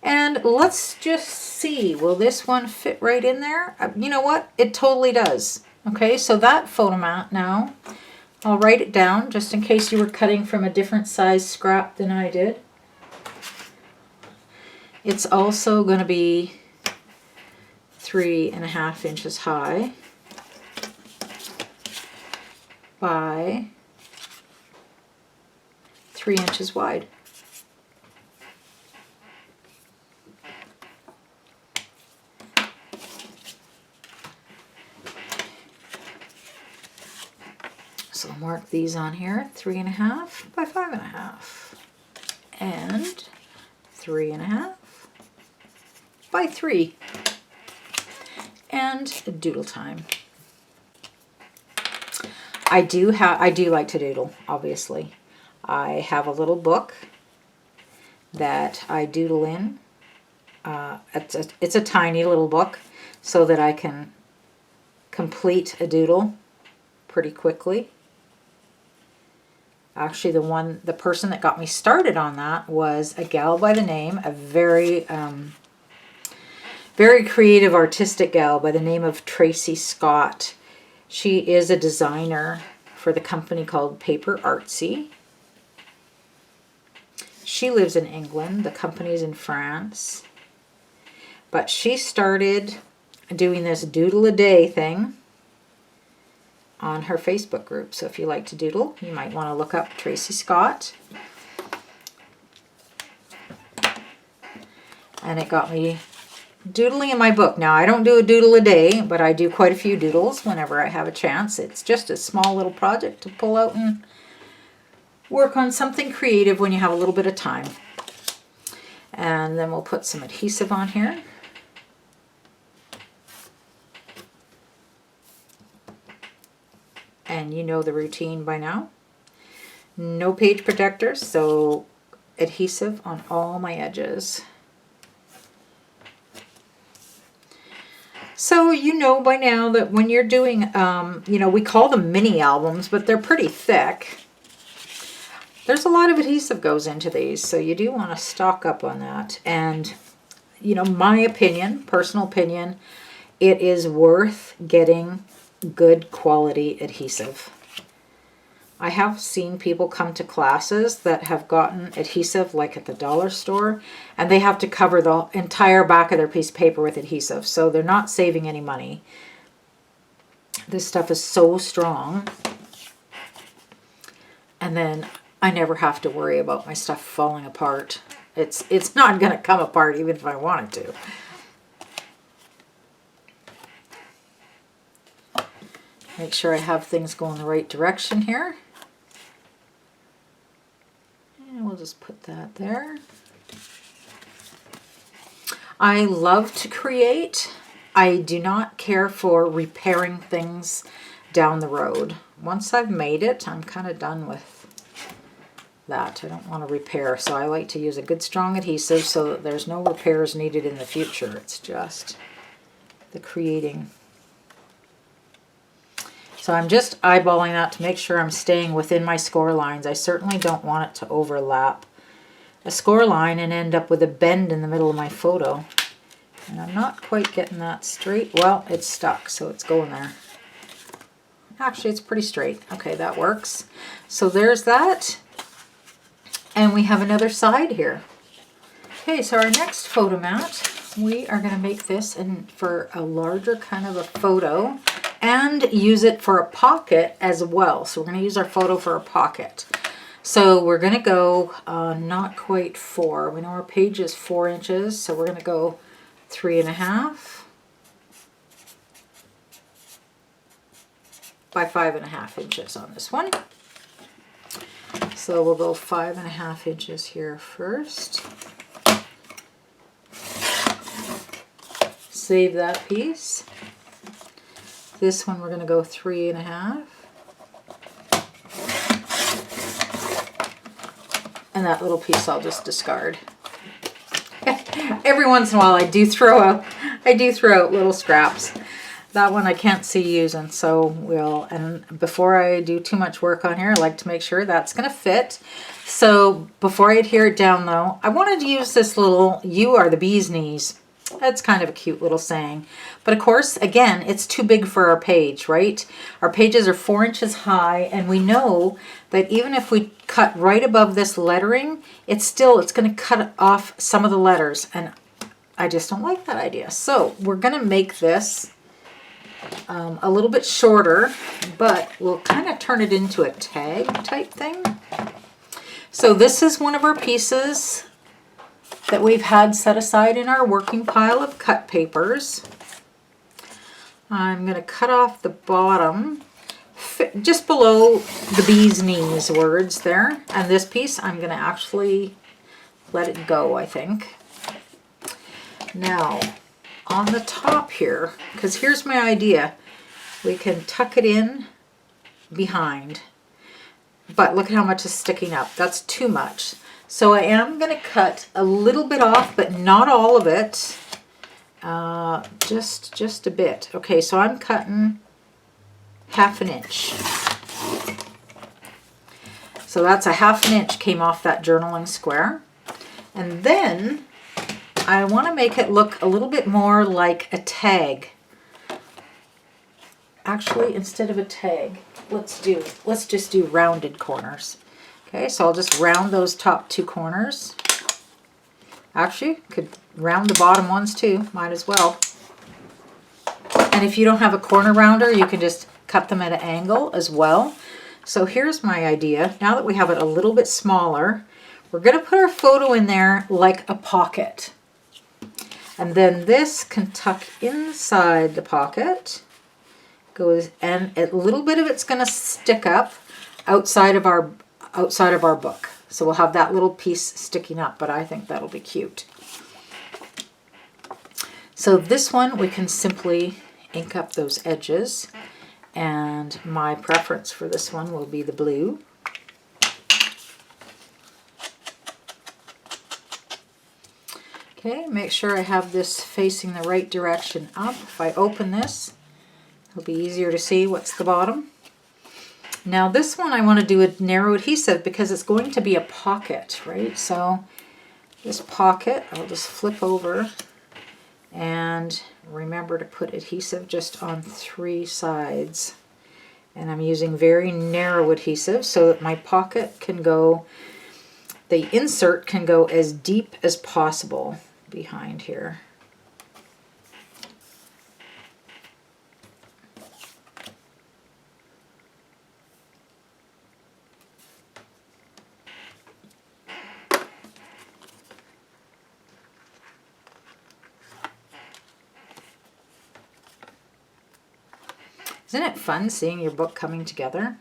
And let's just see, will this one fit right in there? You know what? It totally does. Okay, so that photo mat now, I'll write it down just in case you were cutting from a different size scrap than I did. It's also going to be 3.5 inches high by 3 inches wide. So I'll mark these on here, 3.5 by 5.5 and 3.5 by 3, and doodle time. I do like to doodle, obviously. I have a little book that I doodle in. It's a tiny little book so that I can complete a doodle pretty quickly. Actually, the person that got me started on that was a gal by the name, a very creative, artistic gal by the name of Tracy Scott. She is a designer for the company called Paper Artsy. She lives in England. The company's in France. But she started doing this doodle a day thing on her Facebook group. So if you like to doodle, you might want to look up Tracy Scott. And it got me doodling in my book. Now, I don't do a doodle a day, but I do quite a few doodles whenever I have a chance. It's just a small little project to pull out and work on something creative when you have a little bit of time. And then we'll put some adhesive on here. And you know the routine by now. No page protectors, so adhesive on all my edges. So you know by now that when you're doing, we call them mini albums, but they're pretty thick. There's a lot of adhesive goes into these, so you do want to stock up on that. And, my opinion, personal opinion, it is worth getting good quality adhesive. I have seen people come to classes that have gotten adhesive like at the dollar store, and they have to cover the entire back of their piece of paper with adhesive, so they're not saving any money. This stuff is so strong, and then I never have to worry about my stuff falling apart. It's not going to come apart even if I wanted to. Make sure I have things going the right direction here. And we'll just put that there. I love to create. I do not care for repairing things down the road. Once I've made it, I'm kind of done with that. I don't want to repair, so I like to use a good strong adhesive so that there's no repairs needed in the future. It's just the creating. So I'm just eyeballing that to make sure I'm staying within my score lines. I certainly don't want it to overlap a score line and end up with a bend in the middle of my photo. And I'm not quite getting that straight. Well, it's stuck, so it's going there. Actually, it's pretty straight. Okay, that works. So there's that. And we have another side here. Okay, so our next photo mat, we are going to make this for a larger kind of a photo and use it for a pocket as well. So we're going to use our photo for a pocket. So we're going to go not quite 4. We know our page is 4 inches, so we're going to go 3.5 by 5.5 inches on this one. So we'll go 5.5 inches here first. Save that piece. This one we're going to go 3.5. And that little piece I'll just discard. Every once in a while I do throw out little scraps. That one I can't see using, so and before I do too much work on here, I like to make sure that's going to fit. So before I adhere it down though, I wanted to use this little You Are the Bee's Knees. That's kind of a cute little saying. But of course, again, it's too big for our page, right? Our pages are 4 inches high, and we know that even if we cut right above this lettering, it's going to cut off some of the letters, and I just don't like that idea. So we're going to make this a little bit shorter, but we'll kind of turn it into a tag type thing. So this is one of our pieces that we've had set aside in our working pile of cut papers. I'm going to cut off the bottom just below the bee's knees words there. And this piece I'm going to actually let it go, I think. Now on the top here, because here's my idea, we can tuck it in behind. But look at how much is sticking up. That's too much. So I am going to cut a little bit off, but not all of it. Just a bit. Okay, so I'm cutting 1/2 inch. So that's a 1/2 inch came off that journaling square. And then I want to make it look a little bit more like a tag. Actually, instead of a tag, let's just do rounded corners. Okay, so I'll just round those top 2 corners. Actually, could round the bottom ones too, might as well. And if you don't have a corner rounder, you can just cut them at an angle as well. So here's my idea. Now that we have it a little bit smaller, we're going to put our photo in there like a pocket. And then this can tuck inside the pocket. Goes, and a little bit of it's going to stick up outside of our book. So we'll have that little piece sticking up, but I think that'll be cute. So this one we can simply ink up those edges, and my preference for this one will be the blue. Okay, make sure I have this facing the right direction up. If I open this, it'll be easier to see what's the bottom. Now this one I want to do a narrow adhesive because it's going to be a pocket, right? So this pocket, I'll just flip over and remember to put adhesive just on 3 sides. And I'm using very narrow adhesive so that my pocket can go, the insert can go as deep as possible behind here. Isn't it fun seeing your book coming together?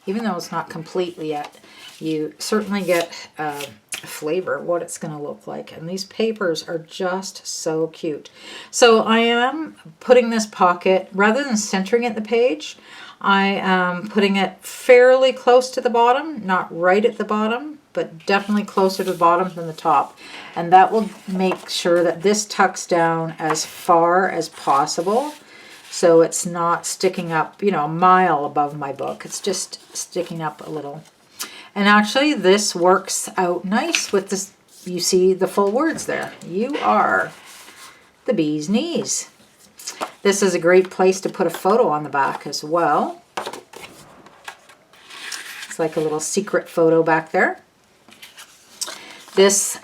Even though it's not completely yet, you certainly get a flavor of what it's going to look like. And these papers are just so cute. So I am putting this pocket, rather than centering it in the page, I am putting it fairly close to the bottom, not right at the bottom, but definitely closer to the bottom than the top. And that will make sure that this tucks down as far as possible. So it's not sticking up, you know, a mile above my book. It's just sticking up a little. And actually this works out nice with this. You see the full words there. You are the bee's knees. This is a great place to put a photo on the back as well. It's like a little secret photo back there. This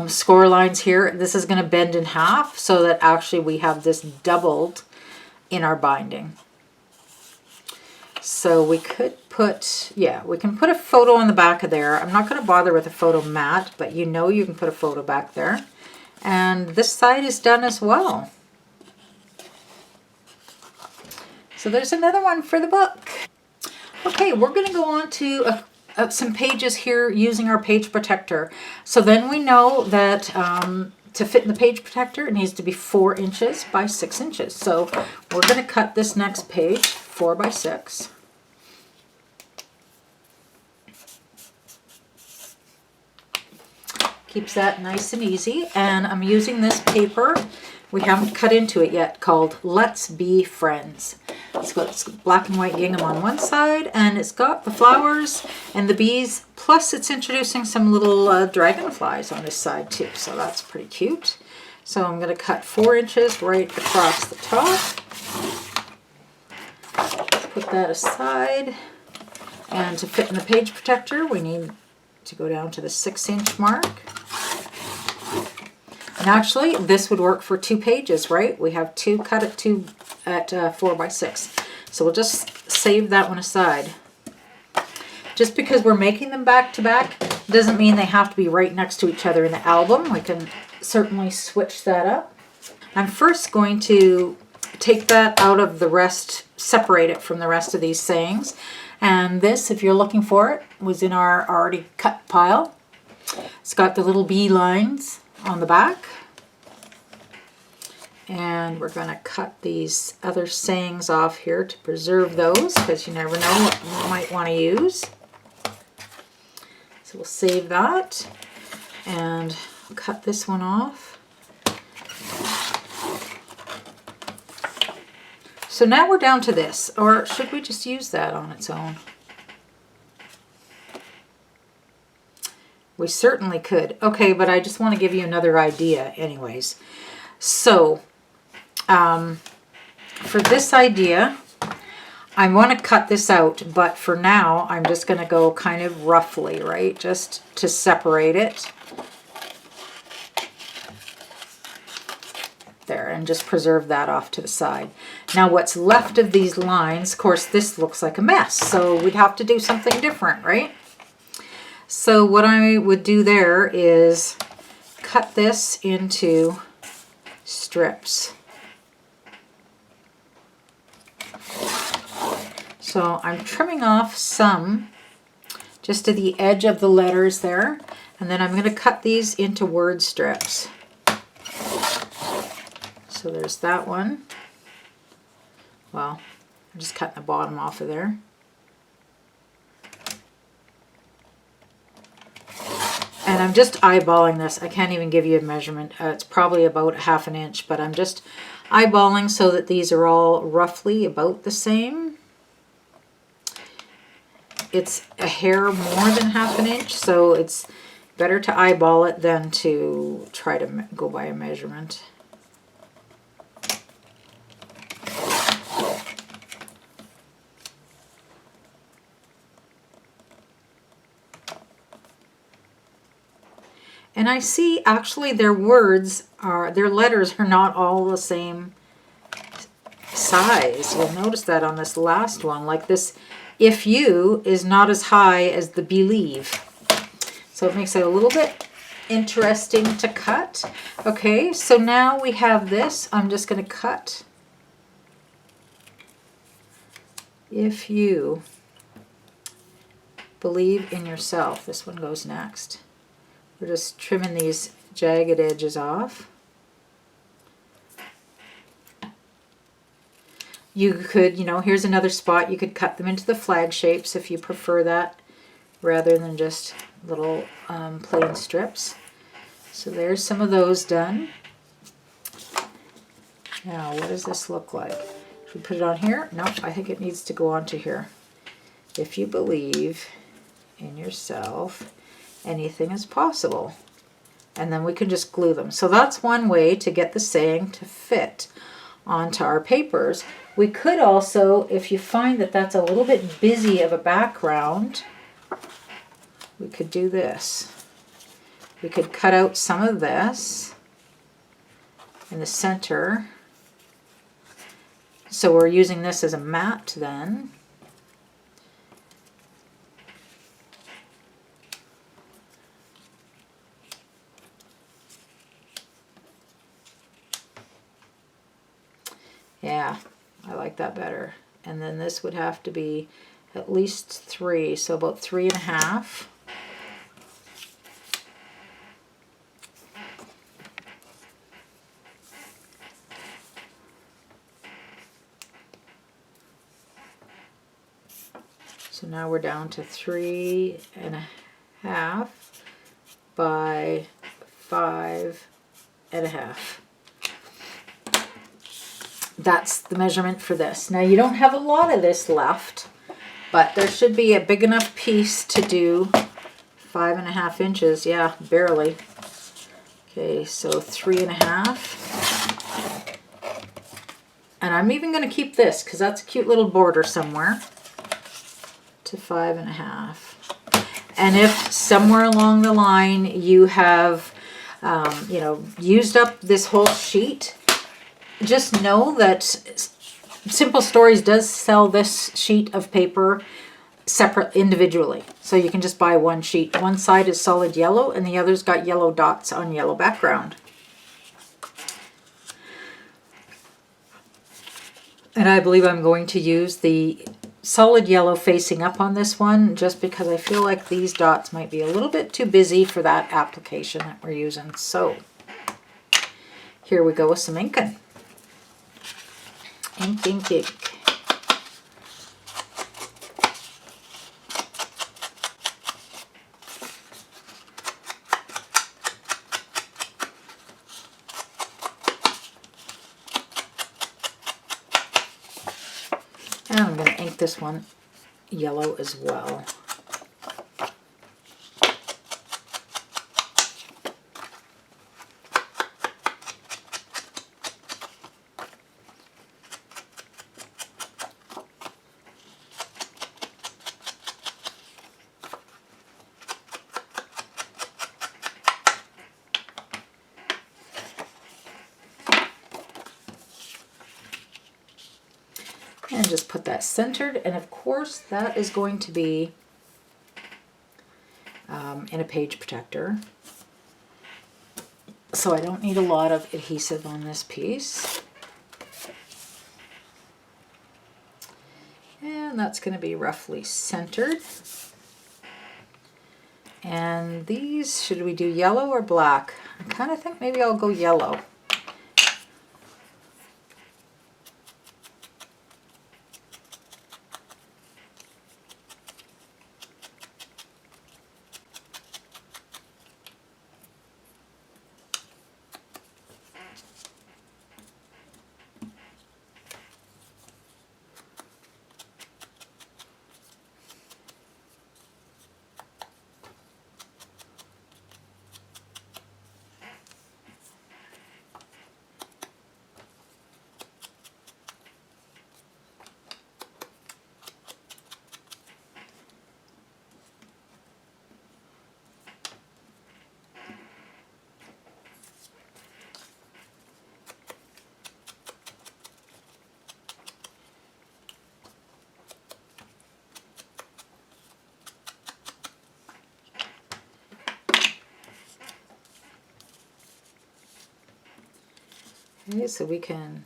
score lines here, this is going to bend in half so that actually we have this doubled in our binding. So we could put, yeah, we can put a photo on the back of there. I'm not going to bother with a photo mat, but you know you can put a photo back there. And this side is done as well. So there's another one for the book. Okay, we're going to go on to some pages here using our page protector. So then we know that to fit in the page protector, it needs to be 4 inches by 6 inches. So we're going to cut this next page 4 by 6. Keeps that nice and easy. And I'm using this paper, we haven't cut into it yet, called Let's Be Friends. It's got black and white gingham on one side, and it's got the flowers and the bees, plus it's introducing some little dragonflies on this side too, so that's pretty cute. So I'm going to cut 4 inches right across the top. Put that aside. And to fit in the page protector, we need to go down to the 6-inch mark. And actually, this would work for 2 pages, right? We have 2 cut at 2 at 4 by 6. So we'll just save that one aside. Just because we're making them back to back doesn't mean they have to be right next to each other in the album. We can certainly switch that up. I'm first going to take that out of the rest, separate it from the rest of these sayings. And this, if you're looking for it, was in our already cut pile. It's got the little bee lines on the back. And we're going to cut these other sayings off here to preserve those, because you never know what you might want to use. So we'll save that and cut this one off. So now we're down to this, or should we just use that on its own? We certainly could. Okay, but I just want to give you another idea anyways. So for this idea, I want to cut this out, but for now, I'm just going to go kind of roughly, right? Just to separate it. There, and just preserve that off to the side. Now what's left of these lines, of course, this looks like a mess, so we'd have to do something different, right? So what I would do there is cut this into strips. So I'm trimming off some just to the edge of the letters there, and then I'm going to cut these into word strips. So there's that one. Well, I'm just cutting the bottom off of there. And I'm just eyeballing this. I can't even give you a measurement. It's probably about 1/2 inch, but I'm just eyeballing so that these are all roughly about the same. It's a hair more than 1/2 inch, so it's better to eyeball it than to try to go by a measurement. And I see actually their words are, their letters are not all the same size. You'll notice that on this last one, like this "if you" is not as high as the "believe." So it makes it a little bit interesting to cut. Okay, so now we have this. I'm just going to cut "if you believe in yourself." This one goes next. We're just trimming these jagged edges off. You could, you know, here's another spot. You could cut them into the flag shapes if you prefer that, rather than just little plain strips. So there's some of those done. Now, what does this look like? Should we put it on here? No, I think it needs to go onto here. If you believe in yourself, anything is possible. And then we can just glue them. So that's one way to get the saying to fit onto our papers. We could also, if you find that that's a little bit busy of a background, we could do this. We could cut out some of this in the center. So we're using this as a mat then. Yeah, I like that better. And then this would have to be at least 3, so about 3.5. So now we're down to 3.5 by 5.5. That's the measurement for this. Now you don't have a lot of this left, but there should be a big enough piece to do 5.5 inches. Yeah, barely. Okay, so 3.5. And I'm even going to keep this because that's a cute little border somewhere. To 5.5. And if somewhere along the line you have, you know, used up this whole sheet, just know that Simple Stories does sell this sheet of paper separate individually. So you can just buy one sheet. One side is solid yellow and the other's got yellow dots on yellow background. And I believe I'm going to use the solid yellow facing up on this one just because I feel like these dots might be a little bit too busy for that application that we're using. So here we go with some inking. Ink, ink, ink. And I'm going to ink this one yellow as well. And just put that centered, and of course that is going to be in a page protector. So I don't need a lot of adhesive on this piece. And that's going to be roughly centered. And these, should we do yellow or black? I kind of think maybe I'll go yellow. Okay, so we can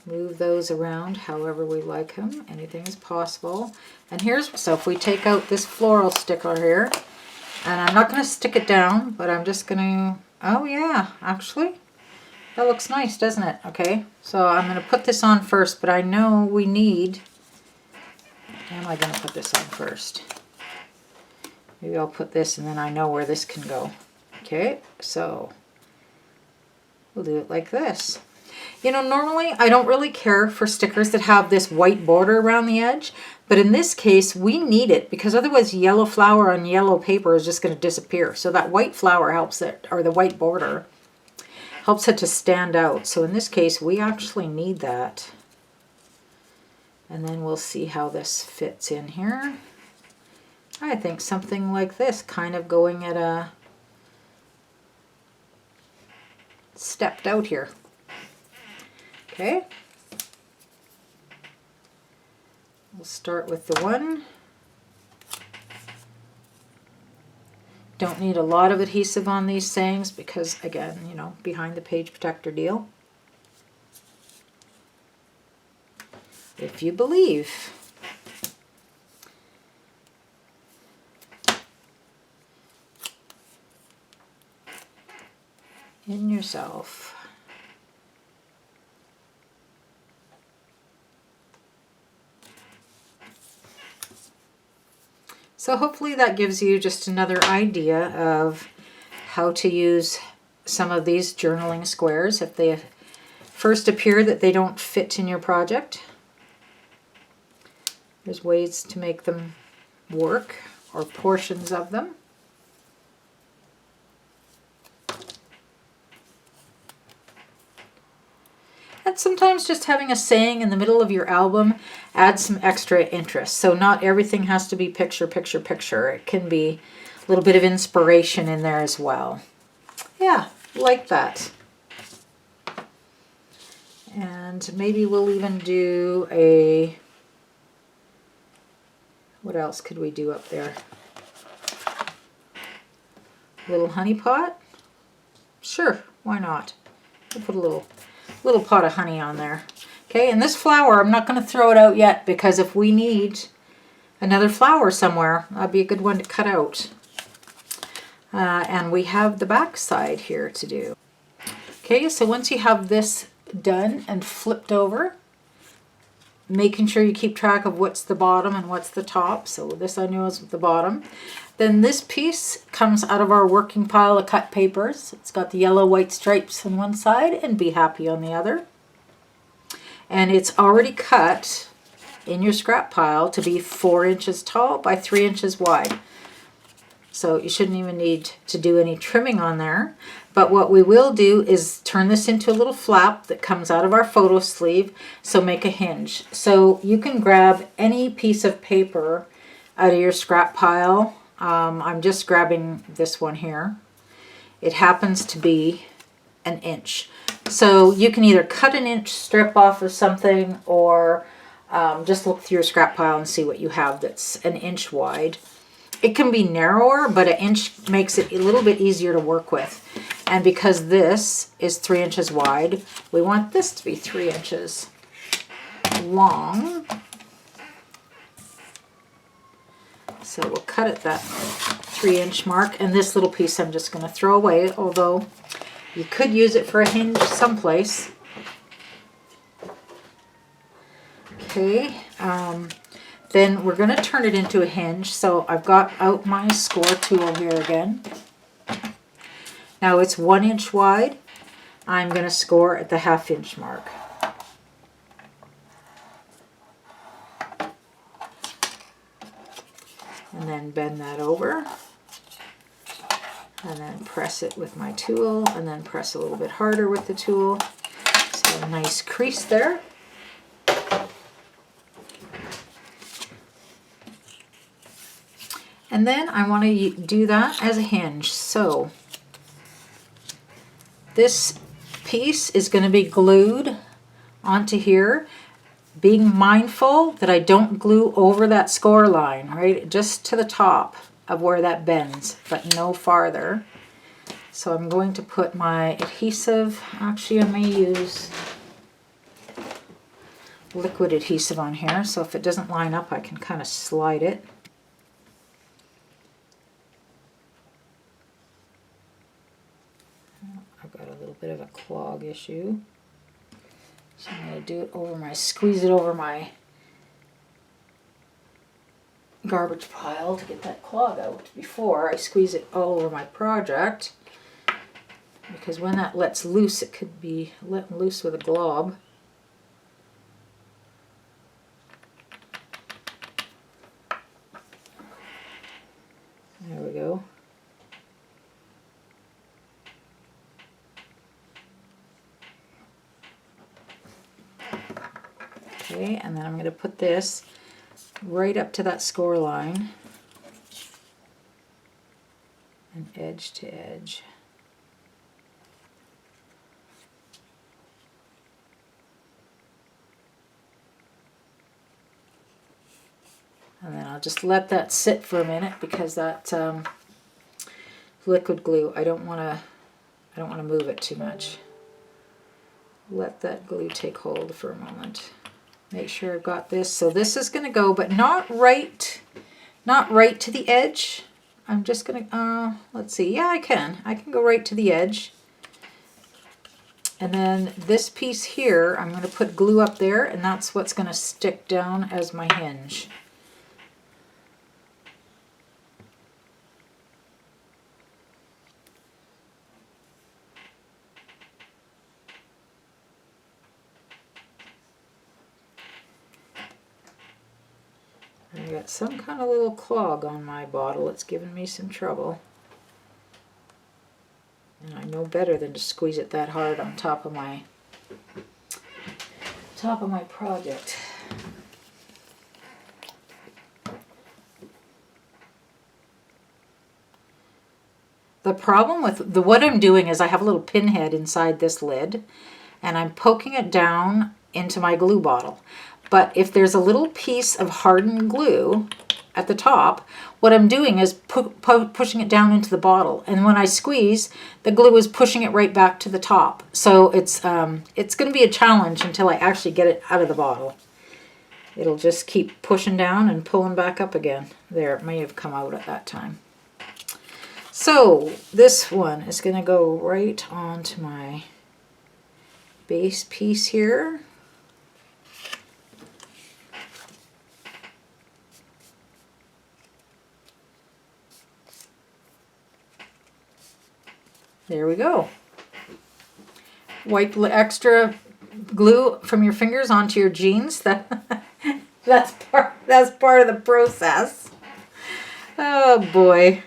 move those around however we like them. Anything is possible. And here's, so if we take out this floral sticker here, and I'm not going to stick it down, but I'm just going to, oh yeah, actually, that looks nice, doesn't it? Okay, so I'm going to put this on first, but I know we need, how am I going to put this on first? Maybe I'll put this and then I know where this can go. Okay, so we'll do it like this. You know, normally I don't really care for stickers that have this white border around the edge, but in this case we need it because otherwise yellow flower on yellow paper is just going to disappear. So that white flower helps it, or the white border helps it to stand out. So in this case we actually need that. And then we'll see how this fits in here. I think something like this, kind of going at a stepped out here. Okay. We'll start with the one. Don't need a lot of adhesive on these sayings because, again, you know, behind the page protector deal. If you believe. In yourself. So hopefully that gives you just another idea of how to use some of these journaling squares if they first appear that they don't fit in your project. There's ways to make them work, or portions of them. And sometimes just having a saying in the middle of your album adds some extra interest. So not everything has to be picture, picture, picture. It can be a little bit of inspiration in there as well. Yeah, like that. And maybe we'll even do a, what else could we do up there? Little honey pot? Sure, why not? We'll put a little pot of honey on there. Okay, and this flower, I'm not going to throw it out yet because if we need another flower somewhere, that'd be a good one to cut out. And we have the back side here to do. Okay, so once you have this done and flipped over, making sure you keep track of what's the bottom and what's the top. So this I know is the bottom. Then this piece comes out of our working pile of cut papers. It's got the yellow white stripes on one side and Be Happy on the other. And it's already cut in your scrap pile to be 4 inches tall by 3 inches wide. So you shouldn't even need to do any trimming on there. But what we will do is turn this into a little flap that comes out of our photo sleeve. So make a hinge. So you can grab any piece of paper out of your scrap pile. I'm just grabbing this one here. It happens to be 1 inch. So you can either cut 1 inch strip off of something or just look through your scrap pile and see what you have that's 1 inch wide. It can be narrower, but 1 inch makes it a little bit easier to work with. And because this is 3 inches wide, we want this to be 3 inches long. So we'll cut at that 3 inch mark. And this little piece I'm just going to throw away, although you could use it for a hinge someplace. Okay. Then we're going to turn it into a hinge. So I've got out my score tool here again. Now it's 1 inch wide. I'm going to score at the 1/2 inch mark. And then bend that over. And then press it with my tool. And then press a little bit harder with the tool. So a nice crease there. And then I want to do that as a hinge. So this piece is going to be glued onto here, being mindful that I don't glue over that score line, right? Just to the top of where that bends, but no farther. So I'm going to put my adhesive, actually I may use liquid adhesive on here, so if it doesn't line up I can kind of slide it. I've got a little bit of a clog issue. So I'm going to do it over my, squeeze it over my garbage pile to get that clog out before I squeeze it all over my project. Because when that lets loose, it could be let loose with a glob. There we go. Okay, and then I'm going to put this right up to that score line and edge to edge. And then I'll just let that sit for a minute because that liquid glue, I don't want to move it too much. Let that glue take hold for a moment. Make sure I've got this. So this is going to go, but not right to the edge. I'm just going to, let's see. Yeah, I can go right to the edge. And then this piece here, I'm going to put glue up there, and that's what's going to stick down as my hinge. I got some kind of little clog on my bottle. It's giving me some trouble. And I know better than to squeeze it that hard on top of my top of my project. The problem with what I'm doing is I have a little pinhead inside this lid and I'm poking it down into my glue bottle. But if there's a little piece of hardened glue at the top, what I'm doing is pushing it down into the bottle. And when I squeeze, the glue is pushing it right back to the top. So it's going to be a challenge until I actually get it out of the bottle. It'll just keep pushing down and pulling back up again. There, it may have come out at that time. So this one is going to go right onto my base piece here. There we go. Wipe the extra glue from your fingers onto your jeans. That's part of the process. Oh boy.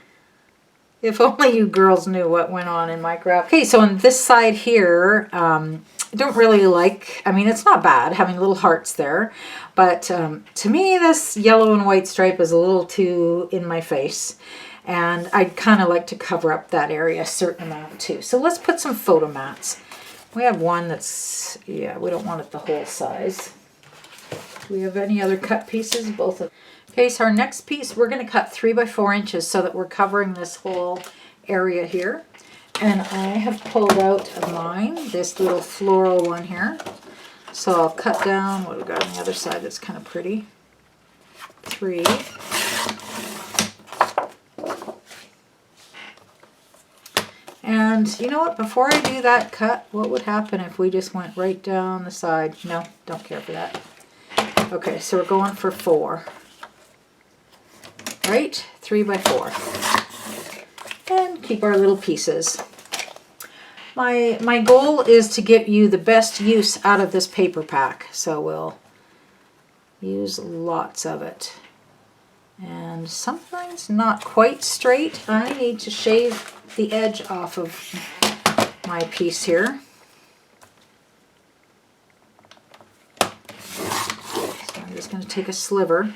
If only you girls knew what went on in my craft. Okay, so on this side here, I don't really like, I mean, it's not bad having little hearts there, but to me, this yellow and white stripe is a little too in my face. And I'd kind of like to cover up that area a certain amount too. So let's put some photo mats. We have one that's, yeah, we don't want it the whole size. Do we have any other cut pieces? Both of. Okay, so our next piece, we're going to cut 3 by 4 inches so that we're covering this whole area here. And I have pulled out of mine this little floral one here. So I'll cut down what we've got on the other side that's kind of pretty. 3. And you know what, before I do that cut, what would happen if we just went right down the side? No, don't care for that. Okay, so we're going for 4. Right, 3 by 4. And keep our little pieces. My goal is to get you the best use out of this paper pack, so we'll use lots of it. And something's not quite straight. I need to shave the edge off of my piece here. So I'm just going to take a sliver.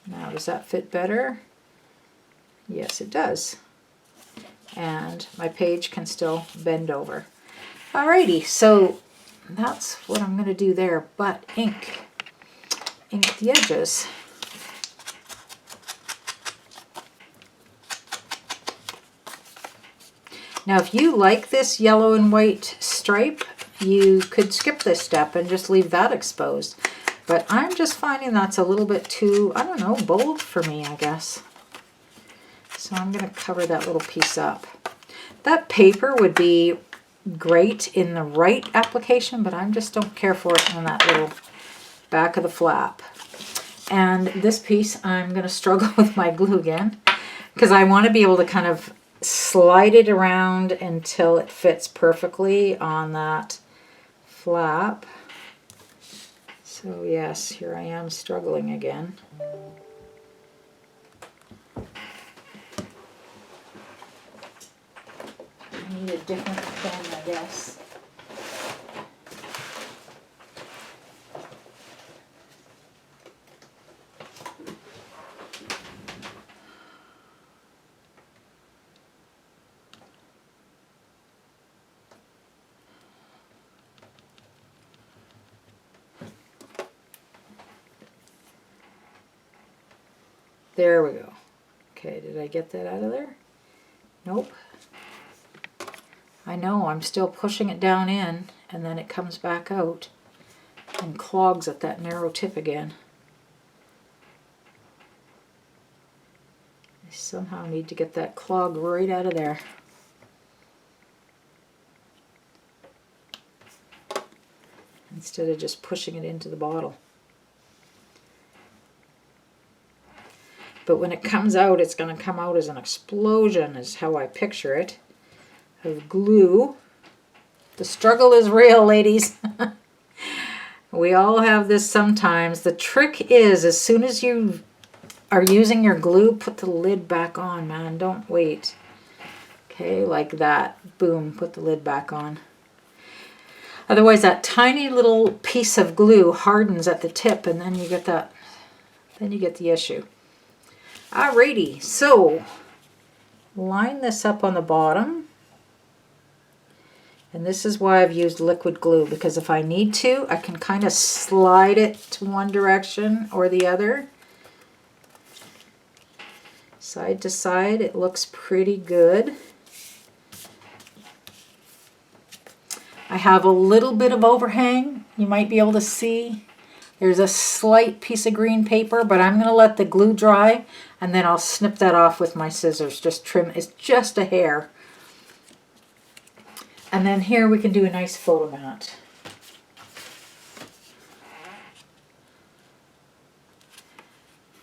Now, does that fit better? Yes, it does. And my page can still bend over. Alrighty, so that's what I'm going to do there, but ink the edges. Now if you like this yellow and white stripe, you could skip this step and just leave that exposed. But I'm just finding that's a little bit too, I don't know, bold for me, I guess. So I'm going to cover that little piece up. That paper would be great in the right application, but I just don't care for it on that little back of the flap. And this piece, I'm going to struggle with my glue again, because I want to be able to kind of slide it around until it fits perfectly on that flap. So yes, here I am struggling again. I need a different pen, I guess. There we go. Okay, did I get that out of there? Nope. I know, I'm still pushing it down in, and then it comes back out and clogs at that narrow tip again. I somehow need to get that clog right out of there. Instead of just pushing it into the bottle. But when it comes out, it's going to come out as an explosion, is how I picture it, of glue. The struggle is real, ladies. We all have this sometimes. The trick is, as soon as you are using your glue, put the lid back on, man. Don't wait. Okay, like that. Boom, put the lid back on. Otherwise that tiny little piece of glue hardens at the tip and then you get that, then you get the issue. Alrighty, so line this up on the bottom. And this is why I've used liquid glue, because if I need to, I can kind of slide it to one direction or the other. Side to side, it looks pretty good. I have a little bit of overhang. You might be able to see. There's a slight piece of green paper, but I'm going to let the glue dry and then I'll snip that off with my scissors. Just trim, it's just a hair. And then here we can do a nice photo mat.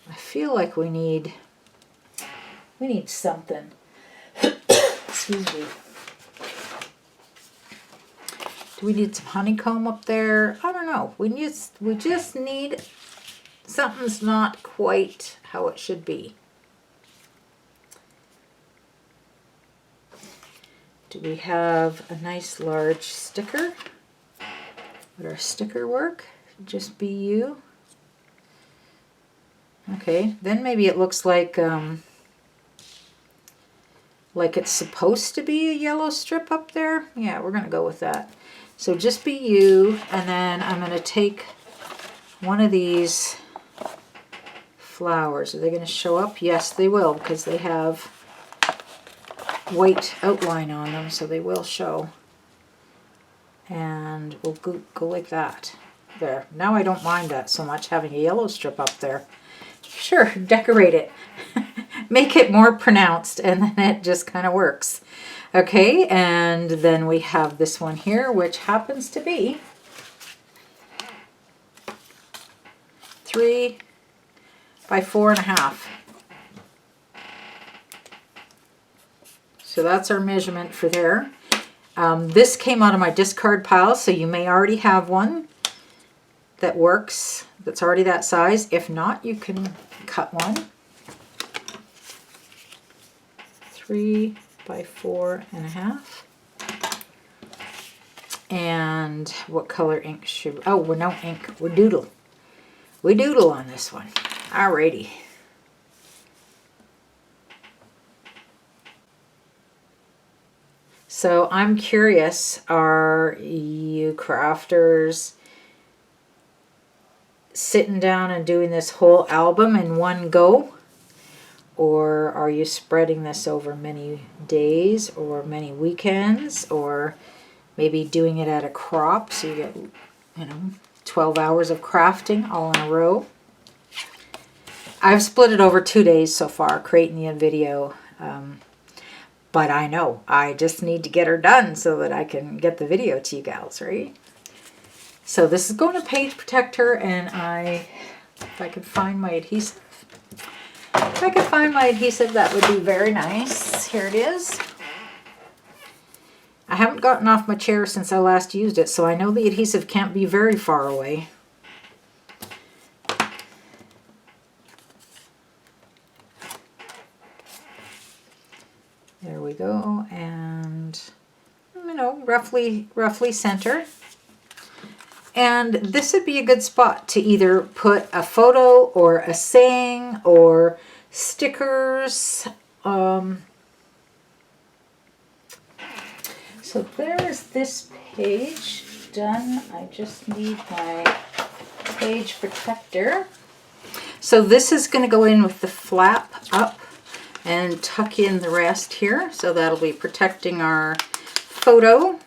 I feel like we need something. Excuse me. Do we need some honeycomb up there? I don't know. We just need something's not quite how it should be. Do we have a nice large sticker? Would our sticker work? Just be you. Okay, then maybe it looks like it's supposed to be a yellow strip up there. Yeah, we're gonna go with that. So just be you, and then I'm gonna take one of these flowers. Are they gonna show up? Yes, they will, because they have white outline on them, so they will show. And we'll go like that. There. Now I don't mind that so much, having a yellow strip up there. Sure, decorate it. Make it more pronounced, and then it just kind of works. Okay, and then we have this one here, which happens to be 3 by 4.5. So that's our measurement for there. This came out of my discard pile, so you may already have one that works, that's already that size. If not, you can cut one. 3 by 4.5. And what color ink should we, oh, we're no ink, we're doodle. We doodle on this one. Alrighty. So I'm curious, are you crafters sitting down and doing this whole album in one go? Or are you spreading this over many days or many weekends, or maybe doing it at a crop so you get, 12 hours of crafting all in a row? I've split it over 2 days so far, creating the video, but I know I just need to get her done so that I can get the video to you gals, right? So this is going to page protector, and if I could find my adhesive. If I could find my adhesive, that would be very nice. Here it is. I haven't gotten off my chair since I last used it, so I know the adhesive can't be very far away. There we go, and roughly center. And this would be a good spot to either put a photo or a saying or stickers. So there's this page done. I just need my page protector. So this is going to go in with the flap up and tuck in the rest here. So that'll be protecting our photo.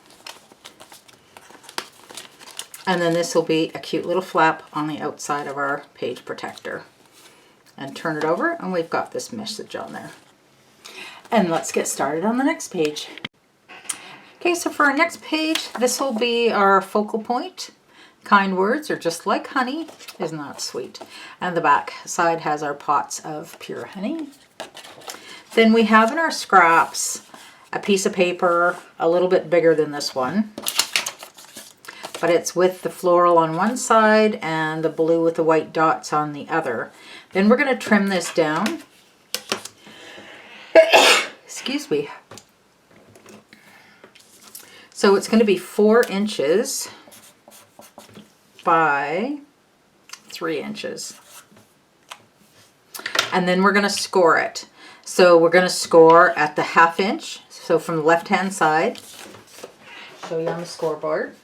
And then this will be a cute little flap on the outside of our page protector. And turn it over, and we've got this message on there. And let's get started on the next page. Okay, so for our next page, this will be our focal point. Kind words are just like honey. Isn't that sweet? And the back side has our pots of pure honey. Then we have in our scraps a piece of paper a little bit bigger than this one. But it's with the floral on one side and the blue with the white dots on the other. Then we're going to trim this down. Excuse me. So it's going to be 4 inches by 3 inches. And then we're going to score it. So we're going to score at the 1/2 inch. So from the left hand side, show you on the scoreboard.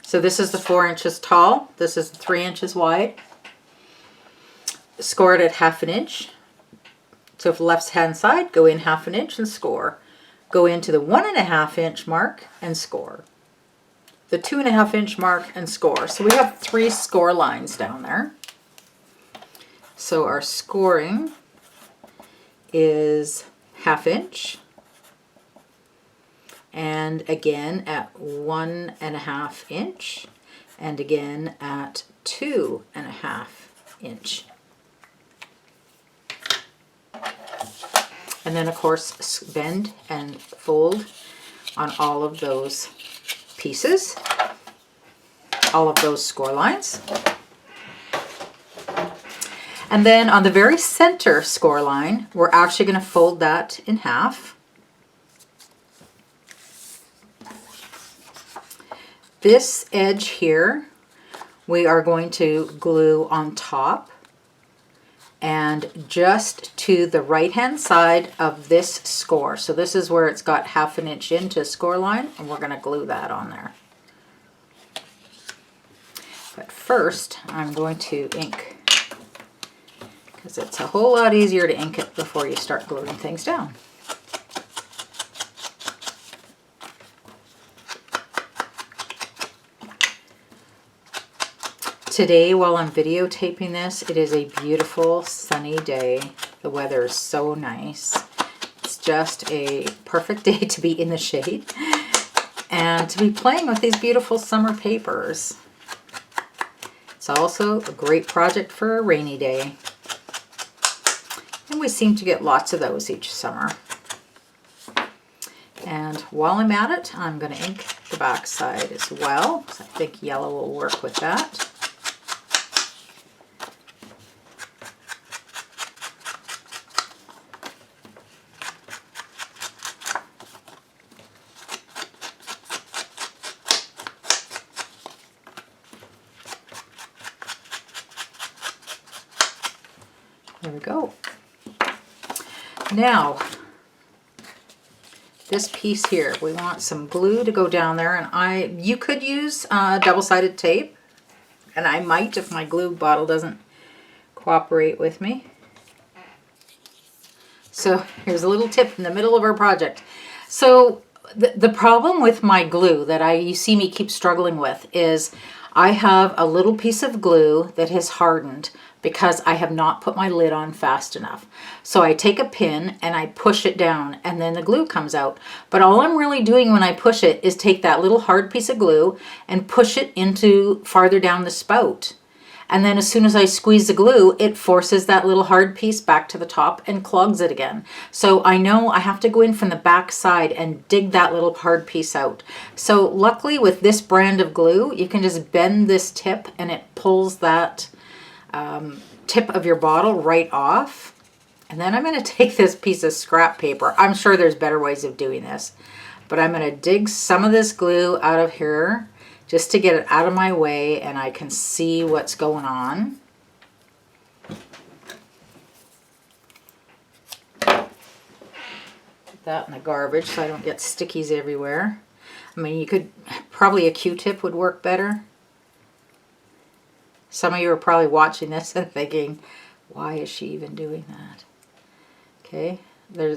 So this is the 4 inches tall. This is 3 inches wide. Score it at 1/2 inch. So for the left hand side, go in 1/2 inch and score. Go into the 1.5 inch mark and score. The 2.5 inch mark and score. So we have 3 score lines down there. So our scoring is 1/2 inch. And again at 1.5 inch. And again at 2.5 inch. And then, of course, bend and fold on all of those pieces, all of those score lines. And then on the very center score line, we're actually going to fold that in half. This edge here, we are going to glue on top. And just to the right hand side of this score. So this is where it's got 1/2 inch into score line, and we're going to glue that on there. But first I'm going to ink, because it's a whole lot easier to ink it before you start gluing things down. Today, while I'm videotaping this, it is a beautiful sunny day. The weather is so nice. It's just a perfect day to be in the shade and to be playing with these beautiful summer papers. It's also a great project for a rainy day. And we seem to get lots of those each summer. And while I'm at it, I'm going to ink the back side as well, because I think yellow will work with that. There we go. Now, this piece here, we want some glue to go down there, and you could use double-sided tape, and I might if my glue bottle doesn't cooperate with me. So here's a little tip in the middle of our project. So the problem with my glue that you see me keep struggling with is I have a little piece of glue that has hardened because I have not put my lid on fast enough. So I take a pin and I push it down, and then the glue comes out. But all I'm really doing when I push it is take that little hard piece of glue and push it into farther down the spout. And then as soon as I squeeze the glue, it forces that little hard piece back to the top and clogs it again. So I know I have to go in from the back side and dig that little hard piece out. So luckily with this brand of glue, you can just bend this tip and it pulls that tip of your bottle right off. And then I'm going to take this piece of scrap paper. I'm sure there's better ways of doing this, but I'm going to dig some of this glue out of here just to get it out of my way and I can see what's going on. Put that in the garbage so I don't get stickies everywhere. I mean, you could, probably a Q-tip would work better. Some of you are probably watching this and thinking, why is she even doing that? Okay,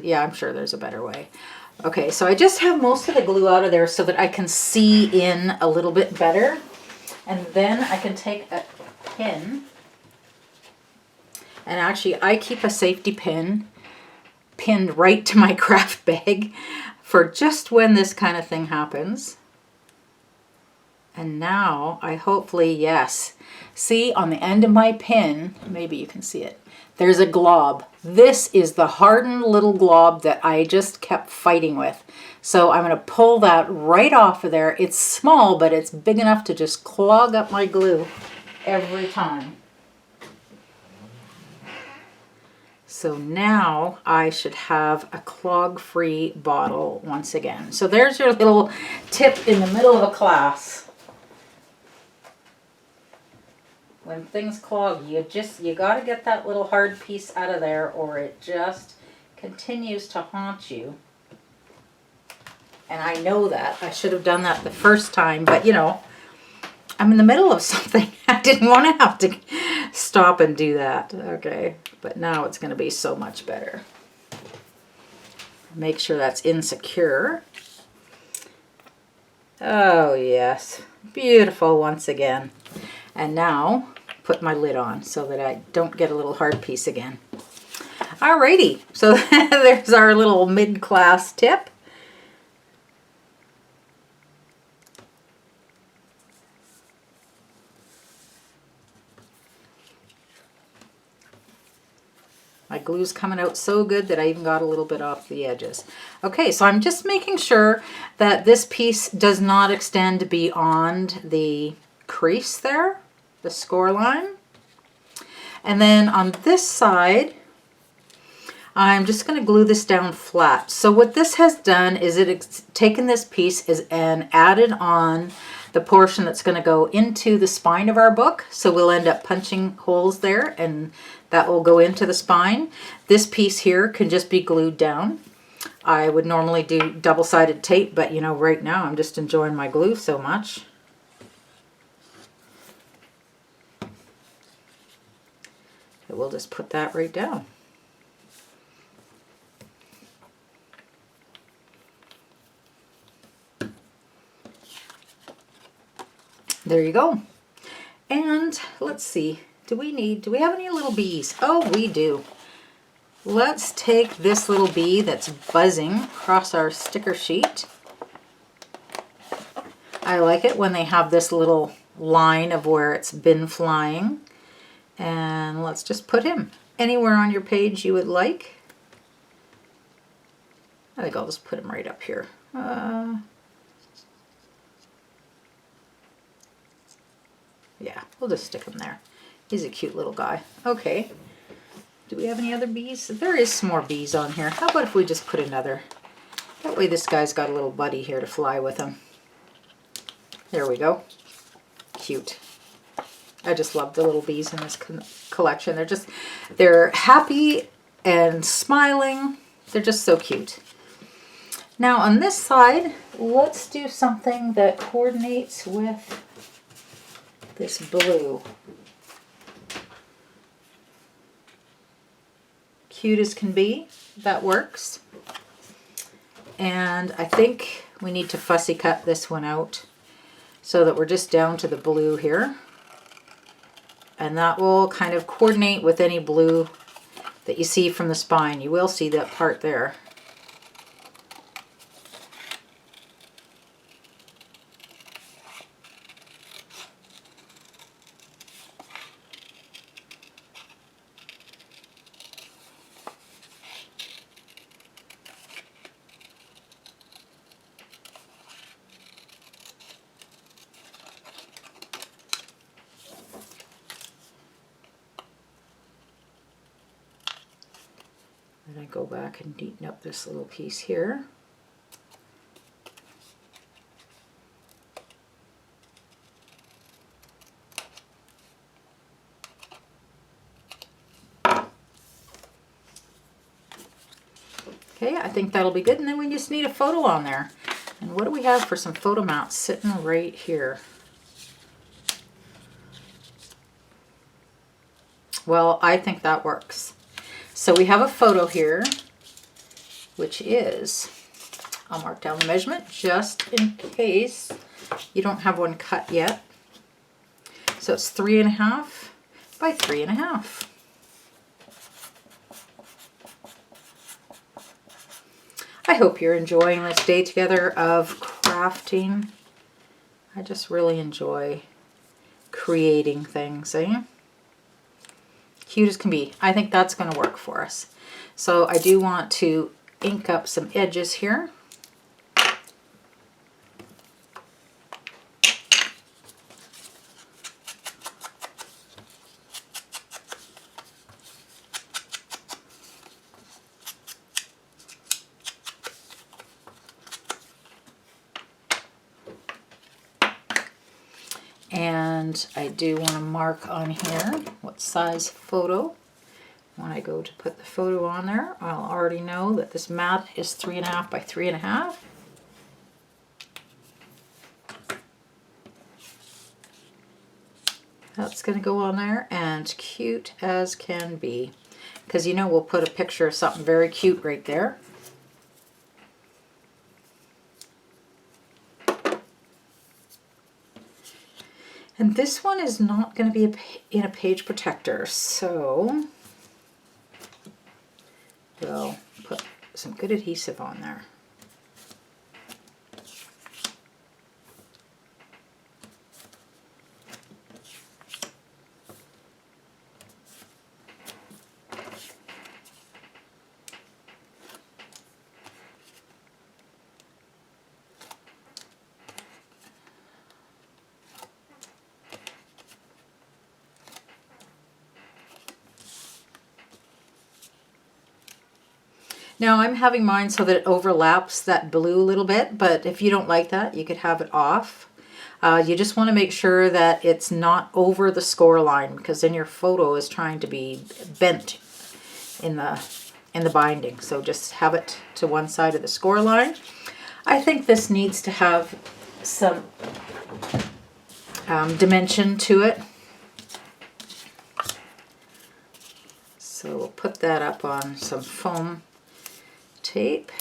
yeah, I'm sure there's a better way. Okay, so I just have most of the glue out of there so that I can see in a little bit better. And then I can take a pin. And actually, I keep a safety pin pinned right to my craft bag for just when this kind of thing happens. And now I hopefully, yes. See on the end of my pin, maybe you can see it, there's a glob. This is the hardened little glob that I just kept fighting with. So I'm going to pull that right off of there. It's small, but it's big enough to just clog up my glue every time. So now I should have a clog-free bottle once again. So there's your little tip in the middle of a class. When things clog, you got to get that little hard piece out of there, or it just continues to haunt you. And I know that. I should have done that the first time, but you know, I'm in the middle of something. I didn't want to have to stop and do that. Okay, but now it's going to be so much better. Make sure that's insecure. Oh yes, beautiful once again. And now put my lid on so that I don't get a little hard piece again. Alrighty, so there's our little mid-class tip. My glue's coming out so good that I even got a little bit off the edges. Okay, so I'm just making sure that this piece does not extend beyond the crease there, the score line. And then on this side, I'm just going to glue this down flat. So what this has done is it's taken this piece and added on the portion that's going to go into the spine of our book. So we'll end up punching holes there, and that will go into the spine. This piece here can just be glued down. I would normally do double-sided tape, but you know, right now I'm just enjoying my glue so much. So we'll just put that right down. There you go. And let's see, do we have any little bees? Oh, we do. Let's take this little bee that's buzzing across our sticker sheet. I like it when they have this little line of where it's been flying. And let's just put him anywhere on your page you would like. I think I'll just put him right up here. Yeah, we'll just stick him there. He's a cute little guy. Okay. Do we have any other bees? There is some more bees on here. How about if we just put another? That way this guy's got a little buddy here to fly with him. There we go. Cute. I just love the little bees in this collection. They're happy and smiling. They're just so cute. Now on this side, let's do something that coordinates with this blue. Cute as can be, that works. And I think we need to fussy cut this one out so that we're just down to the blue here. And that will kind of coordinate with any blue that you see from the spine. You will see that part there. And I go back and neaten up this little piece here. Okay, I think that'll be good. And then we just need a photo on there. And what do we have for some photo mounts sitting right here? Well, I think that works. So we have a photo here, which is, I'll mark down the measurement just in case you don't have one cut yet. So it's 3.5 by 3.5. I hope you're enjoying this day together of crafting. I just really enjoy creating things, eh? Cute as can be. I think that's going to work for us. So I do want to ink up some edges here. And I do want to mark on here what size photo. When I go to put the photo on there, I'll already know that this mat is 3.5 by 3.5. That's going to go on there, and cute as can be. Because you know we'll put a picture of something very cute right there. And this one is not going to be in a page protector, so we'll put some good adhesive on there. Now I'm having mine so that it overlaps that blue a little bit, but if you don't like that, you could have it off. You just want to make sure that it's not over the score line, because then your photo is trying to be bent in the binding. So just have it to one side of the score line. I think this needs to have some dimension to it. So we'll put that up on some foam tape.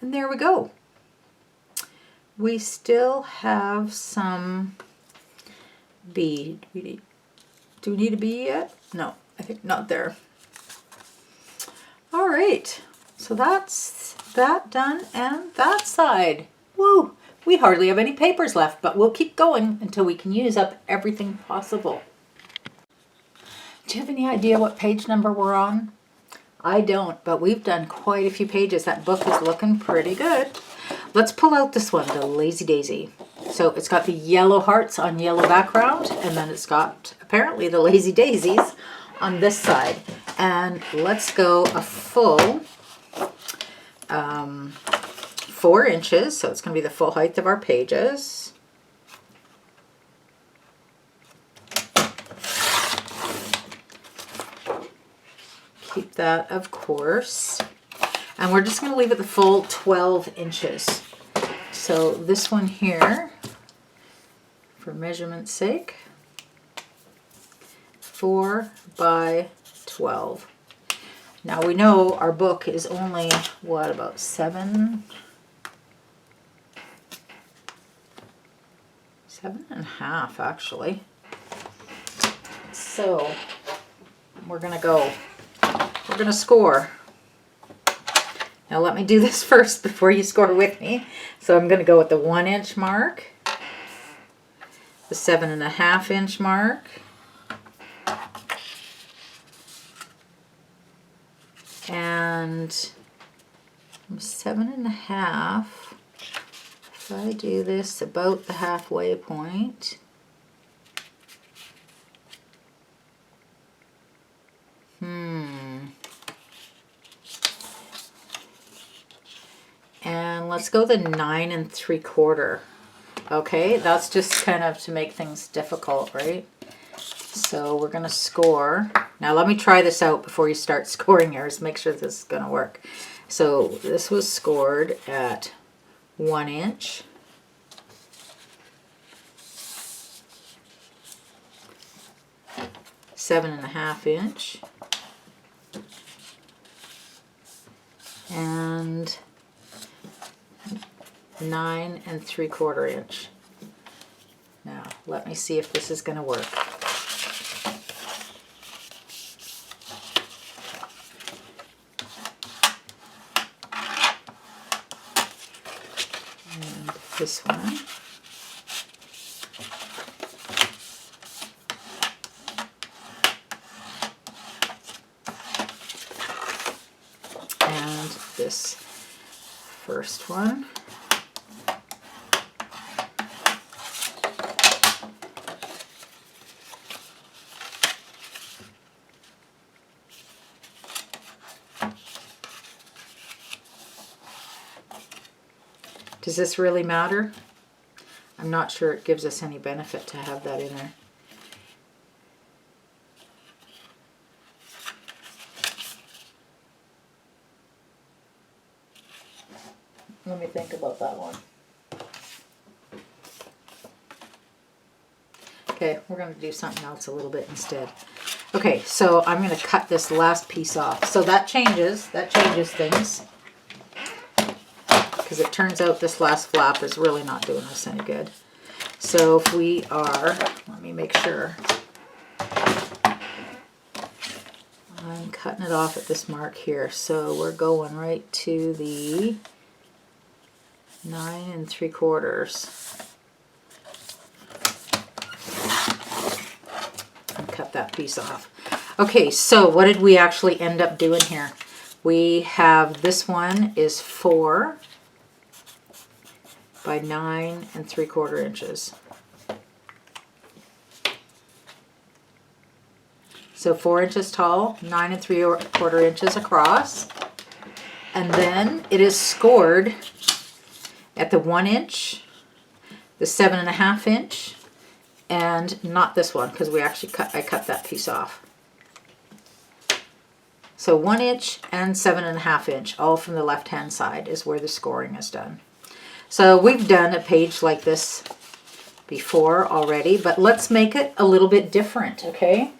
And there we go. We still have some bead. Do we need a bee yet? No, I think not there. All right, so that's that done, and that side. Woo! We hardly have any papers left, but we'll keep going until we can use up everything possible. Do you have any idea what page number we're on? I don't, but we've done quite a few pages. That book is looking pretty good. Let's pull out this one, the Lazy Daisy. So it's got the yellow hearts on yellow background, and then it's got apparently the Lazy Daisies on this side. And let's go a full 4 inches. So it's going to be the full height of our pages. Keep that, of course. And we're just going to leave it the full 12 inches. So this one here, for measurement's sake, 4 by 12. Now we know our book is only, what, about 7.5 actually. So we're going to score. Now let me do this first before you score with me. So I'm going to go with the 1 inch mark, the 7.5 inch mark, and 7.5. If I do this about the halfway point, and let's go the 9 3/4. Okay, that's just kind of to make things difficult, right? So we're going to score. Now let me try this out before you start scoring yours. Make sure this is going to work. So this was scored at 1 inch. Seven and a half inch. And 9 3/4 inch. Now, let me see if this is going to work. And this one. And this first one. Does this really matter? I'm not sure it gives us any benefit to have that in there. Let me think about that one. Okay, we're going to do something else a little bit instead. Okay, so I'm going to cut this last piece off. So that changes things. Because it turns out this last flap is really not doing us any good. So if we are, let me make sure. I'm cutting it off at this mark here. So we're going right to the 9 3/4. And cut that piece off. Okay, so what did we actually end up doing here? We have, this one is 4 by 9 3/4 inches. So 4 inches tall, 9 3/4 inches across. And then it is scored at the 1 inch, the 7.5 inch, and not this one because we actually I cut that piece off. So 1 inch and 7.5 inch, all from the left hand side is where the scoring is done. So we've done a page like this before already, but let's make it a little bit different, okay?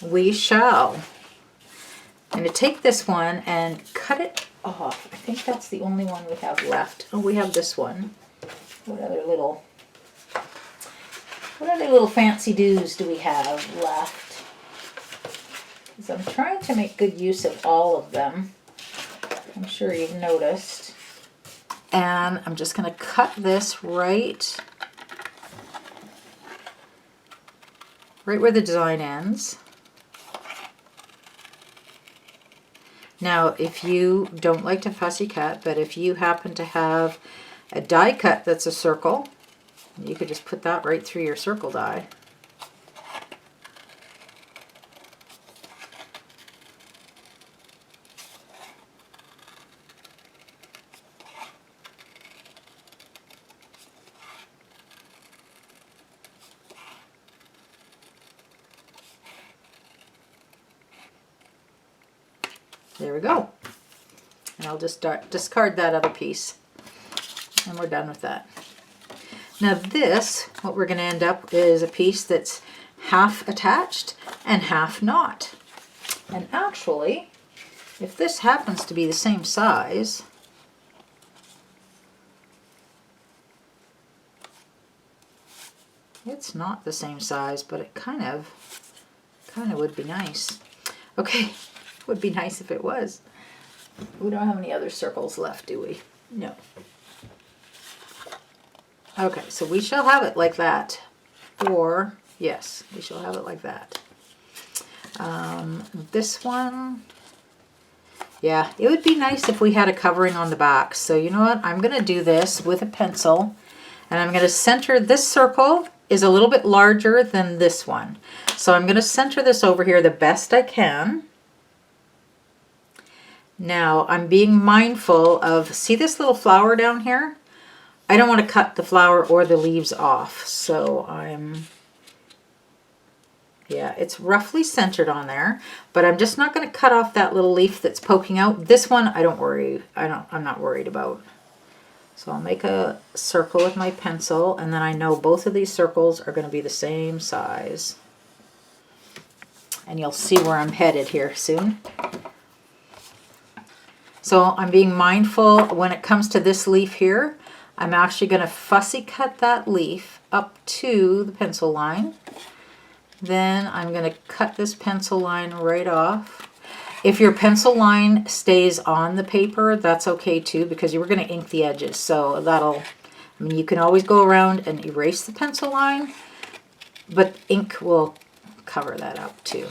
We shall. I'm going to take this one and cut it off. I think that's the only one we have left. Oh, we have this one. What other little fancy doos do we have left? Because I'm trying to make good use of all of them. I'm sure you've noticed. And I'm just going to cut this right where the design ends. Now, if you don't like to fussy cut, but if you happen to have a die cut that's a circle, you could just put that right through your circle die. There we go. And I'll just discard that other piece. And we're done with that. Now this, what we're going to end up is a piece that's half attached and half not. And actually, if this happens to be the same size, it's not the same size, but it kind of would be nice. Okay. Would be nice if it was. We don't have any other circles left, do we? No. Okay, so we shall have it like that. Or, yes, we shall have it like that. This one, yeah, it would be nice if we had a covering on the back. So you know what? I'm going to do this with a pencil. And I'm going to center, this circle is a little bit larger than this one. So I'm going to center this over here the best I can. Now, I'm being mindful of, see this little flower down here? I don't want to cut the flower or the leaves off. So yeah, it's roughly centered on there, but I'm just not going to cut off that little leaf that's poking out. This one, I'm not worried about. So I'll make a circle with my pencil, and then I know both of these circles are going to be the same size. And you'll see where I'm headed here soon. So I'm being mindful when it comes to this leaf here. I'm actually going to fussy cut that leaf up to the pencil line. Then I'm going to cut this pencil line right off. If your pencil line stays on the paper, that's okay too, because you were going to ink the edges. So that'll, I mean, you can always go around and erase the pencil line, but ink will cover that up too.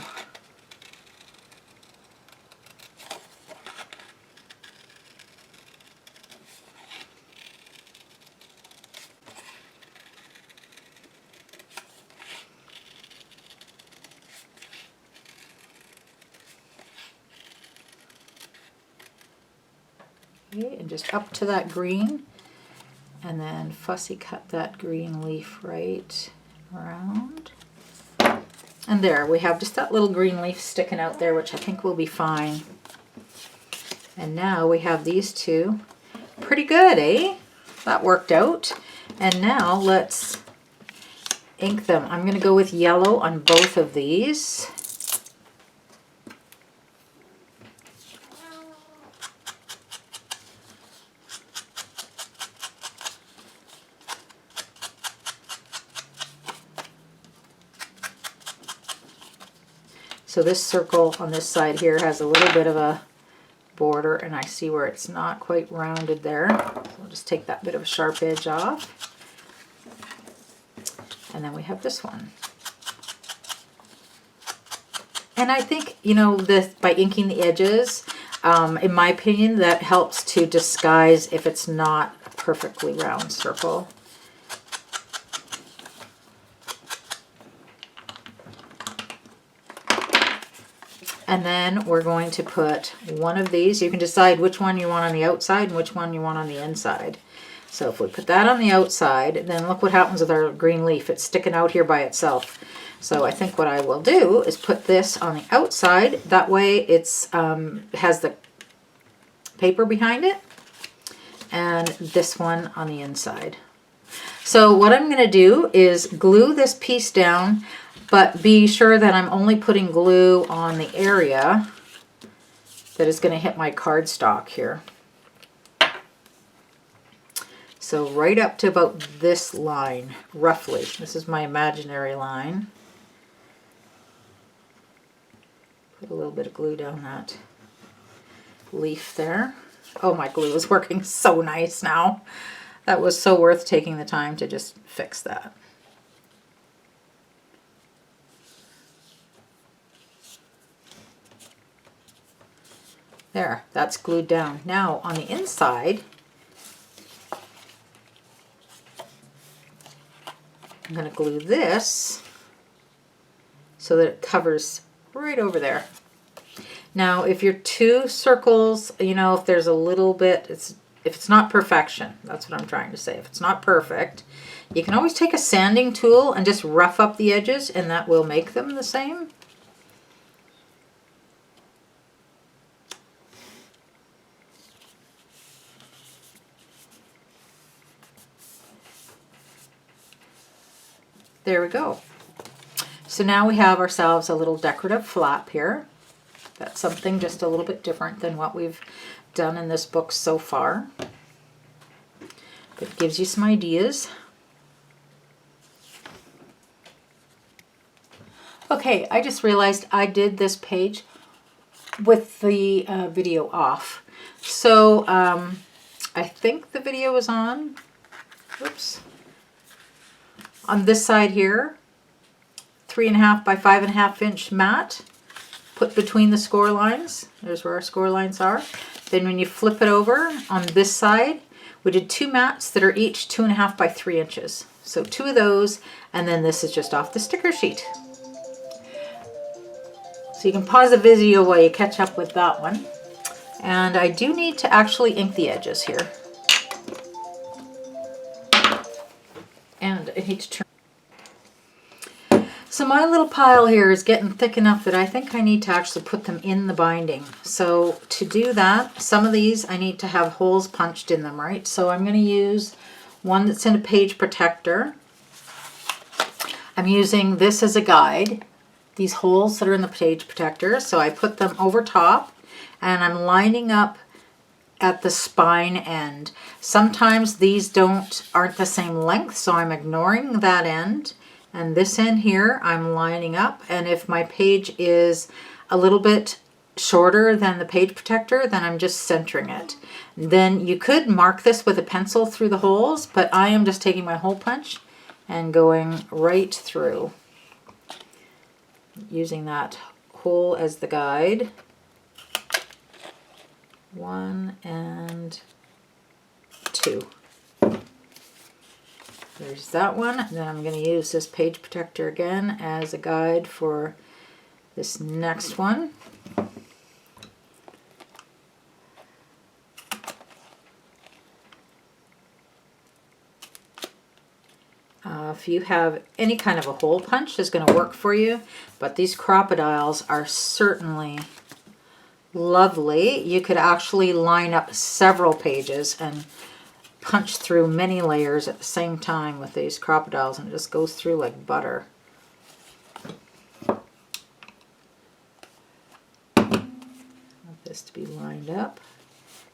Okay, and just up to that green, and then fussy cut that green leaf right around. And there, we have just that little green leaf sticking out there, which I think will be fine. And now we have these two. Pretty good, eh? That worked out. And now let's ink them. I'm going to go with yellow on both of these. So this circle on this side here has a little bit of a border, and I see where it's not quite rounded there. So I'll just take that bit of a sharp edge off. And then we have this one. And I think, you know, by inking the edges, in my opinion, that helps to disguise if it's not a perfectly round circle. And then we're going to put one of these. You can decide which one you want on the outside and which one you want on the inside. So if we put that on the outside, then look what happens with our green leaf. It's sticking out here by itself. So I think what I will do is put this on the outside. That way it's has the paper behind it. And this one on the inside. So what I'm going to do is glue this piece down, but be sure that I'm only putting glue on the area that is going to hit my cardstock here. So right up to about this line, roughly. This is my imaginary line. Put a little bit of glue down that leaf there. Oh, my glue is working so nice now. That was so worth taking the time to just fix that. There, that's glued down. Now on the inside, I'm going to glue this so that it covers right over there. Now, if your two circles, you know, if there's a little bit, if it's not perfection, that's what I'm trying to say. If it's not perfect, you can always take a sanding tool and just rough up the edges, and that will make them the same. There we go. So now we have ourselves a little decorative flap here. That's something just a little bit different than what we've done in this book so far. But it gives you some ideas. Okay, I just realized I did this page with the video off. So I think the video is on. Oops. On this side here, 3.5 by 5.5 inch mat, put between the score lines. There's where our score lines are. Then when you flip it over on this side, we did 2 mats that are each 2.5 by 3 inches. So 2 of those, and then this is just off the sticker sheet. So you can pause the video while you catch up with that one. And I do need to actually ink the edges here. And I need to turn. So my little pile here is getting thick enough that I think I need to actually put them in the binding. So to do that, some of these I need to have holes punched in them, right? So I'm going to use one that's in a page protector. I'm using this as a guide, these holes that are in the page protector. So I put them over top and I'm lining up at the spine end. Sometimes these aren't the same length, so I'm ignoring that end. And this end here, I'm lining up. And if my page is a little bit shorter than the page protector, then I'm just centering it. Then you could mark this with a pencil through the holes, but I am just taking my hole punch and going right through, using that hole as the guide. 1 and 2. There's that one. And then I'm going to use this page protector again as a guide for this next one. if you have any kind of a hole punch, is going to work for you. But these crocodiles are certainly lovely. You could actually line up several pages and punch through many layers at the same time with these crocodiles, and it just goes through like butter. Want this to be lined up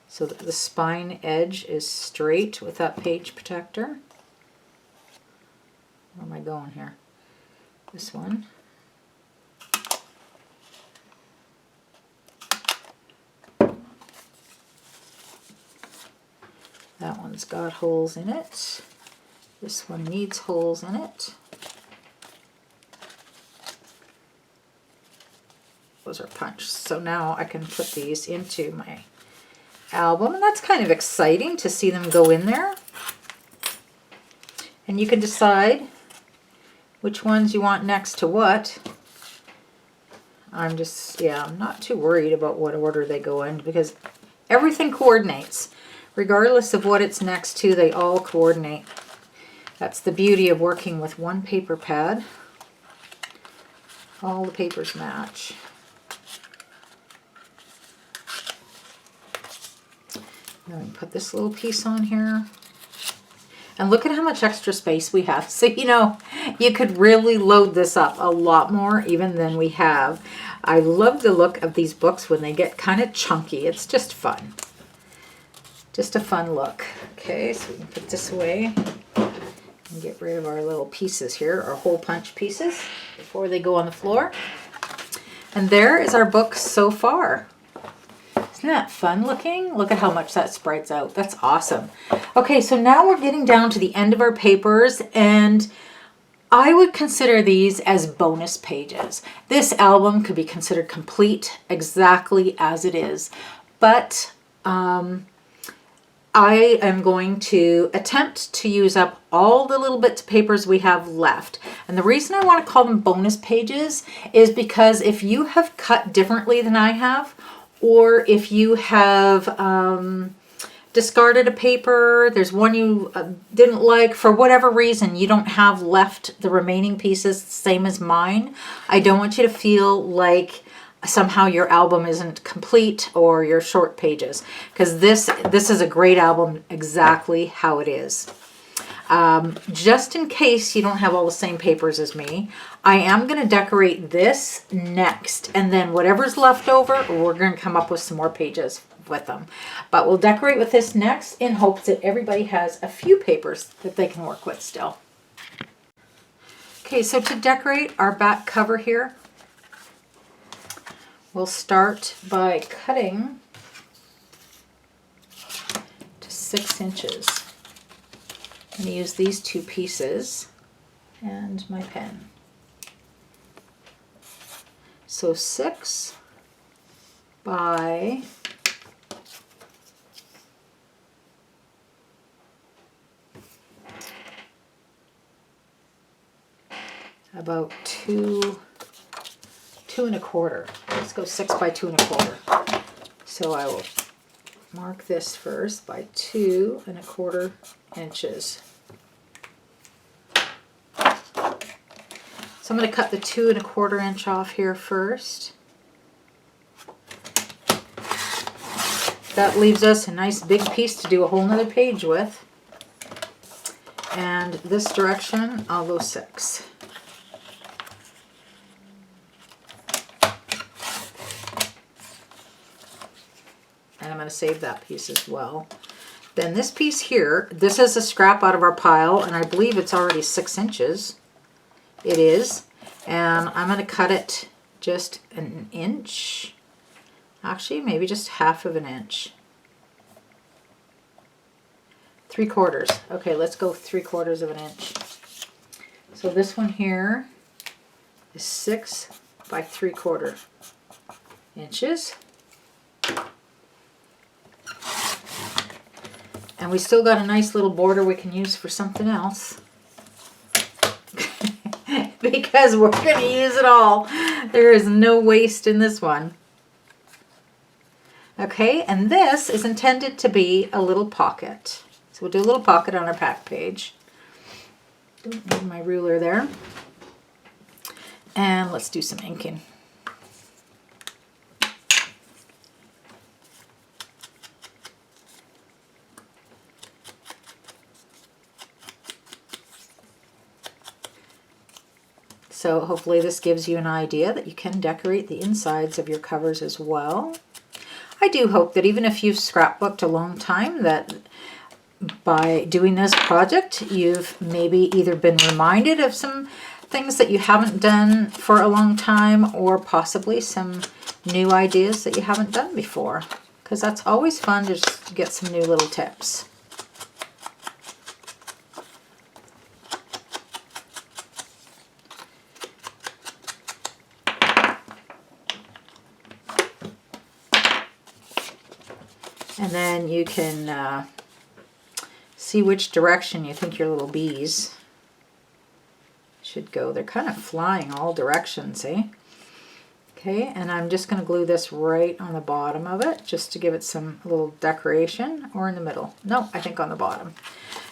so that the spine edge is straight with that page protector. Where am I going here? This one. That one's got holes in it. This one needs holes in it. Those are punched. So now I can put these into my album, and that's kind of exciting to see them go in there. And you can decide which ones you want next to what. I'm not too worried about what order they go in, because everything coordinates. Regardless of what it's next to, they all coordinate. That's the beauty of working with one paper pad. All the papers match. Now we can put this little piece on here. And look at how much extra space we have. So, you know, you could really load this up a lot more even than we have. I love the look of these books when they get kind of chunky. It's just fun. Just a fun look. Okay, so we can put this away and get rid of our little pieces here, our hole punch pieces, before they go on the floor. And there is our book so far. Isn't that fun looking? Look at how much that spreads out. That's awesome. Okay, so now we're getting down to the end of our papers, and I would consider these as bonus pages. This album could be considered complete exactly as it is, but I am going to attempt to use up all the little bits of papers we have left. And the reason I want to call them bonus pages is because if you have cut differently than I have, or if you have discarded a paper, there's one you didn't like, for whatever reason, you don't have left the remaining pieces the same as mine, I don't want you to feel like somehow your album isn't complete or your short pages, because this is a great album exactly how it is. Just in case you don't have all the same papers as me, I am going to decorate this next, and then whatever's left over, we're going to come up with some more pages with them. But we'll decorate with this next in hopes that everybody has a few papers that they can work with still. Okay, so to decorate our back cover here, we'll start by cutting to 6 inches. I'm going to use these 2 pieces and my pen. So 6 by about 2 1/4. Let's go 6 by 2 1/4. So I will mark this first by 2 1/4 inches. So I'm going to cut the 2 1/4 inch off here first. That leaves us a nice big piece to do a whole nother page with. And this direction, I'll go 6. And I'm going to save that piece as well. Then this piece here, this is a scrap out of our pile, and I believe it's already 6 inches. It is. And I'm going to cut it just an inch. Actually, maybe just half of an inch. 3/4. Okay, let's go 3/4 of an inch. So this one here is 6 by 3/4 inches. And we still got a nice little border we can use for something else. Because we're going to use it all. There is no waste in this one. Okay, and this is intended to be a little pocket. So we'll do a little pocket on our back page. Don't need my ruler there. And let's do some inking. So hopefully this gives you an idea that you can decorate the insides of your covers as well. I do hope that even if you've scrapbooked a long time, that by doing this project, you've maybe either been reminded of some things that you haven't done for a long time, or possibly some new ideas that you haven't done before, because that's always fun to just get some new little tips. And then you can see which direction you think your little bees should go. They're kind of flying all directions, eh? Okay, and I'm just going to glue this right on the bottom of it, just to give it some little decoration, or in the middle. No, I think on the bottom.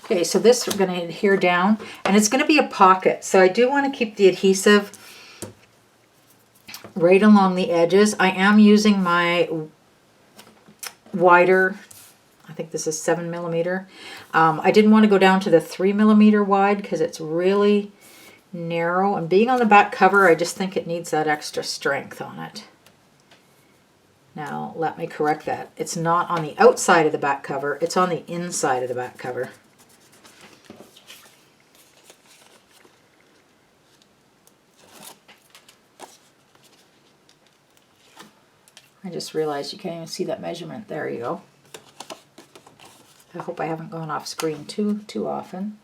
Okay, so this we're going to adhere down, and it's going to be a pocket. So I do want to keep the adhesive right along the edges. I am using my wider, I think this is 7mm. I didn't want to go down to the 3mm wide because it's really narrow, and being on the back cover, I just think it needs that extra strength on it. Now let me correct that. It's not on the outside of the back cover, it's on the inside of the back cover. I just realized you can't even see that measurement. There you go. I hope I haven't gone off screen too often.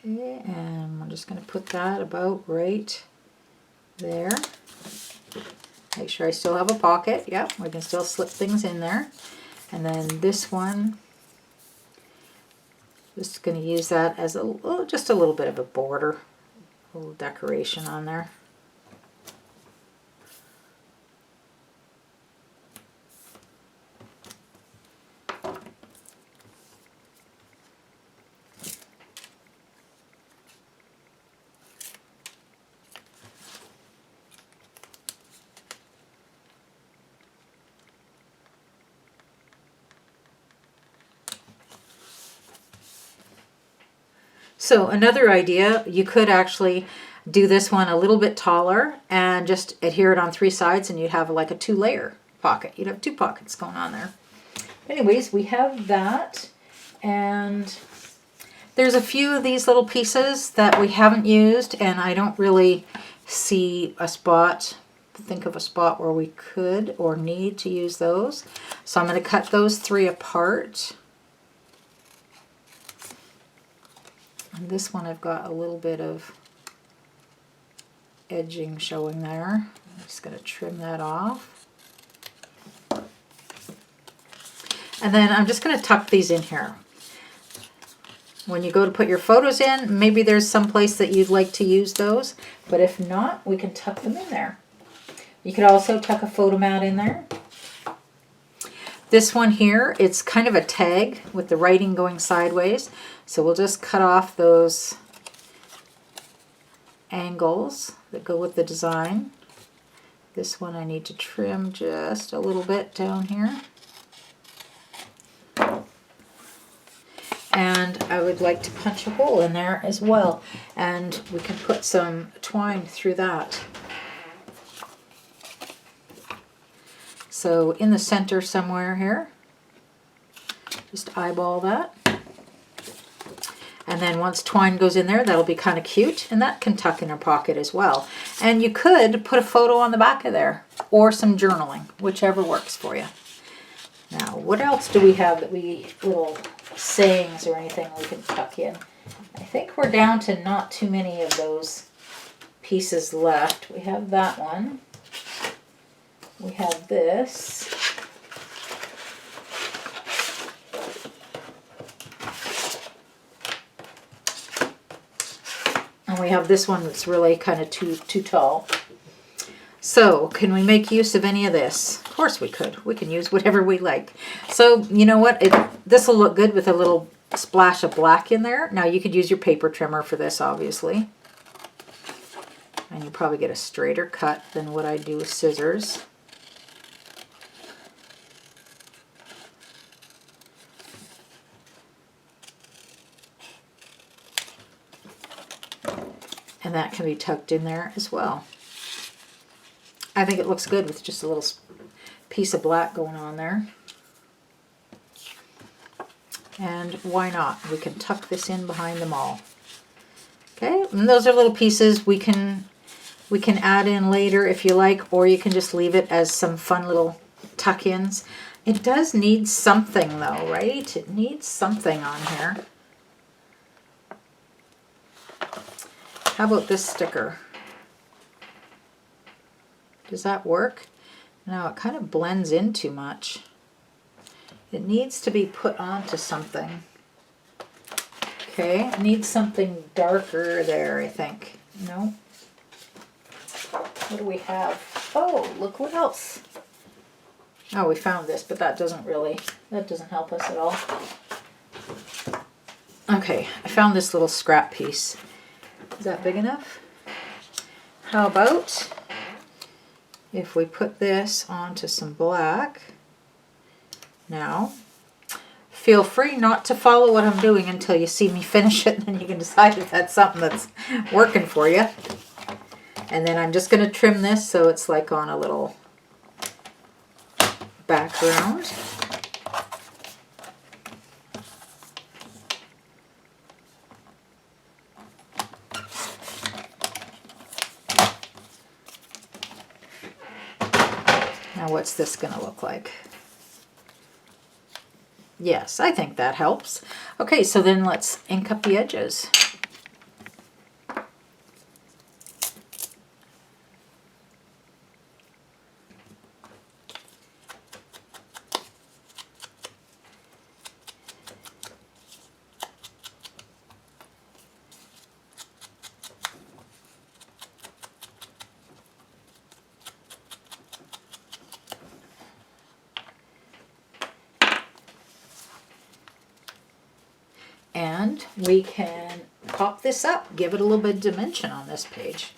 Okay, and I'm just going to put that about right there. Make sure I still have a pocket. Yep, we can still slip things in there. And then this one, just going to use that as just a little bit of a border, a little decoration on there. So another idea, you could actually do this one a little bit taller and just adhere it on 3 sides, and you'd have like a 2-layer pocket. You'd have 2 pockets going on there. Anyways, we have that, and there's a few of these little pieces that we haven't used, and I don't really see a spot, think of a spot where we could or need to use those. So I'm going to cut those 3 apart. And this one I've got a little bit of edging showing there. I'm just going to trim that off. And then I'm just going to tuck these in here. When you go to put your photos in, maybe there's some place that you'd like to use those, but if not, we can tuck them in there. You could also tuck a photo mat in there. This one here, it's kind of a tag with the writing going sideways. So we'll just cut off those angles that go with the design. This one I need to trim just a little bit down here. And I would like to punch a hole in there as well. And we can put some twine through that. So in the center somewhere here, just eyeball that. And then once twine goes in there, that'll be kind of cute, and that can tuck in a pocket as well. And you could put a photo on the back of there, or some journaling, whichever works for you. Now, what else do we have that little sayings or anything we can tuck in? I think we're down to not too many of those pieces left. We have that one. We have this. And we have this one that's really kind of too tall. So, can we make use of any of this? Of course we could. We can use whatever we like. So, you know what? This will look good with a little splash of black in there. Now you could use your paper trimmer for this, obviously. And you probably get a straighter cut than what I do with scissors. And that can be tucked in there as well. I think it looks good with just a little piece of black going on there. And why not? We can tuck this in behind them all. Okay, and those are little pieces we can add in later if you like, or you can just leave it as some fun little tuck-ins. It does need something though, right? It needs something on here. How about this sticker? Does that work? No, it kind of blends in too much. It needs to be put onto something. Okay, it needs something darker there, I think. No? What do we have? Oh, look what else. Oh, we found this, but that doesn't help us at all. Okay, I found this little scrap piece. Is that big enough? How about if we put this onto some black? Now, feel free not to follow what I'm doing until you see me finish it, and then you can decide if that's something that's working for you. And then I'm just going to trim this so it's like on a little background. Now what's this going to look like? Yes, I think that helps. Okay, so then let's ink up the edges. And we can pop this up, give it a little bit of dimension on this page.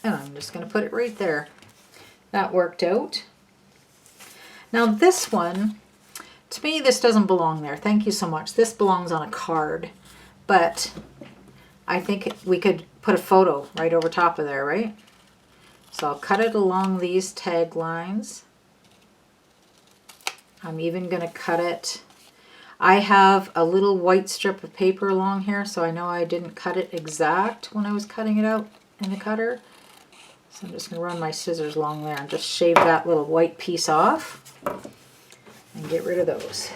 And I'm just going to put it right there. That worked out. Now this one, to me this doesn't belong there. Thank you so much. This belongs on a card, but I think we could put a photo right over top of there, right? So I'll cut it along these tag lines. I'm even going to cut it. I have a little white strip of paper along here, so I know I didn't cut it exact when I was cutting it out in the cutter. So I'm just going to run my scissors along there and just shave that little white piece off and get rid of those.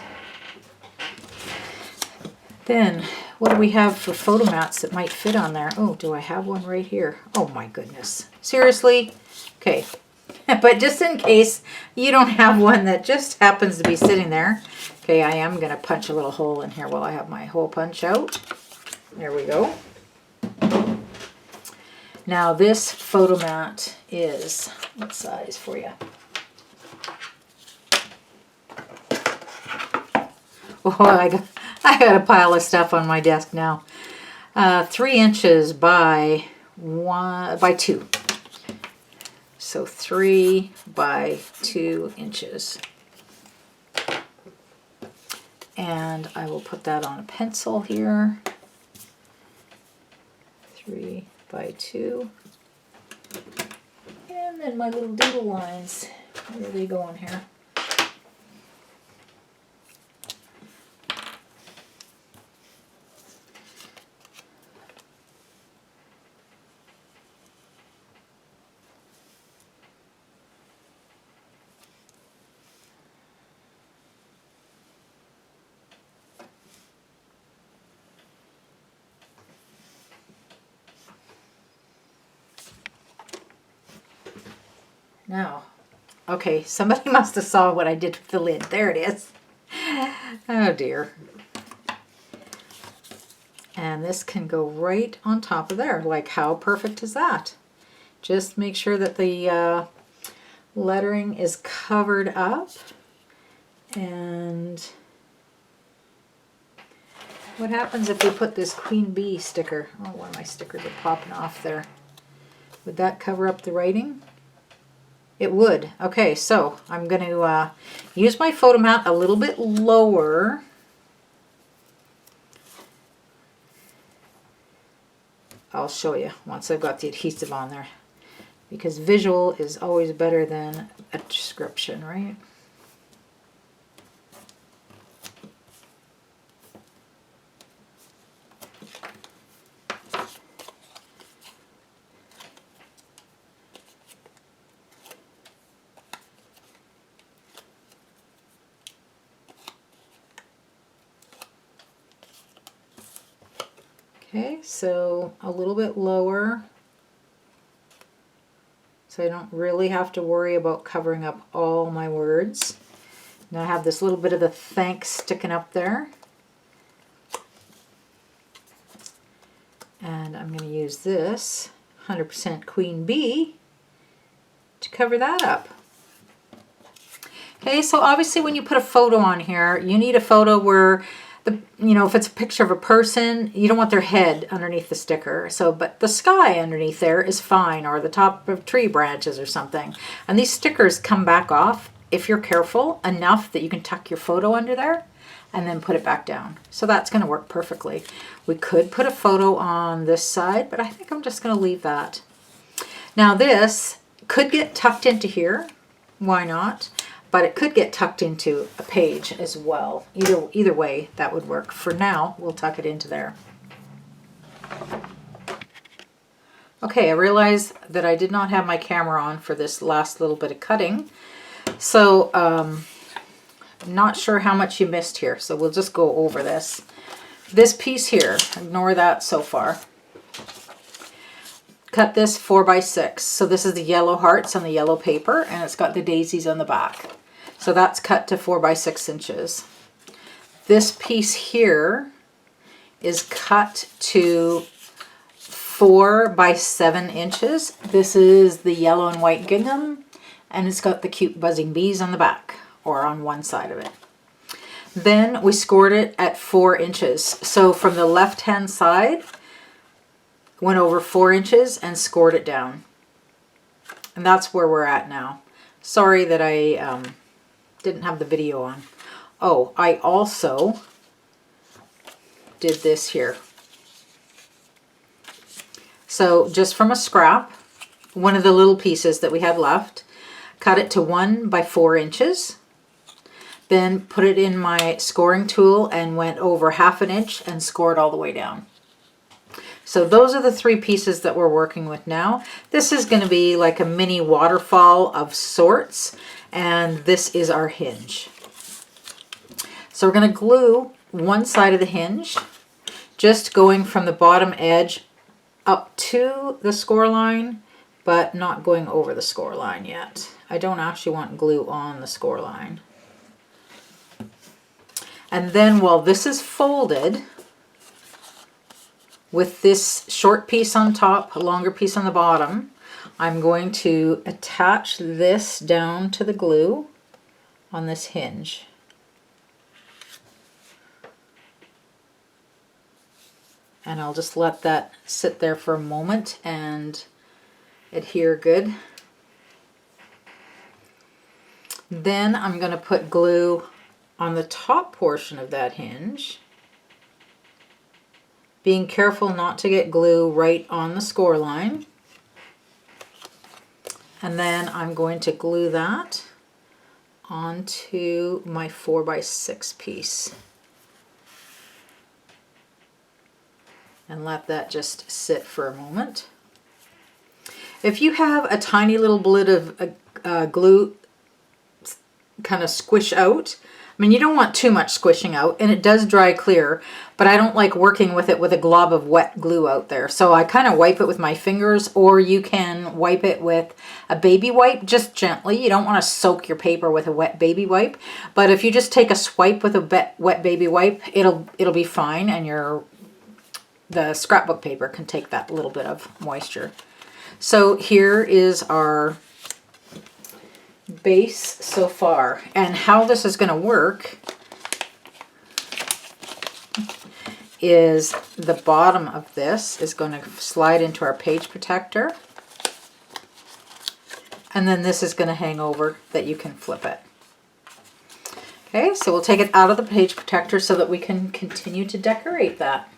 Then, what do we have for photo mats that might fit on there? Oh, do I have one right here? Oh my goodness. Seriously? Okay. But just in case you don't have one that just happens to be sitting there, okay, I am going to punch a little hole in here while I have my hole punch out. There we go. Now this photo mat is, what size for you? Oh, I got a pile of stuff on my desk now. 3 inches by 2. So 3 by 2 inches. And I will put that on a pencil here. 3 by 2. And then my little doodle lines. Where are they going here? Now, okay, somebody must have saw what I did with the lid. There it is. Oh dear. And this can go right on top of there. Like, how perfect is that? Just make sure that the lettering is covered up. And what happens if we put this Queen Bee sticker? Oh, one of my stickers are popping off there. Would that cover up the writing? It would. Okay, so I'm going to use my photo mat a little bit lower. I'll show you once I've got the adhesive on there, because visual is always better than a description, right? Okay, so a little bit lower, so I don't really have to worry about covering up all my words. Now I have this little bit of the thanks sticking up there. And I'm going to use this 100% Queen Bee to cover that up. Okay, so obviously when you put a photo on here, you need a photo where if it's a picture of a person, you don't want their head underneath the sticker. So, but the sky underneath there is fine, or the top of tree branches or something. And these stickers come back off if you're careful enough that you can tuck your photo under there and then put it back down. So that's going to work perfectly. We could put a photo on this side, but I think I'm just going to leave that. Now this could get tucked into here. Why not? But it could get tucked into a page as well. Either way, that would work. For now, we'll tuck it into there. Okay, I realized that I did not have my camera on for this last little bit of cutting. So, I'm not sure how much you missed here, so we'll just go over this. This piece here, ignore that so far. Cut this 4x6. So this is the yellow hearts on the yellow paper, and it's got the daisies on the back. So that's cut to 4x6 inches. This piece here is cut to 4x7 inches. This is the yellow and white gingham, and it's got the cute buzzing bees on the back, or on one side of it. Then we scored it at 4 inches. So from the left-hand side, went over 4 inches and scored it down. And that's where we're at now. Sorry that I didn't have the video on. Oh, I also did this here. So just from a scrap, one of the little pieces that we had left, cut it to 1 by 4 inches. Then put it in my scoring tool and went over 1/2 inch and scored all the way down. So those are the 3 pieces that we're working with now. This is going to be like a mini waterfall of sorts, and this is our hinge. So we're going to glue one side of the hinge, just going from the bottom edge up to the score line, but not going over the score line yet. I don't actually want glue on the score line. And then while this is folded, with this short piece on top, a longer piece on the bottom, I'm going to attach this down to the glue on this hinge. And I'll just let that sit there for a moment and adhere good. Then I'm going to put glue on the top portion of that hinge, being careful not to get glue right on the score line. And then I'm going to glue that onto my 4x6 piece. And let that just sit for a moment. If you have a tiny little bit of glue kind of squish out. I mean, you don't want too much squishing out, and it does dry clear, but I don't like working with it with a glob of wet glue out there. So I kind of wipe it with my fingers, or you can wipe it with a baby wipe, just gently. You don't want to soak your paper with a wet baby wipe, but if you just take a swipe with a wet baby wipe, it'll be fine, and the scrapbook paper can take that little bit of moisture. So here is our base so far, and how this is going to work is the bottom of this is going to slide into our page protector, and then this is going to hang over that you can flip it. Okay, so we'll take it out of the page protector so that we can continue to decorate that.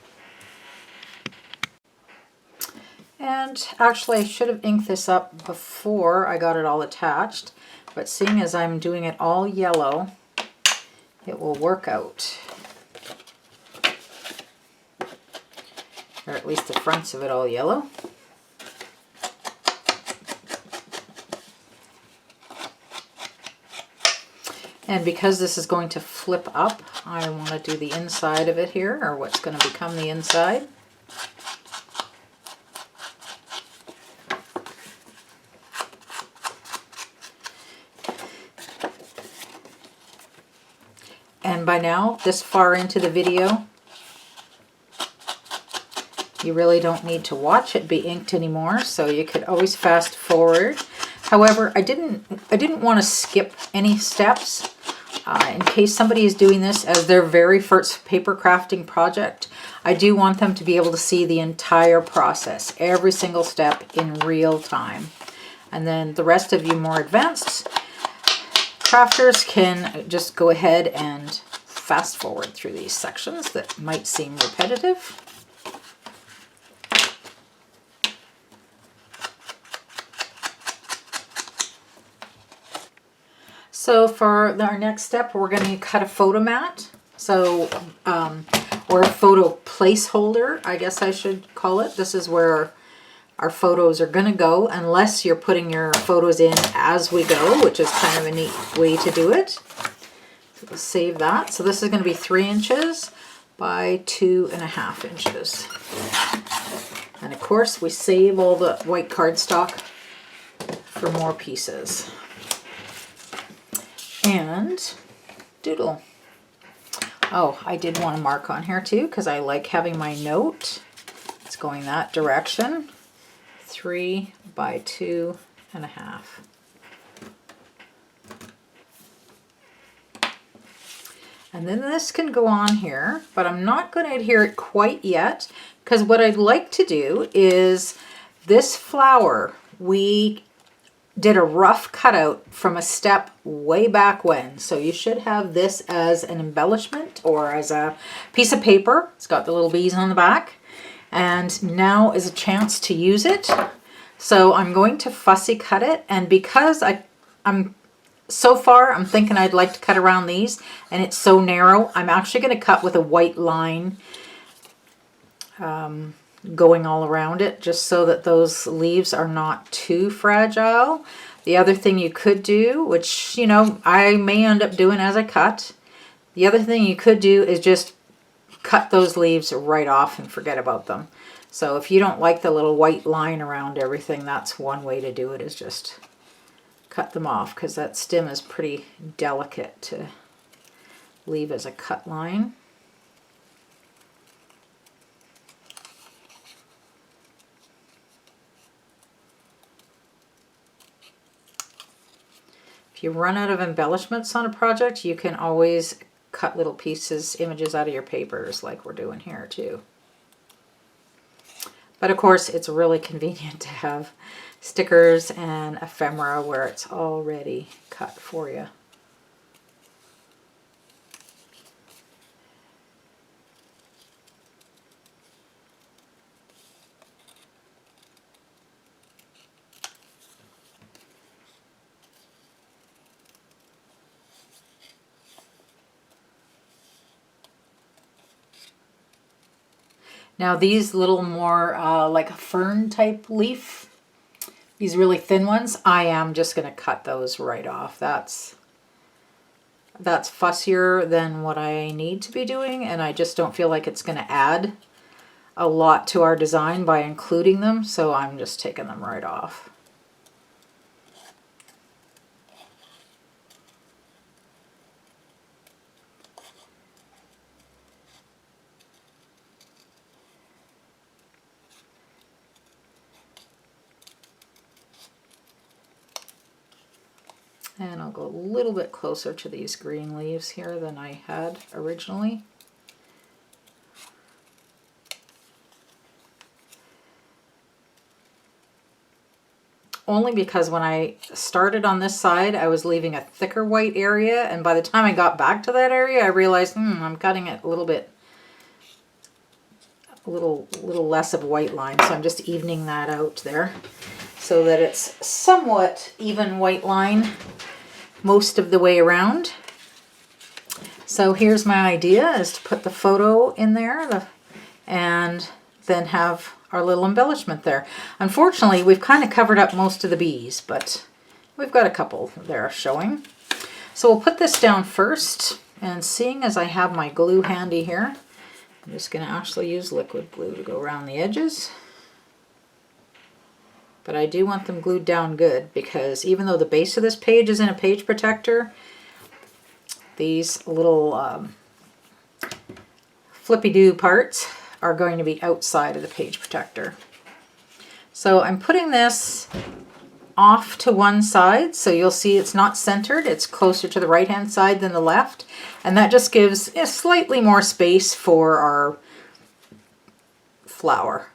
And actually I should have inked this up before I got it all attached, but seeing as I'm doing it all yellow, it will work out. Or at least the fronts of it all yellow. And because this is going to flip up, I want to do the inside of it here, or what's going to become the inside. And by now, this far into the video, you really don't need to watch it be inked anymore, so you could always fast forward. However, I didn't want to skip any steps in case somebody is doing this as their very first paper crafting project. I do want them to be able to see the entire process, every single step in real time. And then the rest of you more advanced crafters can just go ahead and fast forward through these sections that might seem repetitive. So for our next step, we're going to cut a photo mat. So, or a photo placeholder, I guess I should call it. This is where our photos are going to go, unless you're putting your photos in as we go, which is kind of a neat way to do it. So we'll save that. So this is going to be 3 inches by 2.5 inches. And of course, we save all the white cardstock for more pieces. And doodle. Oh, I did want to mark on here too, because I like having my note. It's going that direction. 3 by 2.5. And then this can go on here, but I'm not going to adhere it quite yet, because what I'd like to do is this flower, we did a rough cutout from a step way back when. So you should have this as an embellishment or as a piece of paper. It's got the little bees on the back. And now is a chance to use it. So I'm going to fussy cut it. And because I'm so far, I'm thinking I'd like to cut around these, and it's so narrow, I'm actually going to cut with a white line going all around it, just so that those leaves are not too fragile. The other thing you could do, which, you know, I may end up doing as I cut, the other thing you could do is just cut those leaves right off and forget about them. So if you don't like the little white line around everything, that's one way to do it, is just cut them off, because that stem is pretty delicate to leave as a cut line. If you run out of embellishments on a project, you can always cut little pieces, images out of your papers like we're doing here too. But of course, it's really convenient to have stickers and ephemera where it's already cut for you. Now these little more like a fern type leaf, these really thin ones, I am just going to cut those right off. That's that's fussier than what I need to be doing, and I just don't feel like it's going to add a lot to our design by including them, so I'm just taking them right off. And I'll go a little bit closer to these green leaves here than I had originally. Only because when I started on this side, I was leaving a thicker white area, and by the time I got back to that area, I realized, I'm cutting it a little less of white line, so I'm just evening that out there so that it's somewhat even white line most of the way around. So here's my idea, is to put the photo in there and then have our little embellishment there. Unfortunately, we've kind of covered up most of the bees, but we've got a couple there showing. So we'll put this down first, and seeing as I have my glue handy here, I'm just going to actually use liquid glue to go around the edges. But I do want them glued down good, because even though the base of this page is in a page protector, these little flippy-doo parts are going to be outside of the page protector. So I'm putting this off to one side, so you'll see it's not centered, it's closer to the right hand side than the left, and that just gives a slightly more space for our flower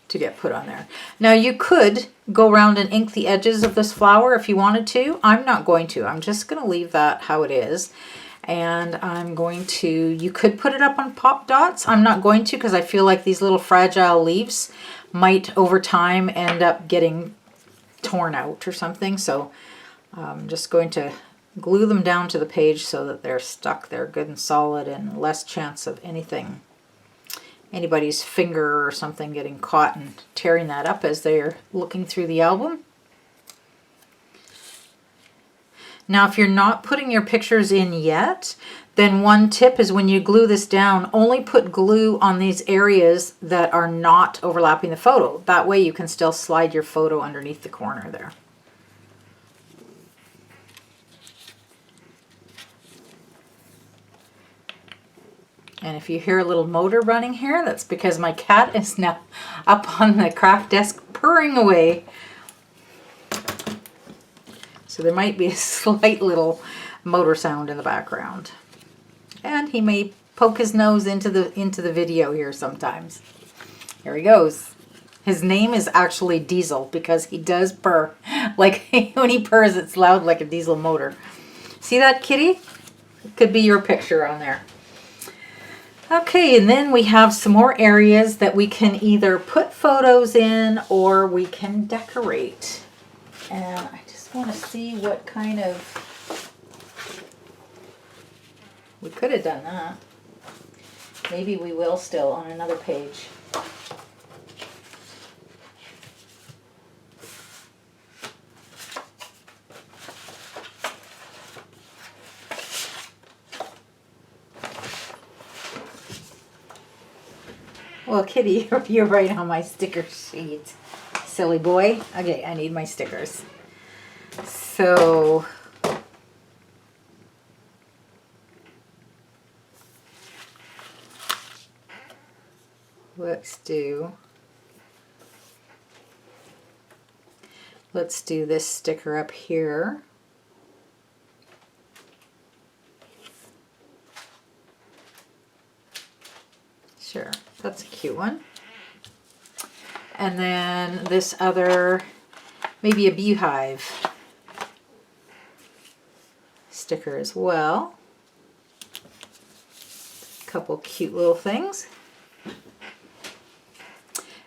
to get put on there. Now you could go around and ink the edges of this flower if you wanted to. I'm not going to. I'm just going to leave that how it is. And I'm going to, you could put it up on pop dots. I'm not going to, because I feel like these little fragile leaves might over time end up getting torn out or something. So I'm just going to glue them down to the page so that they're stuck there good and solid, and less chance of anybody's finger or something getting caught and tearing that up as they're looking through the album. Now, if you're not putting your pictures in yet, then one tip is when you glue this down, only put glue on these areas that are not overlapping the photo. That way you can still slide your photo underneath the corner there. And if you hear a little motor running here, that's because my cat is now up on the craft desk purring away. So there might be a slight little motor sound in the background. And he may poke his nose into the video here sometimes. Here he goes. His name is actually Diesel because he does purr. Like when he purrs, it's loud like a diesel motor. See that, kitty? It could be your picture on there. Okay, and then we have some more areas that we can either put photos in or we can decorate. And I just want to see what kind of... We could have done that. Maybe we will still on another page. Well, Kitty, you're right on my sticker sheet. Silly boy. Okay, I need my stickers. So, let's do this sticker up here. Sure, that's a cute one. And then this other, maybe a beehive sticker as well. A couple cute little things.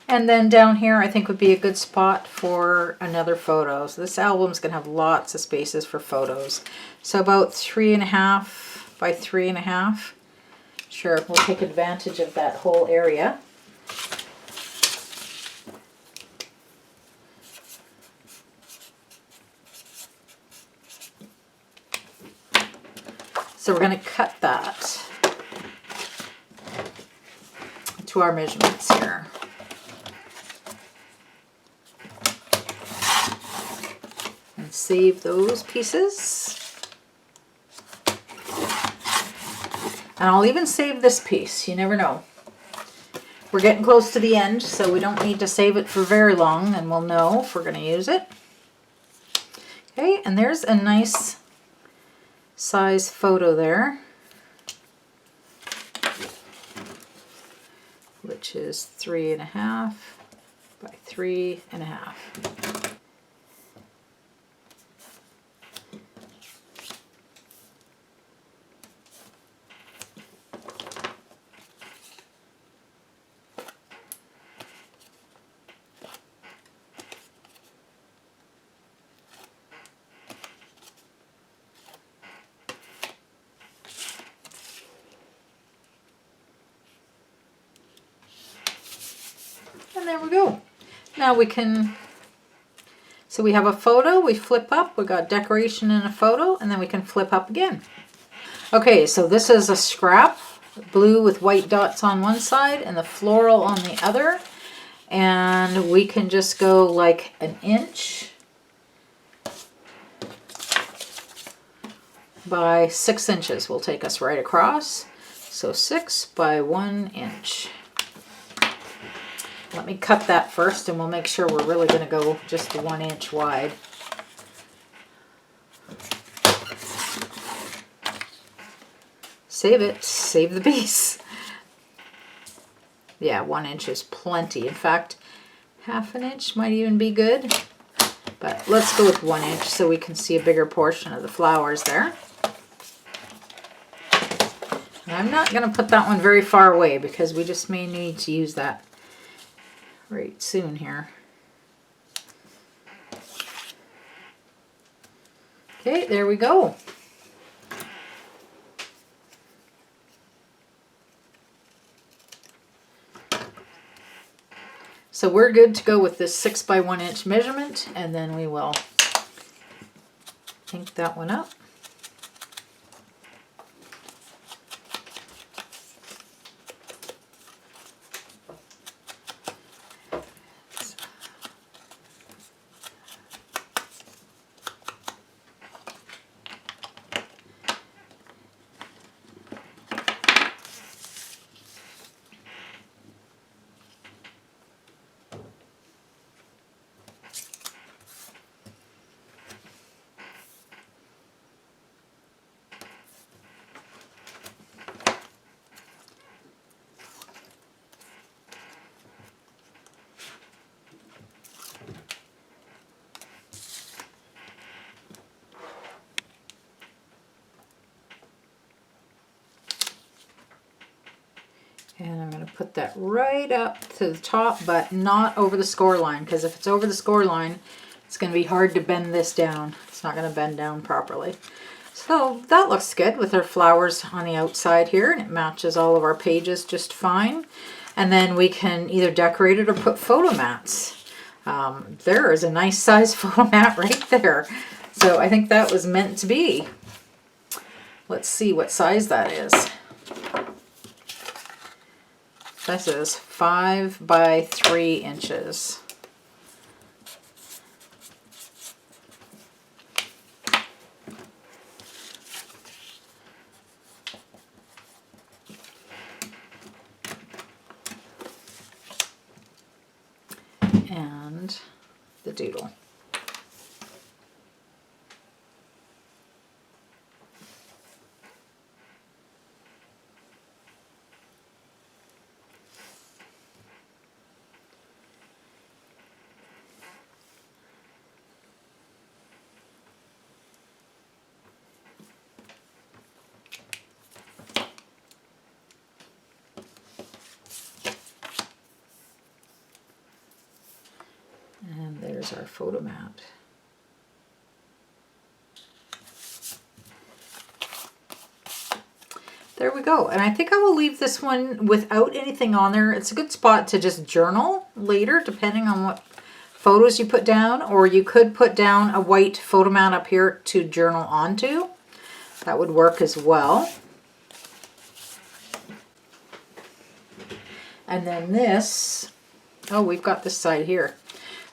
And then down here I think would be a good spot for another photo. So this album's going to have lots of spaces for photos. So about 3.5 by 3.5. Sure, we'll take advantage of that whole area. So we're going to cut that to our measurements here. And save those pieces. And I'll even save this piece, you never know. We're getting close to the end, so we don't need to save it for very long, and we'll know if we're going to use it. Okay, and there's a nice size photo there, which is 3.5 by 3.5. And there we go. Now we can, so we have a photo, we flip up, we got decoration in a photo, and then we can flip up again. Okay, so this is a scrap, blue with white dots on one side and the floral on the other. And we can just go like 1 inch by 6 inches will take us right across. So 6 by 1 inch. Let me cut that first and we'll make sure we're really going to go just 1 inch wide. Save it, save the piece. Yeah, 1 inch is plenty. In fact, 1/2 inch might even be good. But let's go with 1 inch so we can see a bigger portion of the flowers there. And I'm not going to put that one very far away because we just may need to use that right soon here. Okay, there we go. So we're good to go with this 6 by 1 inch measurement, and then we will ink that one up. And I'm going to put that right up to the top, but not over the score line, because if it's over the score line, it's going to be hard to bend this down. It's not going to bend down properly. So that looks good with our flowers on the outside here, and it matches all of our pages just fine. And then we can either decorate it or put photo mats. There is a nice size photo mat right there. So I think that was meant to be. Let's see what size that is. This is 5 by 3 inches. And the doodle. And there's our photo mat. There we go. And I think I will leave this one without anything on there. It's a good spot to just journal later, depending on what photos you put down, or you could put down a white photo mat up here to journal onto. That would work as well. And then this, oh, we've got this side here.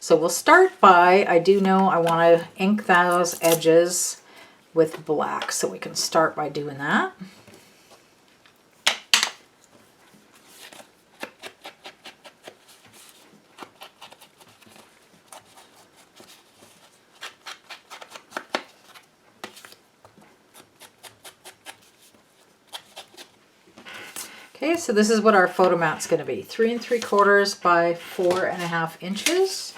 So we'll start by, I do know I want to ink those edges with black, so we can start by doing that. Okay, so this is what our photo mount's going to be. 3 3/4 by 4.5 inches.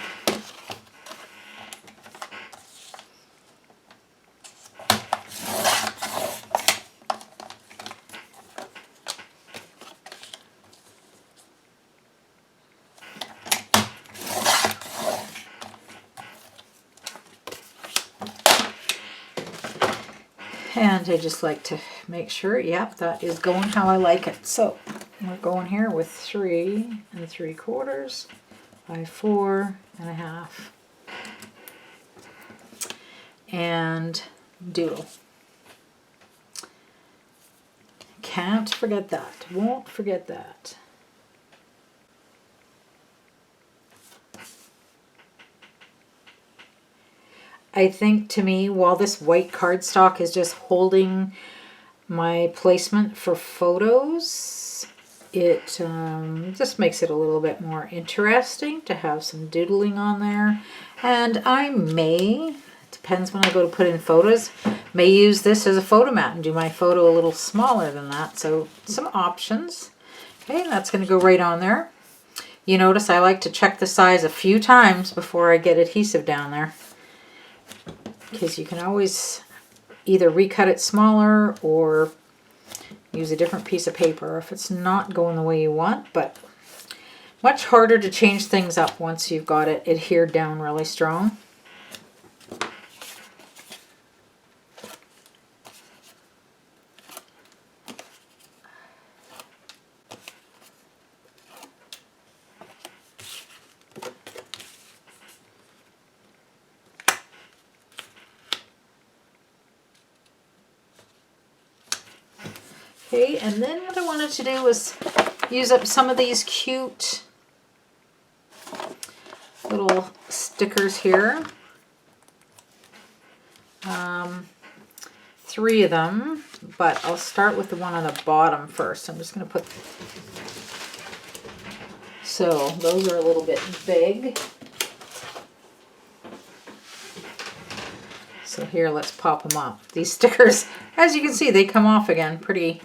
And I just like to make sure, yep, that is going how I like it. So we're going here with 3 3/4 by 4.5. And doodle. Can't forget that. Won't forget that. I think, to me, while this white cardstock is just holding my placement for photos, it just makes it a little bit more interesting to have some doodling on there. And I may, it depends when I go to put in photos, may use this as a photo mat and do my photo a little smaller than that. So some options. Okay, that's going to go right on there. You notice I like to check the size a few times before I get adhesive down there, because you can always either recut it smaller or use a different piece of paper if it's not going the way you want. But much harder to change things up once you've got it adhered down really strong. Okay, and then what I wanted to do was use up some of these cute little stickers here. 3 of them, but I'll start with the one on the bottom first. I'm just going to put, so those are a little bit big. So here, let's pop them up. These stickers, as you can see, they come off again pretty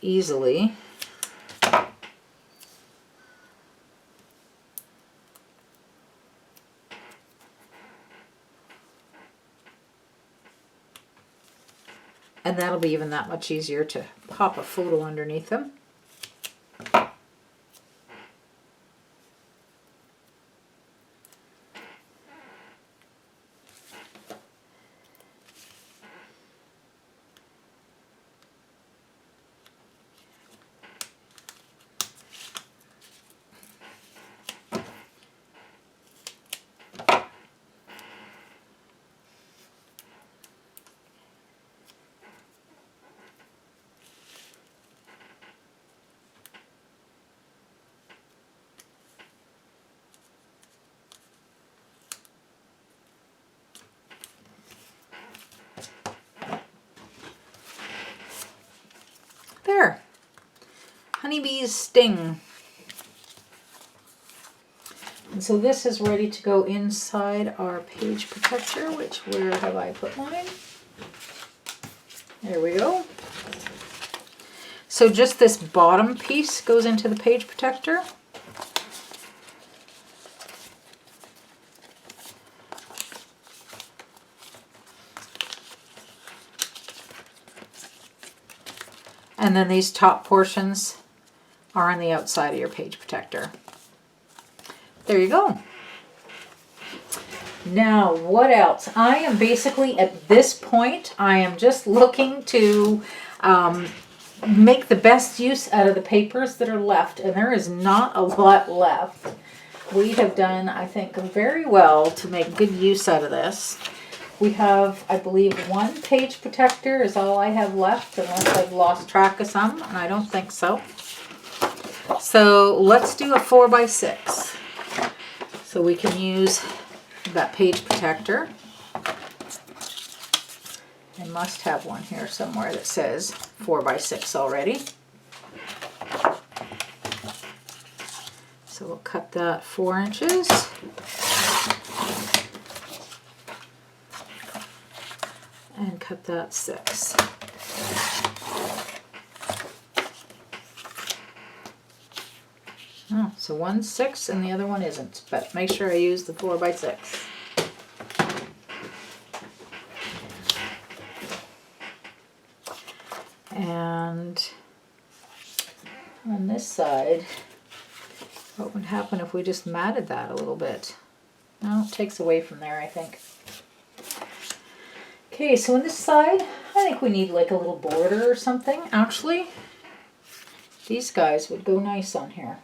easily. And that'll be even that much easier to pop a photo underneath them. There, honeybees sting. And so this is ready to go inside our page protector, which, where have I put mine? There we go. So just this bottom piece goes into the page protector. And then these top portions are on the outside of your page protector. There you go. Now, what else? I am basically, at this point, I am just looking to make the best use out of the papers that are left. And there is not a lot left. We have done, I think, very well to make good use out of this. We have, I believe, one page protector is all I have left, unless I've lost track of some, and I don't think so. So let's do a 4x6. So we can use that page protector. I must have one here somewhere that says 4x6 already. So we'll cut that 4 inches. And cut that 6. Oh, so one's 6 and the other one isn't, but make sure I use the 4x6. And on this side, what would happen if we just matted that a little bit? No, it takes away from there, I think. Okay, so on this side, I think we need like a little border or something. Actually, these guys would go nice on here.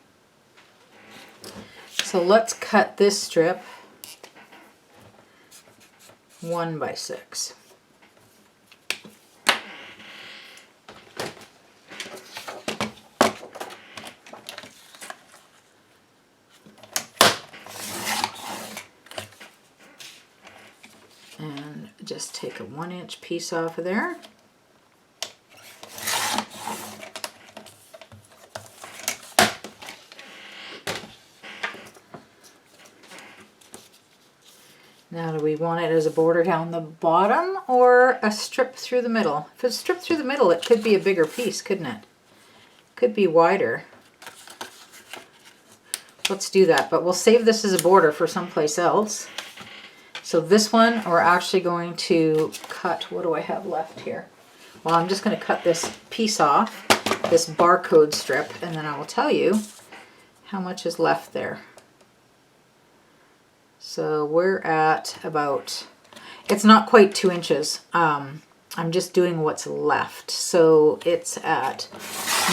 So let's cut this strip 1x6. And just take a 1-inch piece off of there. Now, do we want it as a border down the bottom or a strip through the middle? If it's stripped through the middle, it could be a bigger piece, couldn't it? Could be wider. Let's do that, but we'll save this as a border for someplace else. So this one, we're actually going to cut, what do I have left here? Well, I'm just going to cut this piece off, this barcode strip, and then I will tell you how much is left there. So we're at about, it's not quite 2 inches. I'm just doing what's left. So it's at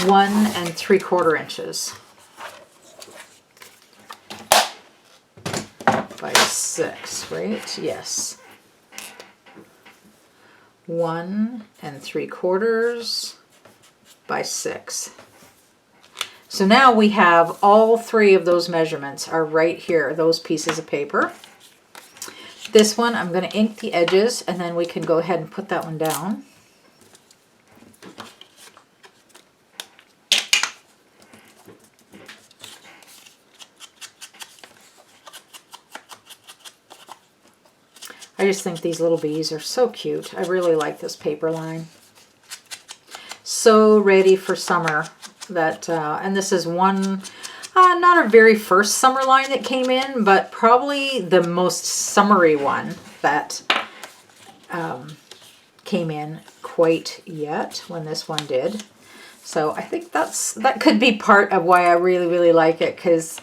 1 3/4 inches by 6, right? Yes. 1 3/4 by 6. So now we have all 3 of those measurements are right here, those pieces of paper. This one, I'm going to ink the edges, and then we can go ahead and put that one down. I just think these little bees are so cute. I really like this paper line. So ready for summer. That and this is one, not our very first summer line that came in, but probably the most summery one that came in quite yet when this one did. So I think that could be part of why I really like it, because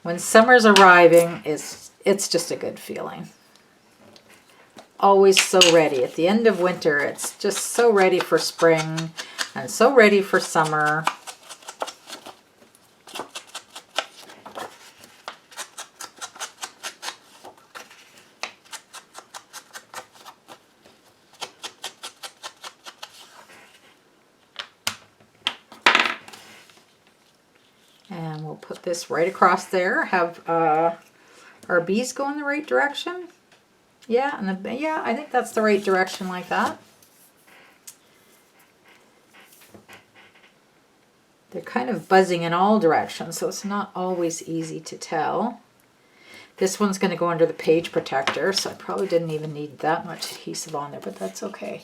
when summer's arriving, it's just a good feeling. Always so ready. At the end of winter, it's just so ready for spring and so ready for summer. And we'll put this right across there. Have our bees go in the right direction. Yeah, and yeah, I think that's the right direction like that. They're kind of buzzing in all directions, so it's not always easy to tell. This one's going to go under the page protector, so I probably didn't even need that much adhesive on there, but that's okay.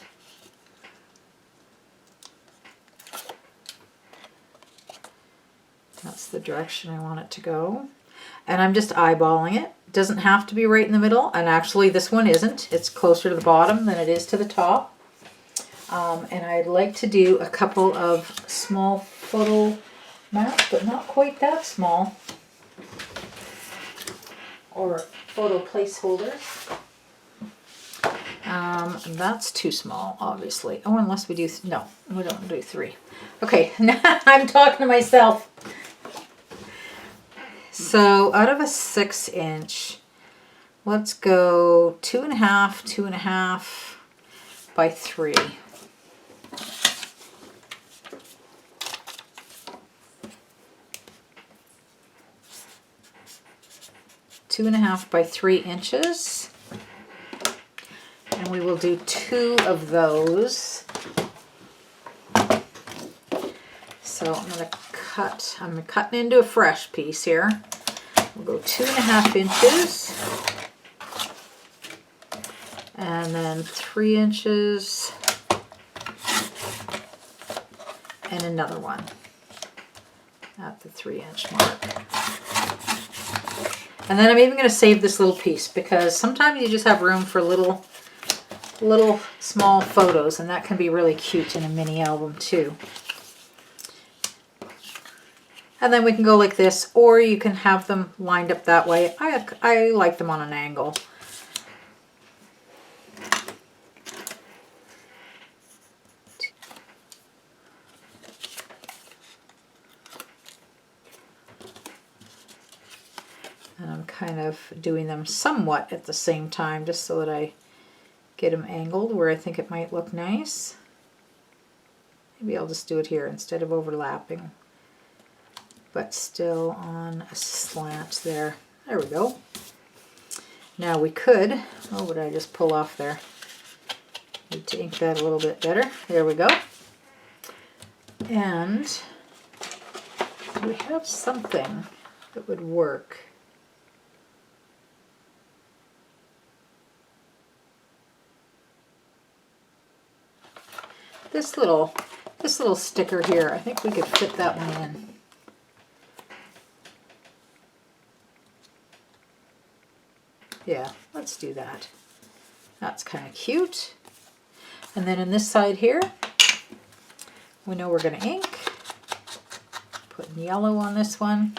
That's the direction I want it to go. And I'm just eyeballing it. It doesn't have to be right in the middle, and actually this one isn't. It's closer to the bottom than it is to the top. And I'd like to do a couple of small photo maps, but not quite that small. Or photo placeholders. That's too small, obviously. Oh, unless we do, no, we don't do 3. Okay, I'm talking to myself. So out of a 6-inch, let's go 2.5, 2.5 by 3. Two and a half by 3 inches, and we will do 2 of those. So I'm cutting into a fresh piece here. We'll go 2.5 inches, and then 3 inches, and another one at the 3-inch mark. And then I'm even going to save this little piece because sometimes you just have room for little small photos, and that can be really cute in a mini album too. And then we can go like this, or you can have them lined up that way. I like them on an angle. And I'm kind of doing them somewhat at the same time just so that I get them angled where I think it might look nice. Maybe I'll just do it here instead of overlapping, but still on a slant there. There we go. Now we could, oh, what did I just pull off there? Need to ink that a little bit better. There we go. And we have something that would work. This little sticker here, I think we could fit that one in. Yeah, let's do that. That's kind of cute. And then in this side here, we know we're going to ink. Putting yellow on this one.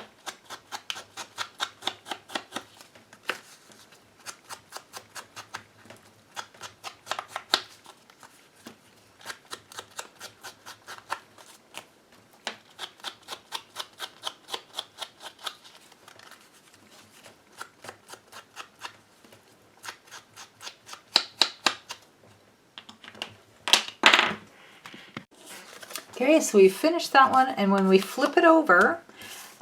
Okay, so we finished that one, and when we flip it over,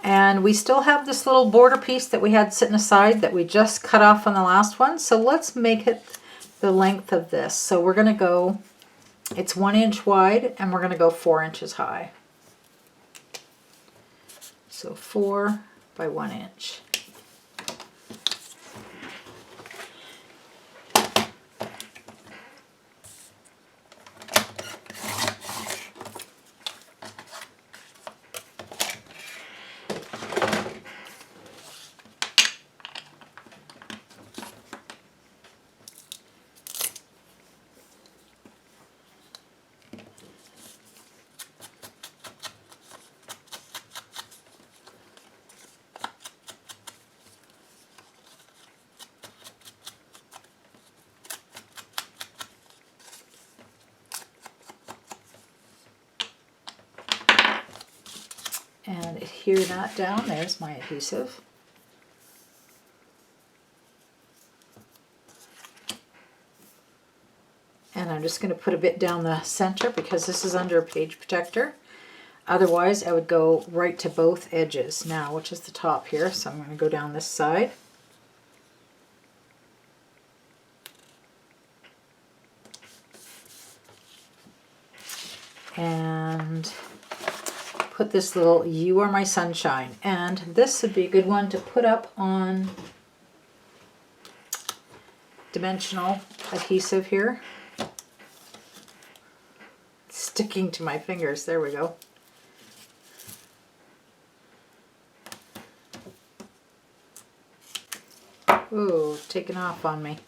and we still have this little border piece that we had sitting aside that we just cut off on the last one, so let's make it the length of this. So we're going to go, it's 1 inch wide, and we're going to go 4 inches high. So 4 by 1 inch. And adhere that down. There's my adhesive. And I'm just going to put a bit down the center because this is under a page protector. Otherwise, I would go right to both edges now, which is the top here. So I'm going to go down this side. And put this little "You Are My Sunshine," and this would be a good one to put up on dimensional adhesive here. It's sticking to my fingers. There we go. Ooh, taking off on me.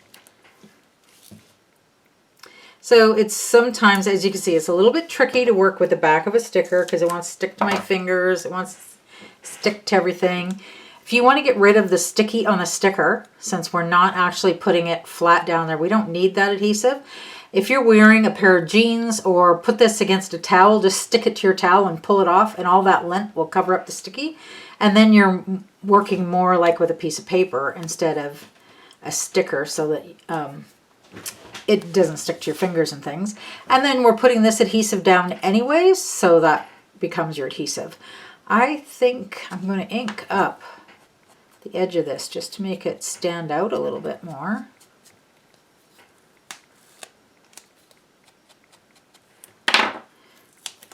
So it's sometimes, as you can see, it's a little bit tricky to work with the back of a sticker because it wants to stick to my fingers. It wants to stick to everything. If you want to get rid of the sticky on a sticker, since we're not actually putting it flat down there, we don't need that adhesive. If you're wearing a pair of jeans or put this against a towel, just stick it to your towel and pull it off, and all that lint will cover up the sticky. And then you're working more like with a piece of paper instead of a sticker so that it doesn't stick to your fingers and things. And then we're putting this adhesive down anyways, so that becomes your adhesive. I think I'm going to ink up the edge of this just to make it stand out a little bit more.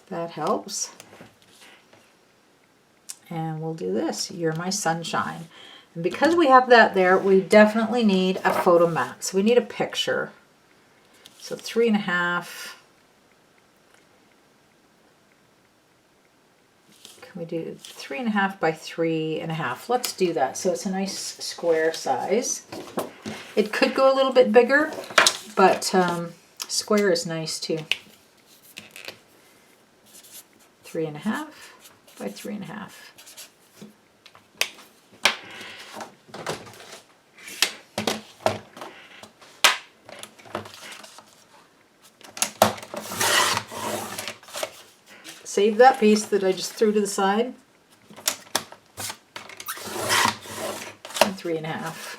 That helps. And we'll do this. You're my sunshine. And because we have that there, we definitely need a photo mat. So we need a picture. So 3.5. Can we do 3.5 by 3.5? Let's do that. So it's a nice square size. It could go a little bit bigger, but square is nice too. 3.5 by 3.5. Save that piece that I just threw to the side. And 3.5.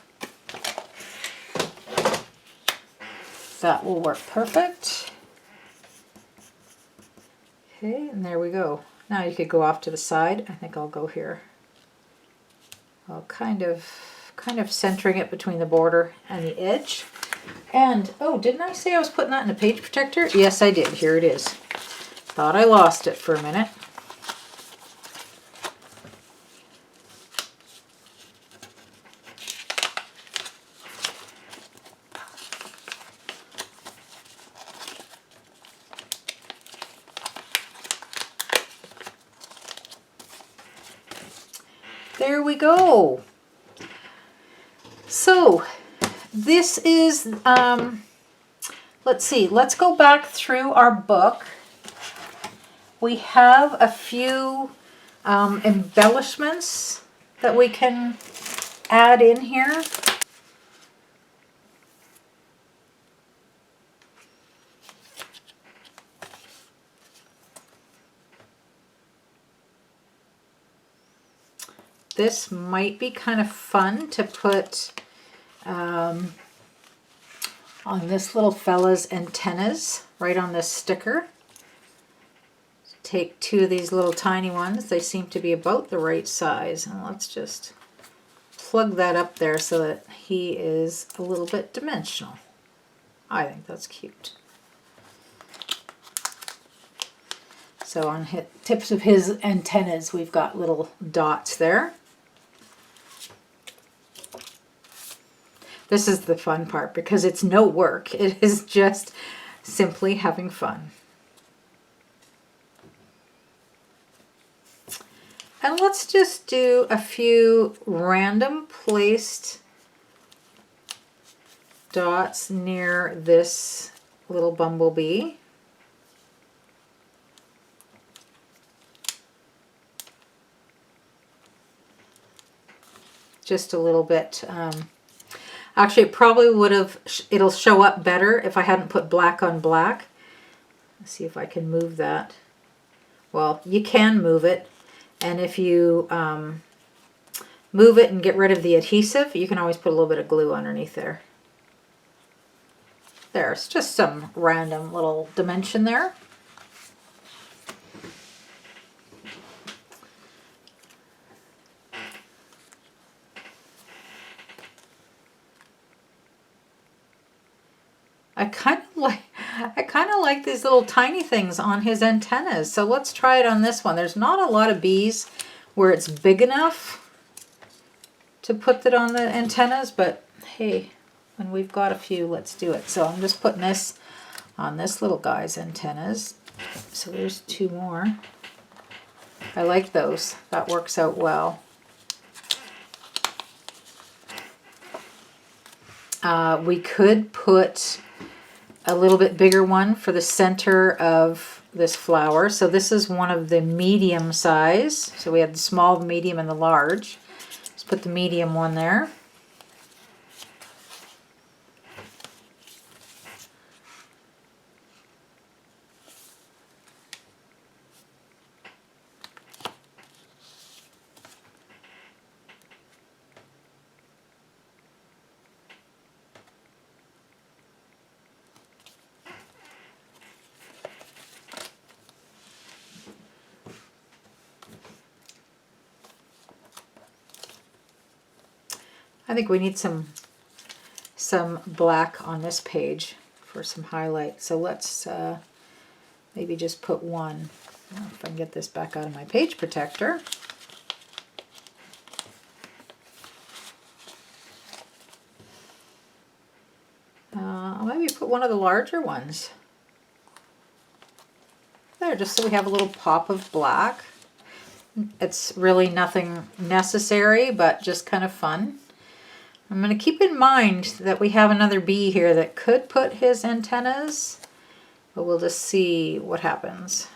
That will work perfect. Okay, and there we go. Now you could go off to the side. I think I'll go here. I'll kind of centering it between the border and the edge. And, oh, didn't I say I was putting that in a page protector? Yes, I did. Here it is. Thought I lost it for a minute. There we go. So this is, let's see, let's go back through our book. We have a few embellishments that we can add in here. This might be kind of fun to put on this little fella's antennas, right on this sticker. Take two of these little tiny ones. They seem to be about the right size. And let's just plug that up there so that he is a little bit dimensional. I think that's cute. So on the tips of his antennas, we've got little dots there. This is the fun part because it's no work. It is just simply having fun. And let's just do a few random placed dots near this little bumblebee. Just a little bit. Actually, it probably would have, it'll show up better if I hadn't put black on black. Let's see if I can move that. Well, you can move it. And if you move it and get rid of the adhesive, you can always put a little bit of glue underneath there. There's just some random little dimension there. I kind of like these little tiny things on his antennas. So let's try it on this one. There's not a lot of bees where it's big enough to put that on the antennas, but hey, when we've got a few, let's do it. So I'm just putting this on this little guy's antennas. So there's two more. I like those. That works out well. We could put a little bit bigger one for the center of this flower. So this is one of the medium size. So we have the small, the medium, and the large. Let's put the medium one there. I think we need some black on this page for some highlight. So let's maybe just put one. I don't know if I can get this back out of my page protector. Maybe put one of the larger ones. There, just so we have a little pop of black. It's really nothing necessary, but just kind of fun. I'm going to keep in mind that we have another bee here that could put his antennas, but we'll just see what happens.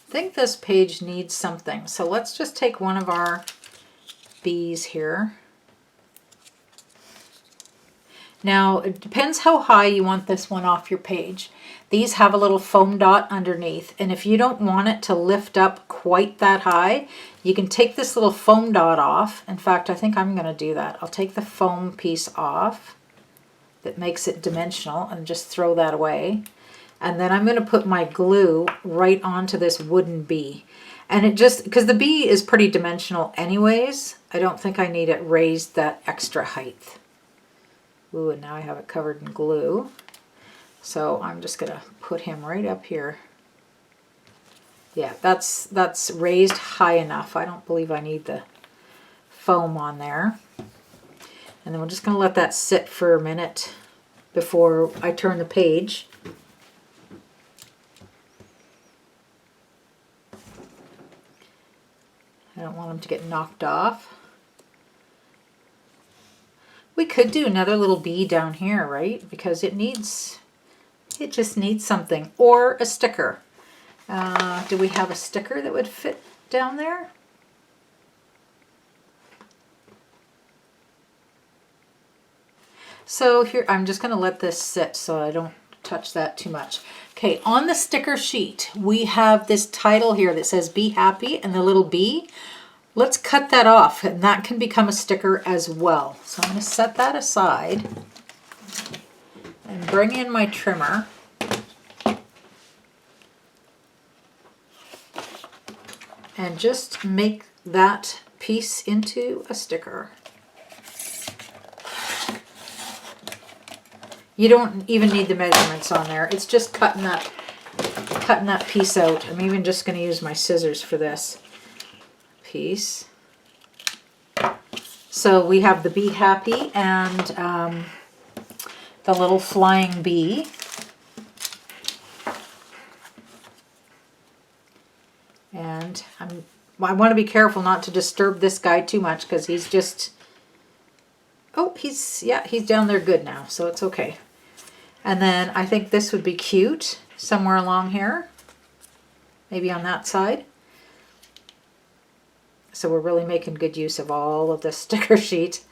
I think this page needs something, so let's just take one of our bees here. Now, it depends how high you want this one off your page. These have a little foam dot underneath, and if you don't want it to lift up quite that high, you can take this little foam dot off. In fact, I think I'm going to do that. I'll take the foam piece off that makes it dimensional and just throw that away. And then I'm going to put my glue right onto this wooden bee. And it just, because the bee is pretty dimensional anyways, I don't think I need it raised that extra height. Ooh, and now I have it covered in glue. So I'm just going to put him right up here. Yeah, that's raised high enough. I don't believe I need the foam on there. And then we're just going to let that sit for a minute before I turn the page. I don't want them to get knocked off. We could do another little bee down here, right? Because it just needs something. Or a sticker. Do we have a sticker that would fit down there? So here, I'm just going to let this sit so I don't touch that too much. Okay, on the sticker sheet, we have this title here that says Be Happy and the little bee. Let's cut that off, and that can become a sticker as well. So I'm going to set that aside and bring in my trimmer. And just make that piece into a sticker. You don't even need the measurements on there. It's just cutting that piece out. I'm even just going to use my scissors for this piece. So we have the Be Happy and the little flying bee. And I want to be careful not to disturb this guy too much because he's just, oh, he's down there good now, so it's okay. And then I think this would be cute somewhere along here, maybe on that side. So we're really making good use of all of the sticker sheet.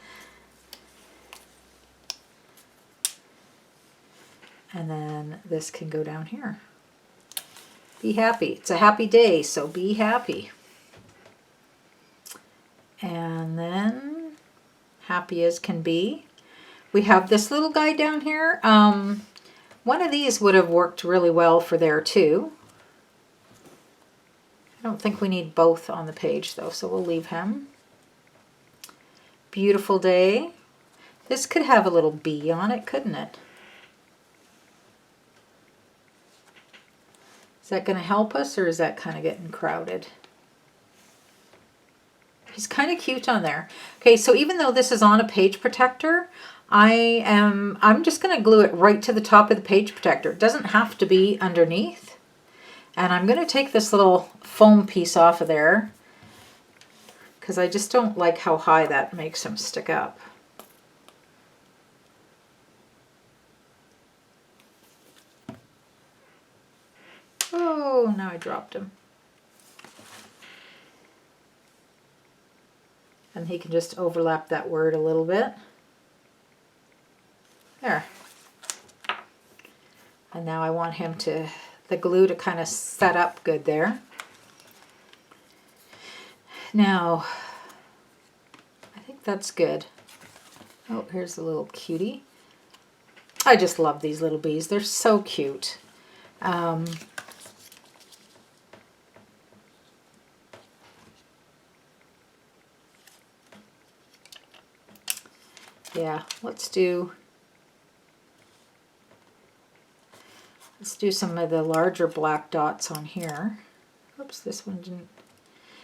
And then this can go down here. Be happy. It's a happy day, so be happy. And then happy as can be. We have this little guy down here. One of these would have worked really well for there too. I don't think we need both on the page though, so we'll leave him. Beautiful day. This could have a little bee on it, couldn't it? Is that going to help us, or is that kind of getting crowded? He's kind of cute on there. Okay, so even though this is on a page protector, I'm just going to glue it right to the top of the page protector. It doesn't have to be underneath. And I'm going to take this little foam piece off of there because I just don't like how high that makes him stick up. Oh, now I dropped him. And he can just overlap that word a little bit. There. And now I want him to, the glue to kind of set up good there. Now, I think that's good. Oh, here's a little cutie. I just love these little bees. They're so cute. Yeah, let's do some of the larger black dots on here. Oops, this one didn't.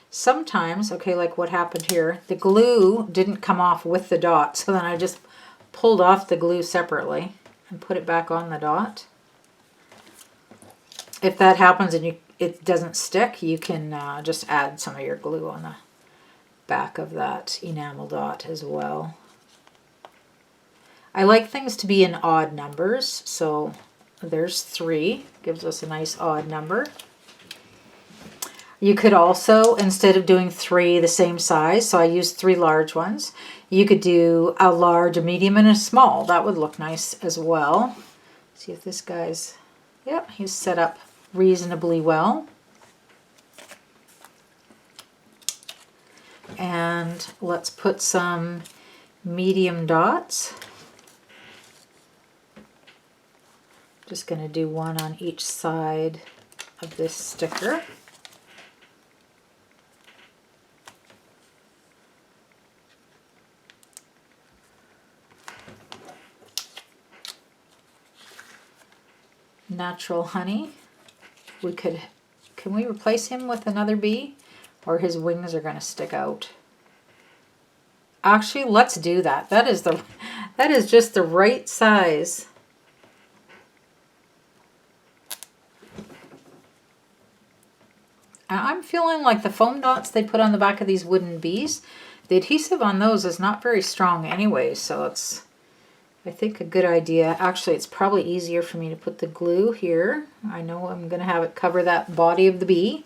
Sometimes, okay, like what happened here, the glue didn't come off with the dot, so then I just pulled off the glue separately and put it back on the dot. If that happens and it doesn't stick, you can just add some of your glue on the back of that enamel dot as well. I like things to be in odd numbers, so there's 3, gives us a nice odd number. You could also, instead of doing 3 the same size, so I used 3 large ones, you could do a large, a medium, and a small. That would look nice as well. See if this guy's, yep, he's set up reasonably well. And let's put some medium dots. Just going to do one on each side of this sticker. Natural honey. Can we replace him with another bee? Or his wings are going to stick out? Actually, let's do that. That is just the right size. I'm feeling like the foam dots they put on the back of these wooden bees, the adhesive on those is not very strong anyway, so it's, I think, a good idea. Actually, it's probably easier for me to put the glue here. I know I'm going to have it cover that body of the bee.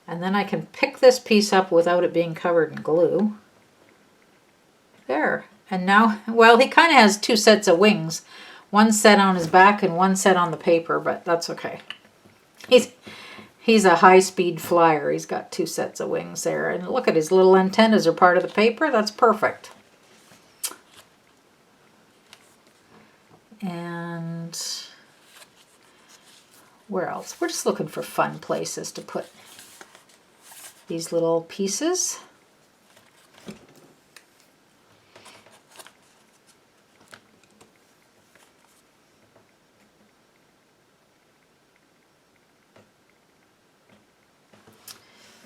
And then I can pick this piece up without it being covered in glue. There. And now, well, he kind of has 2 sets of wings. One set on his back and one set on the paper, but that's okay. He's a high-speed flyer. He's got 2 sets of wings there. And look at his little antennas are part of the paper. That's perfect. And where else? We're just looking for fun places to put these little pieces.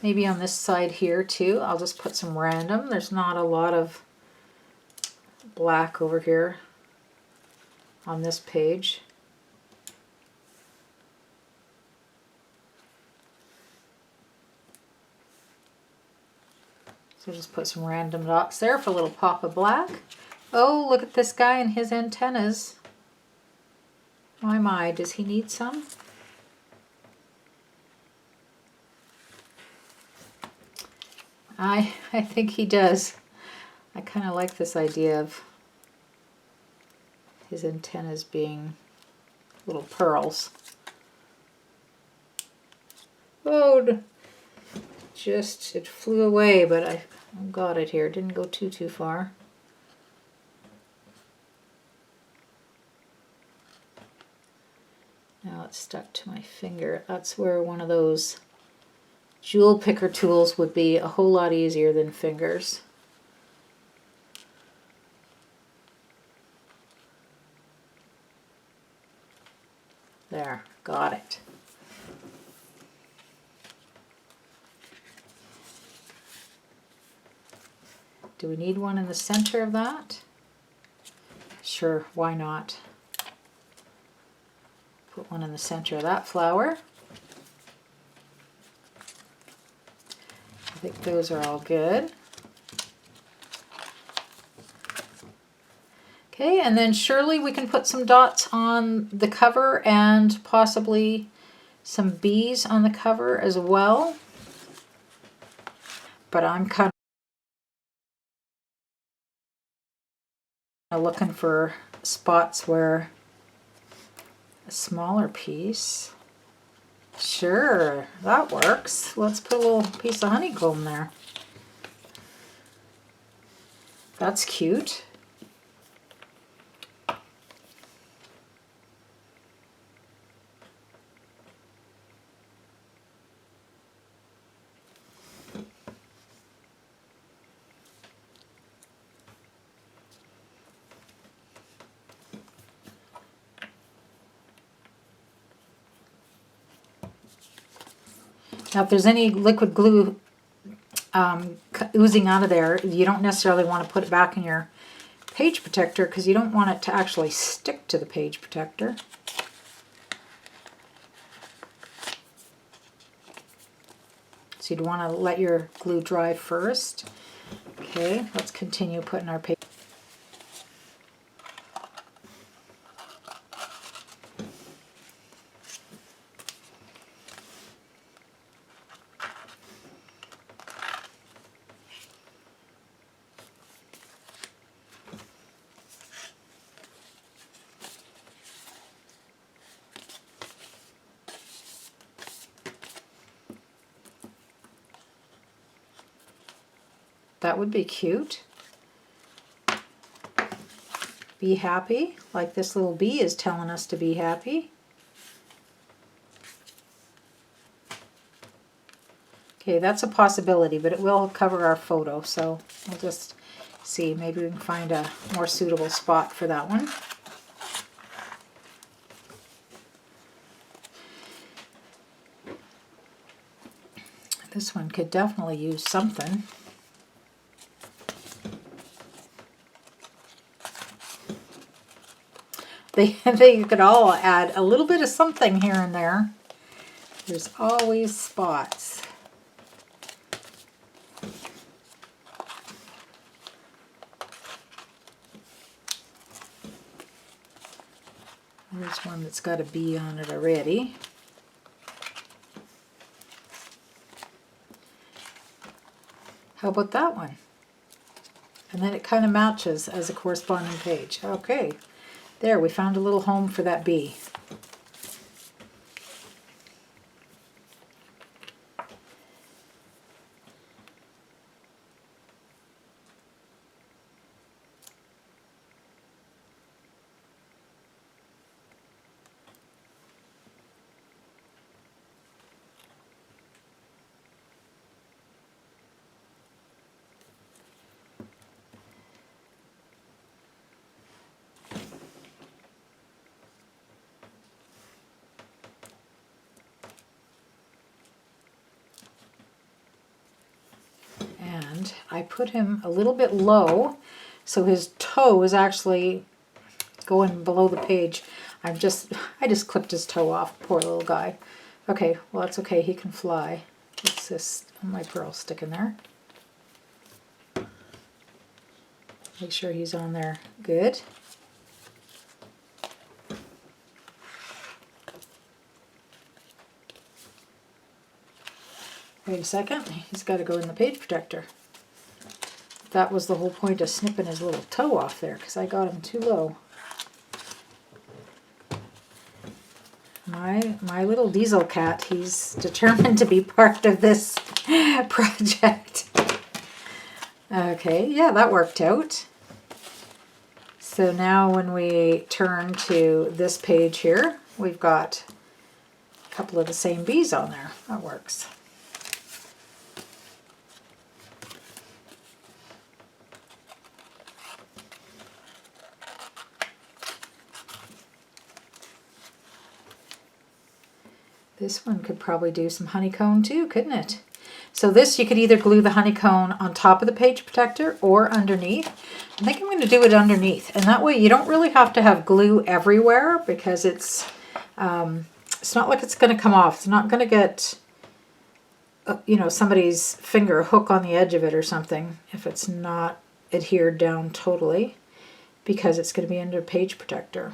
Maybe on this side here too, I'll just put some random. There's not a lot of black over here on this page. So just put some random dots there for a little pop of black. Oh, look at this guy and his antennas. My, does he need some? I think he does. I kind of like this idea of his antennas being little pearls. Oh, it flew away, but I got it here. It didn't go too far. Now it's stuck to my finger. That's where one of those jewel picker tools would be a whole lot easier than fingers. There, got it. Do we need one in the center of that? Sure, why not? Put one in the center of that flower. I think those are all good. Okay, and then surely we can put some dots on the cover and possibly some bees on the cover as well. But I'm kind of looking for spots where a smaller piece. Sure, that works. Let's put a little piece of honeycomb there. That's cute. Now if there's any liquid glue oozing out of there, you don't necessarily want to put it back in your page protector because you don't want it to actually stick to the page protector. So you'd want to let your glue dry first. Okay, let's continue putting our paper. That would be cute. Be happy, like this little bee is telling us to be happy. Okay, that's a possibility, but it will cover our photo, so we'll just see. Maybe we can find a more suitable spot for that one. This one could definitely use something. They could all add a little bit of something here and there. There's always spots. There's one that's got a bee on it already. How about that one? And then it kind of matches as a corresponding page. Okay, there, we found a little home for that bee. And I put him a little bit low, so his toe is actually going below the page. I just clipped his toe off, poor little guy. Okay, well that's okay, he can fly. What's this? Oh, my pearl stick in there. Make sure he's on there good. Wait a second, he's got to go in the page protector. That was the whole point of snipping his little toe off there, because I got him too low. My little diesel cat, he's determined to be part of this project. Okay, yeah, that worked out. So now when we turn to this page here, we've got a couple of the same bees on there. That works. This one could probably do some honeycomb too, couldn't it? So this, you could either glue the honeycomb on top of the page protector or underneath. I think I'm going to do it underneath, and that way you don't really have to have glue everywhere, because it's not like it's going to come off. It's not going to get, you know, somebody's finger hook on the edge of it or something if it's not adhered down totally, because it's going to be under page protector.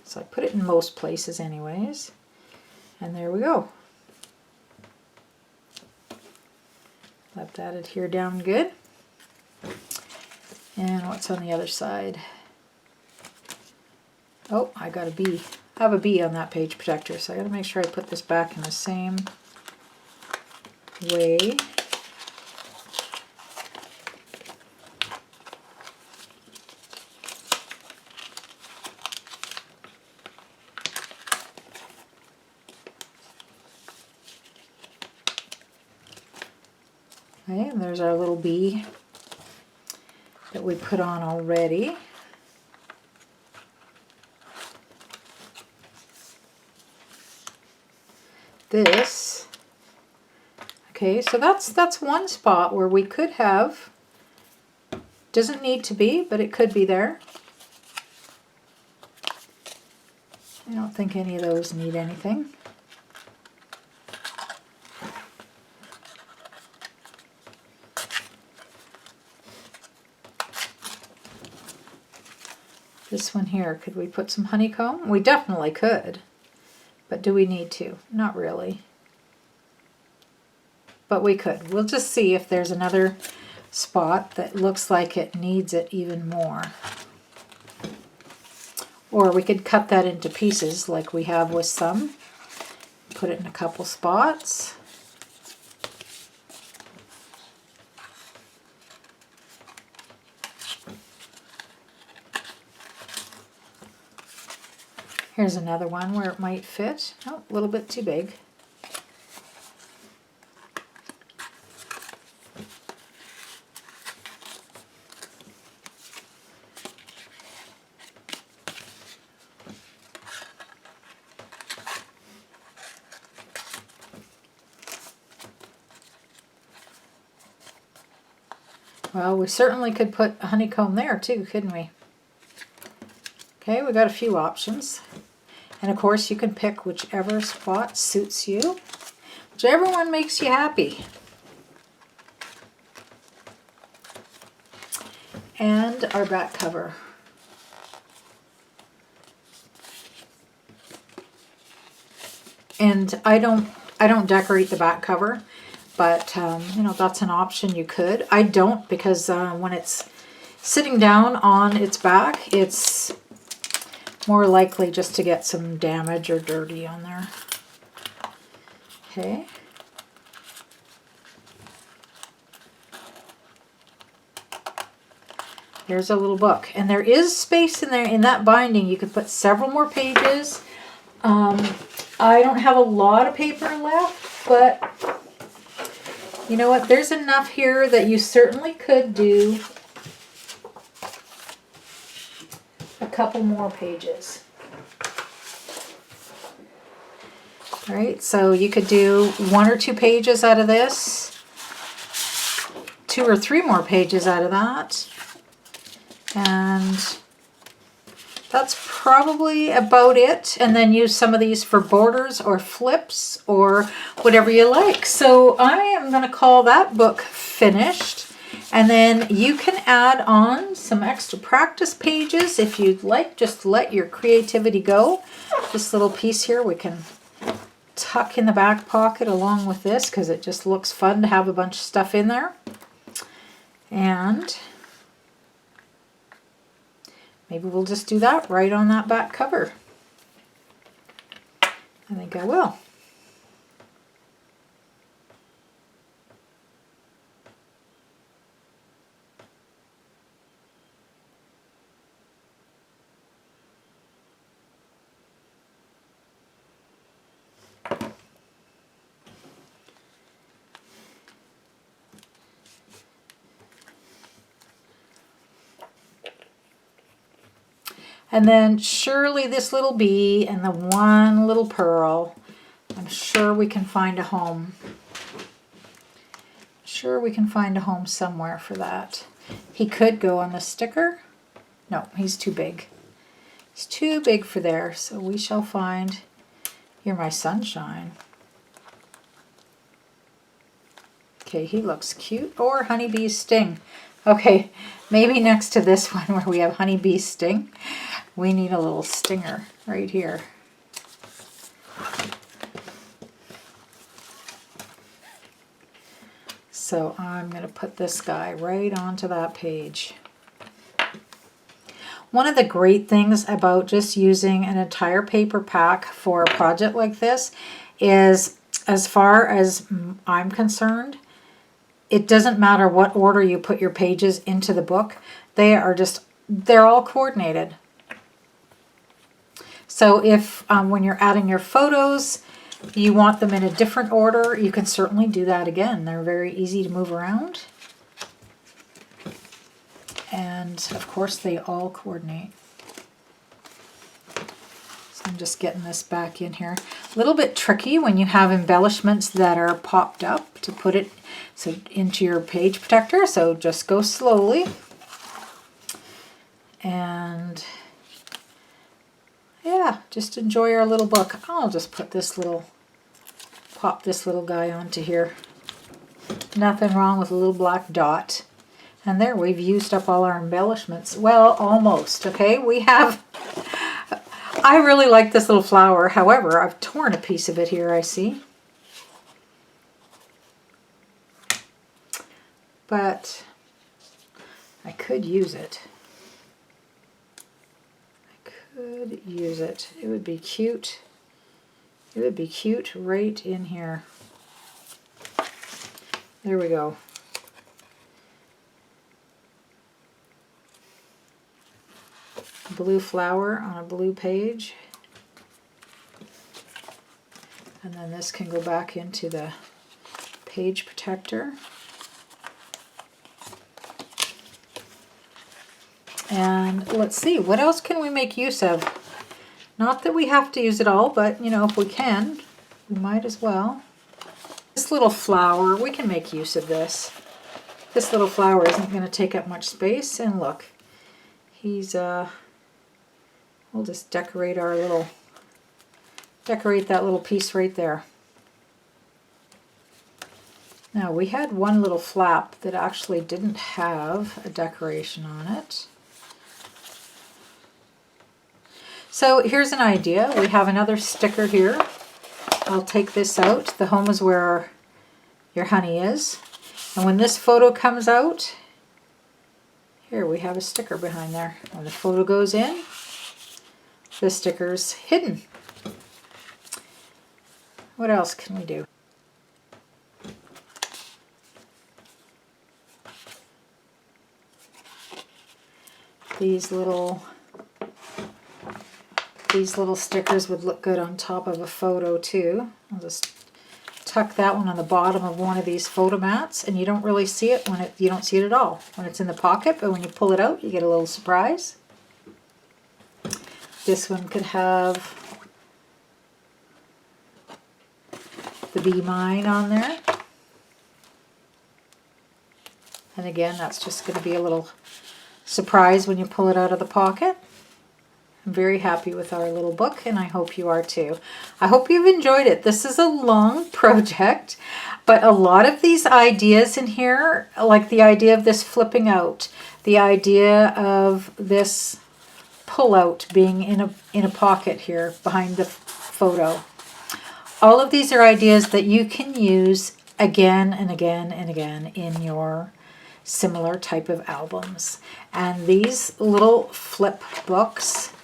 So I put it in most places anyways. And there we go. Let that adhere down good. And what's on the other side? Oh, I got a bee. I have a bee on that page protector, so I got to make sure I put this back in the same way. Okay, and there's our little bee that we put on already. this. Okay, so that's one spot where we could have, doesn't need to be, but it could be there. I don't think any of those need anything. This one here, could we put some honeycomb? We definitely could, but do we need to? Not really. But we could. We'll just see if there's another spot that looks like it needs it even more. Or we could cut that into pieces like we have with some. Put it in a couple spots. Here's another one where it might fit. Oh, a little bit too big. Well, we certainly could put a honeycomb there too, couldn't we? Okay, we got a few options. And of course you can pick whichever spot suits you. Whichever one makes you happy. And our back cover. And I don't decorate the back cover, but you know, that's an option you could. I don't, because when it's sitting down on its back, it's more likely just to get some damage or dirty on there. Okay. There's a little book, and there is space in there. In that binding, you could put several more pages. I don't have a lot of paper left, but you know what? There's enough here that you certainly could do a couple more pages. All right, so you could do 1 or 2 pages out of this, 2 or 3 more pages out of that, and that's probably about it. And then use some of these for borders or flips or whatever you like. So I am going to call that book finished. And then you can add on some extra practice pages if you'd like. Just let your creativity go. This little piece here we can tuck in the back pocket along with this, because it just looks fun to have a bunch of stuff in there. And maybe we'll just do that right on that back cover. I think I will. And then surely this little bee and the one little pearl, I'm sure we can find a home. Sure we can find a home somewhere for that. He could go on the sticker. No, he's too big. He's too big for there, so we shall find You're My Sunshine. Okay, he looks cute. Or Honeybee's Sting. Okay, maybe next to this one where we have Honeybee's Sting, we need a little stinger right here. So I'm going to put this guy right onto that page. One of the great things about just using an entire paper pack for a project like this is, as far as I'm concerned, it doesn't matter what order you put your pages into the book. They're all coordinated. So if when you're adding your photos, you want them in a different order, you can certainly do that again. They're very easy to move around. And of course they all coordinate. I'm just getting this back in here. A little bit tricky when you have embellishments that are popped up to put it into your page protector, so just go slowly. And yeah, just enjoy our little book. I'll just pop this little guy onto here. Nothing wrong with a little black dot. And there, we've used up all our embellishments. Well, almost, okay? I really like this little flower. However, I've torn a piece of it here, I see. But I could use it. It would be cute. It would be cute right in here. There we go. Blue flower on a blue page. And then this can go back into the page protector. And let's see, what else can we make use of? Not that we have to use it all, but you know, if we can, we might as well. This little flower, we can make use of this. This little flower isn't going to take up much space, and look, he's we'll just decorate that little piece right there. Now, we had one little flap that actually didn't have a decoration on it. So here's an idea. We have another sticker here. I'll take this out. The home is where your honey is. And when this photo comes out, here we have a sticker behind there. When the photo goes in, the sticker's hidden. What else can we do? These little stickers would look good on top of a photo too. I'll just tuck that one on the bottom of one of these photo mats, and you don't really see it you don't see it at all when it's in the pocket, but when you pull it out, you get a little surprise. This one could have the Be Mine on there. And again, that's just going to be a little surprise when you pull it out of the pocket. I'm very happy with our little book, and I hope you are too. I hope you've enjoyed it. This is a long project, but a lot of these ideas in here, like the idea of this flipping out, the idea of this pull out being in a pocket here behind the photo. All of these are ideas that you can use again and again and again in your similar type of albums. And these little flip books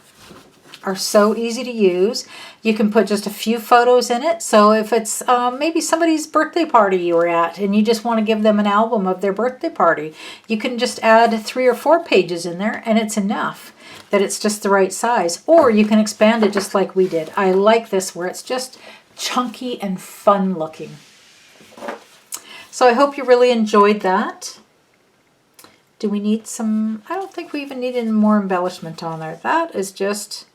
are so easy to use. You can put just a few photos in it. So if it's maybe somebody's birthday party you were at and you just want to give them an album of their birthday party, you can just add 3 or 4 pages in there, and it's enough that it's just the right size. Or you can expand it just like we did. I like this where it's just chunky and fun looking. So I hope you really enjoyed that. Do we need some? I don't think we even need any more embellishment on there. That is just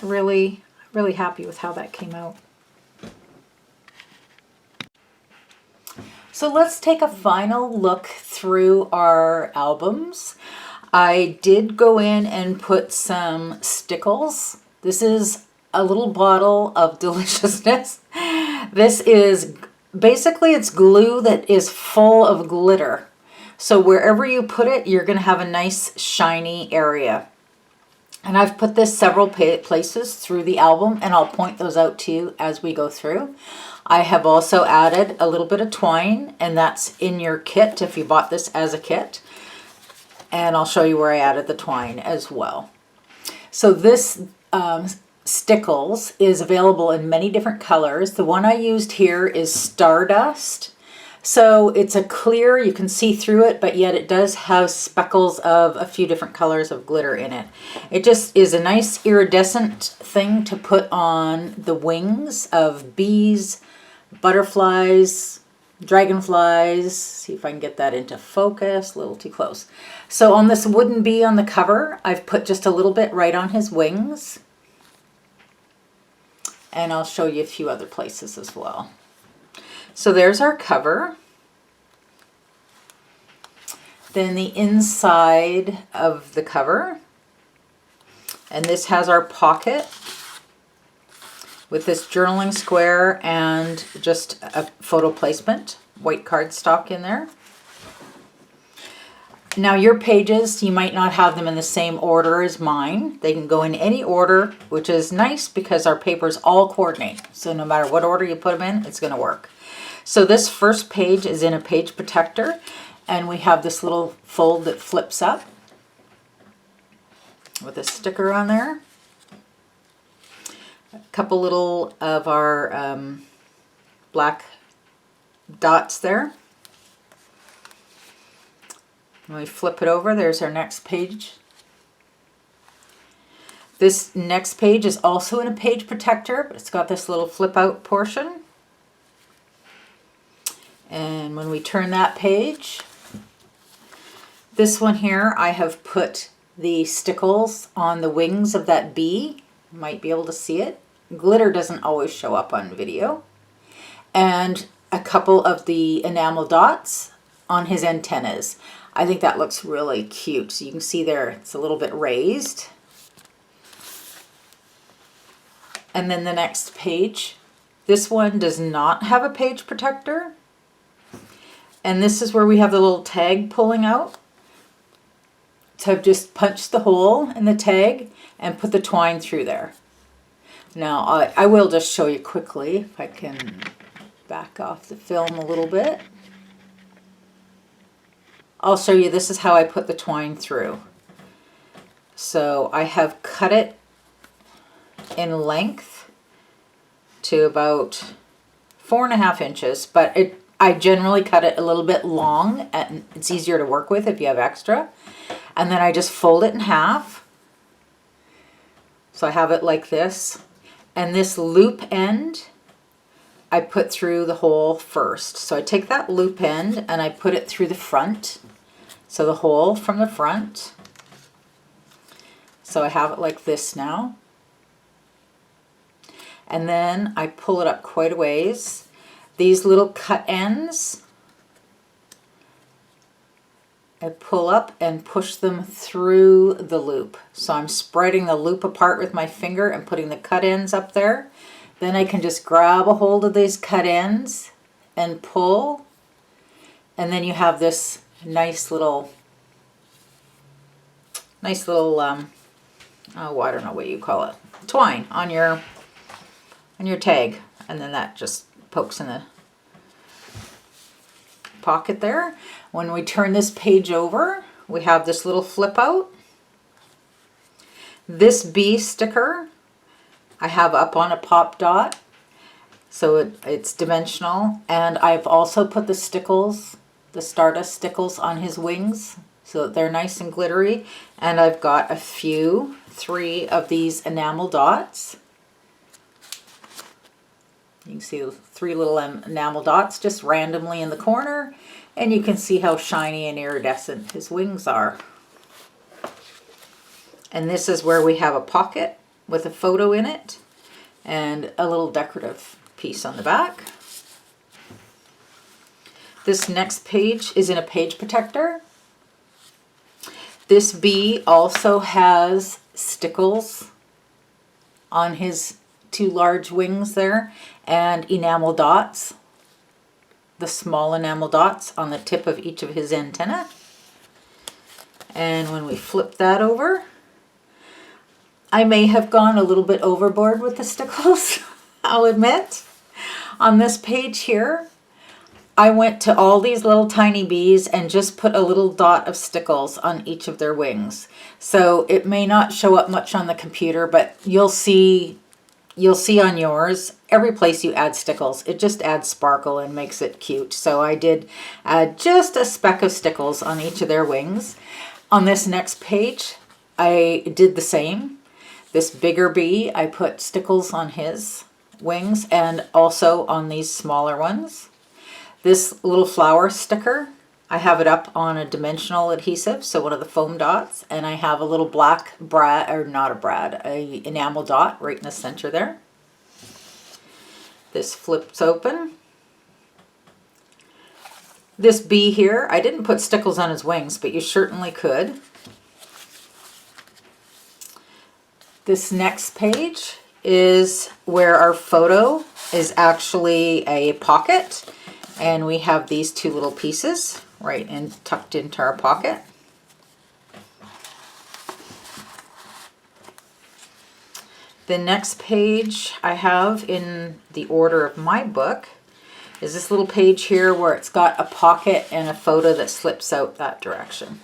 really, really happy with how that came out. So let's take a final look through our albums. I did go in and put some stickles. This is a little bottle of deliciousness. This is basically, it's glue that is full of glitter. So wherever you put it, you're going to have a nice shiny area. And I've put this several places through the album, and I'll point those out to you as we go through. I have also added a little bit of twine, and that's in your kit if you bought this as a kit. And I'll show you where I added the twine as well. So this Stickles is available in many different colors. The one I used here is Stardust. So it's a clear, you can see through it, but yet it does have speckles of a few different colors of glitter in it. It just is a nice iridescent thing to put on the wings of bees, butterflies, dragonflies. See if I can get that into focus. A little too close. So on this wooden bee on the cover, I've put just a little bit right on his wings. And I'll show you a few other places as well. So there's our cover. Then the inside of the cover. And this has our pocket with this journaling square and just a photo placement, white cardstock in there. Now your pages, you might not have them in the same order as mine. They can go in any order, which is nice because our papers all coordinate. So no matter what order you put them in, it's going to work. So this first page is in a page protector, and we have this little fold that flips up with a sticker on there. A couple little of our black dots there. When we flip it over, there's our next page. This next page is also in a page protector, but it's got this little flip out portion. And when we turn that page, this one here, I have put the stickles on the wings of that bee. You might be able to see it. Glitter doesn't always show up on video. And a couple of the enamel dots on his antennas. I think that looks really cute. So you can see there, it's a little bit raised. And then the next page. This one does not have a page protector. And this is where we have the little tag pulling out. So I've just punched the hole in the tag and put the twine through there. Now I will just show you quickly if I can back off the film a little bit. I'll show you, this is how I put the twine through. So I have cut it in length to about 4.5 inches, but I generally cut it a little bit long, and it's easier to work with if you have extra. And then I just fold it in half. So I have it like this. And this loop end, I put through the hole first. So I take that loop end and I put it through the front. So the hole from the front. So I have it like this now. And then I pull it up quite a ways. These little cut ends, I pull up and push them through the loop. So I'm spreading the loop apart with my finger and putting the cut ends up there. Then I can just grab a hold of these cut ends and pull. And then you have this nice little, oh, I don't know what you call it, twine on your tag. And then that just pokes in the pocket there. When we turn this page over, we have this little flip out. This bee sticker I have up on a pop dot, so it's dimensional, and I've also put the stickles, the Stardust stickles on his wings so that they're nice and glittery. And I've got a few, 3 of these enamel dots. You can see 3 little enamel dots just randomly in the corner, and you can see how shiny and iridescent his wings are. And this is where we have a pocket with a photo in it and a little decorative piece on the back. This next page is in a page protector. This bee also has stickles on his 2 large wings there, and enamel dots, the small enamel dots on the tip of each of his antenna. And when we flip that over, I may have gone a little bit overboard with the stickles, I'll admit. On this page here, I went to all these little tiny bees and just put a little dot of stickles on each of their wings. So it may not show up much on the computer, but you'll see on yours, every place you add stickles, it just adds sparkle and makes it cute. So I did add just a speck of stickles on each of their wings. On this next page, I did the same. This bigger bee, I put stickles on his wings and also on these smaller ones. This little flower sticker, I have it up on a dimensional adhesive, so one of the foam dots, and I have a little black brad, or not a brad, a enamel dot right in the center there. This flips open. This bee here, I didn't put stickles on his wings, but you certainly could. This next page is where our photo is actually a pocket, and we have these two little pieces right in, tucked into our pocket. The next page I have in the order of my book is this little page here where it's got a pocket and a photo that slips out that direction.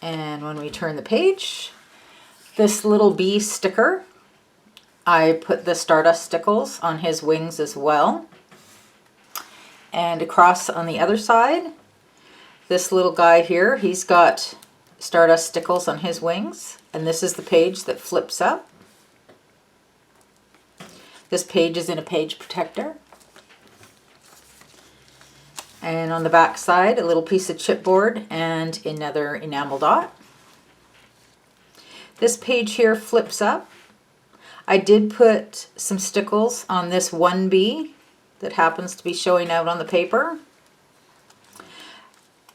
And when we turn the page, this little bee sticker, I put the Stardust stickles on his wings as well. And across on the other side, this little guy here, he's got Stardust stickles on his wings. And this is the page that flips up. This page is in a page protector. And on the back side, a little piece of chipboard and another enamel dot. This page here flips up. I did put some stickles on this one bee that happens to be showing out on the paper.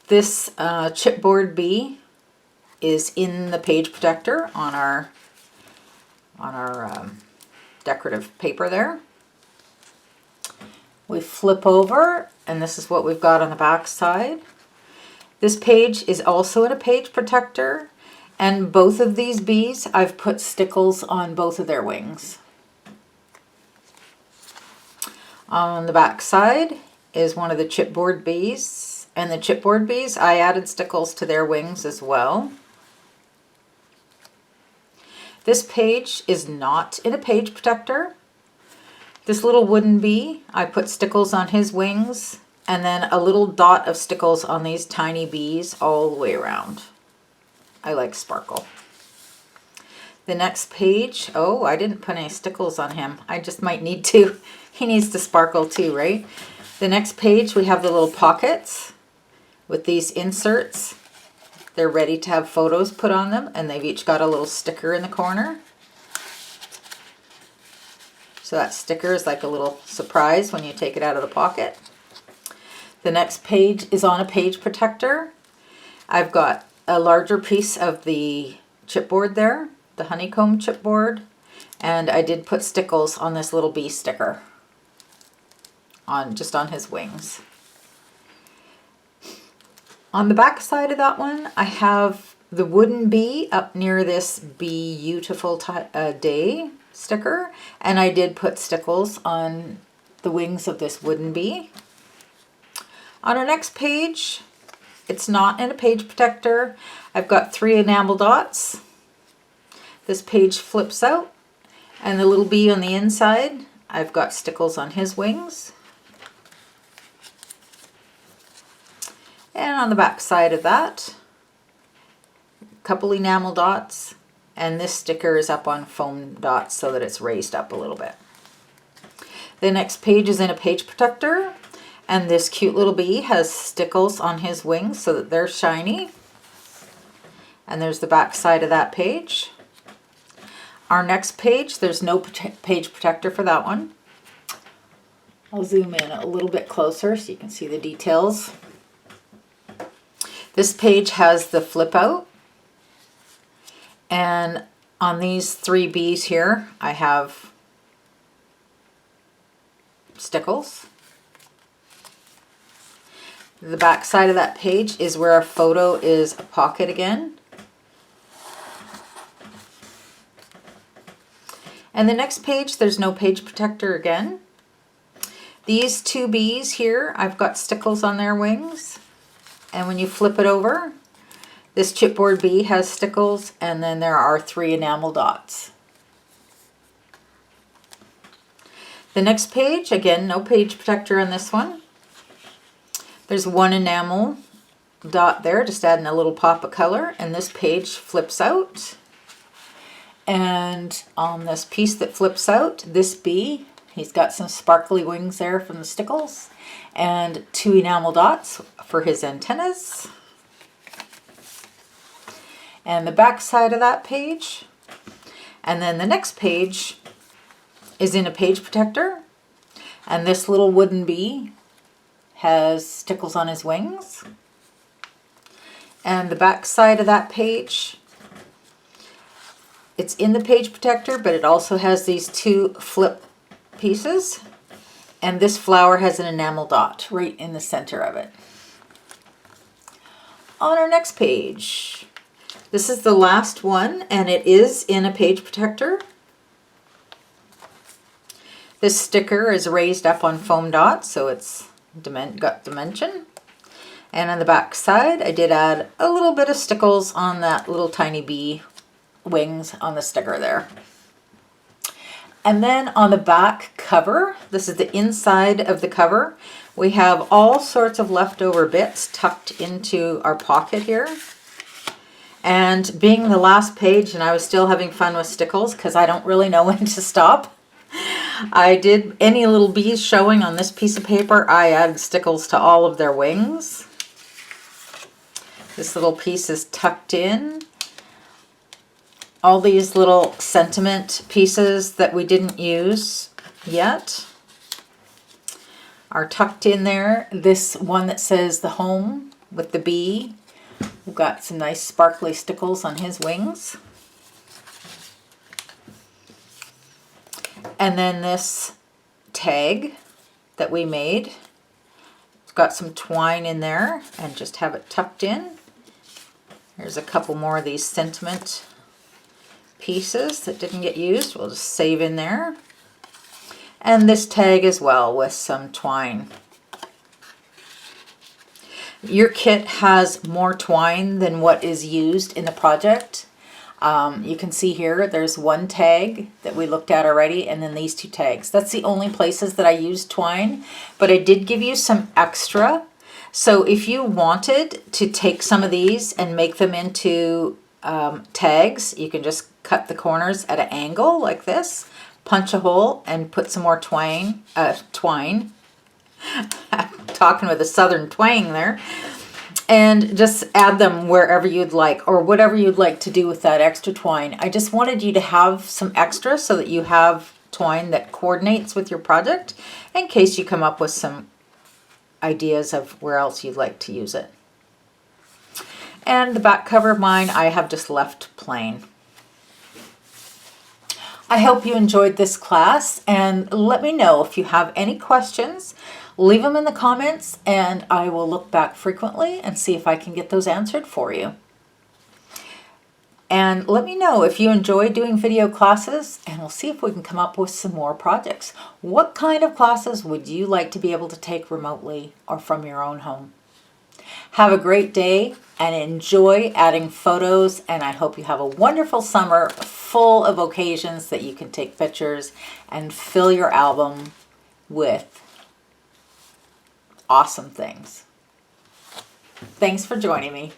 This chipboard bee is in the page protector on our decorative paper there. We flip over, and this is what we've got on the back side. This page is also in a page protector, and both of these bees, I've put stickles on both of their wings. On the back side is one of the chipboard bees, and the chipboard bees, I added stickles to their wings as well. This page is not in a page protector. This little wooden bee, I put stickles on his wings, and then a little dot of stickles on these tiny bees all the way around. I like sparkle. The next page, oh, I didn't put any stickles on him. I just might need to. He needs to sparkle too, right? The next page, we have the little pockets with these inserts. They're ready to have photos put on them, and they've each got a little sticker in the corner. So that sticker is like a little surprise when you take it out of the pocket. The next page is on a page protector. I've got a larger piece of the chipboard there, the honeycomb chipboard, and I did put stickles on this little bee sticker just on his wings. On the back side of that one, I have the wooden bee up near this Beautiful Day sticker, and I did put stickles on the wings of this wooden bee. On our next page, it's not in a page protector. I've got 3 enamel dots. This page flips out, and the little bee on the inside, I've got stickles on his wings. And on the back side of that, a couple enamel dots, and this sticker is up on foam dots so that it's raised up a little bit. The next page is in a page protector, and this cute little bee has stickles on his wings so that they're shiny. And there's the back side of that page. Our next page, there's no page protector for that one. I'll zoom in a little bit closer so you can see the details. This page has the flip out, and on these 3 bees here, I have stickles. The back side of that page is where our photo is a pocket again. And the next page, there's no page protector again. These 2 bees here, I've got stickles on their wings. And when you flip it over, this chipboard bee has stickles, and then there are 3 enamel dots. The next page, again, no page protector on this one. There's 1 enamel dot there, just adding a little pop of color, and this page flips out. And on this piece that flips out, this bee, he's got some sparkly wings there from the stickles, and 2 enamel dots for his antennas. And the back side of that page. And then the next page is in a page protector. And this little wooden bee has stickles on his wings. And the back side of that page, it's in the page protector, but it also has these 2 flip pieces. And this flower has an enamel dot right in the center of it. On our next page, this is the last one, and it is in a page protector. This sticker is raised up on foam dots, so it's got dimension. And on the back side, I did add a little bit of stickles on that little tiny bee wings on the sticker there. And then on the back cover, this is the inside of the cover, we have all sorts of leftover bits tucked into our pocket here. And being the last page, and I was still having fun with stickles because I don't really know when to stop, I did any little bees showing on this piece of paper, I added stickles to all of their wings. This little piece is tucked in. All these little sentiment pieces that we didn't use yet are tucked in there. This one that says the home with the bee. We've got some nice sparkly stickles on his wings. And then this tag that we made. It's got some twine in there and just have it tucked in. There's a couple more of these sentiment pieces that didn't get used. We'll just save in there. And this tag as well with some twine. Your kit has more twine than what is used in the project. You can see here there's one tag that we looked at already, and then these 2 tags. That's the only places that I used twine, but I did give you some extra. So if you wanted to take some of these and make them into tags, you can just cut the corners at an angle like this, punch a hole, and put some more twine. Talking with a southern twang there. And just add them wherever you'd like, or whatever you'd like to do with that extra twine. I just wanted you to have some extra so that you have twine that coordinates with your project in case you come up with some ideas of where else you'd like to use it. And the back cover of mine, I have just left plain. I hope you enjoyed this class, and let me know if you have any questions. Leave them in the comments, and I will look back frequently and see if I can get those answered for you. And let me know if you enjoy doing video classes, and we'll see if we can come up with some more projects. What kind of classes would you like to be able to take remotely or from your own home? Have a great day and enjoy adding photos, and I hope you have a wonderful summer full of occasions that you can take pictures and fill your album with awesome things. Thanks for joining me.